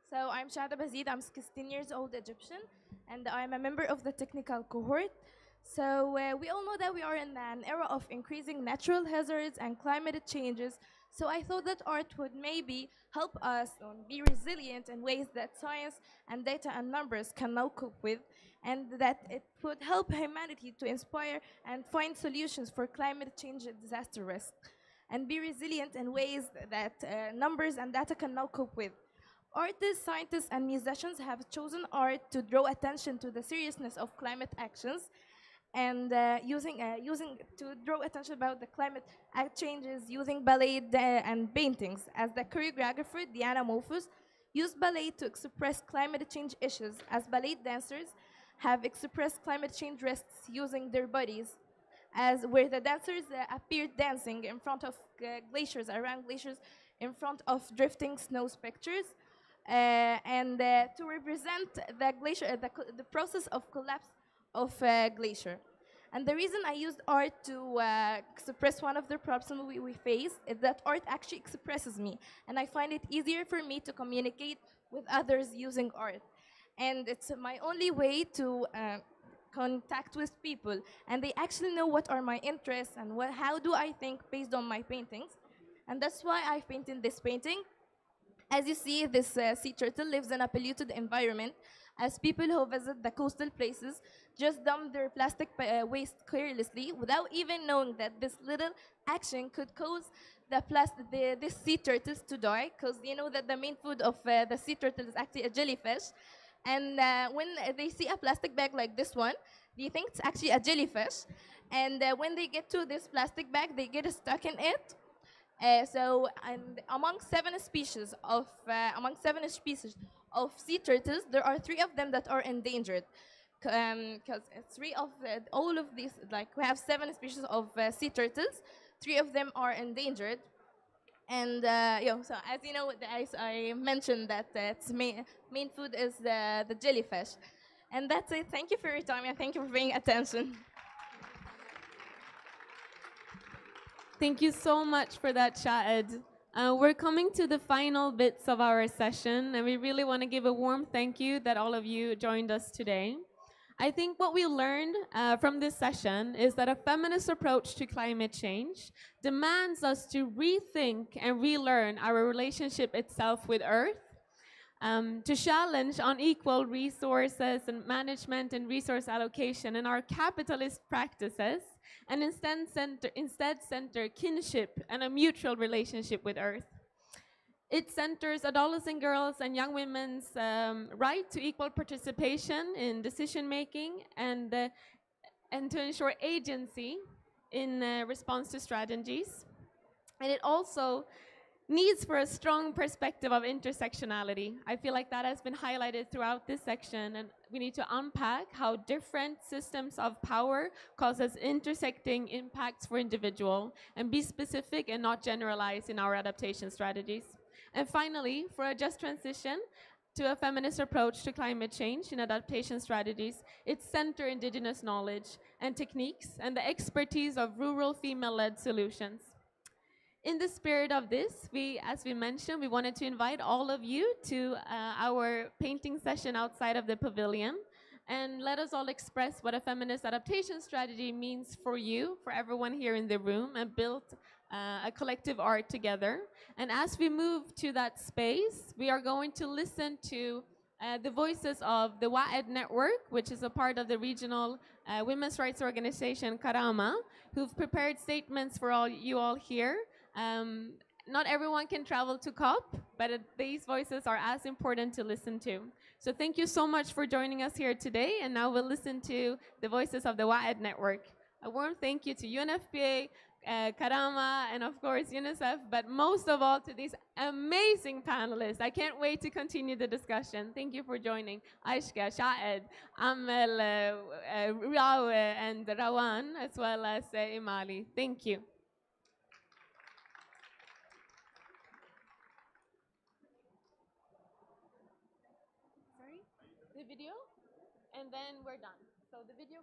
So I'm Shada Bazid, I'm 16 years old Egyptian, and I'm a member of the technical cohort. So we all know that we are in an era of increasing natural hazards and climate changes. So I thought that art would maybe help us be resilient in ways that science and data and numbers can now cope with, and that it would help humanity to inspire and find solutions for climate change and disaster risk, and be resilient in ways that numbers and data can now cope with. Artists, scientists, and musicians have chosen art to draw attention to the seriousness of climate actions, and using to draw attention about the climate changes using ballet and paintings. As the choreographer Diana Mofus used ballet to express climate change issues, as ballet dancers have expressed climate change risks using their bodies, as where the dancers appeared dancing in front of glaciers, around glaciers, in front of drifting snow specters, and to represent the glacier, the process of collapse of glacier. And the reason I used art to express one of the problems we face is that art actually expresses me, and I find it easier for me to communicate with others using art. And it's my only way to contact with people, and they actually know what are my interests and how do I think based on my paintings. And that's why I've painted this painting. As you see, this sea turtle lives in a polluted environment, as people who visit the coastal places just dump their plastic waste carelessly without even knowing that this little action could cause these sea turtles to die, because you know that the main food of the sea turtle is actually a jellyfish. And when they see a plastic bag like this one, they think it's actually a jellyfish. And when they get to this plastic bag, they get stuck in it. And among seven species of sea turtles, there are 3 of them that are endangered. Because all of these, like we have 7 species of sea turtles, 3 of them are endangered. And so as you know, as I mentioned that its main food is the jellyfish. And that's it. Thank you for your time, and thank you for paying attention. Thank you so much for that, Sha'ed. We're coming to the final bits of our session, and we really want to give a warm thank you that all of you joined us today. I think what we learned from this session is that a feminist approach to climate change demands us to rethink and relearn our relationship itself with Earth, to challenge unequal resources and management and resource allocation in our capitalist practices, and instead center kinship and a mutual relationship with Earth. It centers adolescent girls and young women's right to equal participation in decision making, and to ensure agency in response to strategies. And it also needs for a strong perspective of intersectionality. I feel like that has been highlighted throughout this section, and we need to unpack how different systems of power causes intersecting impacts for individual, and be specific and not generalized in our adaptation strategies. And finally, for a just transition to a feminist approach to climate change in adaptation strategies, it's center indigenous knowledge and techniques and the expertise of rural female-led solutions. In the spirit of this, as we mentioned, we wanted to invite all of you to our painting session outside of the pavilion, and let us all express what a feminist adaptation strategy means for you, for everyone here in the room, and build a collective art together. And as we move to that space, we are going to listen to the voices of the WAED network, which is a part of the regional women's rights organization Karama, who've prepared statements for you all here. Not everyone can travel to COP, but these voices are as important to listen to. So thank you so much for joining us here today, and now we'll listen to the voices of the WAED network. A warm thank you to UNFPA, Karama, and of course UNICEF, but most of all to these amazing panelists. I can't wait to continue the discussion. Thank you for joining. Aishka, Sha'ed, Amel, Rawe, and Rawan, as well as Imali. Thank you. Sorry? The video? And then we're done. So the video.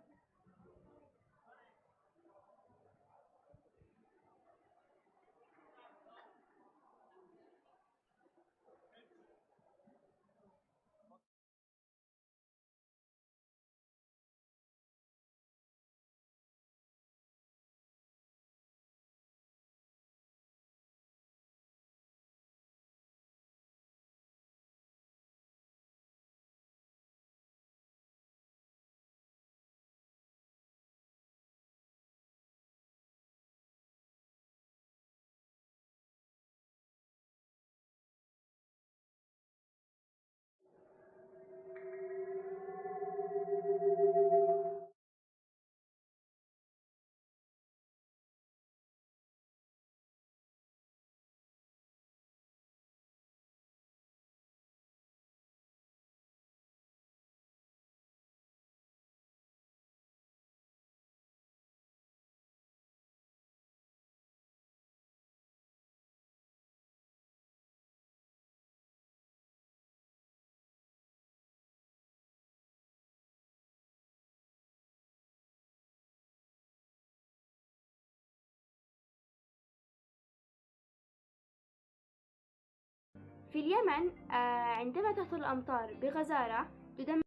في اليمن عندما تهطل الأمطار بغزارة تدمر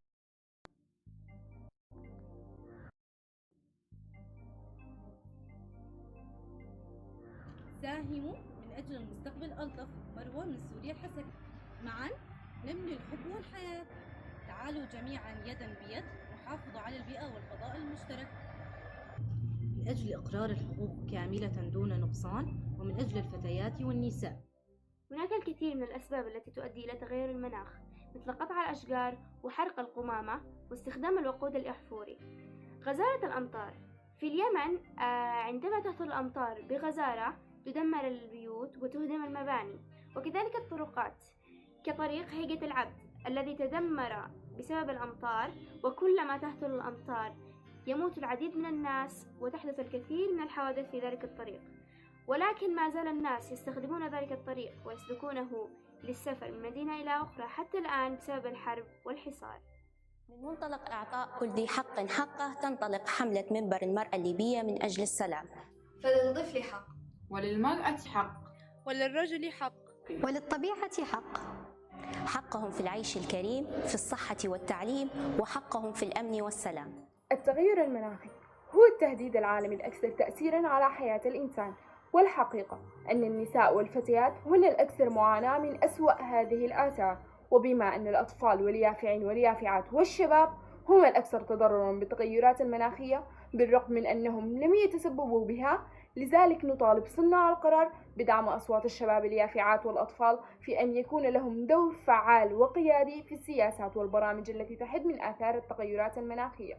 ساهموا من أجل المستقبل ألطف. مروة من سوريا الحسن. معا نبني الحب والحياة. تعالوا جميعا يدا بيد نحافظ على البيئة والفضاء المشترك من أجل إقرار الحقوق كاملة دون نقصان، ومن أجل الفتيات والنساء. هناك الكثير من الأسباب التي تؤدي إلى تغير المناخ، مثل قطع الأشجار وحرق القمامة واستخدام الوقود الأحفوري. غزارة الأمطار في اليمن عندما تهطل الأمطار بغزارة تدمر البيوت وتهدم المباني، وكذلك الطرقات كطريق هيئة العبد الذي تدمر بسبب الأمطار. وكلما تهطل الأمطار يموت العديد من الناس وتحدث الكثير من الحوادث في ذلك الطريق، ولكن ما زال الناس يستخدمون ذلك الطريق ويسلكونه للسفر من مدينة إلى أخرى حتى الآن بسبب الحرب والحصار. من منطلق إعطاء كل ذي حق حقه تنطلق حملة منبر المرأة الليبية من أجل السلام. فللطفل حق، وللمرأة حق، وللرجل حق، وللطبيعة حق. حقهم في العيش الكريم، في الصحة والتعليم، وحقهم في الأمن والسلام. التغير المناخي هو التهديد العالمي الأكثر تأثيراً على حياة الإنسان، والحقيقة أن النساء والفتيات هن الأكثر معاناة من أسوأ هذه الآثار، وبما أن الأطفال واليافعين واليافعات والشباب هم الأكثر تضرراً بالتغيرات المناخية بالرغم من أنهم لم يتسببوا بها، لذلك نطالب صناع القرار بدعم أصوات الشباب اليافعات والأطفال في أن يكون لهم دور فعال وقيادي في السياسات والبرامج التي تحد من آثار التغيرات المناخية.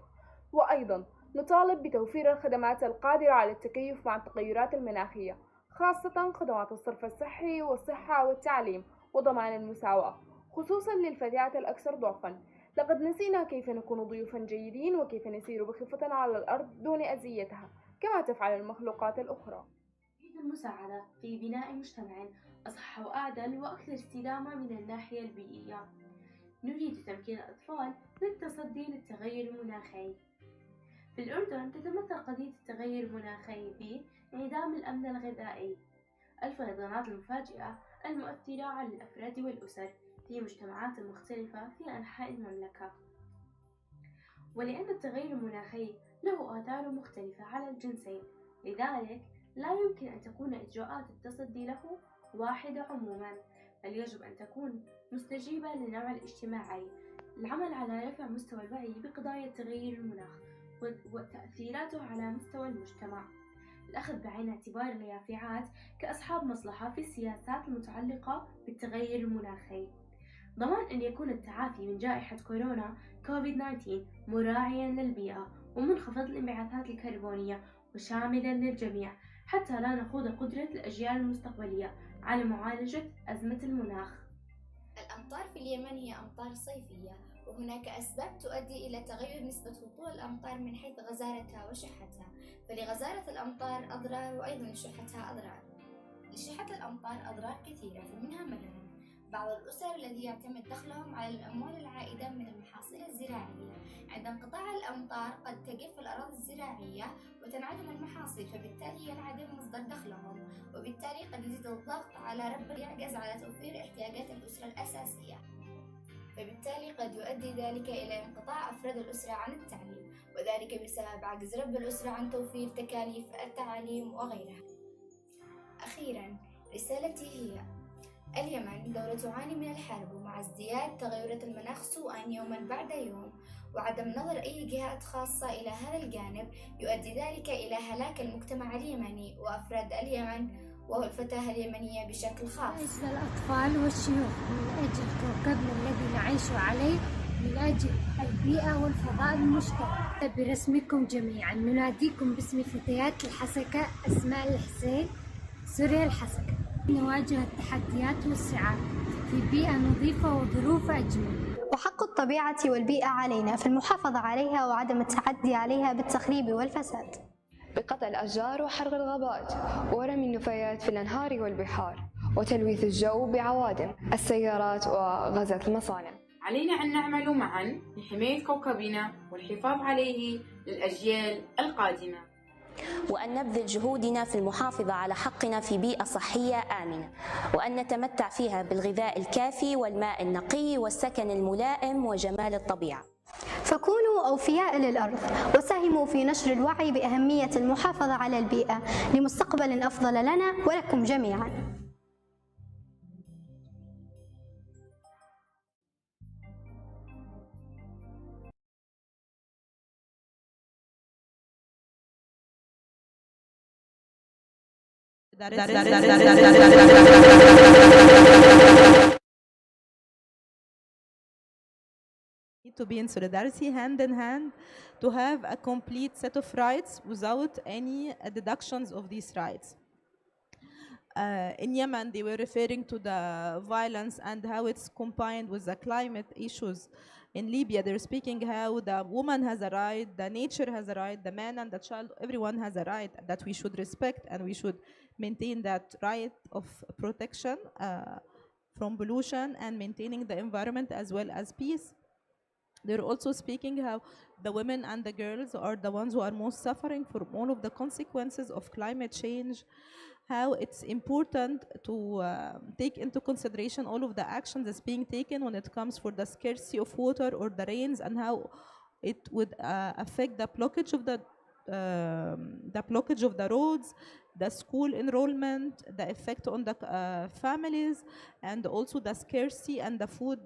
وأيضاً نطالب بتوفير الخدمات القادرة على التكيف مع التغيرات المناخية، خاصة خدمات الصرف الصحي والصحة والتعليم وضمان المساواة، خصوصاً للفتيات الأكثر ضعفاً. لقد نسينا كيف نكون ضيوفاً جيدين وكيف نسير بخفة على الأرض دون أذيتها كما تفعل المخلوقات الأخرى. نريد المساعدة في بناء مجتمع أصح وأعدل وأكثر استدامة من الناحية البيئية. نريد تمكين الأطفال للتصدي للتغير المناخي. في الأردن تتمثل قضية التغير المناخي بانعدام الأمن الغذائي، الفيضانات المفاجئة المؤثرة على الأفراد والأسر في مجتمعات مختلفة في أنحاء المملكة. ولأن التغير المناخي له آثار مختلفة على الجنسين، لذلك لا يمكن أن تكون إجراءات التصدي له واحدة عموما، بل يجب أن تكون مستجيبة للنوع الاجتماعي. العمل على رفع مستوى الوعي بقضايا تغير المناخ وتأثيراته على مستوى المجتمع، الأخذ بعين الاعتبار اليافعات كأصحاب مصلحة في السياسات المتعلقة بالتغير المناخي، ضمان أن يكون التعافي من جائحة كورونا كوفيد-19 مراعيا للبيئة ومنخفض الانبعاثات الكربونية وشاملا للجميع، حتى لا نخوض قدرة الأجيال المستقبلية على معالجة أزمة المناخ. الأمطار في اليمن هي أمطار صيفية، وهناك أسباب تؤدي إلى تغير نسبة هطول الأمطار من حيث غزارتها وشحتها، فلغزارة الأمطار أضرار وأيضا لشحتها أضرار. لشحة الأمطار أضرار كثيرة، فمنها مثلا بعض الأسر الذي يعتمد دخلهم على الأموال العائدة من المحاصيل الزراعية. عند انقطاع الأمطار قد تجف الأراضي الزراعية وتنعدم المحاصيل، فبالتالي ينعدم مصدر دخلهم، وبالتالي قد يزيد الضغط على رب يعجز على توفير احتياجات الأسرة الأساسية، فبالتالي قد يؤدي ذلك إلى انقطاع أفراد الأسرة عن التعليم، وذلك بسبب عجز رب الأسرة عن توفير تكاليف التعليم وغيرها. أخيرا رسالتي هي: اليمن دولة تعاني من الحرب، ومع ازدياد تغيرات المناخ سوءا يوما بعد يوم وعدم نظر أي جهات خاصة إلى هذا الجانب يؤدي ذلك إلى هلاك المجتمع اليمني وأفراد اليمن والفتاة اليمنية بشكل خاص. الأطفال والشيوخ من أجل كوكبنا الذي نعيش عليه، من أجل البيئة والفضاء المشترك. برسمكم جميعا نناديكم باسم فتيات الحسكة أسماء الحسين سوريا الحسكة. نواجه التحديات والصعاب في بيئة نظيفة وظروف أجمل. وحق الطبيعة والبيئة علينا في المحافظة عليها وعدم التعدي عليها بالتخريب والفساد، بقطع الأشجار وحرق الغابات ورمي النفايات في الأنهار والبحار وتلويث الجو بعوادم السيارات وغازات المصانع. علينا أن نعمل معا لحماية كوكبنا والحفاظ عليه للأجيال القادمة، وأن نبذل جهودنا في المحافظة على حقنا في بيئة صحية آمنة، وأن نتمتع فيها بالغذاء الكافي والماء النقي والسكن الملائم وجمال الطبيعة. فكونوا أوفياء للأرض وساهموا في نشر الوعي بأهمية المحافظة على البيئة لمستقبل أفضل لنا ولكم جميعا. Need to be in solidarity, hand in hand, to have a complete set of rights without any deductions of these rights. In Yemen, they were referring to the violence and how it's combined with the climate issues. In Libya, they're speaking how the woman has a right, the nature has a right, the man and the child, everyone has a right that we should respect, and we should maintain that right of protection from pollution and maintaining the environment as well as peace. They're also speaking how the women and the girls are the ones who are most suffering from all of the consequences of climate change, how it's important to take into consideration all of the actions that's being taken when it comes for the scarcity of water or the rains, and how it would affect the blockage of the roads, the school enrollment, the effect on the families, and also the scarcity and the food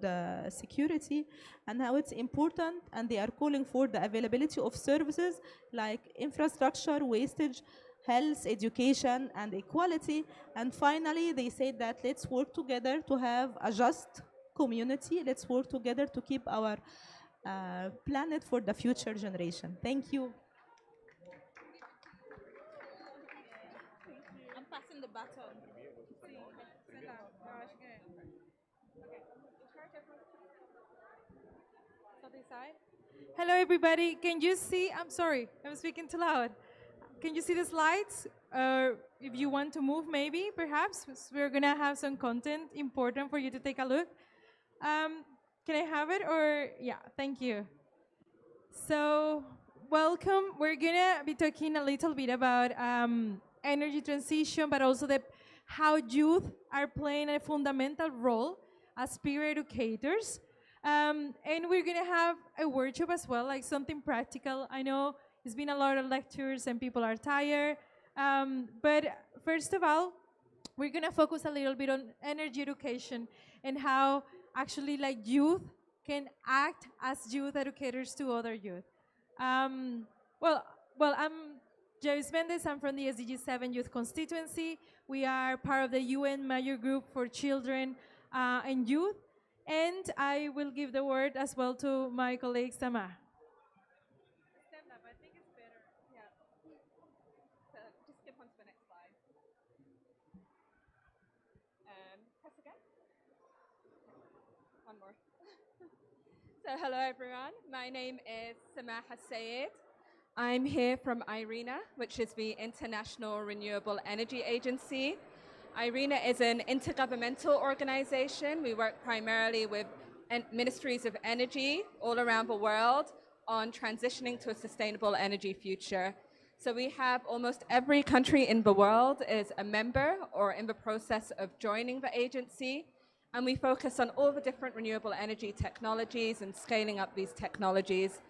security, and how it's important, and they are calling for the availability of services like infrastructure, wastage, health, education, and equality. And finally, they said that let's work together to have a just community. Let's work together to keep our planet for the future generation. Thank you. I'm passing the baton. Hello, everybody. Can you see? I'm sorry, I'm speaking too loud. Can you see the slides? If you want to move, maybe, perhaps, we're going to have some content important for you to take a look. Can I have it? Or, yeah, thank you. So, welcome. We're going to be talking a little bit about energy transition, but also how youth are playing a fundamental role as peer educators. And we're going to have a workshop as well, like something practical. I know it's been a lot of lectures and people are tired. But first of all, we're going to focus a little bit on energy education and how actually like youth can act as youth educators to other youth. Well, I'm Javis Mendez. I'm from the SDG 7 Youth Constituency. We are part of the UN Major Group for Children and Youth. And I will give the word as well to my colleague Sama. Stand up, I think it's better. Yeah. So just skip on to the next slide. So hello everyone, my name is Samaha Sayed. I'm here from IRENA, which is the International Renewable Energy Agency. IRENA is an intergovernmental organization. We work primarily with ministries of energy all around the world on transitioning to a sustainable energy future. So we have almost every country in the world is a member or in the process of joining the agency. And we focus on all the different renewable energy technologies and scaling up these technologies.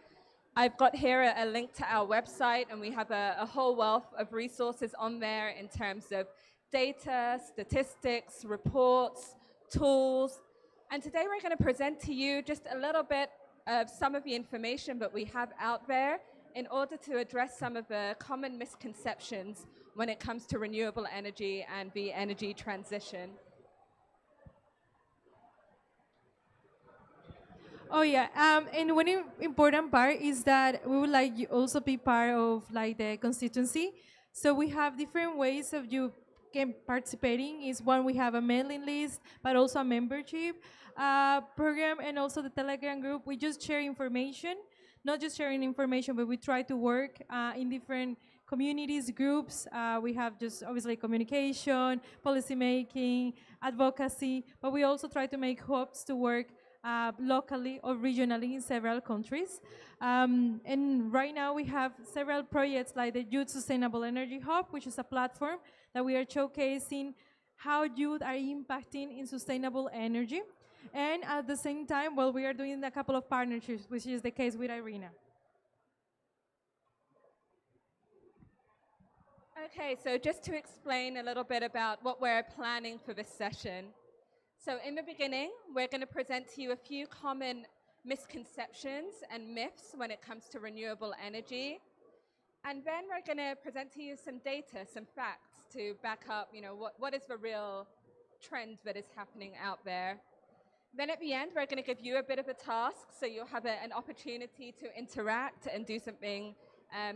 I've got here a link to our website, and we have a whole wealth of resources on there in terms of data, statistics, reports, tools. And today we're going to present to you just a little bit of some of the information that we have out there in order to address some of the common misconceptions when it comes to renewable energy and the energy transition. Oh yeah, and one important part is that we would like you also be part of like the constituency. So we have different ways of you participating. Is one, we have a mailing list, but also a membership program, and also the Telegram group. We just share information, not just sharing information, but we try to work in different communities, groups. We have just obviously communication, policy making, advocacy, but we also try to make hubs to work locally or regionally in several countries. And right now we have several projects like the Youth Sustainable Energy Hub, which is a platform that we are showcasing how youth are impacting in sustainable energy. And at the same time, well, we are doing a couple of partnerships, which is the case with IRENA. Okay, so just to explain a little bit about what we're planning for this session. So in the beginning, we're going to present to you a few common misconceptions and myths when it comes to renewable energy. And then we're going to present to you some data, some facts to back up, what is the real trend that is happening out there. Then at the end, we're going to give you a bit of a task, so you'll have an opportunity to interact and do something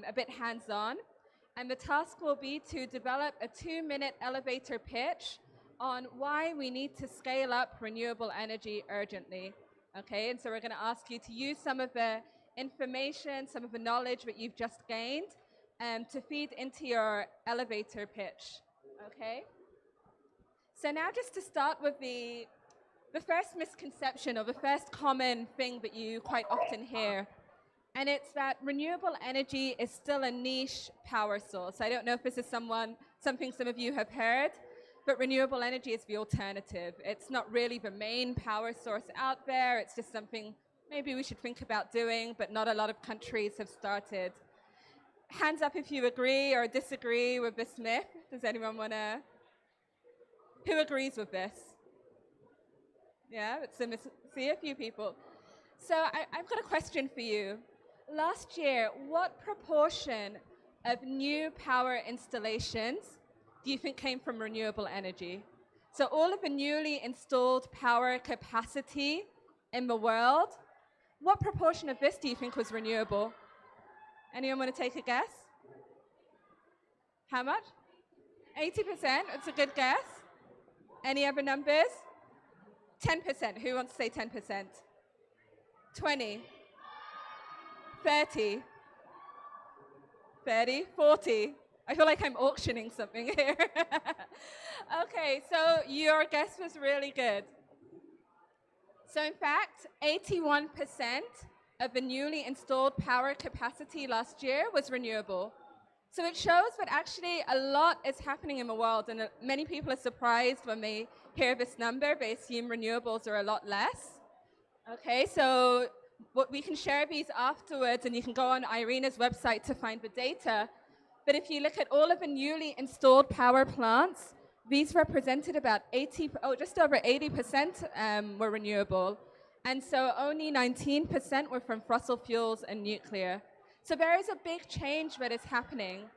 a bit hands-on. And the task will be to develop a 2-minute elevator pitch on why we need to scale up renewable energy urgently, okay? And so we're going to ask you to use some of the information, some of the knowledge that you've just gained to feed into your elevator pitch, okay? So now just to start with the first misconception or the first common thing that you quite often hear, and it's that renewable energy is still a niche power source. I don't know if this is something some of you have heard, but renewable energy is the alternative. It's not really the main power source out there. It's just something maybe we should think about doing, but not a lot of countries have started. Hands up if you agree or disagree with this myth. Does anyone want to? Who agrees with this? Yeah, see a few people. So I've got a question for you. Last year, what proportion of new power installations do you think came from renewable energy? So all of the newly installed power capacity in the world, what proportion of this do you think was renewable? Anyone want to take a guess? How much? 80%, that's a good guess. Any other numbers? 10%, who wants to say 10%? 20? 30? 30? 40? I feel like I'm auctioning something here. Okay, so your guess was really good. So in fact, 81% of the newly installed power capacity last year was renewable. So it shows that actually a lot is happening in the world, and many people are surprised when they hear this number. They assume renewables are a lot less. Okay, so we can share these afterwards, and you can go on IRENA's website to find the data. But if you look at all of the newly installed power plants, these represented about just over 80% were renewable. And so only 19% were from fossil fuels and nuclear. So there is a big change that is happening.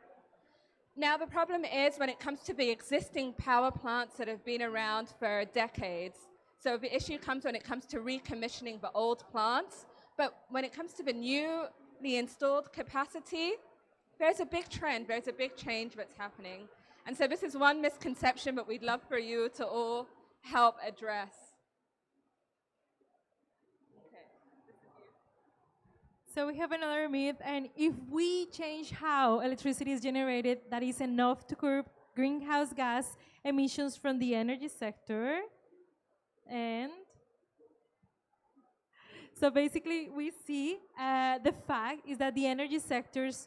Now the problem is when it comes to the existing power plants that have been around for decades. So the issue comes when it comes to recommissioning the old plants. But when it comes to the newly installed capacity, there's a big trend, there's a big change that's happening. And so this is one misconception that we'd love for you to all help address. Okay. So we have another myth, and if we change how electricity is generated, that is enough to curb greenhouse gas emissions from the energy sector. And so basically, we see the fact is that the energy sectors,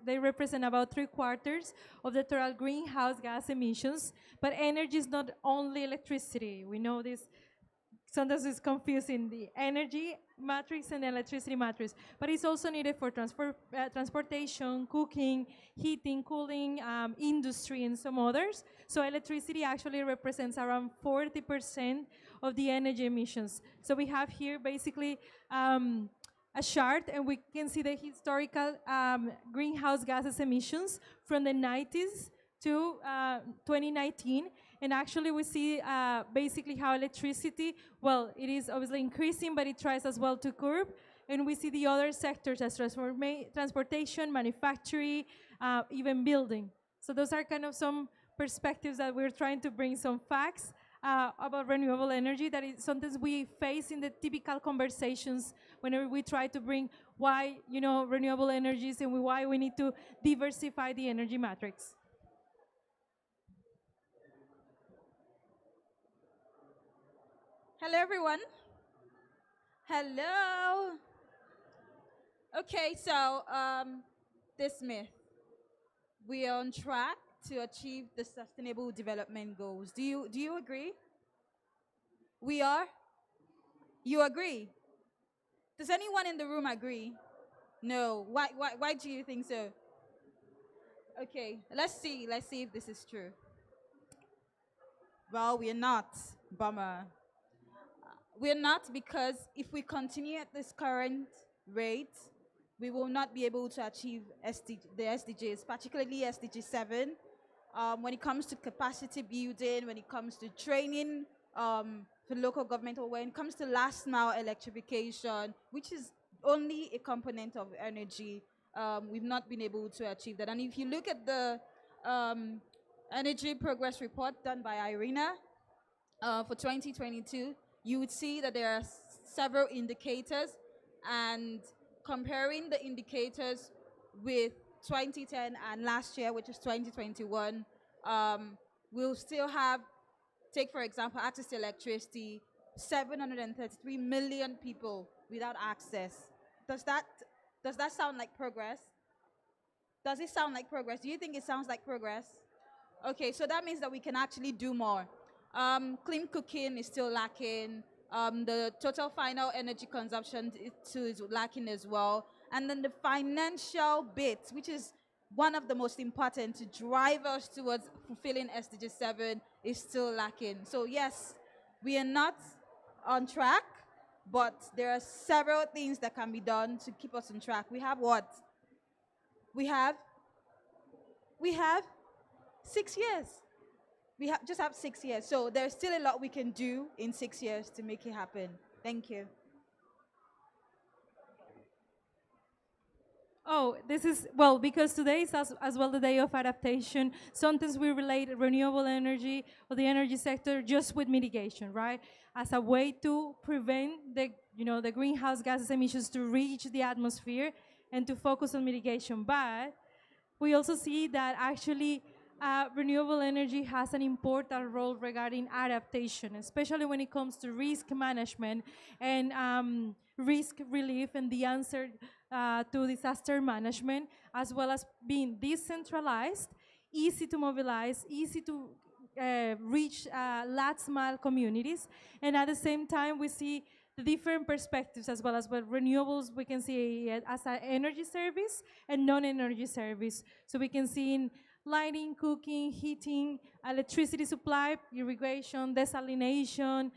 they represent about 3/4 of the total greenhouse gas emissions, but energy is not only electricity. We know this. Sometimes it's confusing, the energy matrix and the electricity matrix, but it's also needed for transportation, cooking, heating, cooling, industry, and some others. So electricity actually represents around 40% of the energy emissions. So we have here basically a chart, and we can see the historical greenhouse gases emissions from the 90s to 2019. And actually we see basically how electricity, well, it is obviously increasing, but it tries as well to curb. And we see the other sectors as transportation, manufacturing, even building. So those are kind of some perspectives that we're trying to bring, some facts about renewable energy that is sometimes we face in the typical conversations whenever we try to bring why, renewable energies and why we need to diversify the energy matrix. Hello, everyone. Hello. Okay, so this myth. We are on track to achieve the Sustainable Development Goals. Do you agree? We are? You agree? Does anyone in the room agree? No. Why do you think so? Okay, let's see if this is true. Well, we're not. Bummer. We're not, because if we continue at this current rate, we will not be able to achieve the SDGs, particularly SDG 7. When it comes to capacity building, when it comes to training for local government, or when it comes to last mile electrification, which is only a component of energy, we've not been able to achieve that. And if you look at the Energy Progress Report done by IRENA for 2022, you would see that there are several indicators, and comparing the indicators with 2010 and last year, which is 2021, we'll still have, take for example, access to electricity, 733 million people without access. Does that sound like progress? Does it sound like progress? Do you think it sounds like progress? Okay, so that means that we can actually do more. Clean cooking is still lacking. The total final energy consumption too is lacking as well. And then the financial bit, which is one of the most important to drive us towards fulfilling SDG 7, is still lacking. So yes, we are not on track, but there are several things that can be done to keep us on track. We have what? We have 6 years. We just have 6 years. So there's still a lot we can do in 6 years to make it happen. Thank you. Oh, this is, well, because today is as well the day of adaptation. Sometimes we relate renewable energy or the energy sector just with mitigation, right? As a way to prevent the greenhouse gases emissions to reach the atmosphere and to focus on mitigation. But we also see that actually renewable energy has an important role regarding adaptation, especially when it comes to risk management and risk relief and the answer to disaster management, as well as being decentralized, easy to mobilize, easy to reach last mile communities. And at the same time, we see the different perspectives as well as what renewables we can see it as an energy service and non-energy service. So we can see in lighting, cooking, heating, electricity supply, irrigation, desalination,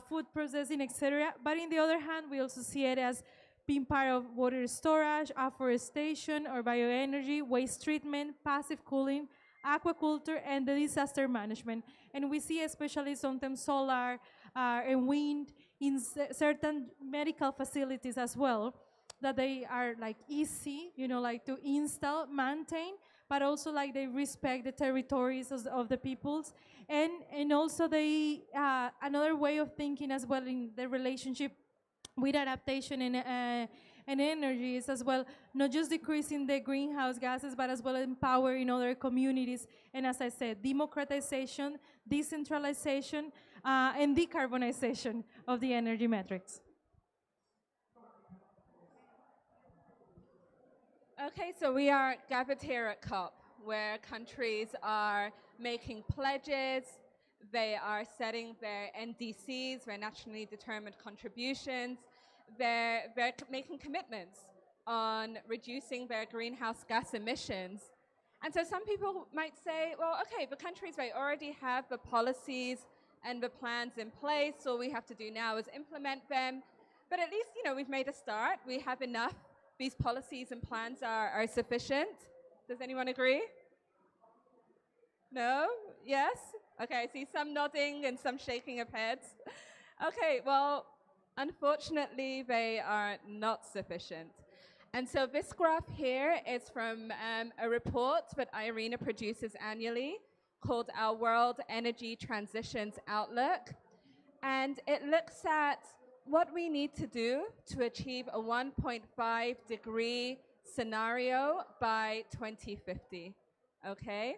food processing, etc. But on the other hand, we also see it as being part of water storage, afforestation or bioenergy, waste treatment, passive cooling, aquaculture, and the disaster management. And we see especially sometimes solar and wind in certain medical facilities as well, that they are like easy, like to install, maintain, but also like they respect the territories of the peoples. And also they, another way of thinking as well in the relationship with adaptation and energies as well, not just decreasing the greenhouse gases, but as well empowering other communities. And as I said, democratization, decentralization, and decarbonization of the energy metrics. Okay, so we are gathered here at COP, where countries are making pledges, they are setting their NDCs, their nationally determined contributions, they're making commitments on reducing their greenhouse gas emissions. And so some people might say, well, okay, the countries, they already have the policies and the plans in place, all we have to do now is implement them. But at least, we've made a start, we have enough. These policies and plans are sufficient. Does anyone agree? No? Yes? Okay, I see some nodding and some shaking of heads. Okay, well, unfortunately, they are not sufficient. And so this graph here is from a report that IRENA produces annually called our World Energy Transitions Outlook. And it looks at what we need to do to achieve a 1.5 degree scenario by 2050, okay?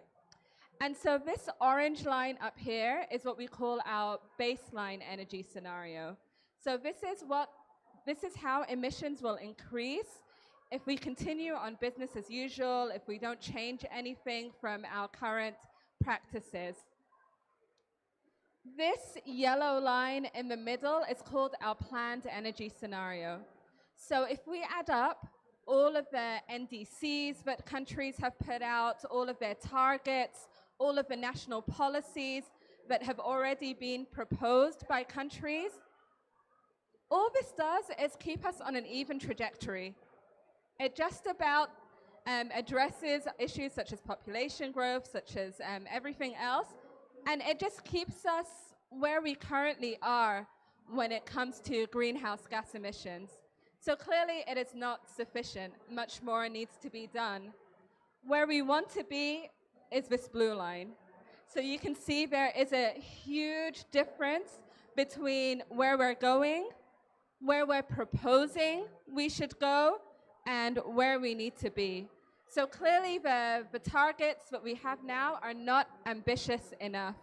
And so this orange line up here is what we call our baseline energy scenario. So this is how emissions will increase if we continue on business as usual, if we don't change anything from our current practices. This yellow line in the middle is called our planned energy scenario. So if we add up all of the NDCs that countries have put out, all of their targets, all of the national policies that have already been proposed by countries, all this does is keep us on an even trajectory. It just about addresses issues such as population growth, such as everything else, and it just keeps us where we currently are when it comes to greenhouse gas emissions. So clearly it is not sufficient. Much more needs to be done. Where we want to be is this blue line. So you can see there is a huge difference between where we're going, where we're proposing we should go, and where we need to be. So clearly the targets that we have now are not ambitious enough.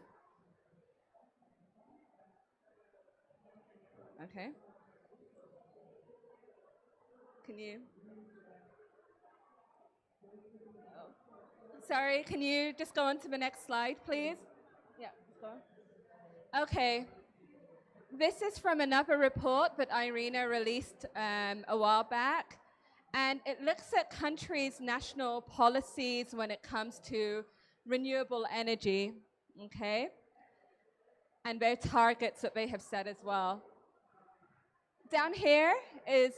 Okay. Can you? Oh. Sorry, can you just go on to the next slide, please? Yeah, go on. Okay. This is from another report that IRENA released a while back. And it looks at countries' national policies when it comes to renewable energy, okay? And their targets that they have set as well. Down here is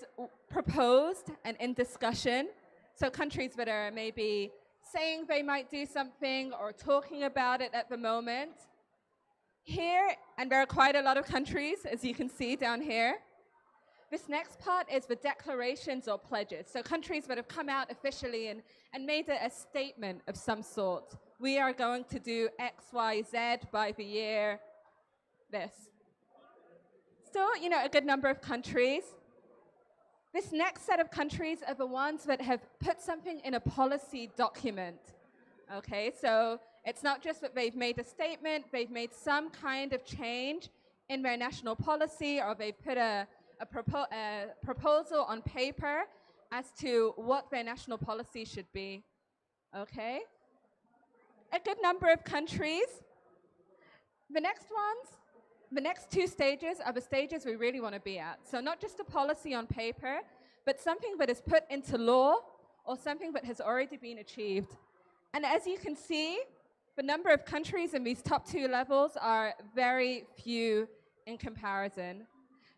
proposed and in discussion. So countries that are maybe saying they might do something or talking about it at the moment. Here, and there are quite a lot of countries, as you can see down here. This next part is the declarations or pledges. So countries that have come out officially and made a statement of some sort. We are going to do X, Y, Z by the year this. Still, a good number of countries. This next set of countries are the ones that have put something in a policy document. Okay, so it's not just that they've made a statement, they've made some kind of change in their national policy, or they've put a proposal on paper as to what their national policy should be, okay? A good number of countries. The next two stages are the stages we really want to be at. So not just a policy on paper, but something that is put into law or something that has already been achieved. And as you can see, the number of countries in these top two levels are very few in comparison.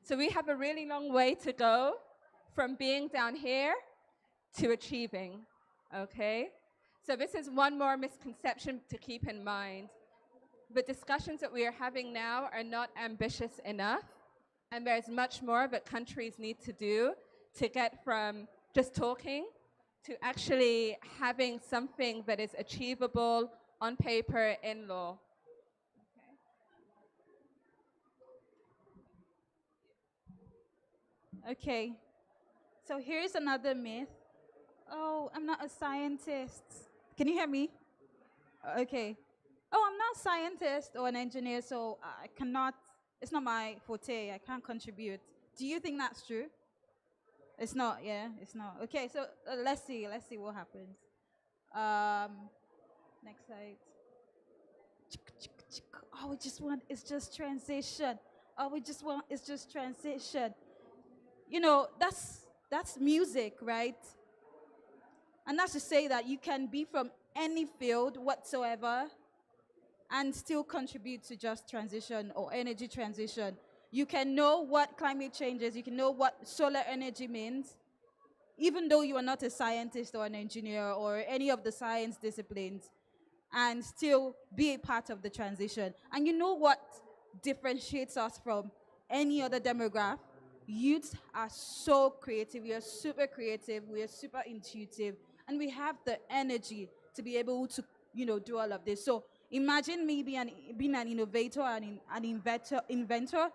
So we have a really long way to go from being down here to achieving, okay? So this is one more misconception to keep in mind. The discussions that we are having now are not ambitious enough, and there's much more that countries need to do to get from just talking to actually having something that is achievable on paper in law. Okay. So here's another myth. Oh, I'm not a scientist. Can you hear me? Okay. Oh, I'm not a scientist or an engineer, so I cannot, it's not my forte. I can't contribute. Do you think that's true? It's not, yeah, it's not. Okay, so let's see what happens. Next slide. All we just want is just transition. All we just want is just transition. You know, that's music, right? And that's to say that you can be from any field whatsoever and still contribute to just transition or energy transition. You can know what climate change is, you can know what solar energy means, even though you are not a scientist or an engineer or any of the science disciplines, and still be a part of the transition. And you know what differentiates us from any other demographic? Youths are so creative. We are super creative. We are super intuitive, and we have the energy to be able to, do all of this. So imagine me being an innovator and an inventor,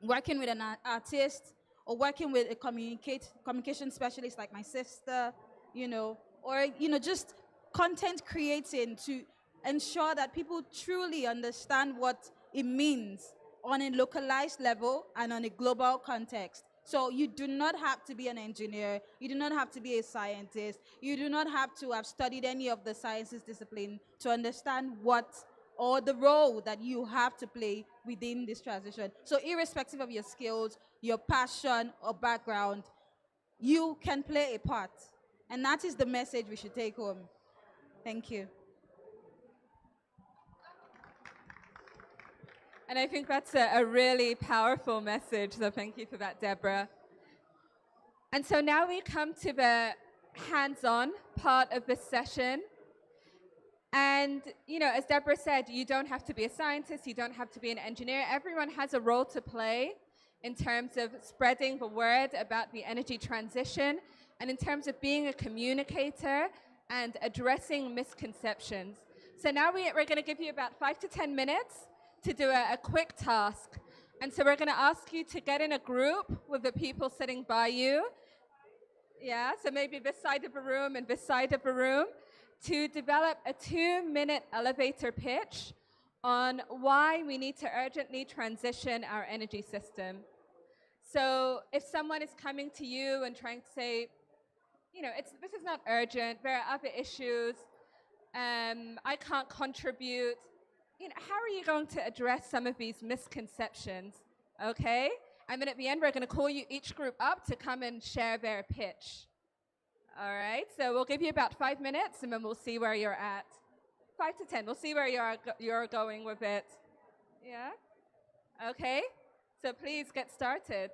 working with an artist or working with a communication specialist like my sister, or just content creating to ensure that people truly understand what it means on a localized level and on a global context. So you do not have to be an engineer, you do not have to be a scientist, you do not have to have studied any of the sciences discipline to understand what or the role that you have to play within this transition. So irrespective of your skills, your passion or background, you can play a part. And that is the message we should take home. Thank you. And I think that's a really powerful message, so thank you for that, Deborah. And so now we come to the hands-on part of this session. And, as Deborah said, you don't have to be a scientist, you don't have to be an engineer. Everyone has a role to play in terms of spreading the word about the energy transition and in terms of being a communicator and addressing misconceptions. So now we're going to give you about 5 to 10 minutes to do a quick task. And so we're going to ask you to get in a group with the people sitting by you. Yeah, so maybe this side of the room and this side of the room, to develop a 2-minute elevator pitch on why we need to urgently transition our energy system. So if someone is coming to you and trying to say, this is not urgent, there are other issues, I can't contribute, how are you going to address some of these misconceptions, okay? And then at the end, we're going to call you each group up to come and share their pitch. All right, so we'll give you about 5 minutes, and then we'll see where you're at. 5 to 10, we'll see where you're going with it. Yeah? Okay, so please get started.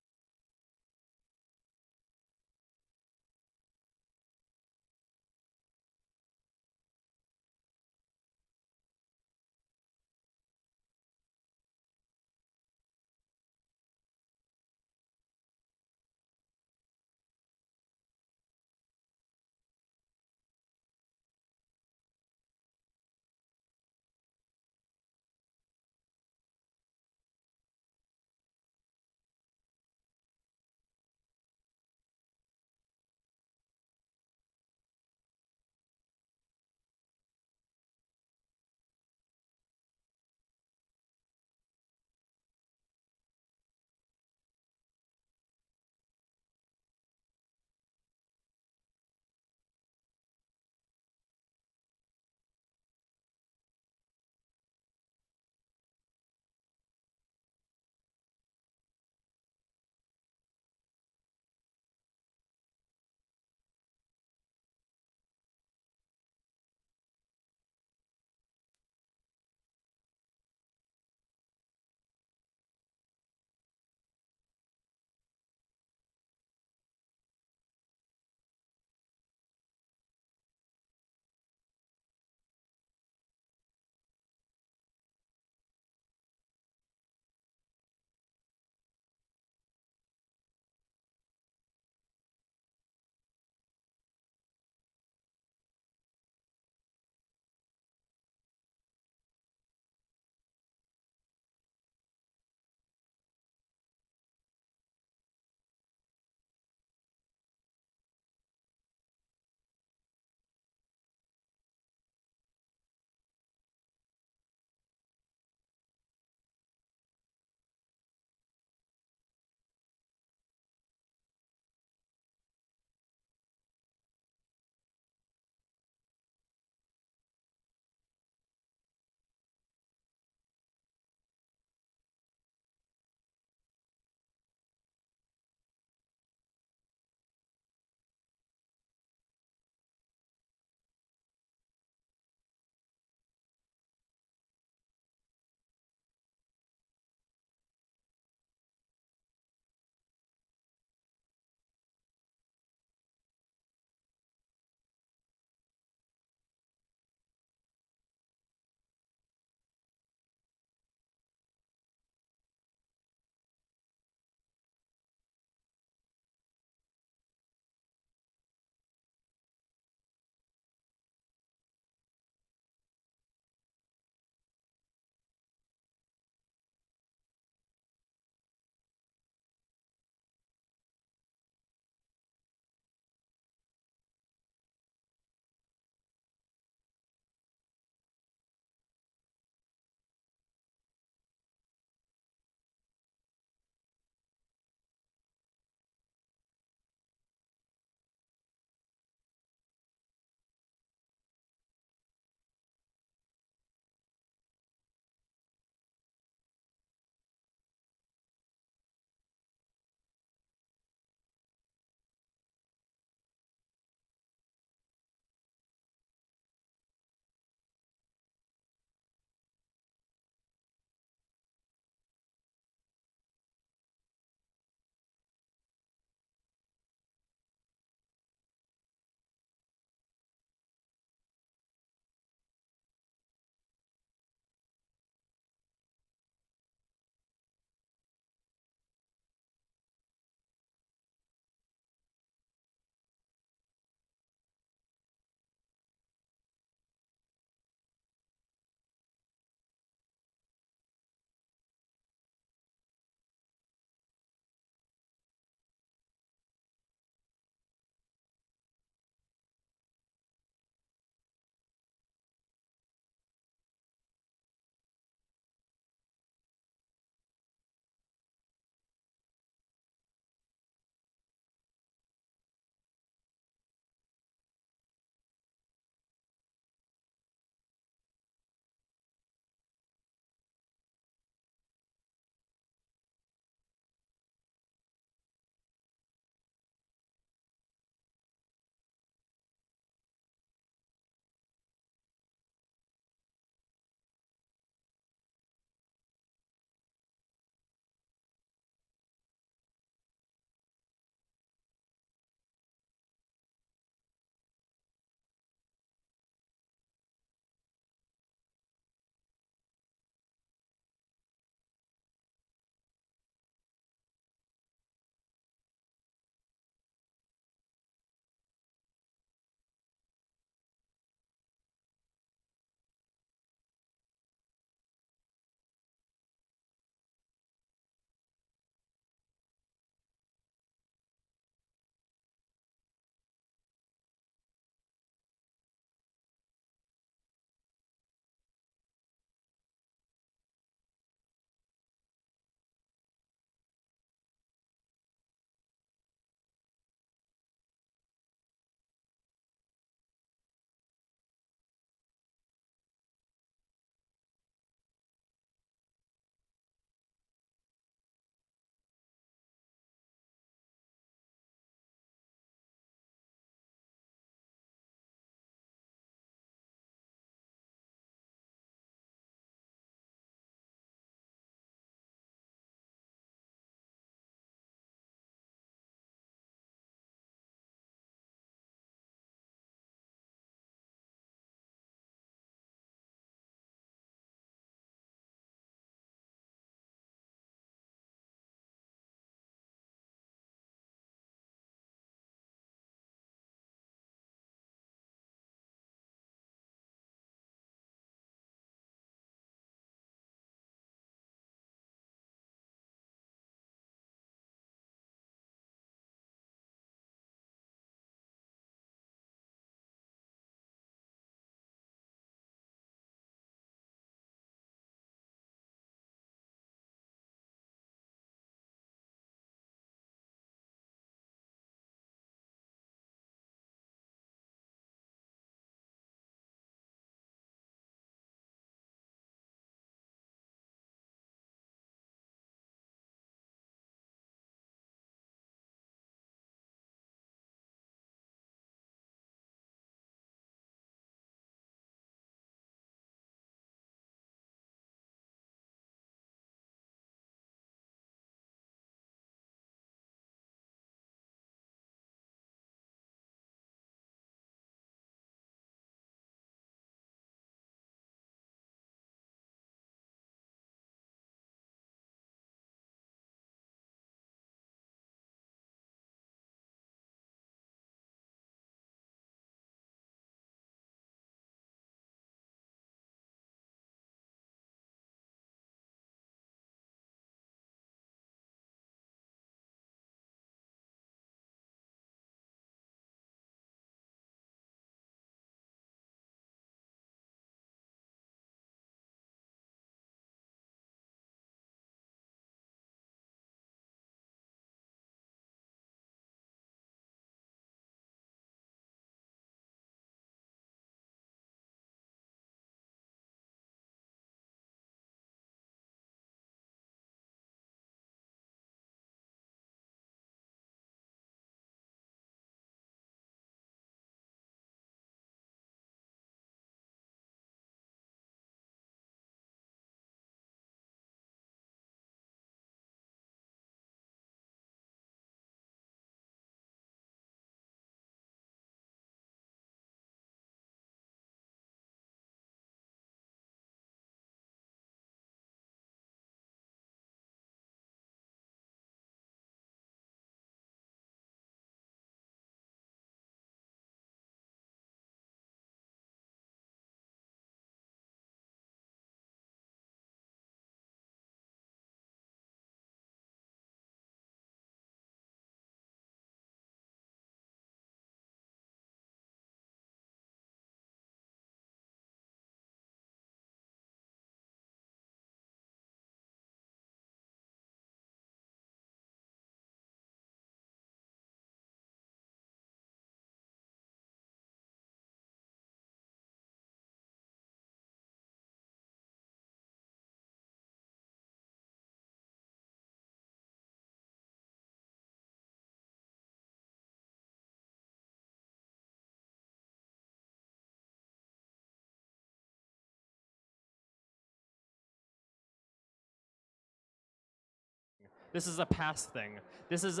this is a past thing. This is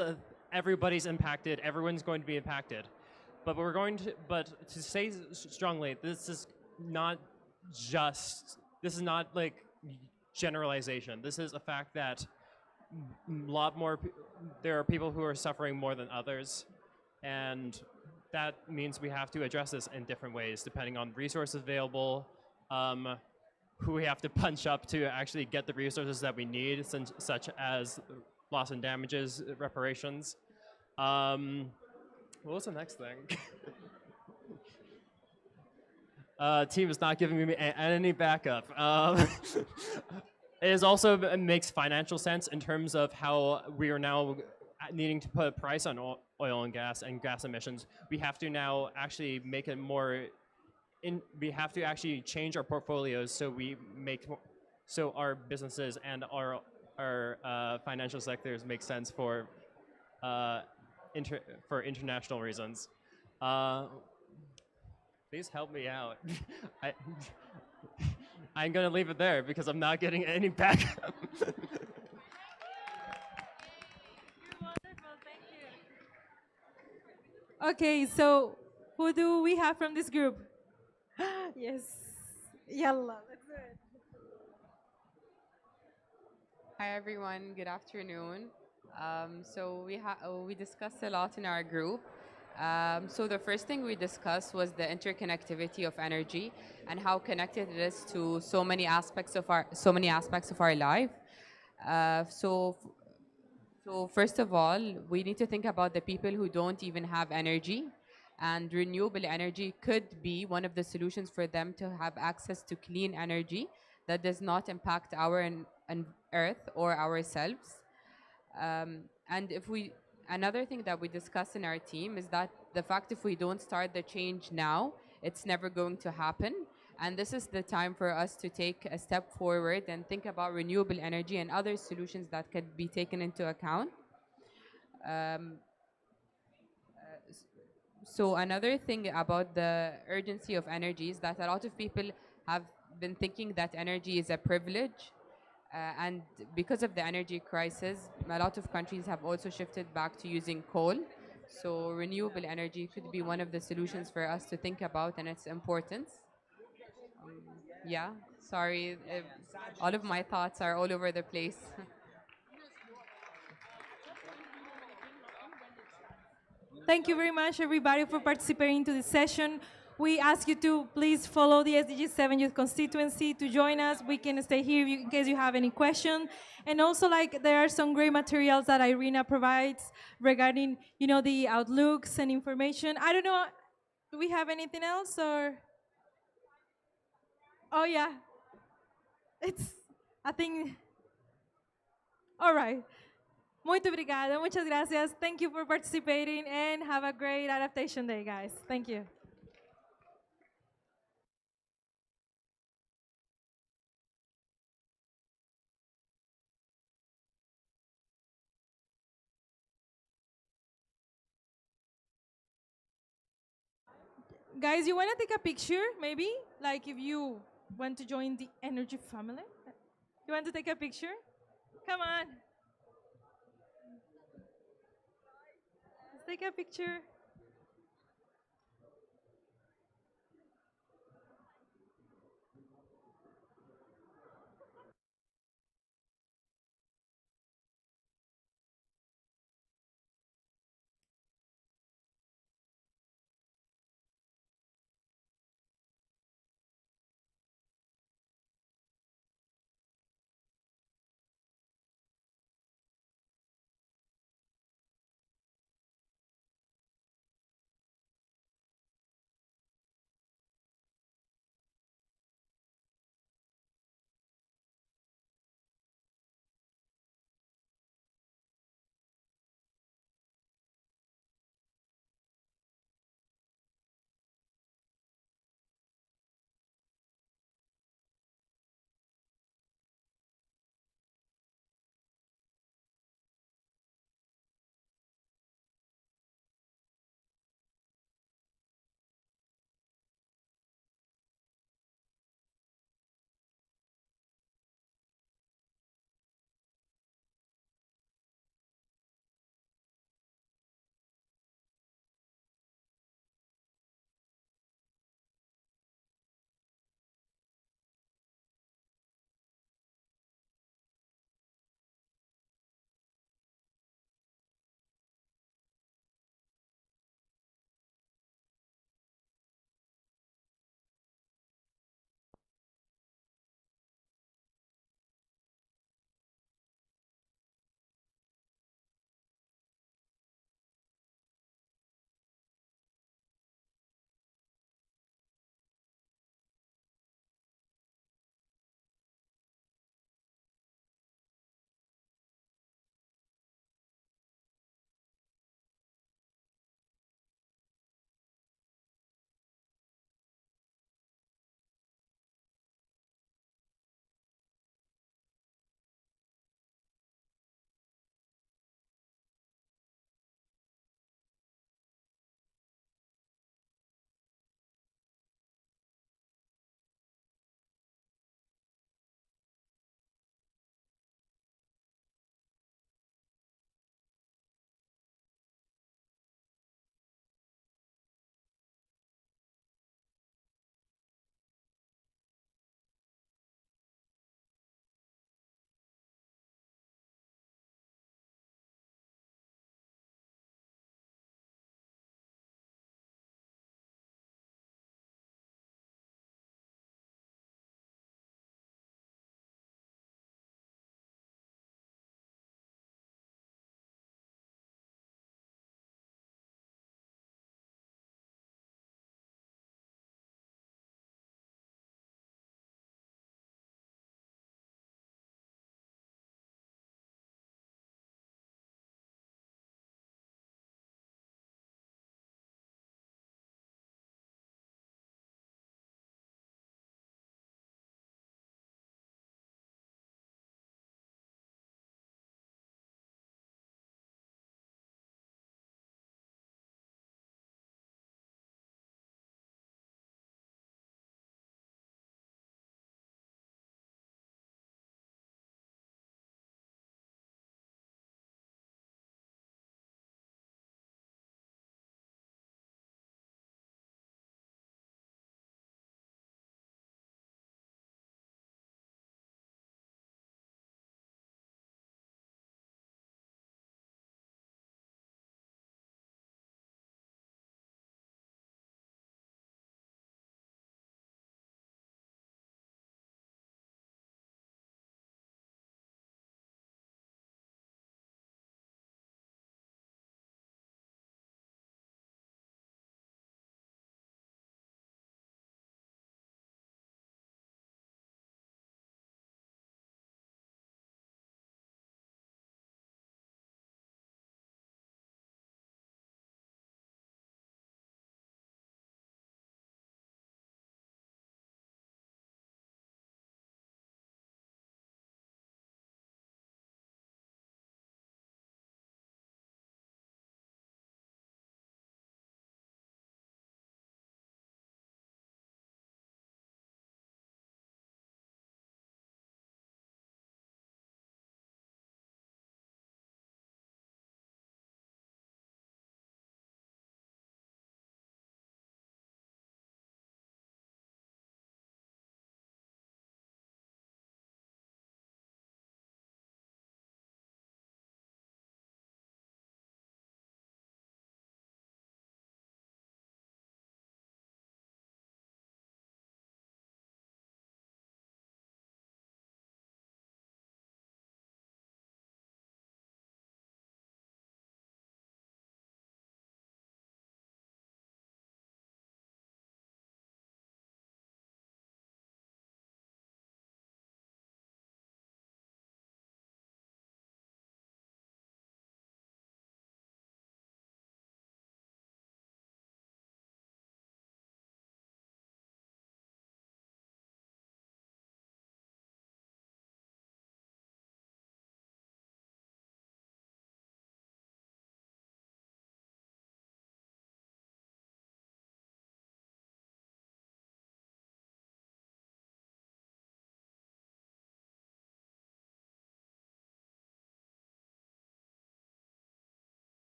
everybody's impacted. Everyone's going to be impacted. But but to say strongly, this is not like generalization. This is a fact that there are people who are suffering more than others, and that means we have to address this in different ways depending on resources available, who we have to punch up to actually get the resources that we need, such as loss and damages reparations. What was the next thing? Team is not giving me any backup. It also makes financial sense in terms of how we are now needing to put a price on oil and gas emissions. We have to now actually make it more. We have to actually change our portfolios so our businesses and our financial sectors make sense for international reasons. Please help me out. I'm gonna leave it there because I'm not getting any backup. Okay, so who do we have from this group? Yes. Yalla, let's do it. Hi everyone, good afternoon. We discussed a lot in our group. So the first thing we discussed was the interconnectivity of energy and how connected it is to so many aspects of our life. So first of all, we need to think about the people who don't even have energy, and renewable energy could be one of the solutions for them to have access to clean energy that does not impact our earth or ourselves. And another thing that we discuss in our team is that the fact if we don't start the change now, it's never going to happen. And this is the time for us to take a step forward and think about renewable energy and other solutions that could be taken into account. So another thing about the urgency of energy is that a lot of people have been thinking that energy is a privilege. And because of the energy crisis, a lot of countries have also shifted back to using coal. So renewable energy could be one of the solutions for us to think about and its importance. Yeah, sorry, if all of my thoughts are all over the place. Thank you very much, everybody, for participating to this session. We ask you to please follow the SDG 7 Youth Constituency to join us. We can stay here in case you have any questions. And also, there are some great materials that Irina provides regarding, the outlooks and information. I don't know, do we have anything else or? Oh, yeah. I think, all right. Muito obrigada, muchas gracias. Thank you for participating and have a great adaptation day, guys. Thank you. Guys, you want to take a picture, maybe? Like if you want to join the energy family? You want to take a picture? Come on. Let's take a picture.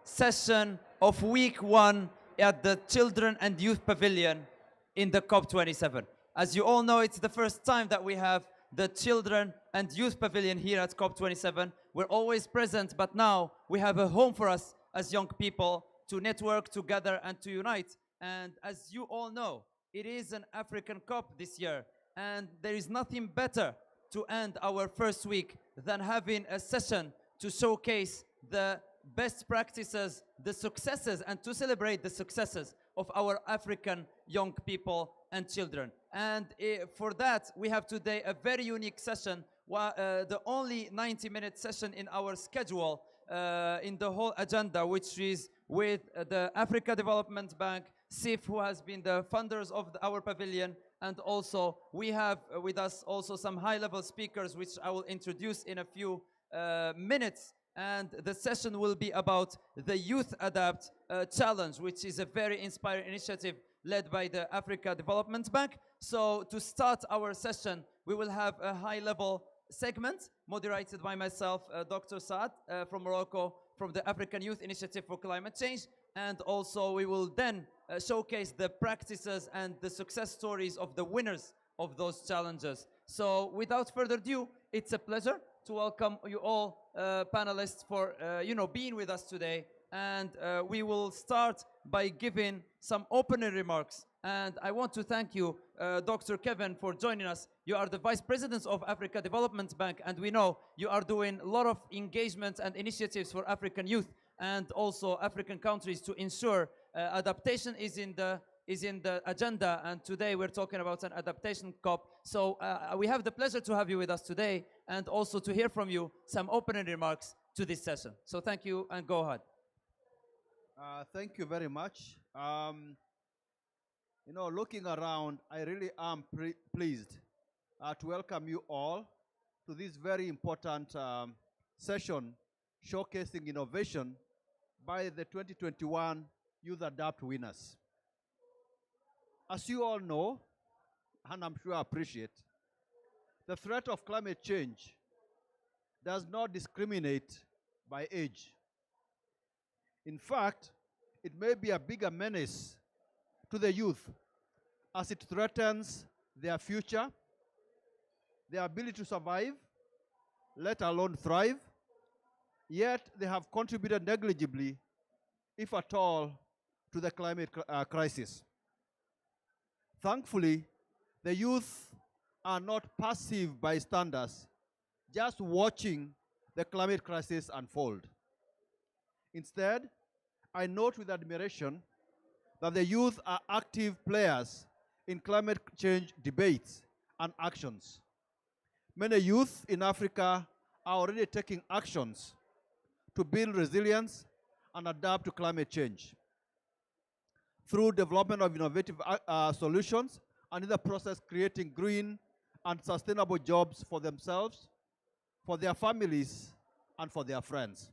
session of week 1 at the Children and Youth Pavilion in the COP27. As you all know, it's the first time that we have the Children and Youth Pavilion here at COP27. We're always present, but now we have a home for us as young people to network together and to unite. And as you all know, it is an African COP this year, and there is nothing better to end our first week than having a session to showcase the best practices, the successes, and to celebrate the successes of our African young people and children. And for that, we have today a very unique session, the only 90-minute session in our schedule in the whole agenda, which is with the Africa Development Bank, SIF, who has been the funders of our pavilion, and also we have with us also some high-level speakers, which I will introduce in a few minutes. And the session will be about the Youth Adapt Challenge, which is a very inspiring initiative led by the Africa Development Bank. So to start our session, we will have a high-level segment moderated by myself, Dr. Saad from Morocco, from the African Youth Initiative for Climate Change. And also we will then showcase the practices and the success stories of the winners of those challenges. So without further ado, it's a pleasure to welcome you all panelists for being with us today. And we will start by giving some opening remarks. And I want to thank you, Dr. Kevin, for joining us. You are the Vice President of Africa Development Bank, and we know you are doing a lot of engagement and initiatives for African youth and also African countries to ensure adaptation is in the agenda. And today we're talking about an adaptation COP. So we have the pleasure to have you with us today and also to hear from you some opening remarks to this session. So thank you, and go ahead. Thank you very much. Looking around, I really am pleased to welcome you all to this very important session showcasing innovation by the 2021 Youth Adapt winners. As you all know, and I'm sure appreciate, the threat of climate change does not discriminate by age. In fact, it may be a bigger menace to the youth as it threatens their future, their ability to survive, let alone thrive, yet they have contributed negligibly, if at all, to the climate crisis. Thankfully, the youth are not passive bystanders, just watching the climate crisis unfold. Instead, I note with admiration that the youth are active players in climate change debates and actions. Many youth in Africa are already taking actions to build resilience and adapt to climate change through development of innovative solutions, and in the process creating green and sustainable jobs for themselves, for their families, and for their friends.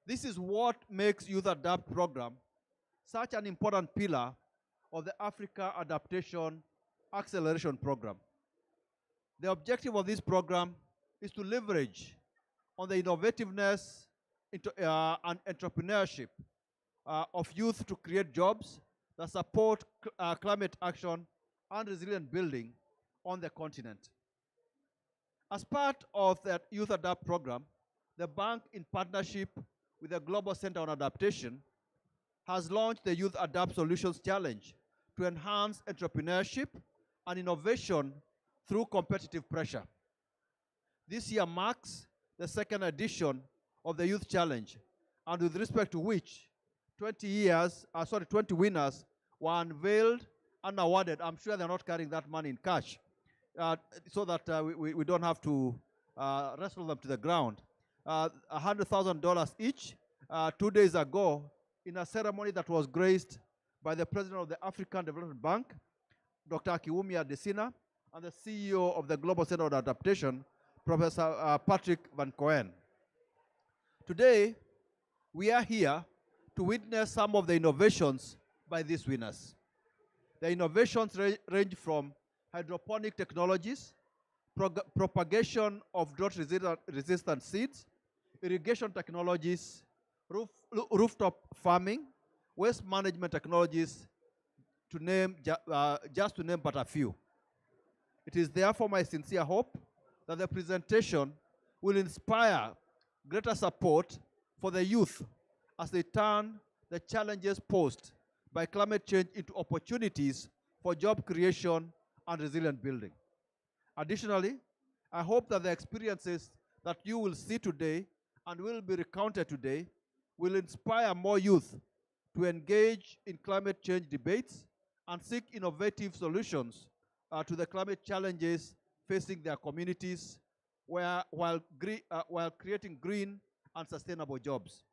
This is what makes Youth Adapt program such an important pillar of the Africa Adaptation Acceleration Program. The objective of this program is to leverage on the innovativeness and entrepreneurship of youth to create jobs that support climate action and resilient building on the continent. As part of the Youth Adapt program, the bank, in partnership with the Global Center on Adaptation, has launched the Youth Adapt Solutions Challenge to enhance entrepreneurship and innovation through competitive pressure. This year marks the second edition of the Youth Challenge, and with respect to which 20 winners were unveiled and awarded. I'm sure they're not carrying that money in cash, so that we don't have to wrestle them to the ground. $100,000 each 2 days ago in a ceremony that was graced by the President of the African Development Bank, Dr. Akiwumi Adesina, and the CEO of the Global Center on Adaptation, Professor Patrick Van Coen. Today, we are here to witness some of the innovations by these winners. The innovations range from hydroponic technologies, propagation of drought-resistant seeds, irrigation technologies, rooftop farming, waste management technologies, just to name but a few. It is therefore my sincere hope that the presentation will inspire greater support for the youth as they turn the challenges posed by climate change into opportunities for job creation and resilient building. Additionally, I hope that the experiences that you will see today and will be recounted today will inspire more youth to engage in climate change debates and seek innovative solutions to the climate challenges facing their communities while creating green and sustainable jobs.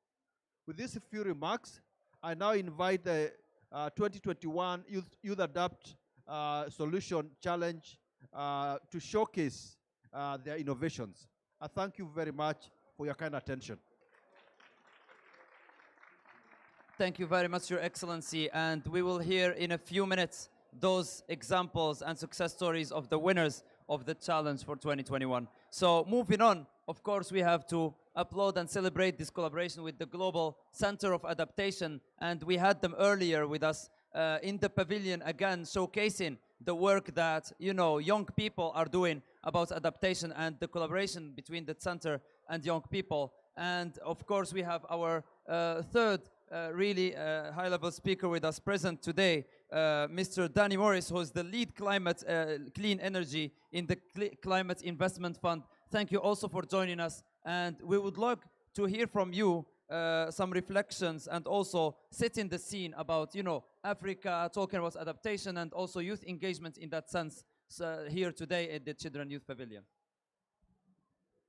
With these few remarks, I now invite the 2021 Youth Adapt Solution Challenge to showcase their innovations. I thank you very much for your kind attention. Thank you very much, Your Excellency. And we will hear in a few minutes those examples and success stories of the winners of the challenge for 2021. So moving on, of course, we have to applaud and celebrate this collaboration with the Global Center of Adaptation. And we had them earlier with us in the pavilion, again, showcasing the work that, you know, young people are doing about adaptation and the collaboration between the center and young people. And of course, we have our third really high-level speaker with us present today, Mr. Danny Morris, who is the lead climate clean energy in the Climate Investment Fund. Thank you also for joining us, and we would like to hear from you some reflections and also setting the scene about, you know, Africa, talking about adaptation and also youth engagement in that sense here today at the Children Youth Pavilion.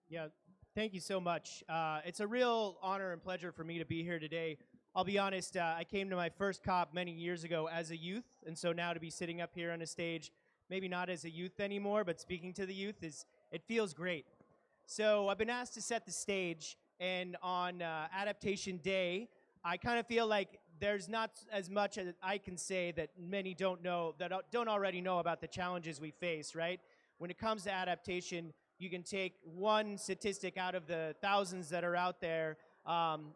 Yeah, thank you so much. It's a real honor and pleasure for me to be here today. I'll be honest, I came to my first COP many years ago as a youth, and so now to be sitting up here on a stage, maybe not as a youth anymore, but speaking to the youth, it feels great. So I've been asked to set the stage, and on Adaptation Day, I kind of feel like there's not as much as I can say that many don't know, that don't already know about the challenges we face, right? When it comes to adaptation, you can take one statistic out of the thousands that are out there.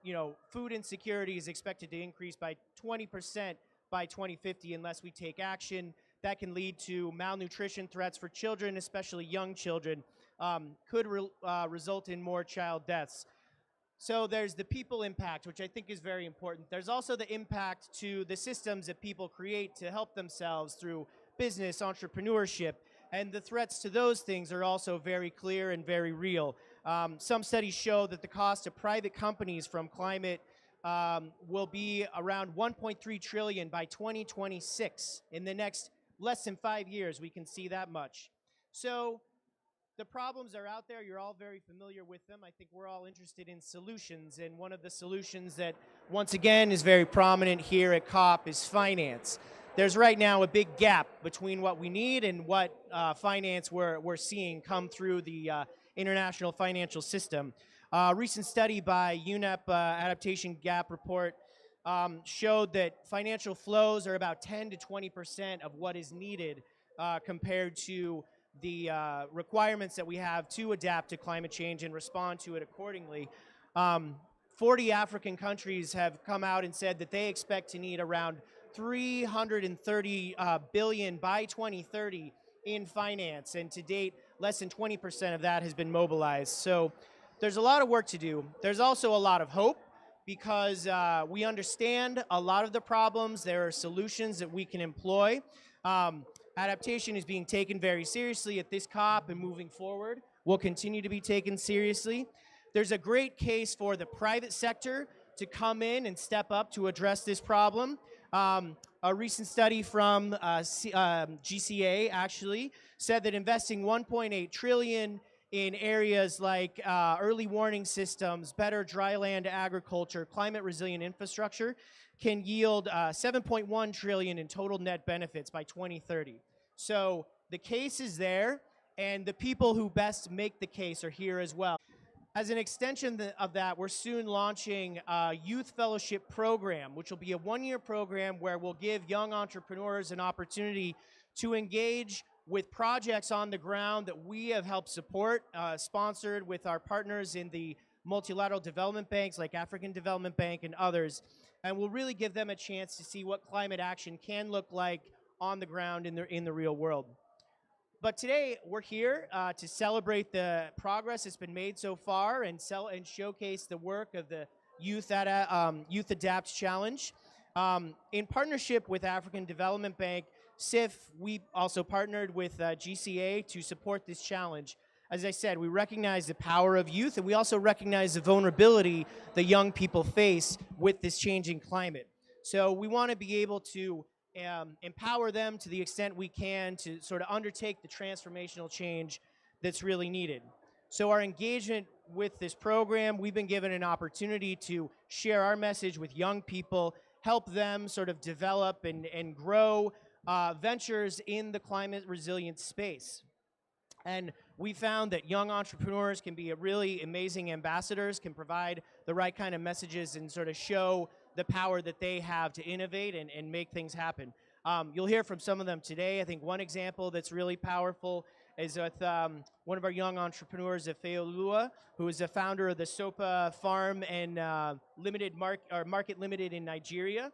You know, food insecurity is expected to increase by 20% by 2050 unless we take action. That can lead to malnutrition threats for children, especially young children, could result in more child deaths. So there's the people impact, which I think is very important. There's also the impact to the systems that people create to help themselves through business, entrepreneurship, and the threats to those things are also very clear and very real. Some studies show that the cost of private companies from climate will be around 1.3 trillion by 2026. In the next less than 5 years, we can see that much. So the problems are out there. You're all very familiar with them. I think we're all interested in solutions. And one of the solutions that, once again, is very prominent here at COP is finance. There's right now a big gap between what we need and what finance we're seeing come through the international financial system. A recent study by UNEP Adaptation Gap Report showed that financial flows are about 10 to 20% of what is needed compared to the requirements that we have to adapt to climate change and respond to it accordingly. 40 African countries have come out and said that they expect to need around 330 billion by 2030 in finance, and to date, less than 20% of that has been mobilized. So there's a lot of work to do. There's also a lot of hope because we understand a lot of the problems. There are solutions that we can employ. Adaptation is being taken very seriously at this COP, and moving forward will continue to be taken seriously. There's a great case for the private sector to come in and step up to address this problem. A recent study from GCA actually said that investing 1.8 trillion in areas like early warning systems, better dryland agriculture, climate resilient infrastructure can yield 7.1 trillion in total net benefits by 2030. So the case is there, and the people who best make the case are here as well. As an extension of that, we're soon launching a youth fellowship program, which will be a one-year program where we'll give young entrepreneurs an opportunity to engage with projects on the ground that we have helped support, sponsored with our partners in the multilateral development banks like African Development Bank and others. And we'll really give them a chance to see what climate action can look like on the ground in the real world. But today we're here to celebrate the progress that's been made so far and showcase the work of the Youth Adapt Challenge. In partnership with African Development Bank, SIF, we also partnered with GCA to support this challenge. As I said, we recognize the power of youth, and we also recognize the vulnerability that young people face with this changing climate. So we want to be able to empower them to the extent we can to sort of undertake the transformational change that's really needed. So our engagement with this program, we've been given an opportunity to share our message with young people, help them sort of develop and grow ventures in the climate resilient space. And we found that young entrepreneurs can be really amazing ambassadors, can provide the right kind of messages and sort of show the power that they have to innovate and make things happen. You'll hear from some of them today. I think one example that's really powerful is with one of our young entrepreneurs, Lua, who is the founder of the Sopa Farm and Market Limited in Nigeria.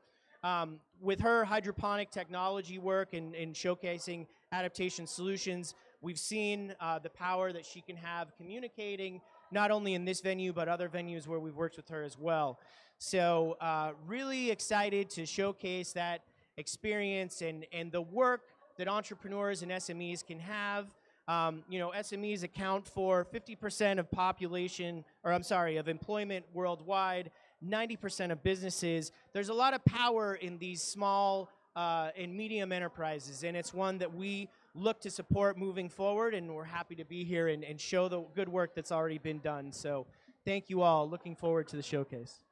With her hydroponic technology work and showcasing adaptation solutions, we've seen the power that she can have communicating, not only in this venue, but other venues where we've worked with her as well. So really excited to showcase that experience and the work that entrepreneurs and SMEs can have. SMEs account for 50% of population, of employment worldwide, 90% of businesses. There's a lot of power in these small and medium enterprises, and it's one that we look to support moving forward, and we're happy to be here and show the good work that's already been done. So thank you all. Looking forward to the showcase.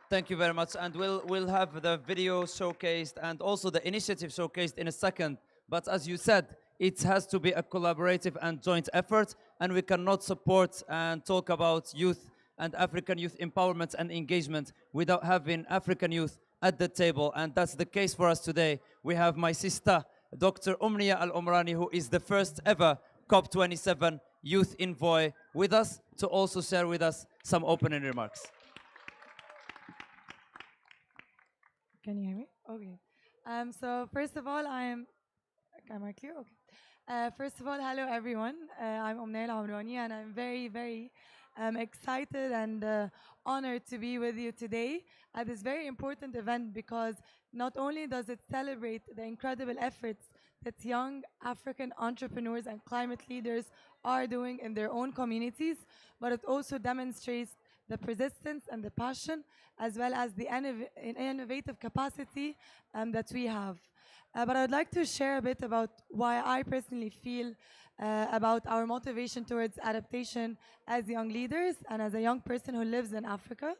Thank you very much, and we'll have the video showcased and also the initiative showcased in a second. But as you said, it has to be a collaborative and joint effort, and we cannot support and talk about youth and African youth empowerment and engagement without having African youth at the table, and that's the case for us today. We have my sister, Dr. Umnia Al-Omrani, who is the first ever COP27 Youth Envoy, with us to also share with us some opening remarks. Can you hear me? Okay. So first of all, am I clear? Okay. First of all, hello everyone. I'm Omnia Al-Omrani, and I'm very, very excited and honored to be with you today at this very important event, because not only does it celebrate the incredible efforts that young African entrepreneurs and climate leaders are doing in their own communities, but it also demonstrates the persistence and the passion, as well as the innovative capacity that we have. But I'd like to share a bit about why I personally feel about our motivation towards adaptation as young leaders and as a young person who lives in Africa.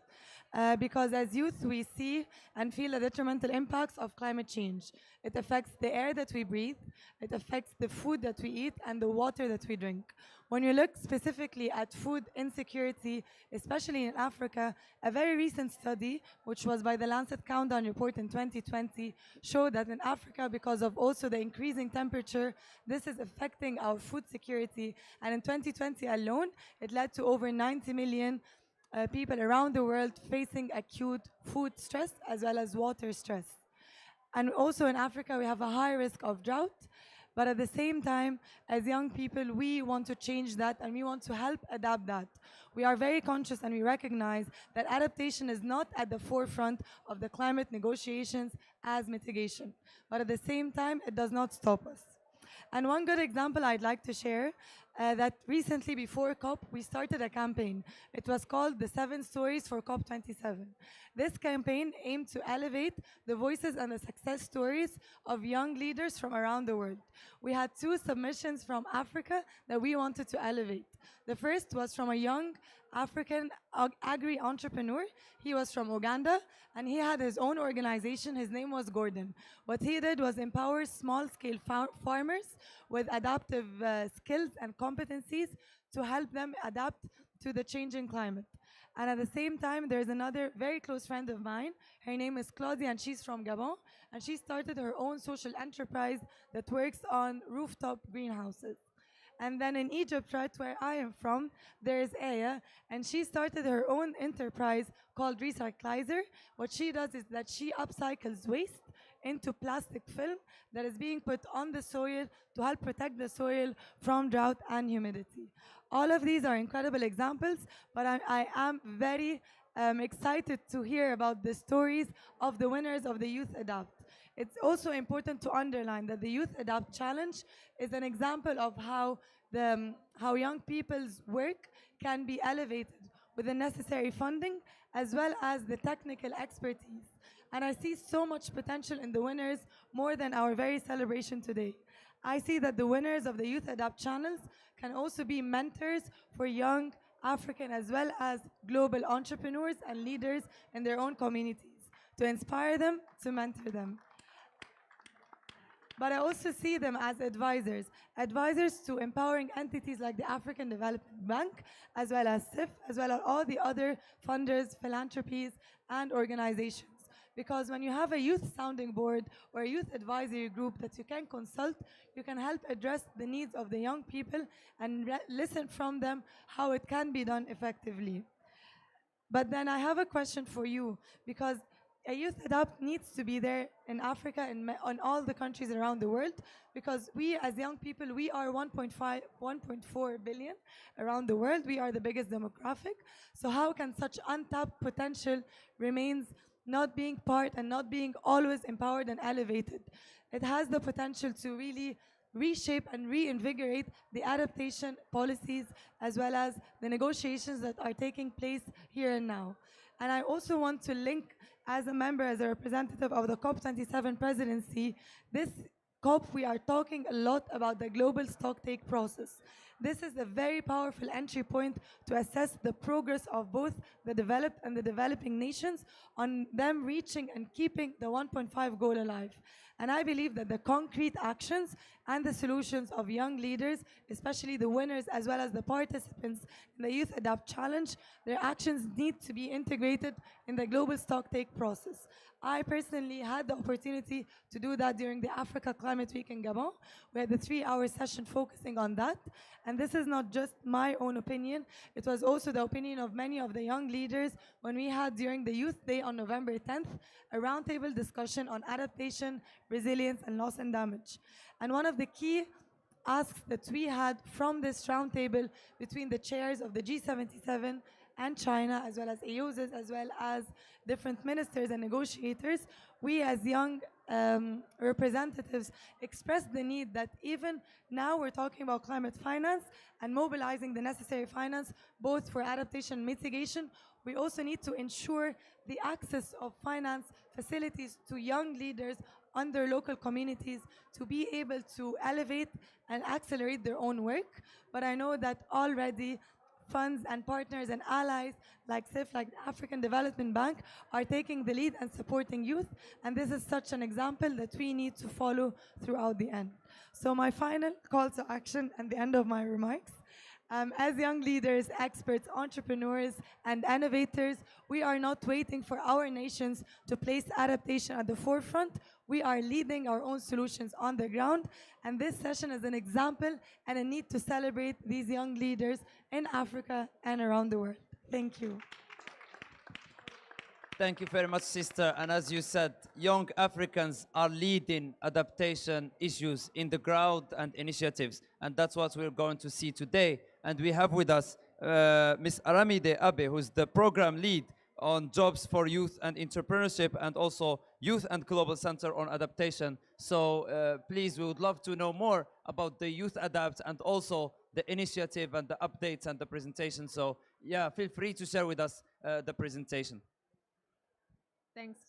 Because as youth, we see and feel the detrimental impacts of climate change. It affects the air that we breathe, it affects the food that we eat, and the water that we drink. When you look specifically at food insecurity, especially in Africa, a very recent study, which was by the Lancet Countdown report in 2020, showed that in Africa, because of also the increasing temperature, this is affecting our food security. And in 2020 alone, it led to over 90 million people around the world facing acute food stress as well as water stress. And also in Africa, we have a high risk of drought. But at the same time, as young people, we want to change that and we want to help adapt that. We are very conscious and we recognize that adaptation is not at the forefront of the climate negotiations as mitigation. But at the same time, it does not stop us. And one good example I'd like to share, that recently before COP, we started a campaign. It was called the 7 Stories for COP27. This campaign aimed to elevate the voices and the success stories of young leaders from around the world. We had 2 submissions from Africa that we wanted to elevate. The first was from a young African agri-entrepreneur. He was from Uganda, and he had his own organization. His name was Gordon. What he did was empower small-scale farmers with adaptive skills and competencies to help them adapt to the changing climate. And at the same time, there's another very close friend of mine. Her name is Claudia, and she's from Gabon. And she started her own social enterprise that works on rooftop greenhouses. And then in Egypt, right where I am from, there's Aya, and she started her own enterprise called Recyclizer. What she does is that she upcycles waste into plastic film that is being put on the soil to help protect the soil from drought and humidity. All of these are incredible examples, but I am very excited to hear about the stories of the winners of the Youth Adapt. It's also important to underline that the Youth Adapt Challenge is an example of how young people's work can be elevated with the necessary funding as well as the technical expertise. And I see so much potential in the winners more than our very celebration today. I see that the winners of the Youth Adapt channels can also be mentors for young African as well as global entrepreneurs and leaders in their own communities to inspire them, to mentor them. But I also see them as advisors to empowering entities like the African Development Bank, as well as CIF, as well as all the other funders, philanthropies, and organizations. Because when you have a youth sounding board or a youth advisory group that you can consult, you can help address the needs of the young people and listen from them how it can be done effectively. But then I have a question for you, because a Youth Adapt needs to be there in Africa and on all the countries around the world, because we as young people, we are 1.4 billion around the world. We are the biggest demographic. So how can such untapped potential remains not being part and not being always empowered and elevated? It has the potential to really reshape and reinvigorate the adaptation policies as well as the negotiations that are taking place here and now. And I also want to link, as a member, as a representative of the COP27 presidency, this COP, we are talking a lot about the global stocktake process. This is a very powerful entry point to assess the progress of both the developed and the developing nations on them reaching and keeping the 1.5 goal alive. And I believe that the concrete actions and the solutions of young leaders, especially the winners as well as the participants in the Youth Adapt Challenge, their actions need to be integrated in the global stocktake process. I personally had the opportunity to do that during the Africa Climate Week in Gabon. We had the 3-hour session focusing on that. And this is not just my own opinion. It was also the opinion of many of the young leaders when we had during the Youth Day on November 10th, a roundtable discussion on adaptation, resilience, and loss and damage. And one of the key asks that we had from this roundtable between the chairs of the G77 and China, as well as AOSIS, as well as different ministers and negotiators, we as young representatives expressed the need that even now we're talking about climate finance and mobilizing the necessary finance, both for adaptation and mitigation. We also need to ensure the access of finance facilities to young leaders under local communities to be able to elevate and accelerate their own work. But I know that already funds and partners and allies like CIF, like the African Development Bank, are taking the lead and supporting youth. And this is such an example that we need to follow throughout the end. So my final call to action and the end of my remarks. As young leaders, experts, entrepreneurs, and innovators, we are not waiting for our nations to place adaptation at the forefront. We are leading our own solutions on the ground. And this session is an example and a need to celebrate these young leaders in Africa and around the world. Thank you. Thank you very much, sister. And as you said, young Africans are leading adaptation issues in the ground and initiatives. And that's what we're going to see today. And we have with us Ms. Aramide Abe, who's the program lead on jobs for youth and entrepreneurship, and also Youth and Global Center on Adaptation. So please, we would love to know more about the Youth Adapt and also the initiative and the updates and the presentation. So yeah, feel free to share with us the presentation. Thanks.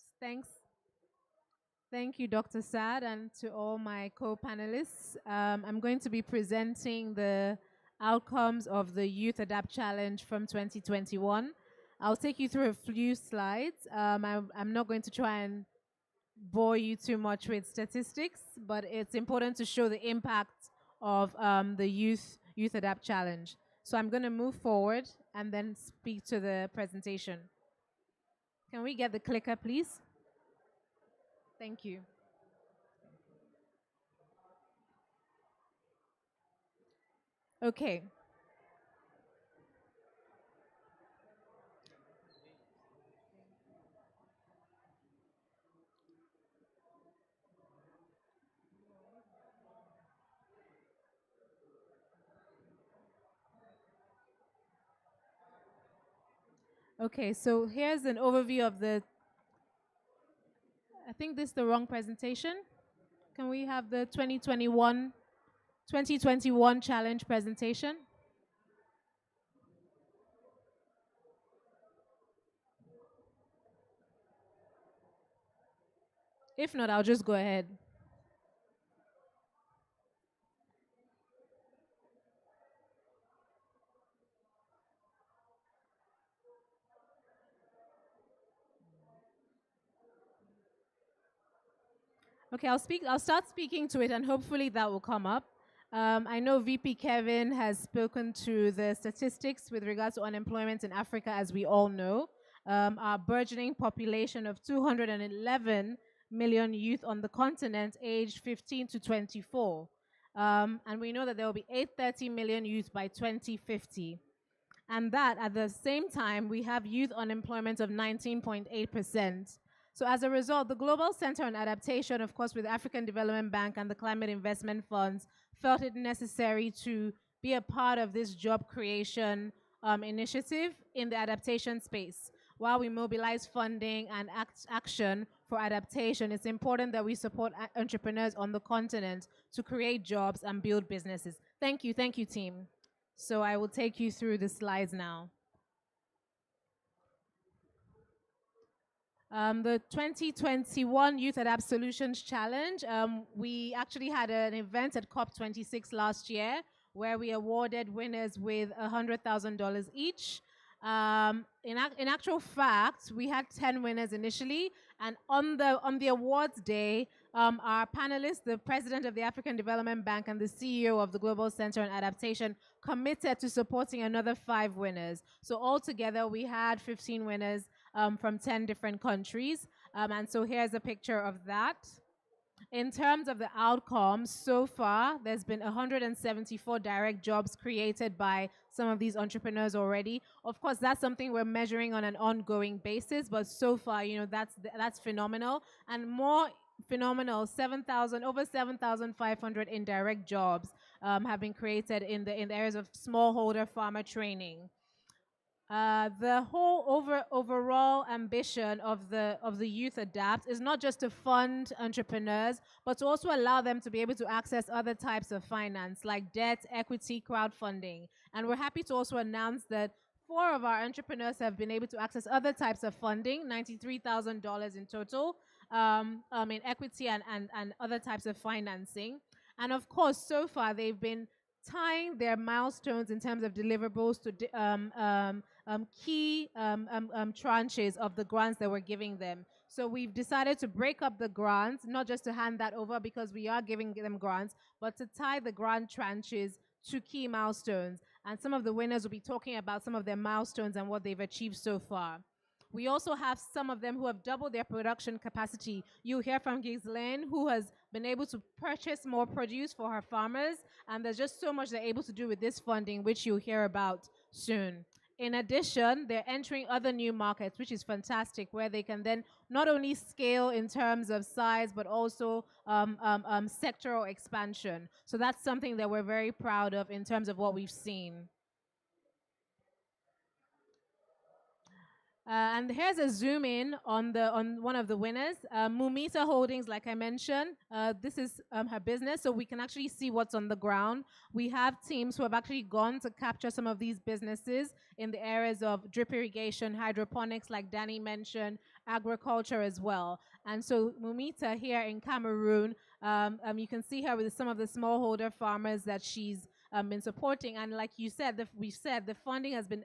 Thank you, Dr. Saad, and to all my co-panelists. I'm going to be presenting the outcomes of the Youth Adapt Challenge from 2021. I'll take you through a few slides. I'm not going to try and bore you too much with statistics, but it's important to show the impact of the Youth Adapt Challenge. So I'm going to move forward and then speak to the presentation. Can we get the clicker, please? Thank you. Okay. Okay, so here's an overview of the, I think this is the wrong presentation. Can we have the 2021 challenge presentation? If not, I'll just go ahead. Okay, I'll start speaking to it, and hopefully that will come up. I know VP Kevin has spoken to the statistics with regards to unemployment in Africa, as we all know. Our burgeoning population of 211 million youth on the continent aged 15 to 24. And we know that there will be 830 million youth by 2050. And that at the same time, we have youth unemployment of 19.8%. So as a result, the Global Center on Adaptation, of course, with African Development Bank and the Climate Investment Funds, felt it necessary to be a part of this job creation initiative in the adaptation space. While we mobilize funding and action for adaptation, it's important that we support entrepreneurs on the continent to create jobs and build businesses. Thank you, team. So I will take you through the slides now. The 2021 Youth Adapt Solutions Challenge, we actually had an event at COP26 last year where we awarded winners with $100,000 each. In actual fact, we had 10 winners initially, and on the awards day, our panelists, the president of the African Development Bank and the CEO of the Global Center on Adaptation, committed to supporting another 5 winners. So altogether, we had 15 winners from 10 different countries. And so here's a picture of that. In terms of the outcomes, so far, there's been 174 direct jobs created by some of these entrepreneurs already. Of course, that's something we're measuring on an ongoing basis, but so far, that's phenomenal. And more phenomenal, over 7,500 indirect jobs have been created in the areas of smallholder farmer training. The whole overall ambition of the Youth Adapt is not just to fund entrepreneurs, but to also allow them to be able to access other types of finance like debt, equity, crowdfunding. And we're happy to also announce that 4 of our entrepreneurs have been able to access other types of funding, $93,000 in total, in equity and other types of financing. And of course, so far, they've been tying their milestones in terms of deliverables to key tranches of the grants that we're giving them. So we've decided to break up the grants, not just to hand that over because we are giving them grants, but to tie the grant tranches to key milestones. And some of the winners will be talking about some of their milestones and what they've achieved so far. We also have some of them who have doubled their production capacity. You'll hear from Ghislaine, who has been able to purchase more produce for her farmers, and there's just so much they're able to do with this funding, which you'll hear about soon. In addition, they're entering other new markets, which is fantastic, where they can then not only scale in terms of size, but also sectoral expansion. So that's something that we're very proud of in terms of what we've seen. And here's a zoom in on one of the winners, Mumita Holdings. Like I mentioned, this is her business, so we can actually see what's on the ground. We have teams who have actually gone to capture some of these businesses in the areas of drip irrigation, hydroponics, like Danny mentioned, agriculture as well. And so Mumita here in Cameroon, you can see her with some of the smallholder farmers that she's been supporting. And like you said, the funding has been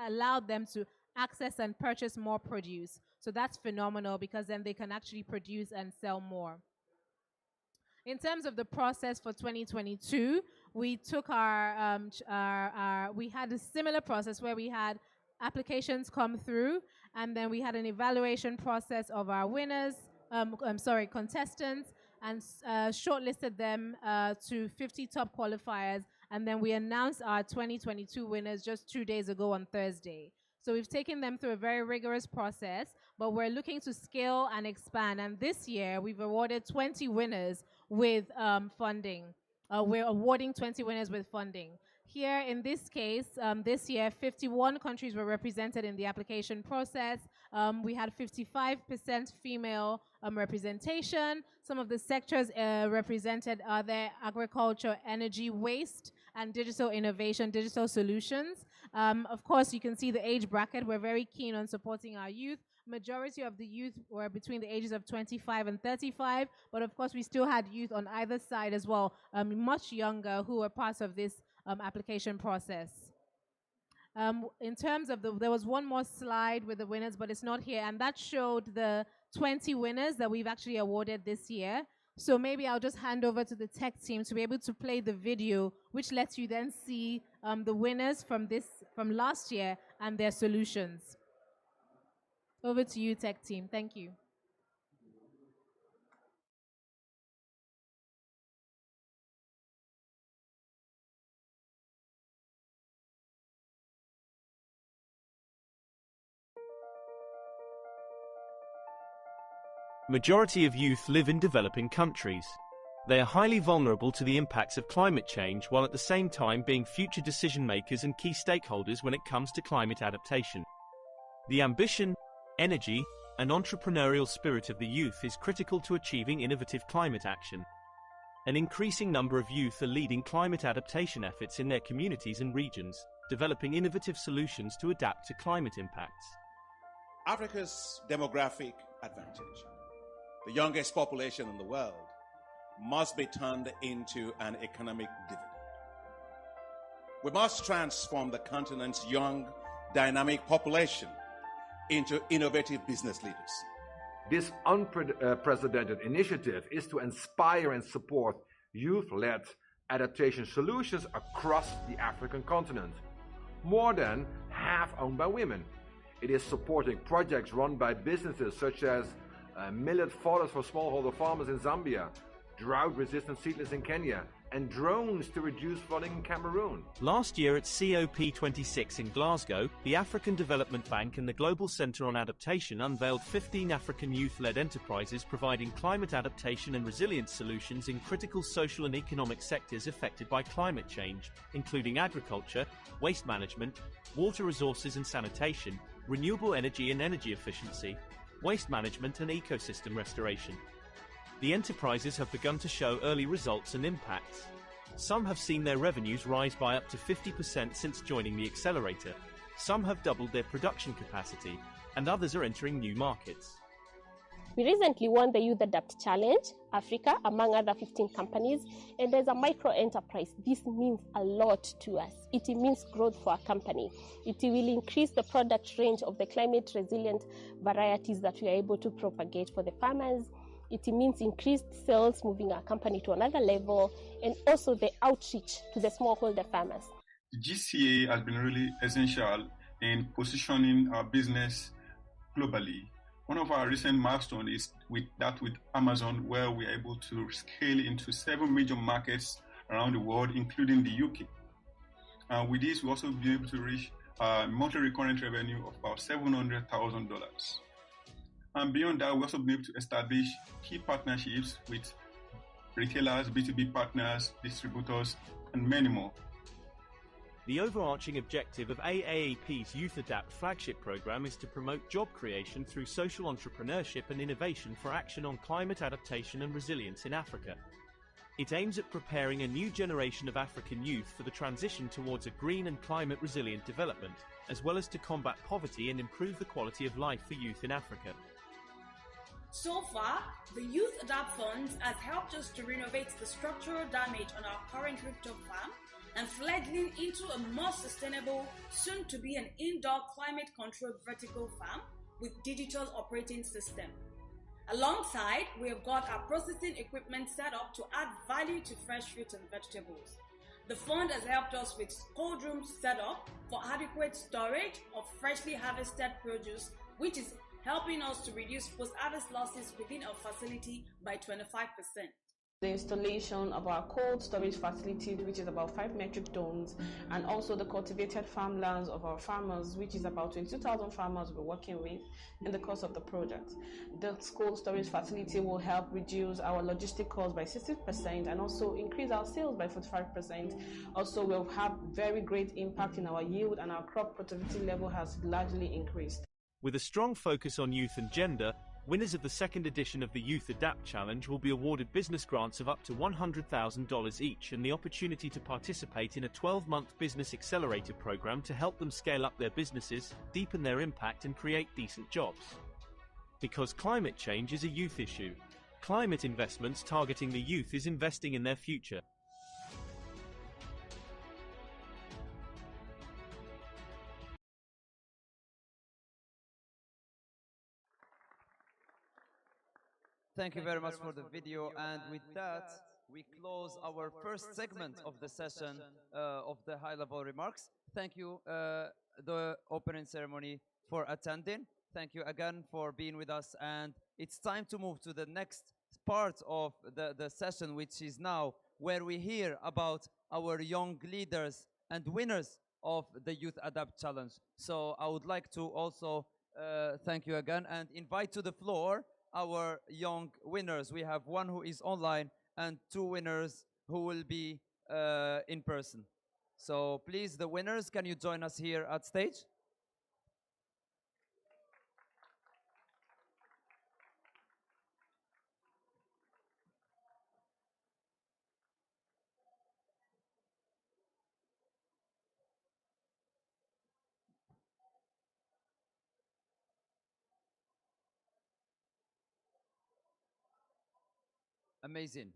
allowed them to access and purchase more produce. So that's phenomenal because then they can actually produce and sell more. In terms of the process for 2022, we took we had a similar process where we had applications come through, and then we had an evaluation process of our winners, contestants, and shortlisted them to 50 top qualifiers. And then we announced our 2022 winners just 2 days ago on Thursday. So we've taken them through a very rigorous process, but we're looking to scale and expand. And this year, we've awarded 20 winners with funding. We're awarding 20 winners with funding. Here, in this case, this year, 51 countries were represented in the application process. We had 55% female representation. Some of the sectors represented are there: agriculture, energy, waste, and digital innovation, digital solutions. Of course, you can see the age bracket. We're very keen on supporting our youth. Majority of the youth were between the ages of 25 and 35, but of course we still had youth on either side as well, much younger, who were part of this application process. In terms of there was one more slide with the winners, but it's not here, and that showed the 20 winners that we've actually awarded this year. So maybe I'll just hand over to the tech team to be able to play the video, which lets you then see the winners from last year and their solutions. Over to you, tech team. Thank you. Majority of youth live in developing countries. They are highly vulnerable to the impacts of climate change, while at the same time being future decision makers and key stakeholders when it comes to climate adaptation. The ambition, energy, and entrepreneurial spirit of the youth is critical to achieving innovative climate action. An increasing number of youth are leading climate adaptation efforts in their communities and regions, developing innovative solutions to adapt to climate impacts. Africa's demographic advantage, the youngest population in the world, must be turned into an economic dividend. We must transform the continent's young, dynamic population into innovative business leaders. This unprecedented initiative is to inspire and support youth-led adaptation solutions across the African continent, more than half owned by women. It is supporting projects run by businesses such as millet fodder for smallholder farmers in Zambia, drought-resistant seedlings in Kenya, and drones to reduce flooding in Cameroon. Last year at COP26 in Glasgow, the African Development Bank and the Global Centre on Adaptation unveiled 15 African youth-led enterprises providing climate adaptation and resilience solutions in critical social and economic sectors affected by climate change, including agriculture, waste management, water resources and sanitation, renewable energy and energy efficiency, waste management and ecosystem restoration. The enterprises have begun to show early results and impacts. Some have seen their revenues rise by up to 50% since joining the accelerator. Some have doubled their production capacity, and others are entering new markets. We recently won the Youth Adapt Challenge, Africa, among other 15 companies, and as a micro enterprise, this means a lot to us. It means growth for our company. It will increase the product range of the climate resilient varieties that we are able to propagate for the farmers. It means increased sales, moving our company to another level, and also the outreach to the smallholder farmers. The GCA has been really essential in positioning our business globally. One of our recent milestones is with Amazon, where we are able to scale into 7 major markets around the world, including the UK. With this, we also be able to reach monthly recurrent revenue of about $700,000. And beyond that, we also been able to establish key partnerships with retailers, B2B partners, distributors, and many more. The overarching objective of AAAP's Youth Adapt flagship program is to promote job creation through social entrepreneurship and innovation for action on climate adaptation and resilience in Africa. It aims at preparing a new generation of African youth for the transition towards a green and climate resilient development, as well as to combat poverty and improve the quality of life for youth in Africa. So far, the Youth Adapt Fund has helped us to renovate the structural damage on our current rooftop farm and fledgling into a more sustainable, soon to be an indoor climate-controlled vertical farm with digital operating system. Alongside, we have got our processing equipment set up to add value to fresh fruits and vegetables. The fund has helped us with cold rooms set up for adequate storage of freshly harvested produce, which is helping us to reduce post-harvest losses within our facility by 25%. The installation of our cold storage facility, which is about 5 metric tons, and also the cultivated farmlands of our farmers, which is about 22,000 farmers we're working with in the course of the project. The cold storage facility will help reduce our logistic costs by 60% and also increase our sales by 45%. Also, we'll have very great impact in our yield, and our crop productivity level has largely increased. With a strong focus on youth and gender, winners of the second edition of the Youth Adapt Challenge will be awarded business grants of up to $100,000 each and the opportunity to participate in a 12-month business accelerator program to help them scale up their businesses, deepen their impact and create decent jobs. Because climate change is a youth issue. Climate investments targeting the youth is investing in their future. Thank you very much for the video, and with that, we close our first segment of the session of the high-level remarks. Thank you, the opening ceremony, for attending. Thank you again for being with us, and it's time to move to the next part of the session, which is now where we hear about our young leaders and winners of the Youth Adapt Challenge. So I would like to also thank you again and invite to the floor our young winners. We have one who is online and 2 winners who will be in person. So please, the winners, can you join us here at stage? Amazing.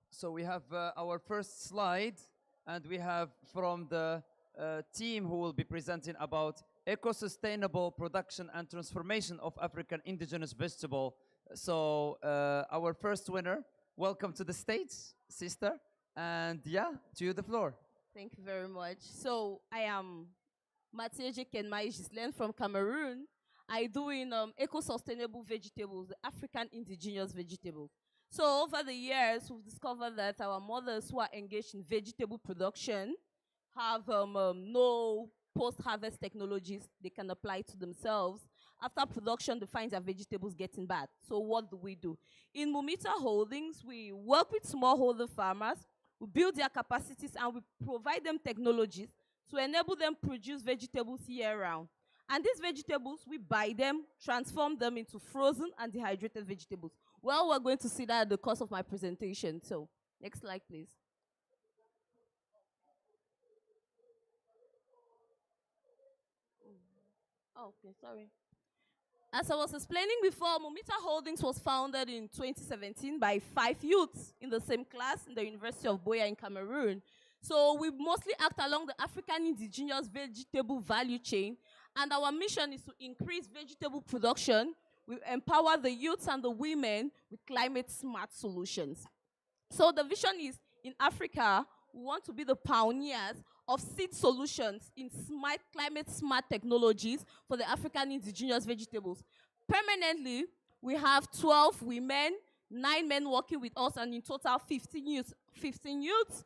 So we have our first slide, and we have from the team who will be presenting about eco-sustainable production and transformation of African indigenous vegetable. So our first winner, welcome to the stage, sister. And yeah, to you the floor. Thank you very much. So I am Matieje Kenmai Gislen from Cameroon. I do in eco-sustainable vegetables, the African indigenous vegetables. So over the years, we've discovered that our mothers who are engaged in vegetable production have no post-harvest technologies they can apply to themselves. After production, they find their vegetables getting bad. So what do? In Mumita Holdings, we work with smallholder farmers, we build their capacities, and we provide them technologies to enable them produce vegetables year-round. And these vegetables, we buy them, transform them into frozen and dehydrated vegetables. Well, we're going to see that at the course of my presentation. So, next slide, please. Oh, okay, sorry. As I was explaining before, Mumita Holdings was founded in 2017 by 5 youths in the same class in the University of Buea in Cameroon. So we mostly act along the African indigenous vegetable value chain, and our mission is to increase vegetable production. We empower the youths and the women with climate-smart solutions. So the vision is, in Africa, we want to be the pioneers of seed solutions in smart, climate-smart technologies for the African indigenous vegetables. Permanently, we have 12 women, 9 men working with us, and in total 15 youths.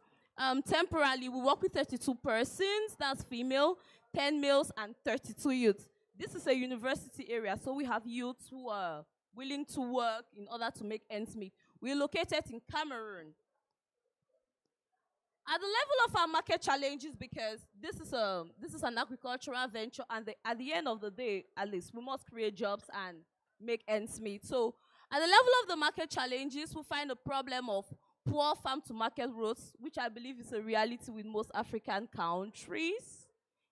Temporarily, we work with 32 persons, that's female, 10 males, and 32 youths. This is a university area, so we have youths who are willing to work in order to make ends meet. We're located in Cameroon. At the level of our market challenges, because this is an agricultural venture, and at the end of the day, at least, we must create jobs and make ends meet. So at the level of the market challenges, we find a problem of poor farm-to-market routes, which I believe is a reality with most African countries.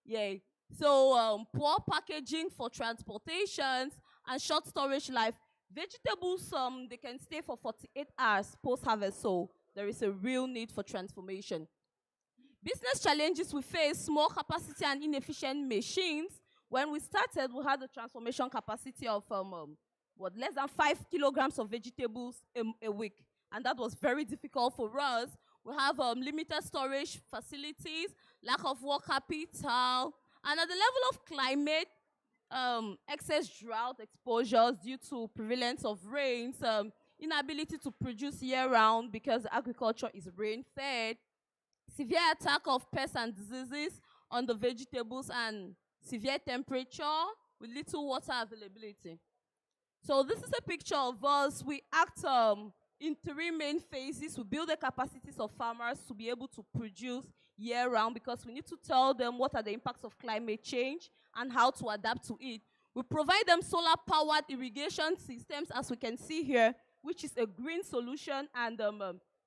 Yeah. So poor packaging for transportations and short storage life. Vegetables, they can stay for 48 hours post-harvest, so there is a real need for transformation. Business challenges we face: small capacity and inefficient machines. When we started, we had a transformation capacity of less than 5 kilograms of vegetables a week. And that was very difficult for us. We have limited storage facilities, lack of work capital, and at the level of climate, excess drought exposures due to prevalence of rains, inability to produce year-round because agriculture is rain-fed, severe attack of pests and diseases on the vegetables, and severe temperature with little water availability. So this is a picture of us. We act in 3 main phases. We build the capacities of farmers to be able to produce year-round because we need to tell them what are the impacts of climate change and how to adapt to it. We provide them solar-powered irrigation systems, as we can see here, which is a green solution, and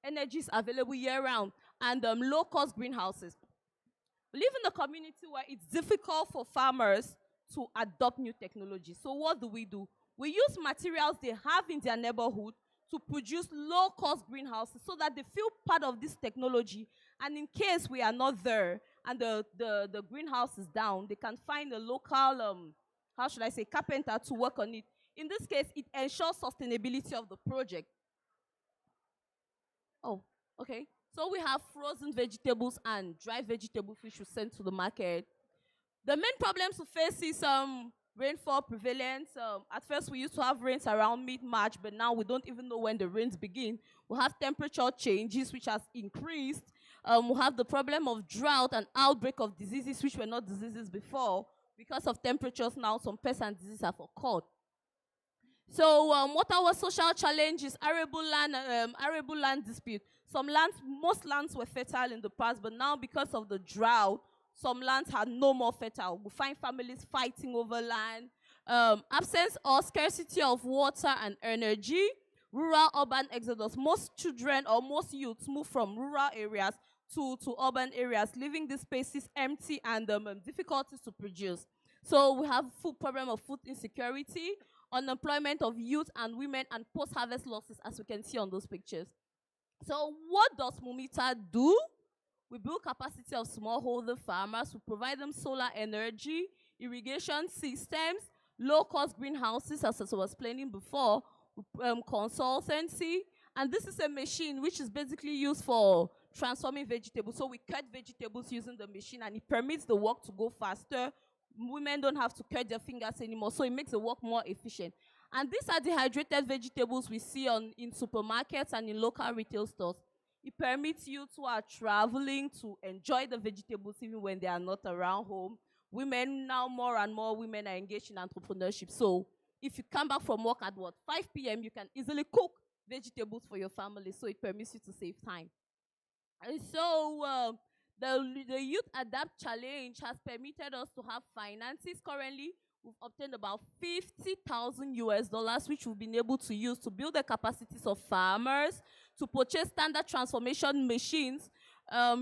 energy is available year-round, and low-cost greenhouses. We live in a community where it's difficult for farmers to adopt new technology. So what do? We use materials they have in their neighborhood to produce low-cost greenhouses so that they feel part of this technology. And in case we are not there and the greenhouse is down, they can find a local, carpenter to work on it. In this case, it ensures sustainability of the project. Oh, okay. So we have frozen vegetables and dry vegetables which we send to the market. The main problems we face is rainfall prevalence. At first, we used to have rains around mid-March, but now we don't even know when the rains begin. We have temperature changes, which has increased. We have the problem of drought and outbreak of diseases, which were not diseases before. Because of temperatures now, some pests and diseases have occurred. So what our social challenge is arable land dispute. Most lands were fertile in the past, but now because of the drought, some lands are no more fertile. We find families fighting over land. Absence or scarcity of water and energy. Rural-urban exodus. Most children or most youths move from rural areas to urban areas, leaving these spaces empty and difficulties to produce. So we have food problem of food insecurity, unemployment of youth and women, and post-harvest losses, as we can see on those pictures. So what does Mumita do? We build capacity of smallholder farmers. We provide them solar energy, irrigation systems, low-cost greenhouses, as I was explaining before, consultancy. And this is a machine which is basically used for transforming vegetables. So we cut vegetables using the machine, and it permits the work to go faster. Women don't have to cut their fingers anymore, so it makes the work more efficient. And these are dehydrated vegetables we see in supermarkets and in local retail stores. It permits you who are traveling to enjoy the vegetables even when they are not around home. Women, now more and more women are engaged in entrepreneurship. So if you come back from work at 5 p.m., you can easily cook vegetables for your family. So it permits you to save time. And so the Youth Adapt Challenge has permitted us to have finances. Currently, we've obtained about $50,000, which we've been able to use to build the capacities of farmers, to purchase standard transformation machines,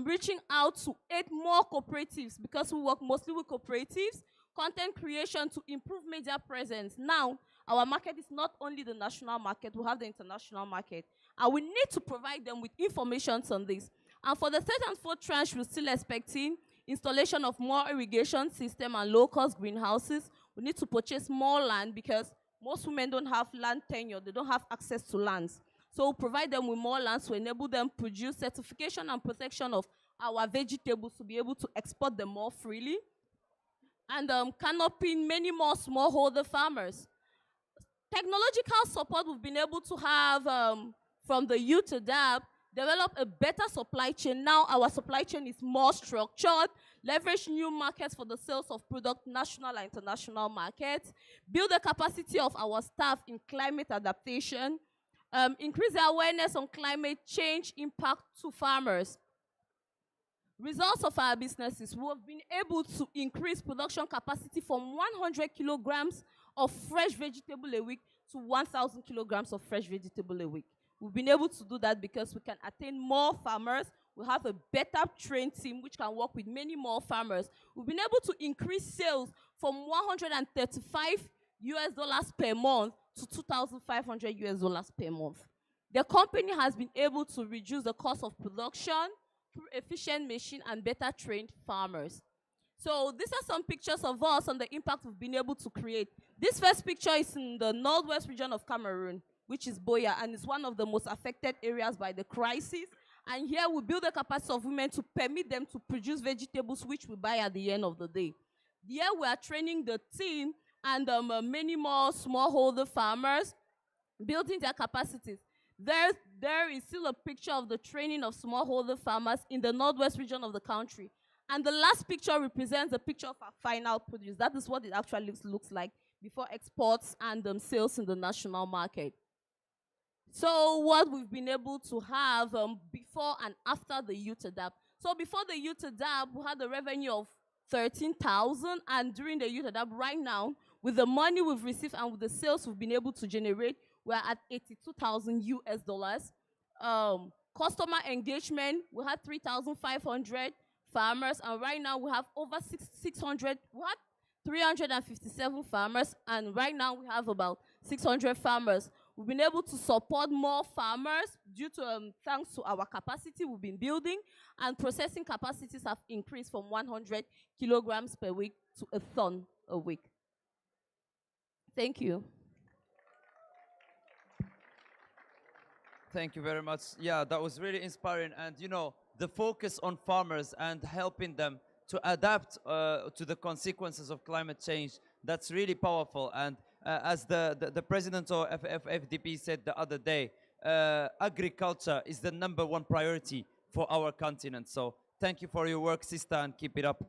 reaching out to 8 more cooperatives, because we work mostly with cooperatives, content creation to improve media presence. Now, our market is not only the national market, we have the international market. And we need to provide them with information on this. And for the third and fourth tranche, we're still expecting installation of more irrigation system and low-cost greenhouses. We need to purchase more land because most women don't have land tenure. They don't have access to lands. So we'll provide them with more lands to enable them to produce certification and protection of our vegetables to be able to export them more freely. And canopying many more smallholder farmers. Technological support we've been able to have from the Youth Adapt, develop a better supply chain. Now our supply chain is more structured, leverage new markets for the sales of product, national and international markets, build the capacity of our staff in climate adaptation, increase the awareness on climate change impact to farmers. Results of our businesses, we have been able to increase production capacity from 100 kilograms of fresh vegetable a week to 1,000 kilograms of fresh vegetable a week. We've been able to do that because we can attain more farmers. We have a better trained team which can work with many more farmers. We've been able to increase sales from $135 per month to $2,500 per month. The company has been able to reduce the cost of production through efficient machine and better trained farmers. So these are some pictures of us and the impact we've been able to create. This first picture is in the northwest region of Cameroon, which is Boya, and it's one of the most affected areas by the crisis. And here we build the capacity of women to permit them to produce vegetables which we buy at the end of the day. Here we are training the team and many more smallholder farmers, building their capacities. There is still a picture of the training of smallholder farmers in the northwest region of the country. And the last picture represents a picture of our final produce. That is what it actually looks like before exports and sales in the national market. So what we've been able to have before and after the youth adapt. So before the youth adapt, we had a revenue of 13,000, and during the youth adapt right now, with the money we've received and with the sales we've been able to generate, we're at 82,000 US dollars. Customer engagement, we had 3,500 farmers, and right now we have over 600, what? 357 farmers, and right now we have about 600 farmers. We've been able to support more farmers due to, thanks to our capacity we've been building, and processing capacities have increased from 100 kilograms per week to a ton a week. Thank you. Thank you very much. Yeah, that was really inspiring. And you know, the focus on farmers and helping them to adapt to the consequences of climate change, that's really powerful. And as the president of FDP said the other day, agriculture is the #1 priority for our continent. So thank you for your work, sister, and keep it up.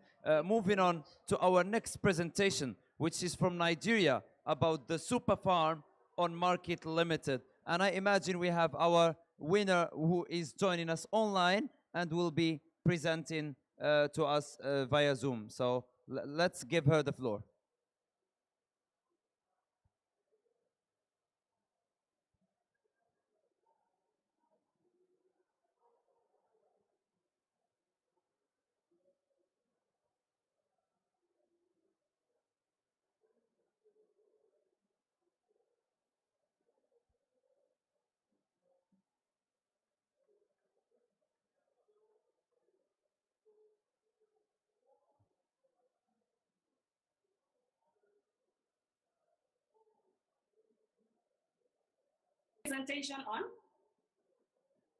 Moving on to our next presentation, which is from Nigeria, about the super farm on Market Limited. And I imagine we have our winner who is joining us online and will be presenting to us via Zoom. So let's give her the floor. Presentation on?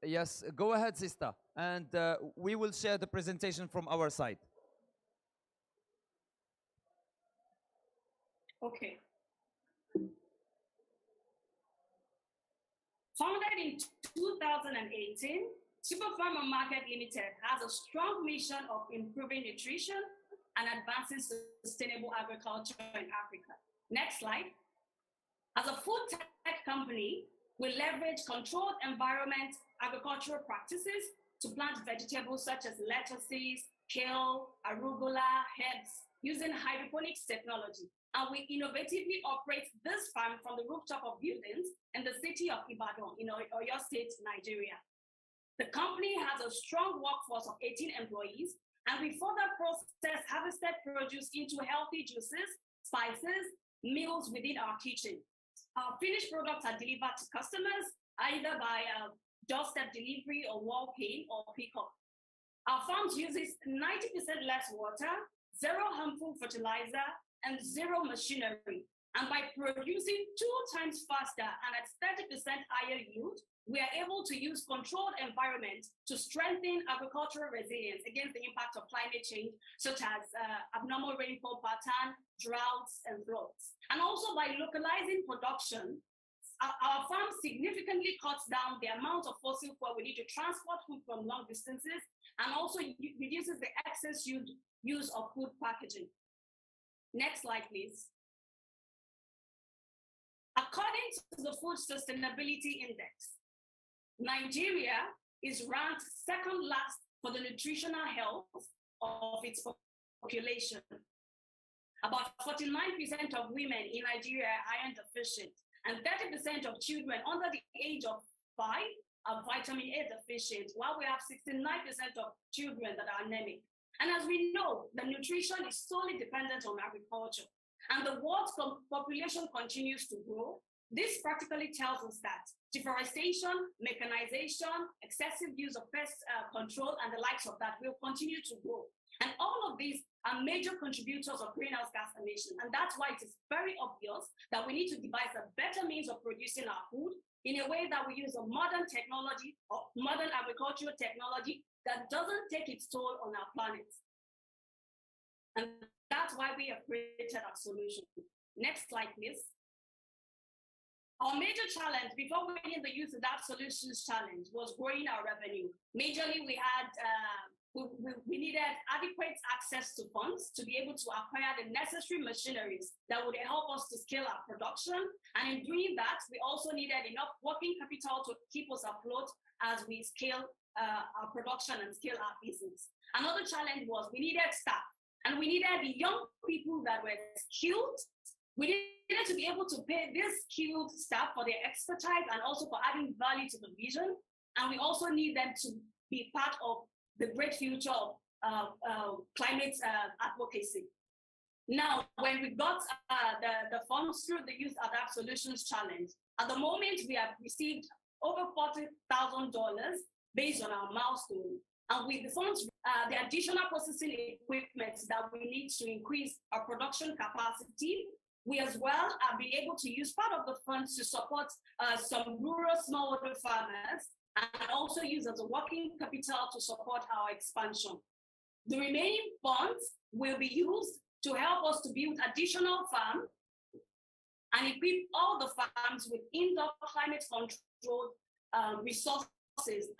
Yes, go ahead, sister. And we will share the presentation from our side. Okay. Founded in 2018, Super Farmer Market Limited has a strong mission of improving nutrition and advancing sustainable agriculture in Africa. Next slide. As a food tech company, we leverage controlled environment agricultural practices to plant vegetables such as lettuces, kale, arugula, herbs, using hydroponics technology. And we innovatively operate this farm from the rooftop of buildings in the city of Ibadan in Oyo State, Nigeria. The company has a strong workforce of 18 employees, and we further process harvested produce into healthy juices, spices, meals within our kitchen. Our finished products are delivered to customers either by doorstep delivery or walk-in or pickup. Our farms uses 90% less water, 0 harmful fertilizer, and 0 machinery. And by producing 2 times faster and at 30% higher yield, we are able to use controlled environments to strengthen agricultural resilience against the impact of climate change, such as abnormal rainfall pattern, droughts, and floods. And also by localizing production, our farm significantly cuts down the amount of fossil fuel we need to transport food from long distances, and also reduces the excess use of food packaging. Next slide, please. According to the Food Sustainability Index, Nigeria is ranked second last for the nutritional health of its population. About 49% of women in Nigeria are iron deficient, and 30% of children under the age of 5 are vitamin A deficient, while we have 69% of children that are anemic. And as we know, the nutrition is solely dependent on agriculture. And the world's population continues to grow, This practically tells us that deforestation, mechanization, excessive use of pest control, and the likes of that will continue to grow. And all of these are major contributors of greenhouse gas emission. And that's why it is very obvious that we need to devise a better means of producing our food in a way that we use a modern technology or modern agricultural technology that doesn't take its toll on our planet. And that's why we have created our solution. Next slide, please. Our major challenge before winning the Youth Adapt Solutions Challenge was growing our revenue. Majorly, we had we needed adequate access to funds to be able to acquire the necessary machineries that would help us to scale our production. And in doing that, we also needed enough working capital to keep us afloat as we scale our production and scale our business. Another challenge was we needed staff, and we needed the young people that were skilled. We needed to be able to pay this skilled staff for their expertise and also for adding value to the vision. And we also need them to be part of the great future of climate advocacy. Now, when we got the funds through the Youth Adapt Solutions Challenge, at the moment we have received over $40,000 based on our milestone. And with the funds, the additional processing equipment that we need to increase our production capacity, we as well have been able to use part of the funds to support some rural smallholder farmers and also use as a working capital to support our expansion. The remaining funds will be used to help us to build additional farms and equip all the farms with indoor climate controlled resources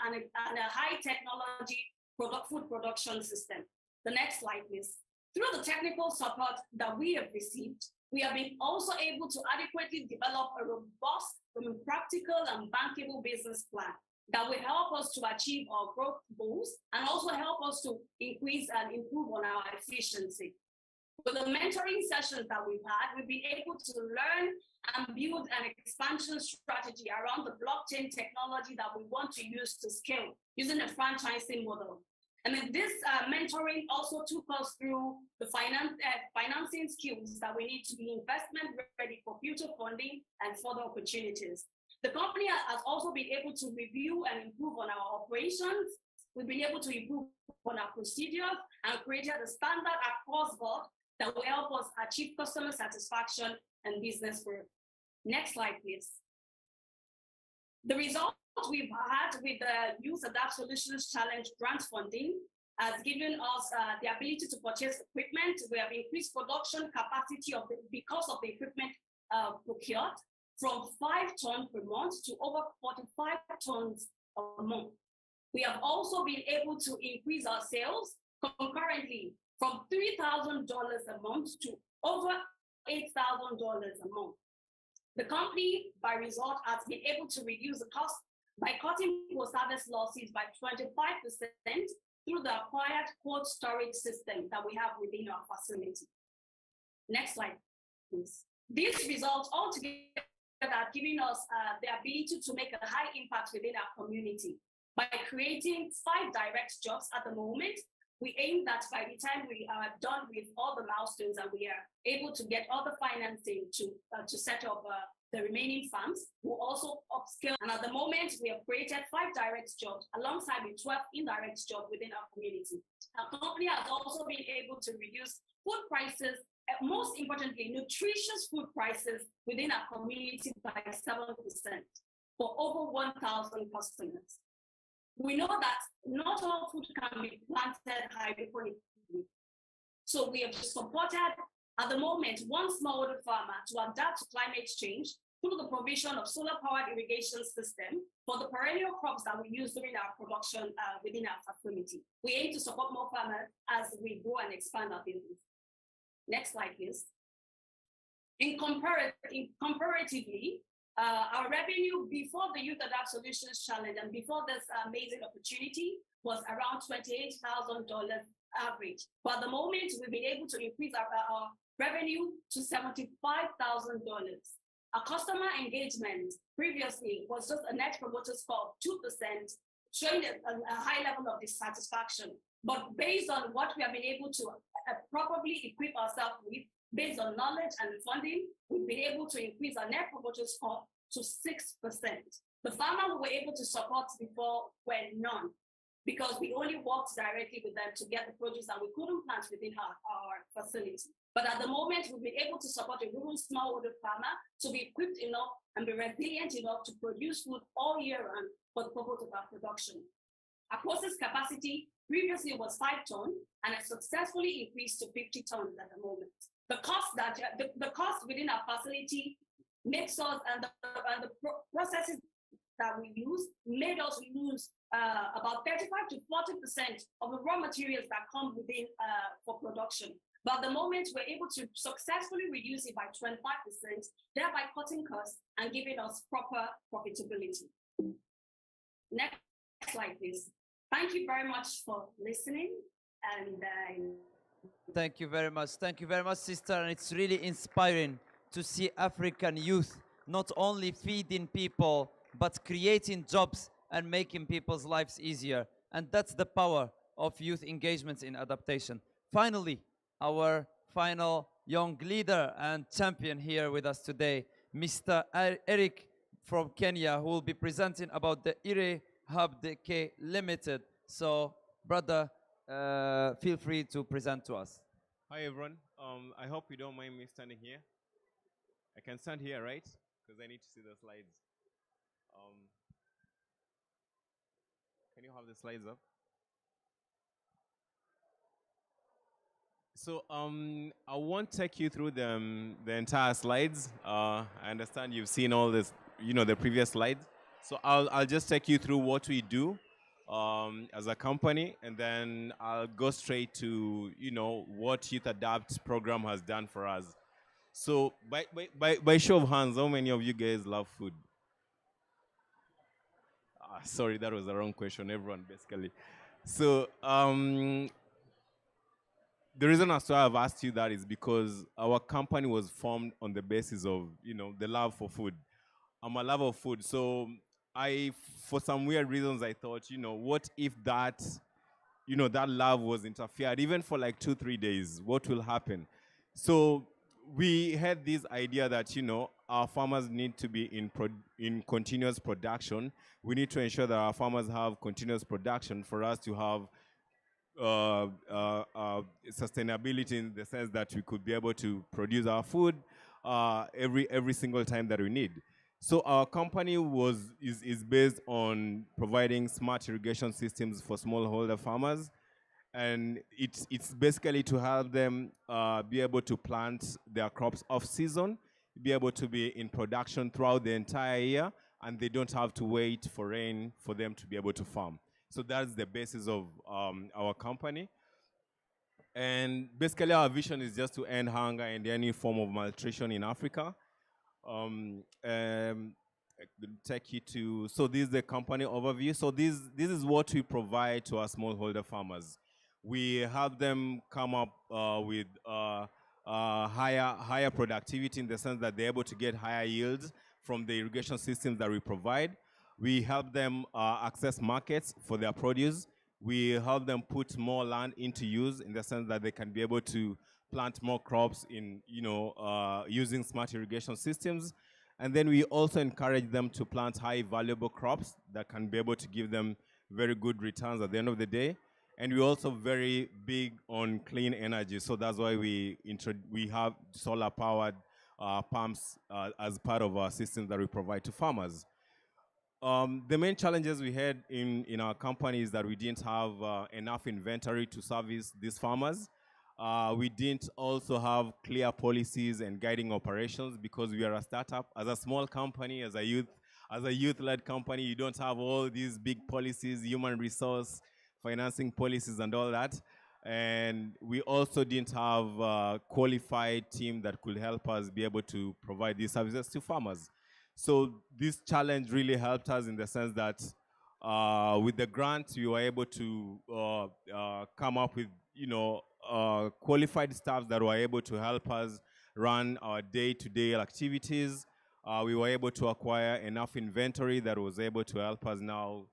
and a high technology food production system. The next slide, please. Through the technical support that we have received, we have been also able to adequately develop a robust, practical, and bankable business plan that will help us to achieve our growth goals and also help us to increase and improve on our efficiency. With the mentoring sessions that we've had, we've been able to learn and build an expansion strategy around the blockchain technology that we want to use to scale using a franchising model. And then this mentoring also took us through the financing skills that we need to be investment ready for future funding and further opportunities. The company has also been able to review and improve on our operations. We've been able to improve on our procedures and created a standard across board that will help us achieve customer satisfaction and business growth. Next slide, please. The results we've had with the Youth Adapt Solutions Challenge grant funding has given us the ability to purchase equipment. We have increased production capacity because of the equipment procured from 5 tons per month to over 45 tons a month. We have also been able to increase our sales concurrently from $3,000 a month to over $8,000 a month. The company, by result, has been able to reduce the cost by cutting post-harvest losses by 25% through the acquired cold storage system that we have within our facility. Next slide, please. These results altogether are giving us the ability to make a high impact within our community. By creating 5 direct jobs at the moment, we aim that by the time we are done with all the milestones and we are able to get all the financing to set up the remaining farms, we'll also upscale. And at the moment, we have created 5 direct jobs alongside with 12 indirect jobs within our community. Our company has also been able to reduce food prices, most importantly, nutritious food prices within our community by 7% for over 1,000 customers. We know that not all food can be planted hydroponically. So we have supported, at the moment, one smallholder farmer to adapt to climate change through the provision of solar-powered irrigation system for the perennial crops that we use during our production within our facility. We aim to support more farmers as we grow and expand our business. Next slide, please. Comparatively, our revenue before the Youth Adapt Solutions Challenge and before this amazing opportunity was around $28,000 average. But at the moment, we've been able to increase our revenue to $75,000. Our customer engagement previously was just a net promoter score of 2%, showing a high level of dissatisfaction. But based on what we have been able to properly equip ourselves with, Based on knowledge and funding, we've been able to increase our net promoter score to 6%. The farmer we were able to support before were none, because we only worked directly with them to get the produce that we couldn't plant within our facility. But at the moment, we've been able to support a rural smallholder farmer to be equipped enough and be resilient enough to produce food all year round for the purpose of our production. Our process capacity previously was 5 tons and has successfully increased to 50 tons at the moment. The cost within our facility makes us, and the processes that we use made us lose about 35 to 40% of the raw materials that come within for production. But at the moment, we're able to successfully reduce it by 25%, thereby cutting costs and giving us proper profitability. Next slide, please. Thank you very much for listening. And Thank you very much. Thank you very much, sister. And it's really inspiring to see African youth not only feeding people, but creating jobs and making people's lives easier. And that's the power of youth engagements in adaptation. Finally, our final young leader and champion here with us today, Mr. Eric from Kenya, who will be presenting about the IRE Hub DK Limited. So, brother, feel free to present to us. Hi, everyone. I hope you don't mind me standing here. I can stand here, right? Because I need to see the slides. Can you have the slides up? So I won't take you through the entire slides. I understand you've seen all this, the previous slides. So I'll just take you through what we do as a company, and then I'll go straight to what Youth Adapt program has done for us. So by show of hands, how many of you guys love food? Sorry, that was the wrong question. Everyone, basically. So the reason as to why I've asked you that is because our company was formed on the basis of the love for food. I'm a lover of food, so for some weird reasons, I thought, what if that that love was interfered, even for like 2-3 days? What will happen? So we had this idea that our farmers need to be in continuous production. We need to ensure that our farmers have continuous production for us to have sustainability, in the sense that we could be able to produce our food every single time that we need. So our company is based on providing smart irrigation systems for smallholder farmers, and it's basically to help them be able to plant their crops off season, be able to be in production throughout the entire year, and they don't have to wait for rain for them to be able to farm. So that's the basis of our company. And basically our vision is just to end hunger and any form of malnutrition in Africa. Take you to, so this is the company overview. So this is what we provide to our smallholder farmers. We help them come up with higher productivity, in the sense that they're able to get higher yields from the irrigation systems that we provide. We help them access markets for their produce. We help them put more land into use, in the sense that they can be able to plant more crops in, using smart irrigation systems. And then we also encourage them to plant high valuable crops that can be able to give them very good returns at the end of the day. And we're also very big on clean energy. So that's why we have solar powered pumps as part of our system that we provide to farmers. The main challenges we had in our company is that we didn't have enough inventory to service these farmers. We didn't also have clear policies and guiding operations, because we are a startup. As a small company, as a youth-led company, you don't have all these big policies, human resource, financing policies and all that. And we also didn't have a qualified team that could help us be able to provide these services to farmers. So this challenge really helped us, in the sense that with the grant, we were able to come up with, qualified staff that were able to help us run our day-to-day activities. We were able to acquire enough inventory that was able to help us now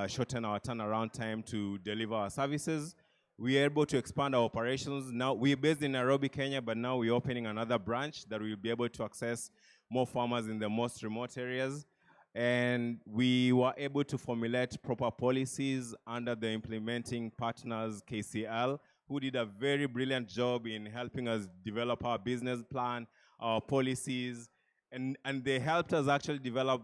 shorten our turnaround time to deliver our services. we are able to expand our operations. Now we're based in Nairobi, Kenya, but now we're opening another branch that will be able to access more farmers in the most remote areas. And we were able to formulate proper policies under the implementing partners, KCL, who did a very brilliant job in helping us develop our business plan, our policies, and they helped us actually develop,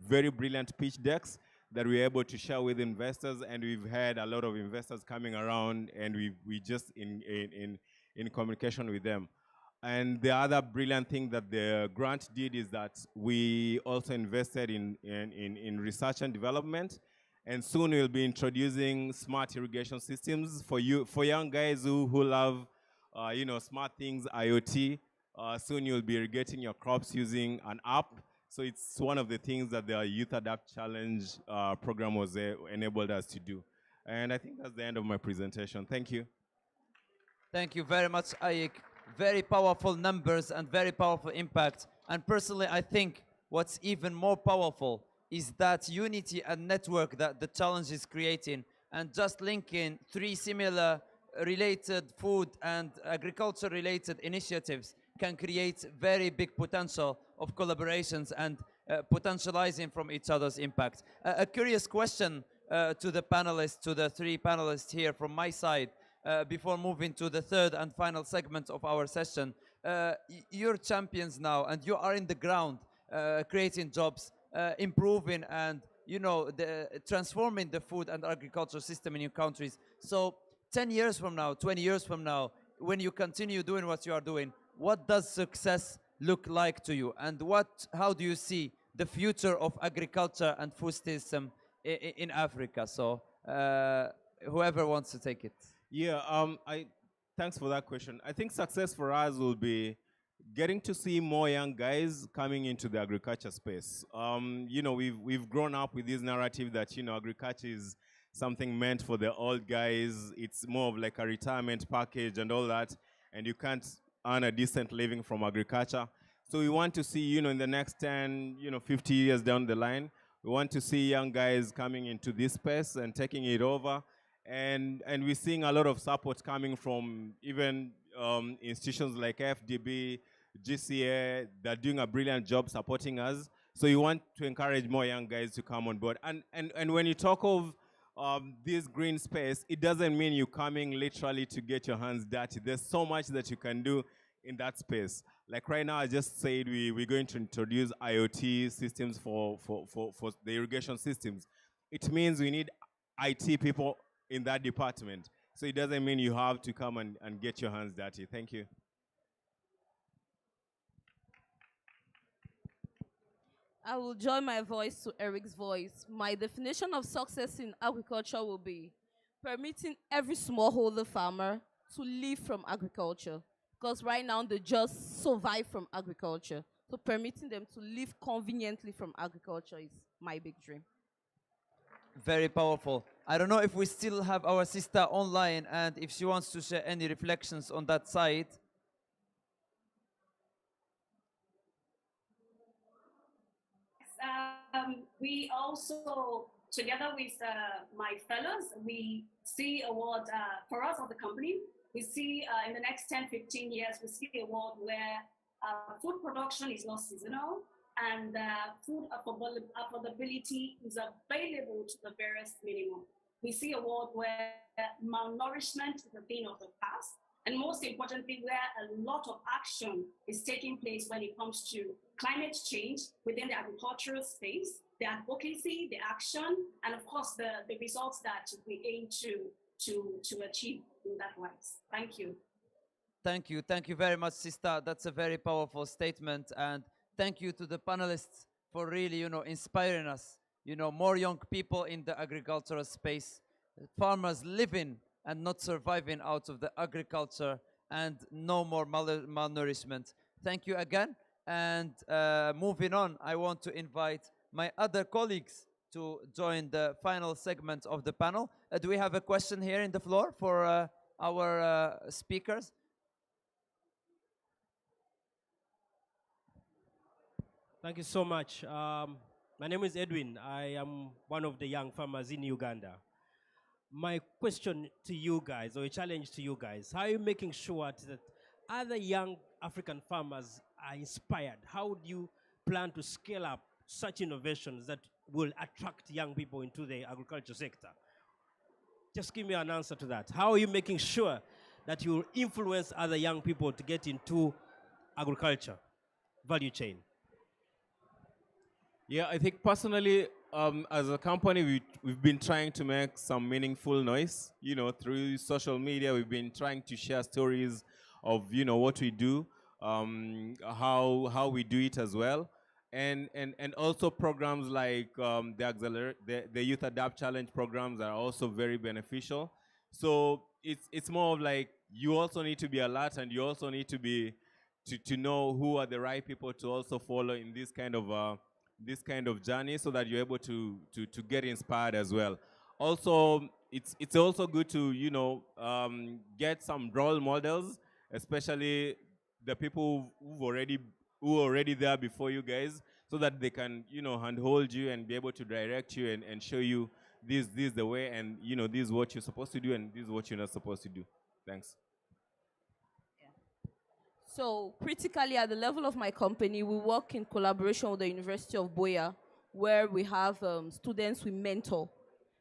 very brilliant pitch decks that we're able to share with investors, and we've had a lot of investors coming around, and we just in communication with them. And the other brilliant thing that the grant did is that we also invested in research and development, and soon we'll be introducing smart irrigation systems for young guys who love smart things, IoT. Soon you'll be irrigating your crops using an app. So it's one of the things that the Youth Adapt Challenge program was enabled us to do. And I think that's the end of my presentation. Thank you. Thank you very much, Ayik. Very powerful numbers and very powerful impact. And personally, I think what's even more powerful is that unity and network that the challenge is creating, and just linking three similar related food and agriculture related initiatives can create very big potential of collaborations and potentializing from each other's impact. A curious question to the panelists, to the three panelists here from my side, before moving to the third and final segment of our session. You're champions now, and you are in the ground, creating jobs, improving and transforming the food and agriculture system in your countries. So 10 years from now, 20 years from now, when you continue doing what you are doing, what does success look like to you? And how do you see the future of agriculture and food system in Africa? So whoever wants to take it. Yeah, thanks for that question. I think success for us will be getting to see more young guys coming into the agriculture space. We've grown up with this narrative that, agriculture is something meant for the old guys. It's more of like a retirement package and all that, and you can't earn a decent living from agriculture. So we want to see, in the next 10, 50 years down the line, we want to see young guys coming into this space and taking it over. And we're seeing a lot of support coming from even institutions like FDB, GCA. They're doing a brilliant job supporting us. So you want to encourage more young guys to come on board. And when you talk of this green space, it doesn't mean you're coming literally to get your hands dirty. There's so much that you can do in that space. Like right now, I just said we're going to introduce IoT systems for the irrigation systems. It means we need IT people in that department. So it doesn't mean you have to come and get your hands dirty. Thank you. I will join my voice to Eric's voice. My definition of success in agriculture will be permitting every smallholder farmer to live from agriculture. Because right now they just survive from agriculture. So permitting them to live conveniently from agriculture is my big dream. Very powerful. I don't know if we still have our sister online and if she wants to share any reflections on that side. We also, together with my fellows, we see a world, for us as a company, we see in the next 10, 15 years, we see a world where food production is not seasonal, and food affordability is available to the barest minimum. We see a world where malnourishment is a thing of the past, and most importantly, where a lot of action is taking place when it comes to climate change within the agricultural space, the advocacy, the action, and of course, the results that we aim to achieve in that wise. Thank you. Thank you. Thank you very much, sister. That's a very powerful statement. And thank you to the panelists for really, inspiring us. More young people in the agricultural space, farmers living and not surviving out of the agriculture, and no more malnourishment. Thank you again. And moving on, I want to invite my other colleagues to join the final segment of the panel. Do we have a question here in the floor for our speakers? Thank you so much. My name is Edwin. I am one of the young farmers in Uganda. my question to you guys, or a challenge to you guys, how are you making sure that other young African farmers are inspired? How do you plan to scale up such innovations that will attract young people into the agriculture sector? Just give me an answer to that. How are you making sure that you influence other young people to get into agriculture value chain? Yeah, I think personally, as a company, we've been trying to make some meaningful noise. You know, through social media, we've been trying to share stories of what we do, how we do it as well, and also programs like the Youth Adapt Challenge programs are also very beneficial. So it's more of like you also need to be alert, and you also need to be to know who are the right people to also follow in this kind of journey, so that you're able to get inspired as well. Also, it's also good to get some role models, especially the people who are already there before you guys, so that they can handhold you and be able to direct you and show you this is the way, and this is what you're supposed to do, and this is what you're not supposed to do. Thanks. So critically, at the level of my company, we work in collaboration with the University of Boya, where we have students we mentor.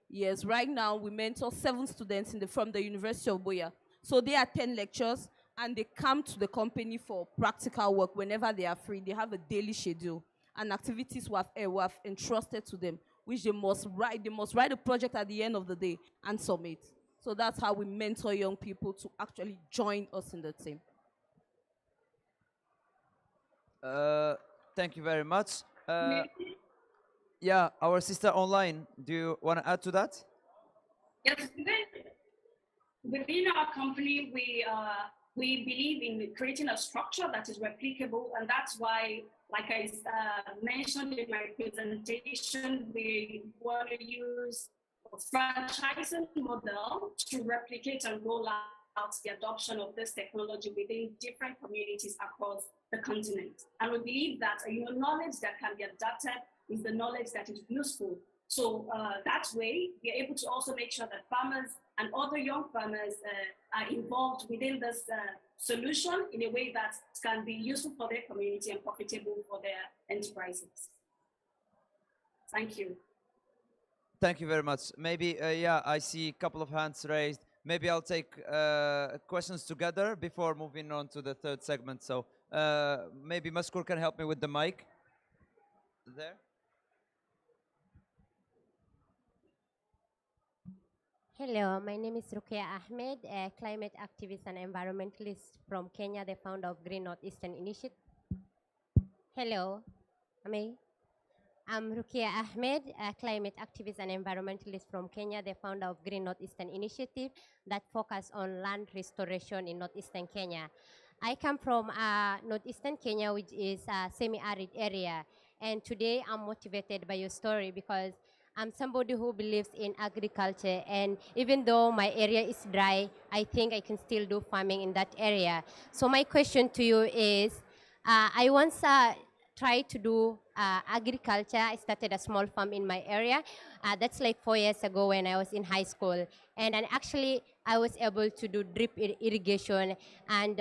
Yes, right now we mentor 7 students from the University of Boya. So they attend lectures and they come to the company for practical work whenever they are free. They have a daily schedule and activities we have entrusted to them, which they must write. They must write a project at the end of the day and submit. So that's how we mentor young people to actually join us in the team. Thank you very much. Yeah, our sister online, do you want to add to that? Yes, within our company, we believe in creating a structure that is replicable, and that's why, like I mentioned in my presentation, we want to use a franchising model to replicate and roll out the adoption of this technology within different communities across the continent. And we believe that knowledge that can be adapted is the knowledge that is useful. So that way, we are able to also make sure that farmers and other young farmers are involved within this solution in a way that can be useful for their community and profitable for their enterprises. Thank you. Thank you very much. Maybe, yeah, I see a couple of hands raised. Maybe I'll take questions together before moving on to the third segment. So maybe Maskur can help me with the mic. There. Hello, my name is Rukia Ahmed, a climate activist and environmentalist from Kenya, the founder of Green Northeastern Initiative. Hello, I'm Rukia Ahmed, a climate activist and environmentalist from Kenya, the founder of Green Northeastern Initiative that focus on land restoration in northeastern Kenya. I come from northeastern Kenya, which is a semi-arid area. And today I'm motivated by your story because I'm somebody who believes in agriculture, and even though my area is dry, I think I can still do farming in that area. So my question to you is, I once tried to do agriculture. I started a small farm in my area. That's like 4 years ago when I was in high school. And then actually, I was able to do drip irrigation.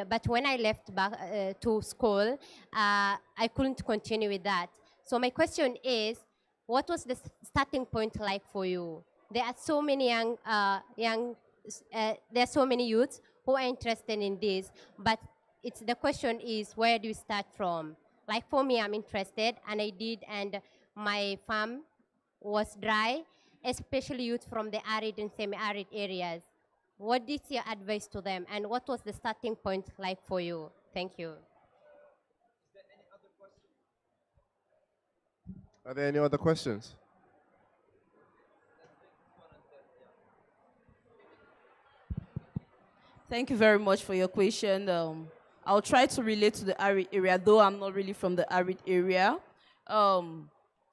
But when I left back to school, I couldn't continue with that. So my question is, what was the starting point like for you? There are so many there are so many youths who are interested in this, but the question is, where do you start from? Like for me, I'm interested, and I did, and my farm was dry, especially youth from the arid and semi-arid areas. What is your advice to them, and what was the starting point like for you? Thank you. Are there any other questions? Thank you very much for your question. I'll try to relate to the arid area, though I'm not really from the arid area.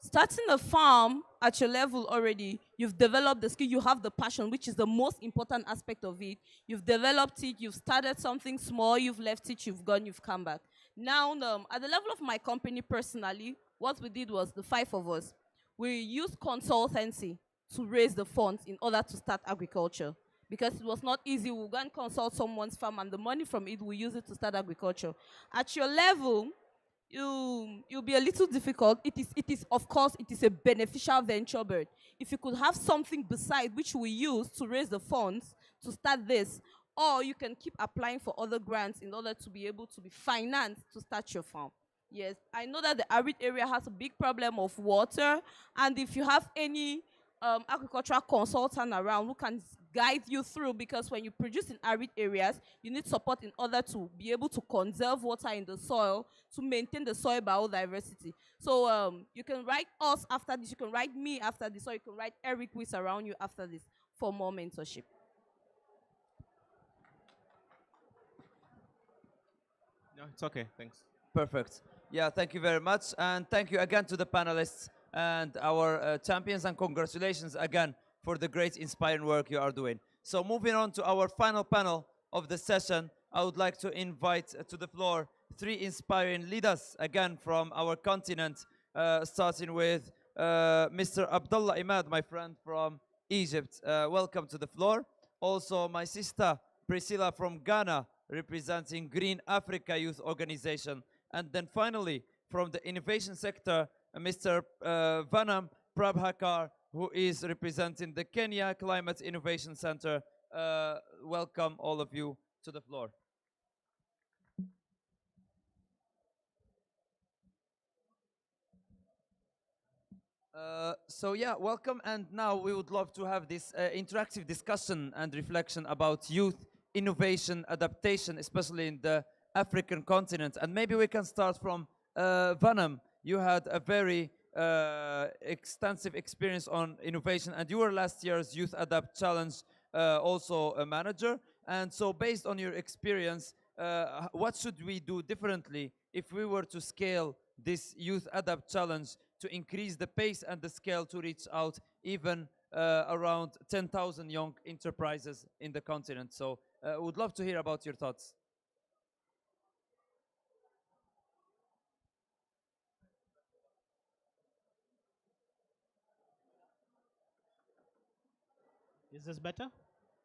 Starting a farm at your level already, you've developed the skill, you have the passion, which is the most important aspect of it. You've developed it, you've started something small, you've left it, you've gone, you've come back. Now, at the level of my company personally, what we did was, the 5 of us, we used consultancy to raise the funds in order to start agriculture. Because it was not easy. We'll go and consult someone's farm, and the money from it, we use it to start agriculture. At your level, you'll be a little difficult. It is of course it is a beneficial venture, but if you could have something beside which we use to raise the funds to start this, or you can keep applying for other grants in order to be able to be financed to start your farm. Yes, I know that the arid area has a big problem of water, and if you have any agricultural consultant around who can guide you through, because when you produce in arid areas, you need support in order to be able to conserve water in the soil, to maintain the soil biodiversity. So you can write us after this, you can write me after this, or you can write Eric who is around you after this for more mentorship. No, it's okay. Thanks. Perfect. Yeah, thank you very much. And thank you again to the panelists and our champions, and congratulations again for the great inspiring work you are doing. So moving on to our final panel of the session, I would like to invite to the floor 3 inspiring leaders again from our continent, starting with Mr. Abdullah Imad, my friend from Egypt. Welcome to the floor. Also, my sister Priscilla from Ghana, representing Green Africa Youth Organization. And then finally, from the innovation sector, Mr. Vanam Prabhakar, who is representing the Kenya Climate Innovation Center. Welcome all of you to the floor. So yeah, welcome. And now we would love to have this interactive discussion and reflection about youth innovation, adaptation, especially in the African continent. And maybe we can start from Vanam. You had a very extensive experience on innovation, and you were last year's Youth Adapt Challenge also a manager. And so based on your experience, what should we do differently if we were to scale this Youth Adapt Challenge to increase the pace and the scale to reach out even around 10,000 young enterprises in the continent? So would love to hear about your thoughts. Is this better?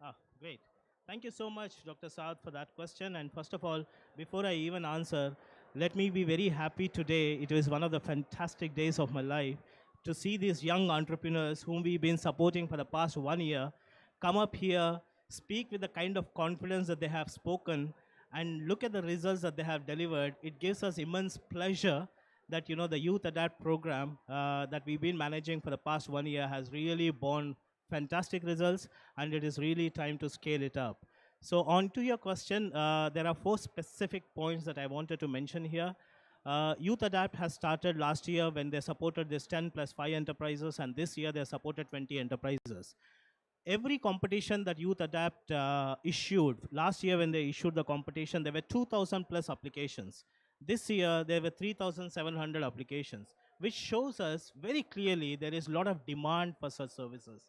Ah, great. Thank you so much, Dr. Saad, for that question. And first of all, before I even answer, let me be very happy today. It was one of the fantastic days of my life to see these young entrepreneurs whom we've been supporting for the past 1 year come up here, speak with the kind of confidence that they have spoken, and look at the results that they have delivered. It gives us immense pleasure that the Youth Adapt program that we've been managing for the past 1 year has really borne fantastic results, and it is really time to scale it up. So on to your question, there are 4 specific points that I wanted to mention here. Youth Adapt has started last year when they supported this 10 plus 5 enterprises, and this year they supported 20 enterprises. Every competition that Youth Adapt issued, last year when they issued the competition, there were 2,000 plus applications. This year, there were 3,700 applications, which shows us very clearly there is a lot of demand for such services.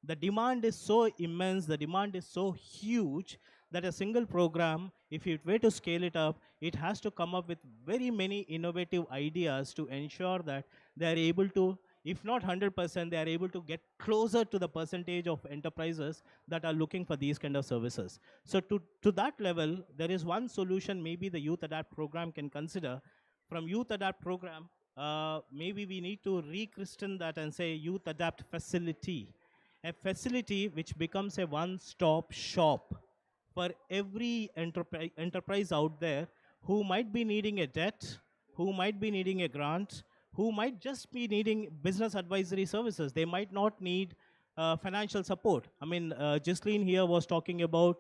The demand is so immense, the demand is so huge that a single program, if you were to scale it up, it has to come up with very many innovative ideas to ensure that they are able to, if not 100%, they are able to get closer to the percentage of enterprises that are looking for these kind of services. So to that level, there is one solution maybe the Youth Adapt program can consider. From Youth Adapt program, maybe we need to rechristen that and say Youth Adapt facility. A facility which becomes a one-stop shop for every enterprise out there who might be needing a debt, who might be needing a grant, who might just be needing business advisory services. They might not need financial support. I mean, Ghislaine here was talking about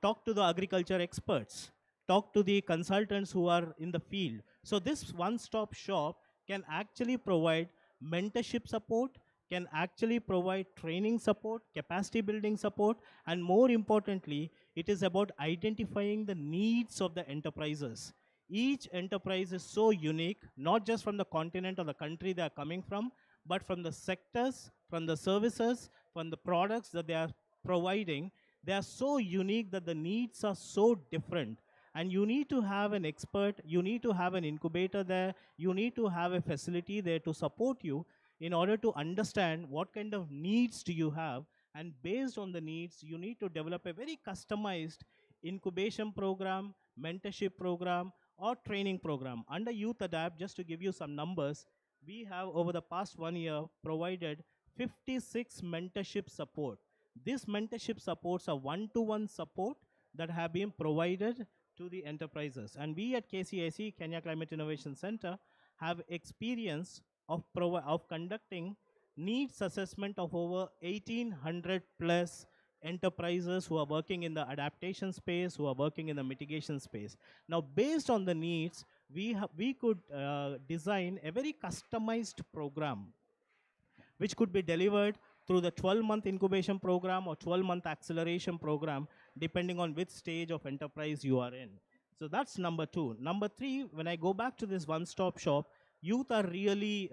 talk to the agriculture experts, talk to the consultants who are in the field. So this one-stop shop can actually provide mentorship support, can actually provide training support, capacity building support, and more importantly, it is about identifying the needs of the enterprises. Each enterprise is so unique, not just from the continent or the country they are coming from, but from the sectors, from the services, from the products that they are providing. They are so unique that the needs are so different. And you need to have an expert, you need to have an incubator there, you need to have a facility there to support you. in order to understand what kind of needs do you have, and based on the needs, you need to develop a very customized incubation program, mentorship program, or training program. Under Youth Adapt, just to give you some numbers, we have over the past 1 year provided 56 mentorship support. These mentorship supports are one-to-one support that have been provided to the enterprises. And we at KCIC, Kenya Climate Innovation Center, have experience of conducting needs assessment of over 1,800 plus enterprises who are working in the adaptation space, who are working in the mitigation space. Now, based on the needs, we could design a very customized program which could be delivered through the 12-month incubation program or 12-month acceleration program, depending on which stage of enterprise you are in. So that's number two. Number three, when I go back to this one-stop shop, youth are really,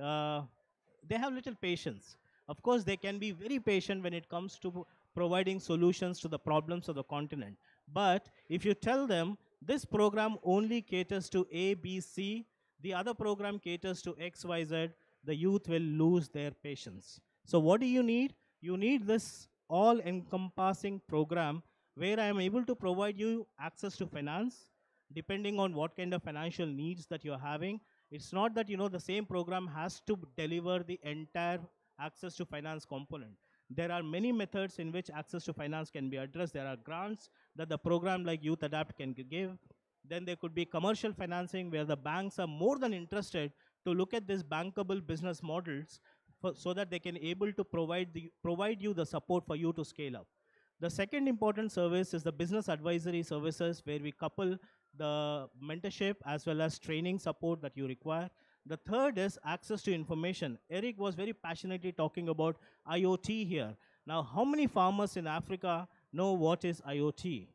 they have little patience. Of course, they can be very patient when it comes to providing solutions to the problems of the continent. But if you tell them this program only caters to A, B, C, the other program caters to X, Y, Z, the youth will lose their patience. So what do you need? You need this all-encompassing program where I am able to provide you access to finance, depending on what kind of financial needs that you're having. It's not that, the same program has to deliver the entire access to finance component. There are many methods in which access to finance can be addressed. There are grants that the program like Youth Adapt can give. Then there could be commercial financing where the banks are more than interested to look at these bankable business models so that they can able to provide you the support for you to scale up. The second important service is the business advisory services, where we couple the mentorship as well as training support that you require. The third is access to information. Eric was very passionately talking about IoT here. Now, how many farmers in Africa know what is IoT?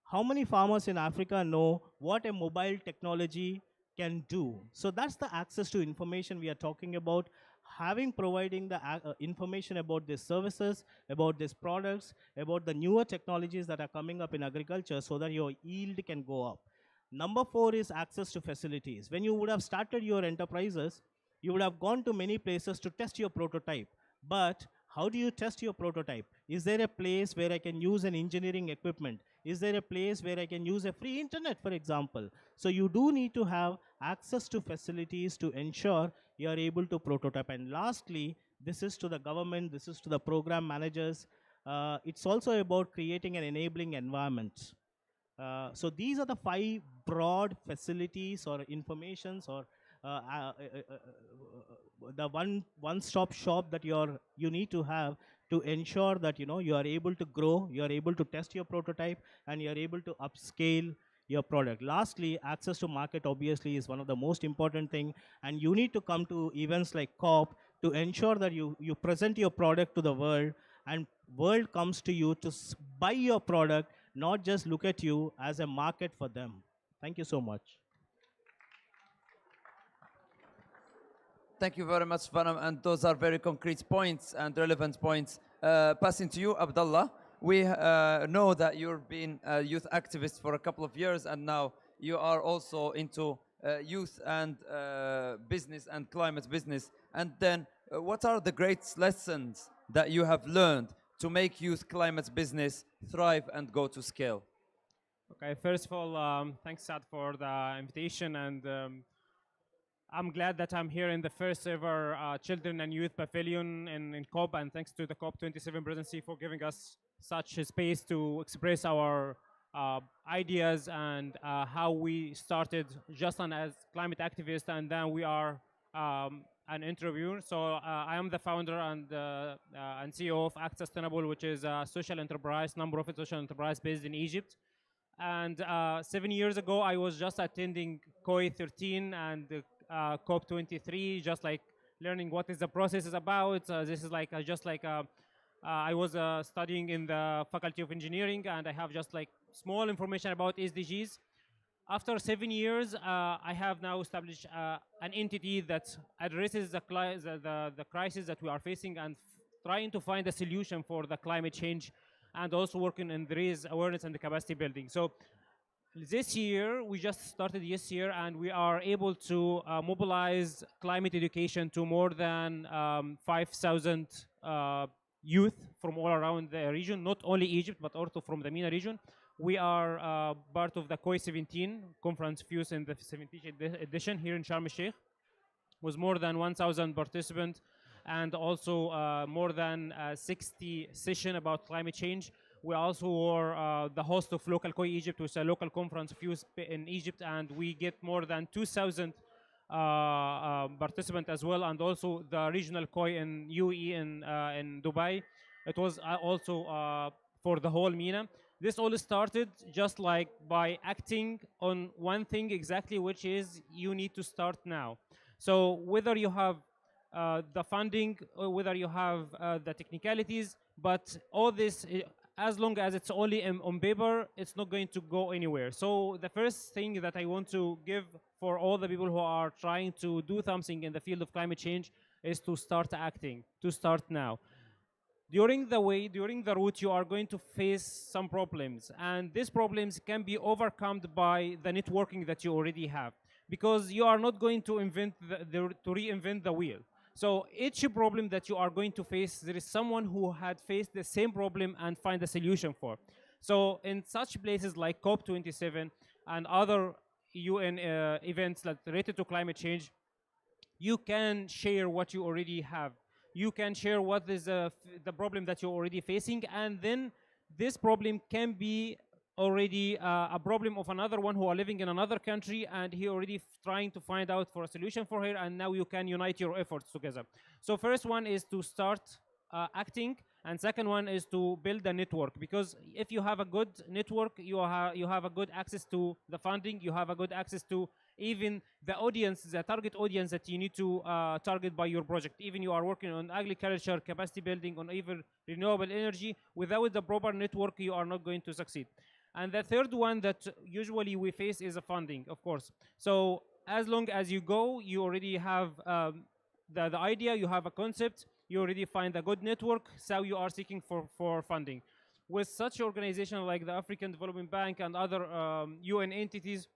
How many farmers in Africa know what a mobile technology can do? So that's the access to information we are talking about. Providing the information about these services, about these products, about the newer technologies that are coming up in agriculture so that your yield can go up. Number 4 is access to facilities. When you would have started your enterprises, you would have gone to many places to test your prototype. But how do you test your prototype? Is there a place where I can use an engineering equipment? Is there a place where I can use a free internet, for example? So you do need to have access to facilities to ensure you are able to prototype. And lastly, this is to the government, this is to the program managers. It's also about creating an enabling environment. So these are the 5 broad facilities or informations or the one-stop shop that you need to have to ensure that you are able to grow, you are able to test your prototype, and you are able to upscale your product. Lastly, access to market obviously is one of the most important thing, and you need to come to events like COP to ensure that you present your product to the world, and world comes to you to buy your product, not just look at you as a market for them. Thank you so much. Thank you very much, Vanam, and those are very concrete points and relevant points. Passing to you, Abdullah. We know that you've been a youth activist for a couple of years, and now you are also into youth and business and climate business. And then what are the great lessons that you have learned to make youth climate business thrive and go to scale? Okay, first of all, thanks, Sad, for the invitation, and I'm glad that I'm here in the first ever Children and Youth Pavilion in COP, and thanks to the COP27 presidency for giving us such a space to express our ideas and how we started just as climate activists, and then we are an interviewer. So I am the founder and CEO of Act Sustainable, which is a social enterprise, non-profit social enterprise based in Egypt. And 7 years ago, I was just attending COE 13 and COP23, just like learning what is the process is about. This is like I was studying in the Faculty of Engineering, and I have just like small information about SDGs. After 7 years, I have now established an entity that addresses the crisis that we are facing and trying to find a solution for the climate change, and also working in the raise awareness and the capacity building. So this year, we just started this year, and we are able to mobilize climate education to more than 5,000 youth from all around the region, not only Egypt, but also from the MENA region. We are part of the COP27 Conference of Youth in the 17th edition here in Sharm el-Sheikh, with more than 1,000 participants, and also more than 60 sessions about climate change. We also were the host of Local COI Egypt, which is a local conference of youth in Egypt, and we get more than 2,000 participants as well, and also the regional COI in UAE in Dubai. It was also for the whole MENA. This all started just like by acting on one thing exactly, which is you need to start now. So whether you have the funding, or whether you have the technicalities, but all this, as long as it's only on paper, it's not going to go anywhere. So the first thing that I want to give for all the people who are trying to do something in the field of climate change is to start acting, to start now. During the route, you are going to face some problems, and these problems can be overcome by the networking that you already have, because you are not going to reinvent the wheel. So each problem that you are going to face, there is someone who had faced the same problem and find a solution for. So in such places like COP27 and other UN events that related to climate change, you can share what you already have. You can share what is the problem that you're already facing, and then this problem can be already a problem of another one who are living in another country, and he already trying to find out for a solution for her, and now you can unite your efforts together. So first one is to start acting, and second one is to build a network, because if you have a good network, you have a good access to the funding, you have a good access to even the audience, the target audience that you need to target by your project. Even you are working on agriculture, capacity building, on even renewable energy, without the proper network, you are not going to succeed. And the third one that usually we face is the funding, of course. So as long as you go, you already have the idea, you have a concept, you already find a good network, so you are seeking for funding. With such organizations like the African Development Bank and other UN entities,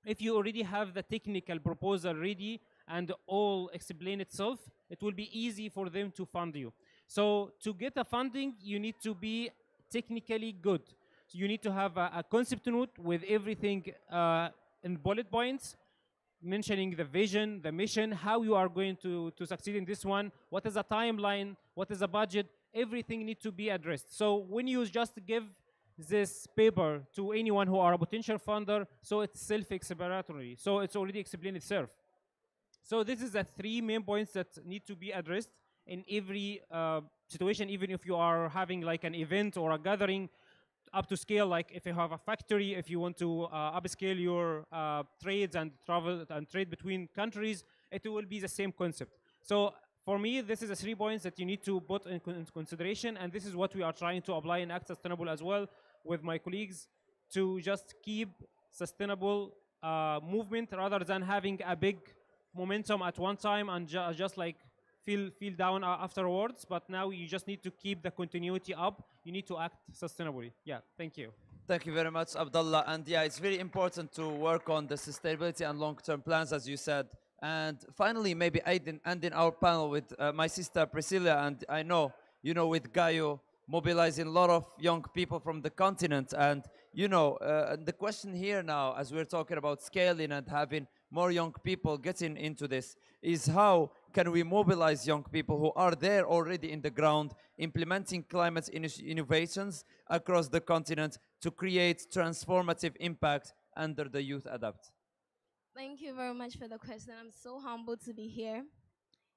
if you already have the technical proposal ready and all explain itself, it will be easy for them to fund you. So to get the funding, you need to be technically good. So you need to have a concept note with everything in bullet points, mentioning the vision, the mission, how you are going to succeed in this one, what is the timeline, what is the budget, everything needs to be addressed. So when you just give this paper to anyone who are a potential funder, so it's self-explanatory, so it's already explained itself. So this is the three main points that need to be addressed in every situation, even if you are having like an event or a gathering up to scale, like if you have a factory, if you want to upscale your trades and travel and trade between countries, it will be the same concept. So for me, this is the 3 points that you need to put in consideration, and this is what we are trying to apply in Act Sustainable as well with my colleagues, to just keep sustainable movement rather than having a big momentum at one time and just like feel down afterwards. But now you just need to keep the continuity up. You need to act sustainably. Yeah, thank you. Thank you very much, Abdullah. And yeah, it's very important to work on the sustainability and long-term plans, as you said. And finally, maybe ending our panel with my sister Priscilla, and I know, you know, with Gaio mobilizing a lot of young people from the continent. And, you know, the question here now, as we're talking about scaling and having more young people getting into this, is how can we mobilize young people who are there already in the ground, implementing climate innovations across the continent to create transformative impact under the Youth Adapt? Thank you very much for the question. I'm so humbled to be here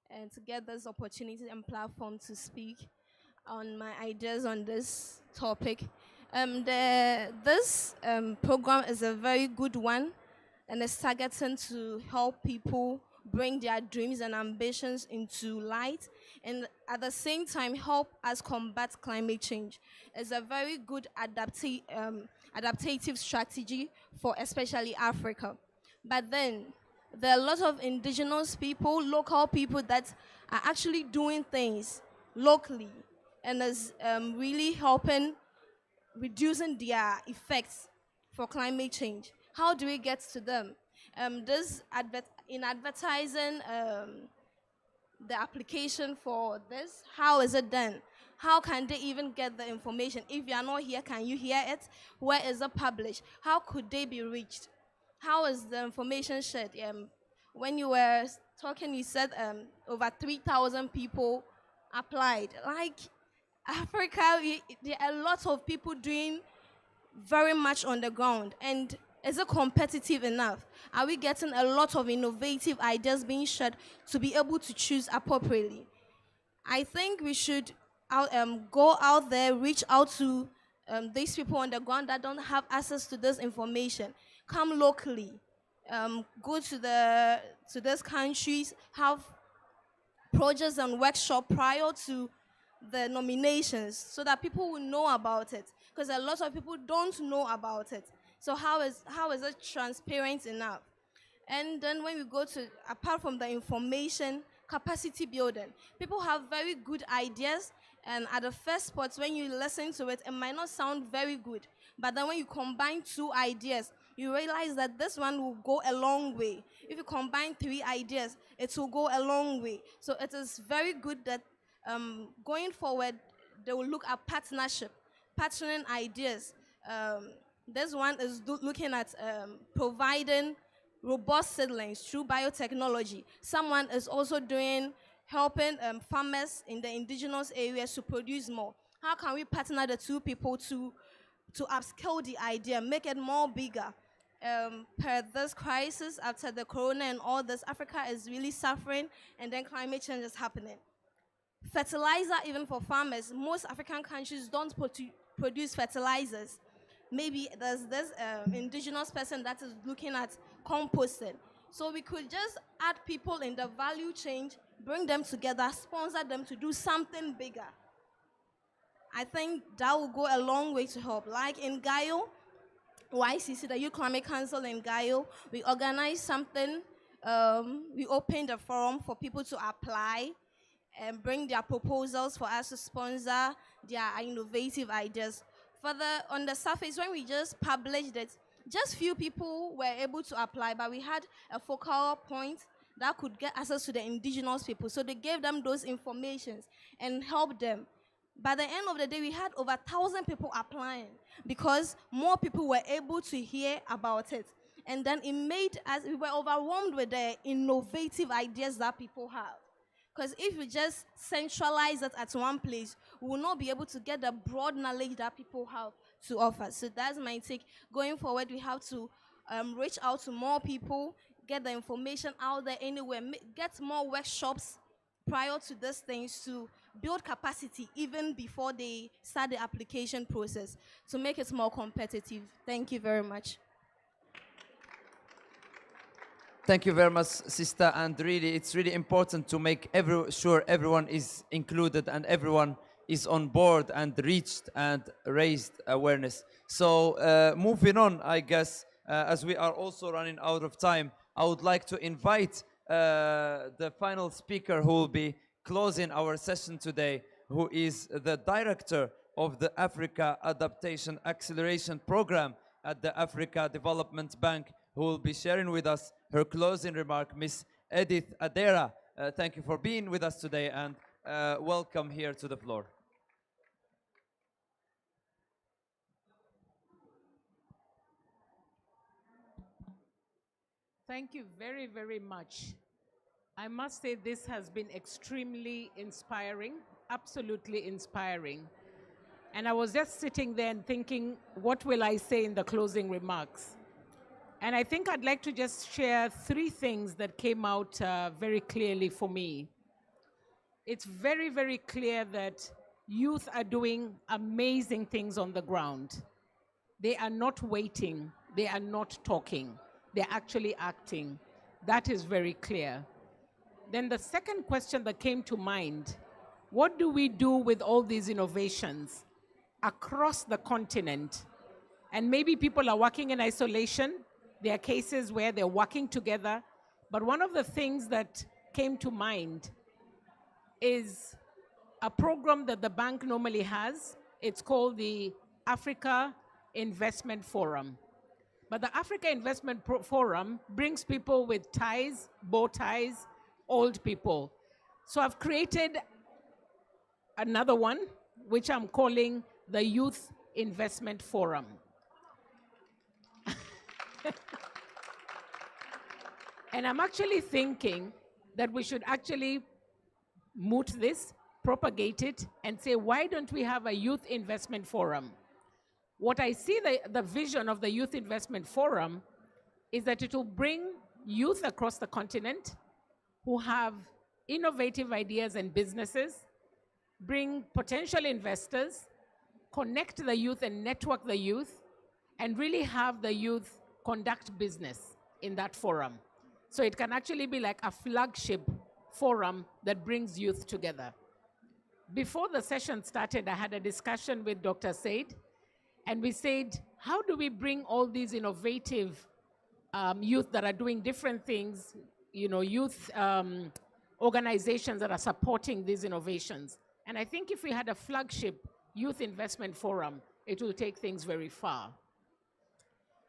and to get this opportunity and platform to speak on my ideas on this topic. This program is a very good one, and it's targeting to help people bring their dreams and ambitions into light, and at the same time help us combat climate change. It's a very good adaptative strategy for especially Africa. But then there are a lot of indigenous people, local people that are actually doing things locally, and is really helping reducing their effects for climate change. How do we get to them? In advertising the application for this, how is it done? How can they even get the information? If you are not here, can you hear it? Where is it published? How could they be reached? How is the information shared? When you were talking, you said over 3,000 people applied. Like Africa, there are a lot of people doing very much on the ground. And is it competitive enough? Are we getting a lot of innovative ideas being shared to be able to choose appropriately? I think we should go out there, reach out to these people on the ground that don't have access to this information. Come locally, go to these countries, have projects and workshops prior to the nominations so that people will know about it, because a lot of people don't know about it. So how is it transparent enough? And then when we go to, apart from the information, capacity building, people have very good ideas, and at the first spot when you listen to it, it might not sound very good, but then when you combine two ideas, you realize that this one will go a long way. If you combine three ideas, it will go a long way. So it is very good that going forward, they will look at partnering ideas. This one is looking at providing robust seedlings through biotechnology. Someone is also helping farmers in the indigenous areas to produce more. How can we partner the two people to upscale the idea, make it more bigger? Per this crisis, after the corona and all this, Africa is really suffering, and then climate change is happening. Fertilizer, even for farmers, most African countries don't produce fertilizers. Maybe there's this indigenous person that is looking at composting. So we could just add people in the value chain, bring them together, sponsor them to do something bigger. I think that will go a long way to help. Like in Gayo, YCC, the Youth Climate Council in Gayo, we organized something. We opened a forum for people to apply and bring their proposals for us to sponsor their innovative ideas. Further, on the surface, when we just published it, just few people were able to apply, but we had a focal point that could get access to the indigenous people. So they gave them those informations and helped them. By the end of the day, we had over 1,000 people applying because more people were able to hear about it. And then it made us, we were overwhelmed with the innovative ideas that people have. Because if we just centralize it at one place, we will not be able to get the broad knowledge that people have to offer. So that's my take. Going forward, we have to reach out to more people, get the information out there anywhere, get more workshops prior to these things to build capacity even before they start the application process to make it more competitive. Thank you very much. Thank you very much, sister. And really, it's really important to make sure everyone is included and everyone is on board and reached and raised awareness. So moving on, I guess, as we are also running out of time, I would like to invite the final speaker who will be closing our session today, who is the director of the Africa Adaptation Acceleration Program at the Africa Development Bank, who will be sharing with us her closing remark, Ms. Edith Adera. Thank you for being with us today, and welcome here to the floor. Thank you very, very much. I must say this has been extremely inspiring, absolutely inspiring. And I was just sitting there and thinking, what will I say in the closing remarks? And I think I'd like to just share three things that came out very clearly for me. It's very, very clear that youth are doing amazing things on the ground. They are not waiting. They are not talking. They're actually acting. That is very clear. Then the second question that came to mind, what do we do with all these innovations across the continent? And maybe people are working in isolation. There are cases where they're working together. But one of the things that came to mind is a program that the bank normally has. It's called the Africa Investment Forum. But the Africa Investment Forum brings people with ties, bow ties, old people. So I've created another one, which I'm calling the Youth Investment Forum. And I'm actually thinking that we should actually moot this, propagate it, and say, why don't we have a Youth Investment Forum? What I see the vision of the Youth Investment Forum is that it will bring youth across the continent who have innovative ideas and businesses, bring potential investors, connect the youth and network the youth, and really have the youth conduct business in that forum. So it can actually be like a flagship forum that brings youth together. Before the session started, I had a discussion with Dr. Said, and we said, how do we bring all these innovative youth that are doing different things, youth organizations that are supporting these innovations? And I think if we had a flagship youth investment forum, it will take things very far.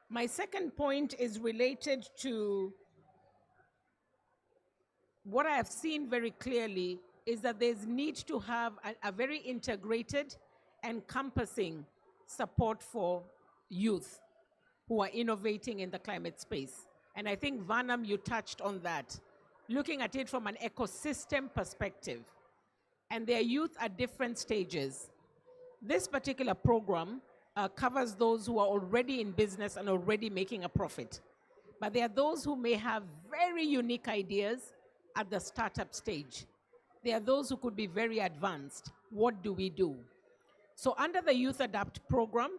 My second point is related to what I have seen very clearly is that there's need to have a very integrated, encompassing support for youth who are innovating in the climate space. And I think, Vanam, you touched on that, looking at it from an ecosystem perspective. And their youth at different stages. This particular program covers those who are already in business and already making a profit. But there are those who may have very unique ideas at the startup stage. There are those who could be very advanced. What do we do? So under the Youth Adapt program,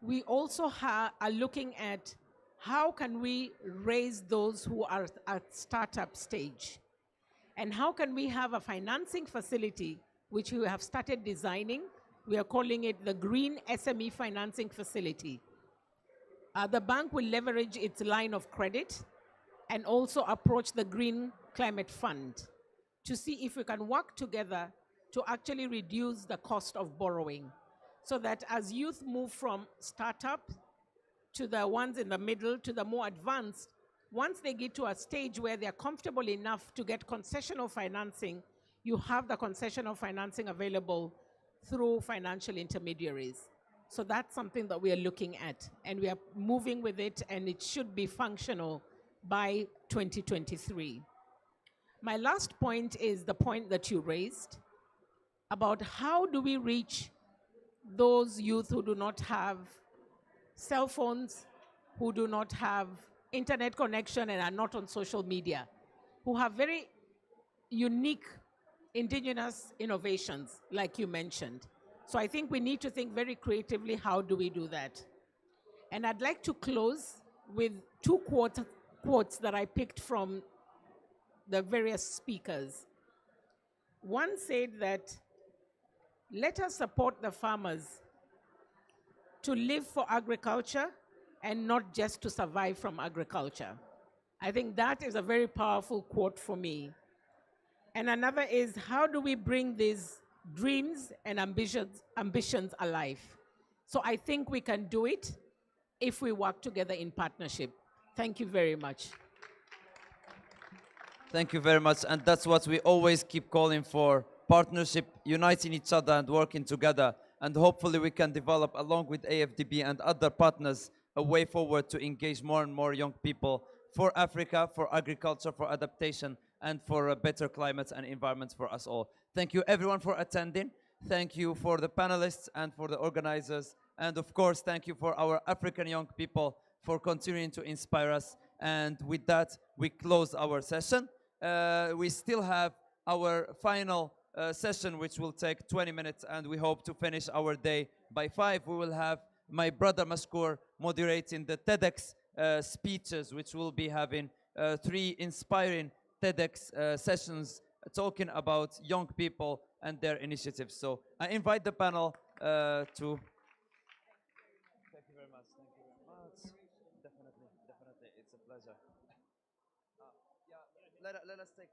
we also are looking at how can we raise those who are at startup stage? And how can we have a financing facility, which we have started designing? We are calling it the Green SME Financing Facility. The bank will leverage its line of credit and also approach the Green Climate Fund to see if we can work together to actually reduce the cost of borrowing, so that as youth move from startup to the ones in the middle to the more advanced, once they get to a stage where they're comfortable enough to get concessional financing, you have the concessional financing available through financial intermediaries. So that's something that we are looking at, and we are moving with it, and it should be functional by 2023. My last point is the point that you raised about how do we reach those youth who do not have cell phones, who do not have internet connection and are not on social media, who have very unique indigenous innovations, like you mentioned. So I think we need to think very creatively, how do we do that? And I'd like to close with two quotes that I picked from the various speakers. One said that, let us support the farmers to live for agriculture and not just to survive from agriculture. I think that is a very powerful quote for me. And another is, how do we bring these dreams and ambitions alive? So I think we can do it if we work together in partnership. Thank you very much. Thank you very much. And that's what we always keep calling for: partnership, uniting each other and working together. And hopefully we can develop, along with AFDB and other partners, a way forward to engage more and more young people for Africa, for agriculture, for adaptation, and for a better climate and environment for us all. Thank you everyone for attending. Thank you for the panelists and for the organizers. And of course, thank you for our African young people for continuing to inspire us. And with that, we close our session. We still have our final session, which will take 20 minutes, and we hope to finish our day by 5. We will have my brother Mashkour moderating the TEDx speeches, which will be having 3 inspiring TEDx sessions talking about young people and their initiatives. So I invite the panel to... Thank you very much. Thank you very much. Definitely, it's a pleasure. Yeah, let us take...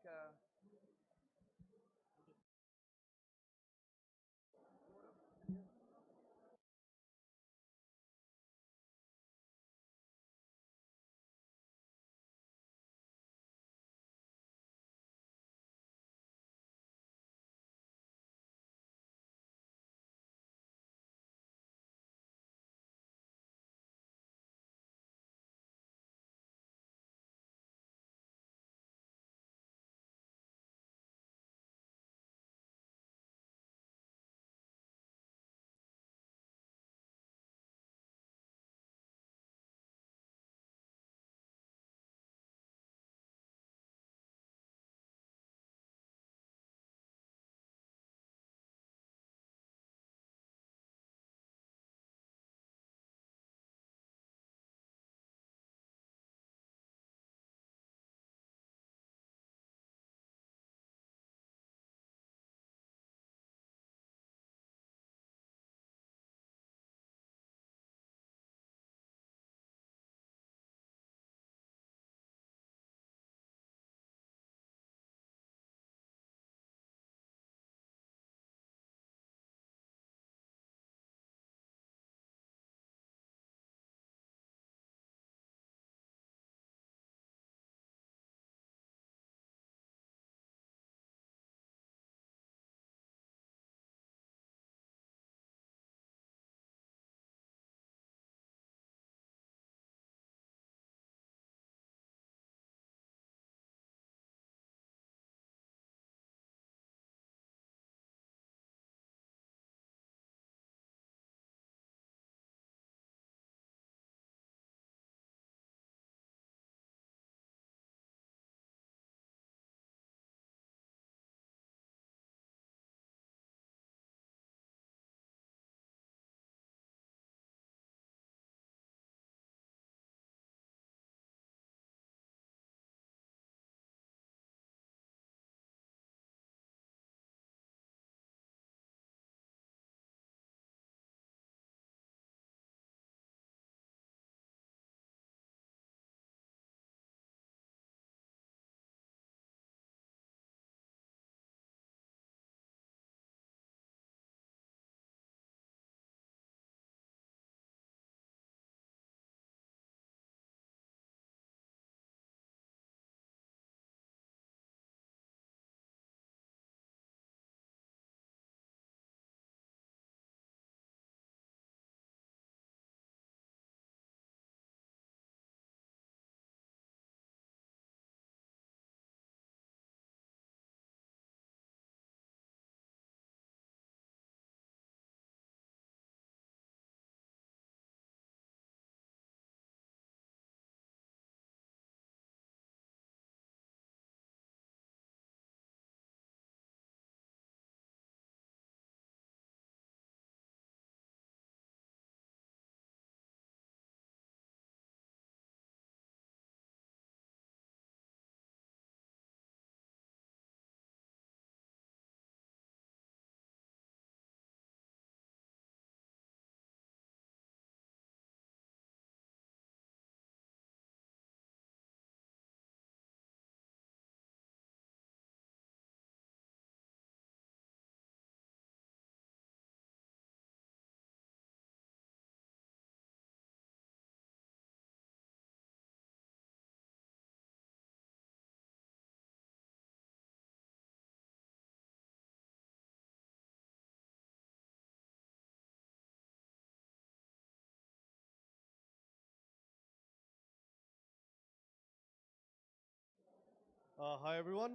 Hi everyone,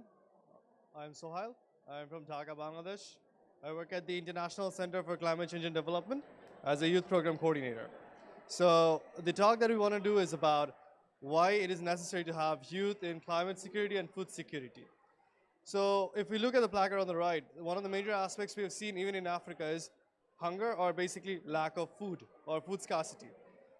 I'm Sohail. I'm from Dhaka, Bangladesh. I work at the International Center for Climate Change and Development as a youth program coordinator. So the talk that we want to do is about why it is necessary to have youth in climate security and food security. So if we look at the placard on the right, one of the major aspects we have seen even in Africa is hunger, or basically lack of food or food scarcity.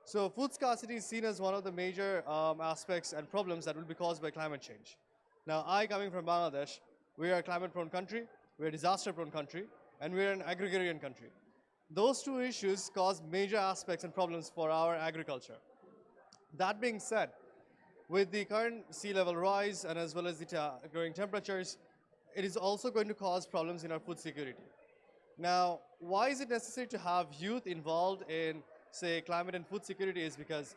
So food scarcity is seen as one of the major aspects and problems that will be caused by climate change. Now, coming from Bangladesh, we are a climate-prone country, we're a disaster-prone country, and we're an agrarian country. Those two issues cause major aspects and problems for our agriculture. That being said, with the current sea level rise and as well as the growing temperatures, it is also going to cause problems in our food security. Now, why is it necessary to have youth involved in, say, climate and food security is because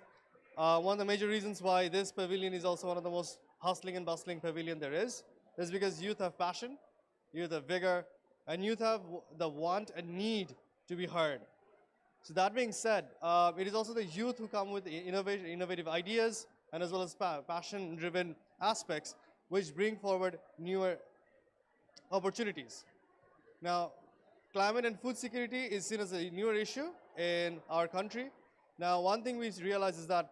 one of the major reasons why this pavilion is also one of the most hustling and bustling pavilion there is because youth have passion, youth have vigor, and youth have the want and need to be heard. So that being said, it is also the youth who come with innovative ideas and as well as passion-driven aspects which bring forward newer opportunities. Now, climate and food security is seen as a newer issue in our country. Now, one thing we realize is that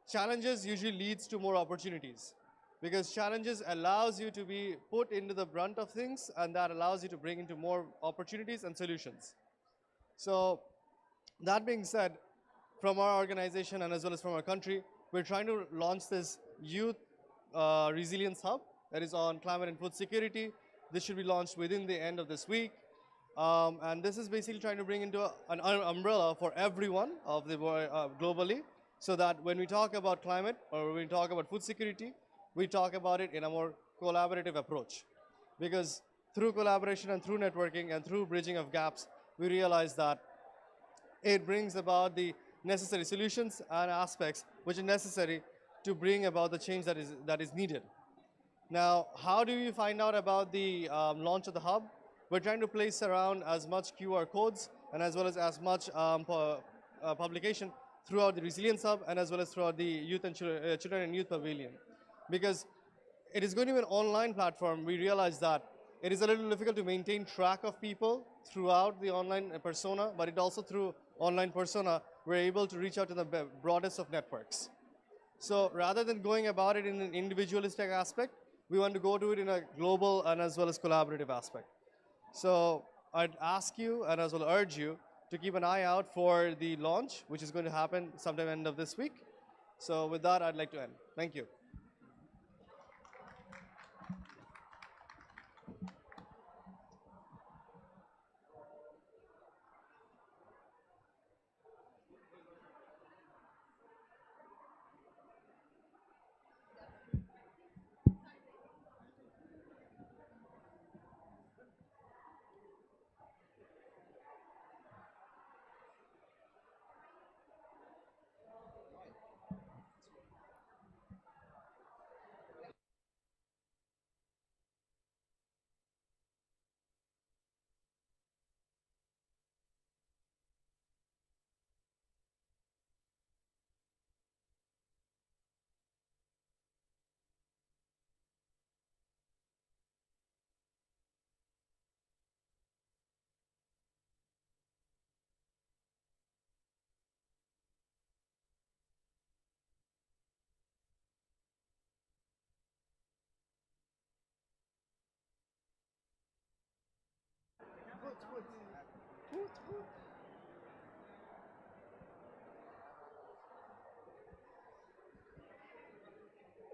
challenges usually leads to more opportunities because challenges allows you to be put into the brunt of things, and that allows you to bring into more opportunities and solutions. So that being said, from our organization and as well as from our country, we're trying to launch this youth resilience hub that is on climate and food security. This should be launched within the end of this week. And this is basically trying to bring into an umbrella for everyone of the globally, so that when we talk about climate or when we talk about food security, we talk about it in a more collaborative approach. Because through collaboration and through networking and through bridging of gaps, we realize that it brings about the necessary solutions and aspects which are necessary to bring about the change that is needed. Now, how do you find out about the launch of the hub? We're trying to place around as much QR codes and as well as much publication throughout the Resilience Hub and as well as throughout the Youth and Children and Youth Pavilion. Because it is going to be an online platform, we realize that it is a little difficult to maintain track of people throughout the online persona, but it also through online persona, we're able to reach out to the broadest of networks. So rather than going about it in an individualistic aspect, we want to go to it in a global and as well as collaborative aspect. So I'd ask you and as well urge you to keep an eye out for the launch, which is going to happen sometime end of this week. So with that, I'd like to end. Thank you.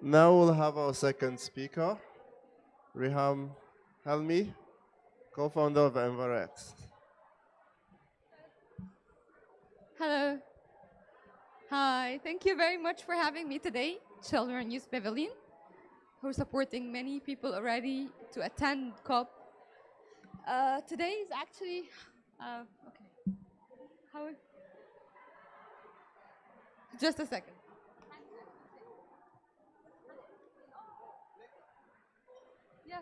Now we'll have our second speaker, Riham Helmi, co-founder of Envirex. Hello. Hi, thank you very much for having me today, Children Youth Pavilion, who are supporting many people already to attend COP. Today is actually, okay. Just a second. Yeah.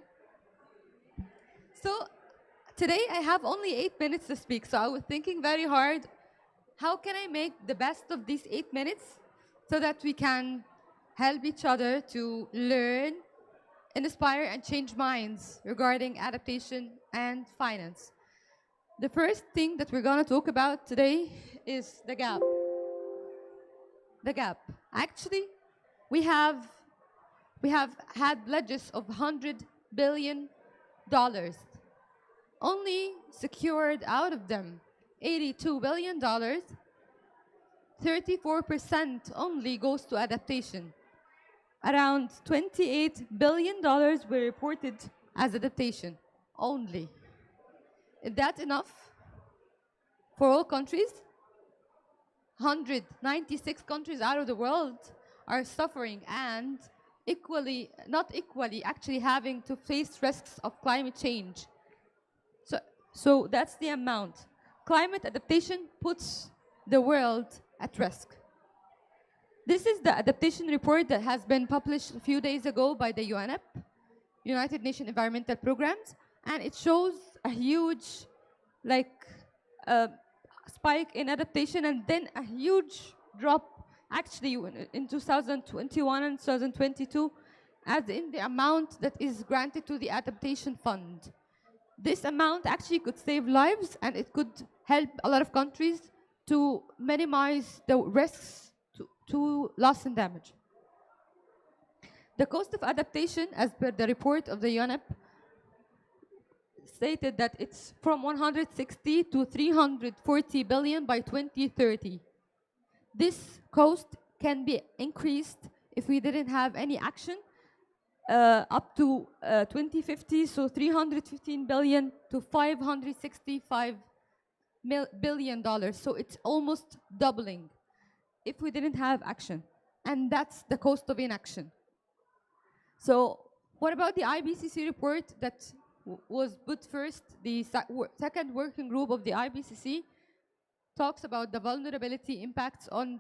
So today I have only 8 minutes to speak, so I was thinking very hard, how can I make the best of these 8 minutes so that we can help each other to learn inspire and change minds regarding adaptation and finance. The first thing that we're going to talk about today is the gap. The gap. Actually, we have had pledges of $100 billion. Only secured out of them $82 billion, 34% only goes to adaptation. Around $28 billion were reported as adaptation only. Is that enough for all countries? 196 countries out of the world are suffering and not equally, actually having to face risks of climate change. So that's the amount. Climate adaptation puts the world at risk. This is the adaptation report that has been published a few days ago by the UNEP, United Nations Environmental Programs, and it shows a huge spike in adaptation and then a huge drop actually in 2021 and 2022 as in the amount that is granted to the adaptation fund. This amount actually could save lives and it could help a lot of countries to minimize the risks to loss and damage. The cost of adaptation, as per the report of the UNEP, stated that it's from 160 to 340 billion by 2030. This cost can be increased if we didn't have any action up to 2050, so 315 billion to 565 billion dollars. So it's almost doubling if we didn't have action. And that's the cost of inaction. So what about the IPCC report that was put first? The second working group of the IPCC talks about the vulnerability impacts on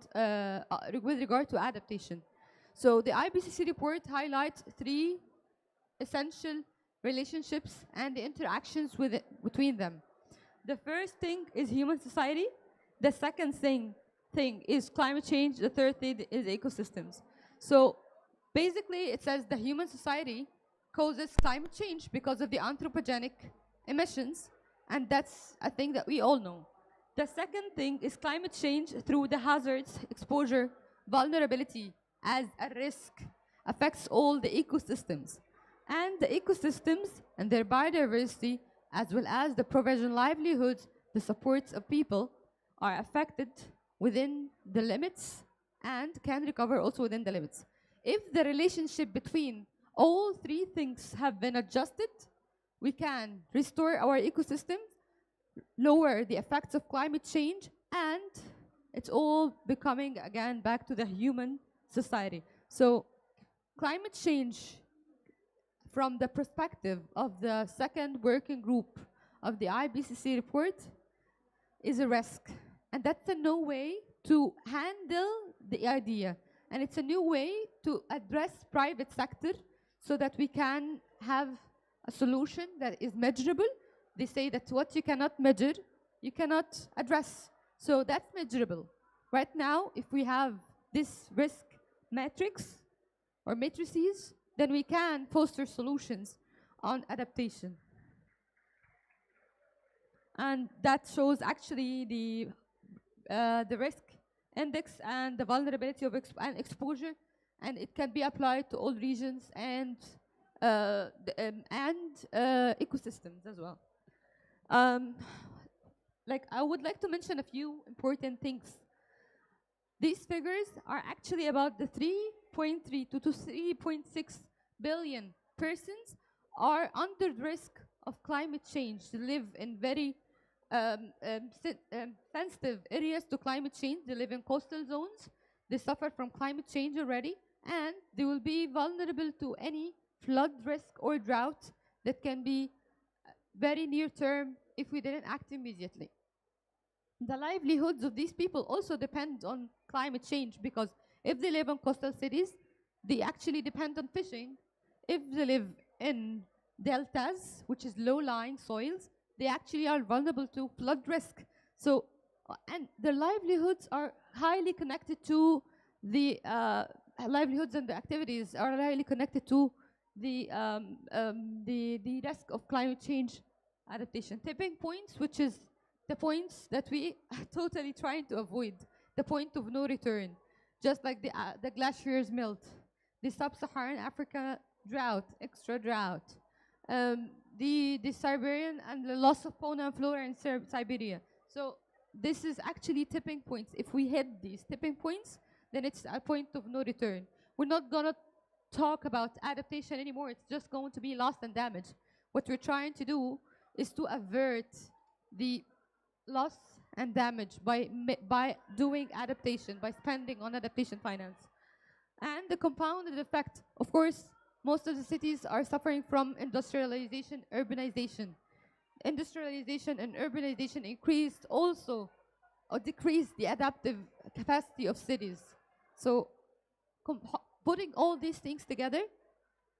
with regard to adaptation. So the IPCC report highlights 3 essential relationships and the interactions between them. The first thing is human society. The second thing is climate change. The third thing is ecosystems. So basically, it says the human society causes climate change because of the anthropogenic emissions, and that's a thing that we all know. The second thing is climate change through the hazards, exposure, vulnerability as a risk affects all the ecosystems. And the ecosystems and their biodiversity, as well as the provision livelihoods, the supports of people, are affected within the limits and can recover also within the limits. If the relationship between all 3 things have been adjusted, we can restore our ecosystem, lower the effects of climate change, and it's all becoming again back to the human society. So climate change, from the perspective of the second working group of the IPCC report, is a risk. And that's a new way to handle the idea. And it's a new way to address private sector so that we can have a solution that is measurable. They say that what you cannot measure, you cannot address. So that's measurable. Right now, if we have this risk matrix or matrices, then we can foster solutions on adaptation. And that shows actually the risk index and the vulnerability of exposure, and it can be applied to all regions and ecosystems as well. I would like to mention a few important things. These figures are actually about the 3.3 to 3.6 billion persons are under risk of climate change, to live in very sensitive areas to climate change. They live in coastal zones. They suffer from climate change already, and they will be vulnerable to any flood risk or drought that can be very near term if we didn't act immediately. The livelihoods of these people also depend on climate change, because if they live in coastal cities, they actually depend on fishing. If they live in deltas, which is low-lying soils, they actually are vulnerable to flood risk. So, and their livelihoods are highly connected to the livelihoods and the activities are highly connected to the risk of climate change adaptation. Tipping points, which is the points that we are totally trying to avoid, the point of no return, just like the glaciers melt, the sub-Saharan Africa drought, extra drought, the Siberian and the loss of fauna and flora in Siberia. So this is actually tipping points. If we hit these tipping points, then it's a point of no return. We're not gonna talk about adaptation anymore. It's just going to be loss and damage. What we're trying to do is to avert the loss and damage by doing adaptation, by spending on adaptation finance. And the compounded effect, of course, most of the cities are suffering from industrialization, urbanization. Industrialization and urbanization increased also or decreased the adaptive capacity of cities. So putting all these things together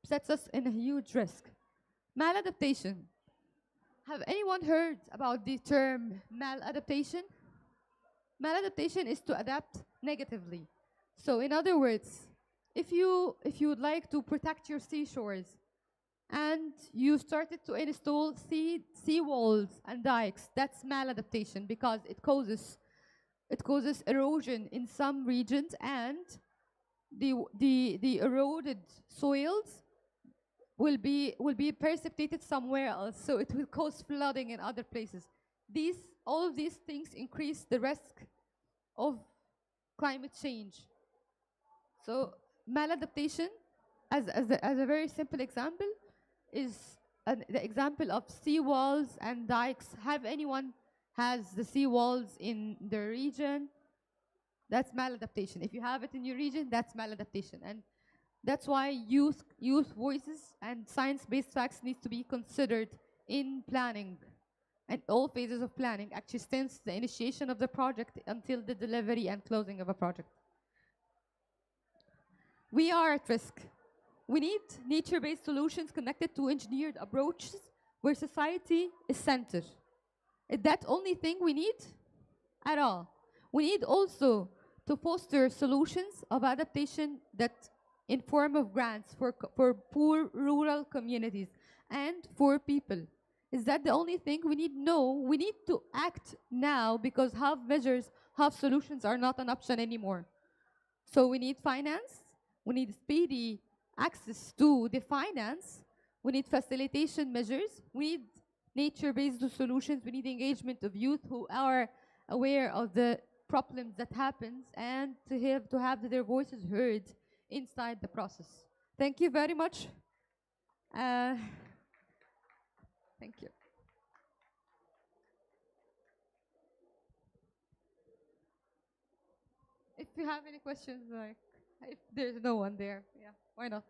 sets us in a huge risk. Maladaptation. Have anyone heard about the term maladaptation? Maladaptation is to adapt negatively. So in other words, if you would like to protect your seashores and you started to install sea walls and dikes, that's maladaptation because it causes erosion in some regions, and the eroded soils will be precipitated somewhere else, so it will cause flooding in other places. All of these things increase the risk of climate change. So maladaptation, as a very simple example, is the example of sea walls and dikes. Have anyone has the sea walls in their region? That's maladaptation. If you have it in your region, that's maladaptation. And that's why youth voices and science-based facts need to be considered in planning and all phases of planning, actually since the initiation of the project until the delivery and closing of a project. We are at risk. We need nature-based solutions connected to engineered approaches where society is centered. Is that only thing we need? At all. We need also to foster solutions of adaptation that in form of grants for poor rural communities and for people. Is that the only thing we need? No, we need to act now because half measures, half solutions are not an option anymore. So we need finance, we need speedy access to the finance, we need facilitation measures, we need nature-based solutions, we need engagement of youth who are aware of the problems that happens and to have their voices heard inside the process. Thank you very much. Thank you. If you have any questions, like if there's no one there, yeah, why not?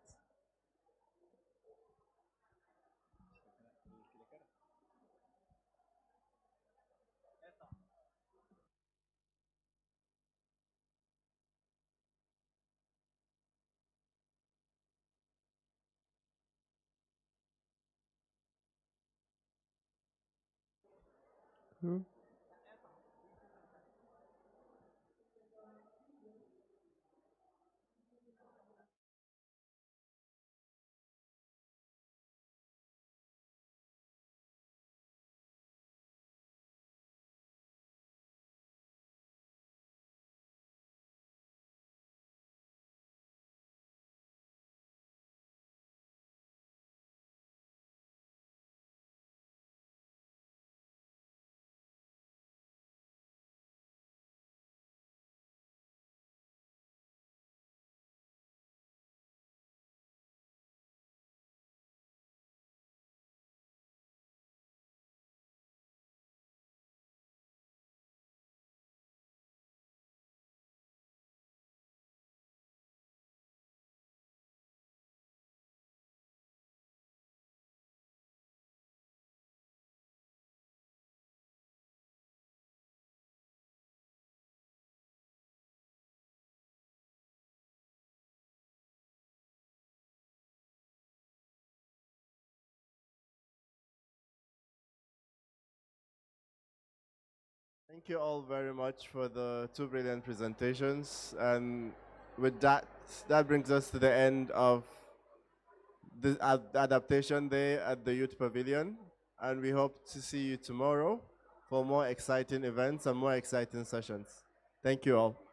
Thank you all very much for the two brilliant presentations. And with that, that brings us to the end of the Adaptation Day at the Youth Pavilion, and we hope to see you tomorrow for more exciting events and more exciting sessions. Thank you all.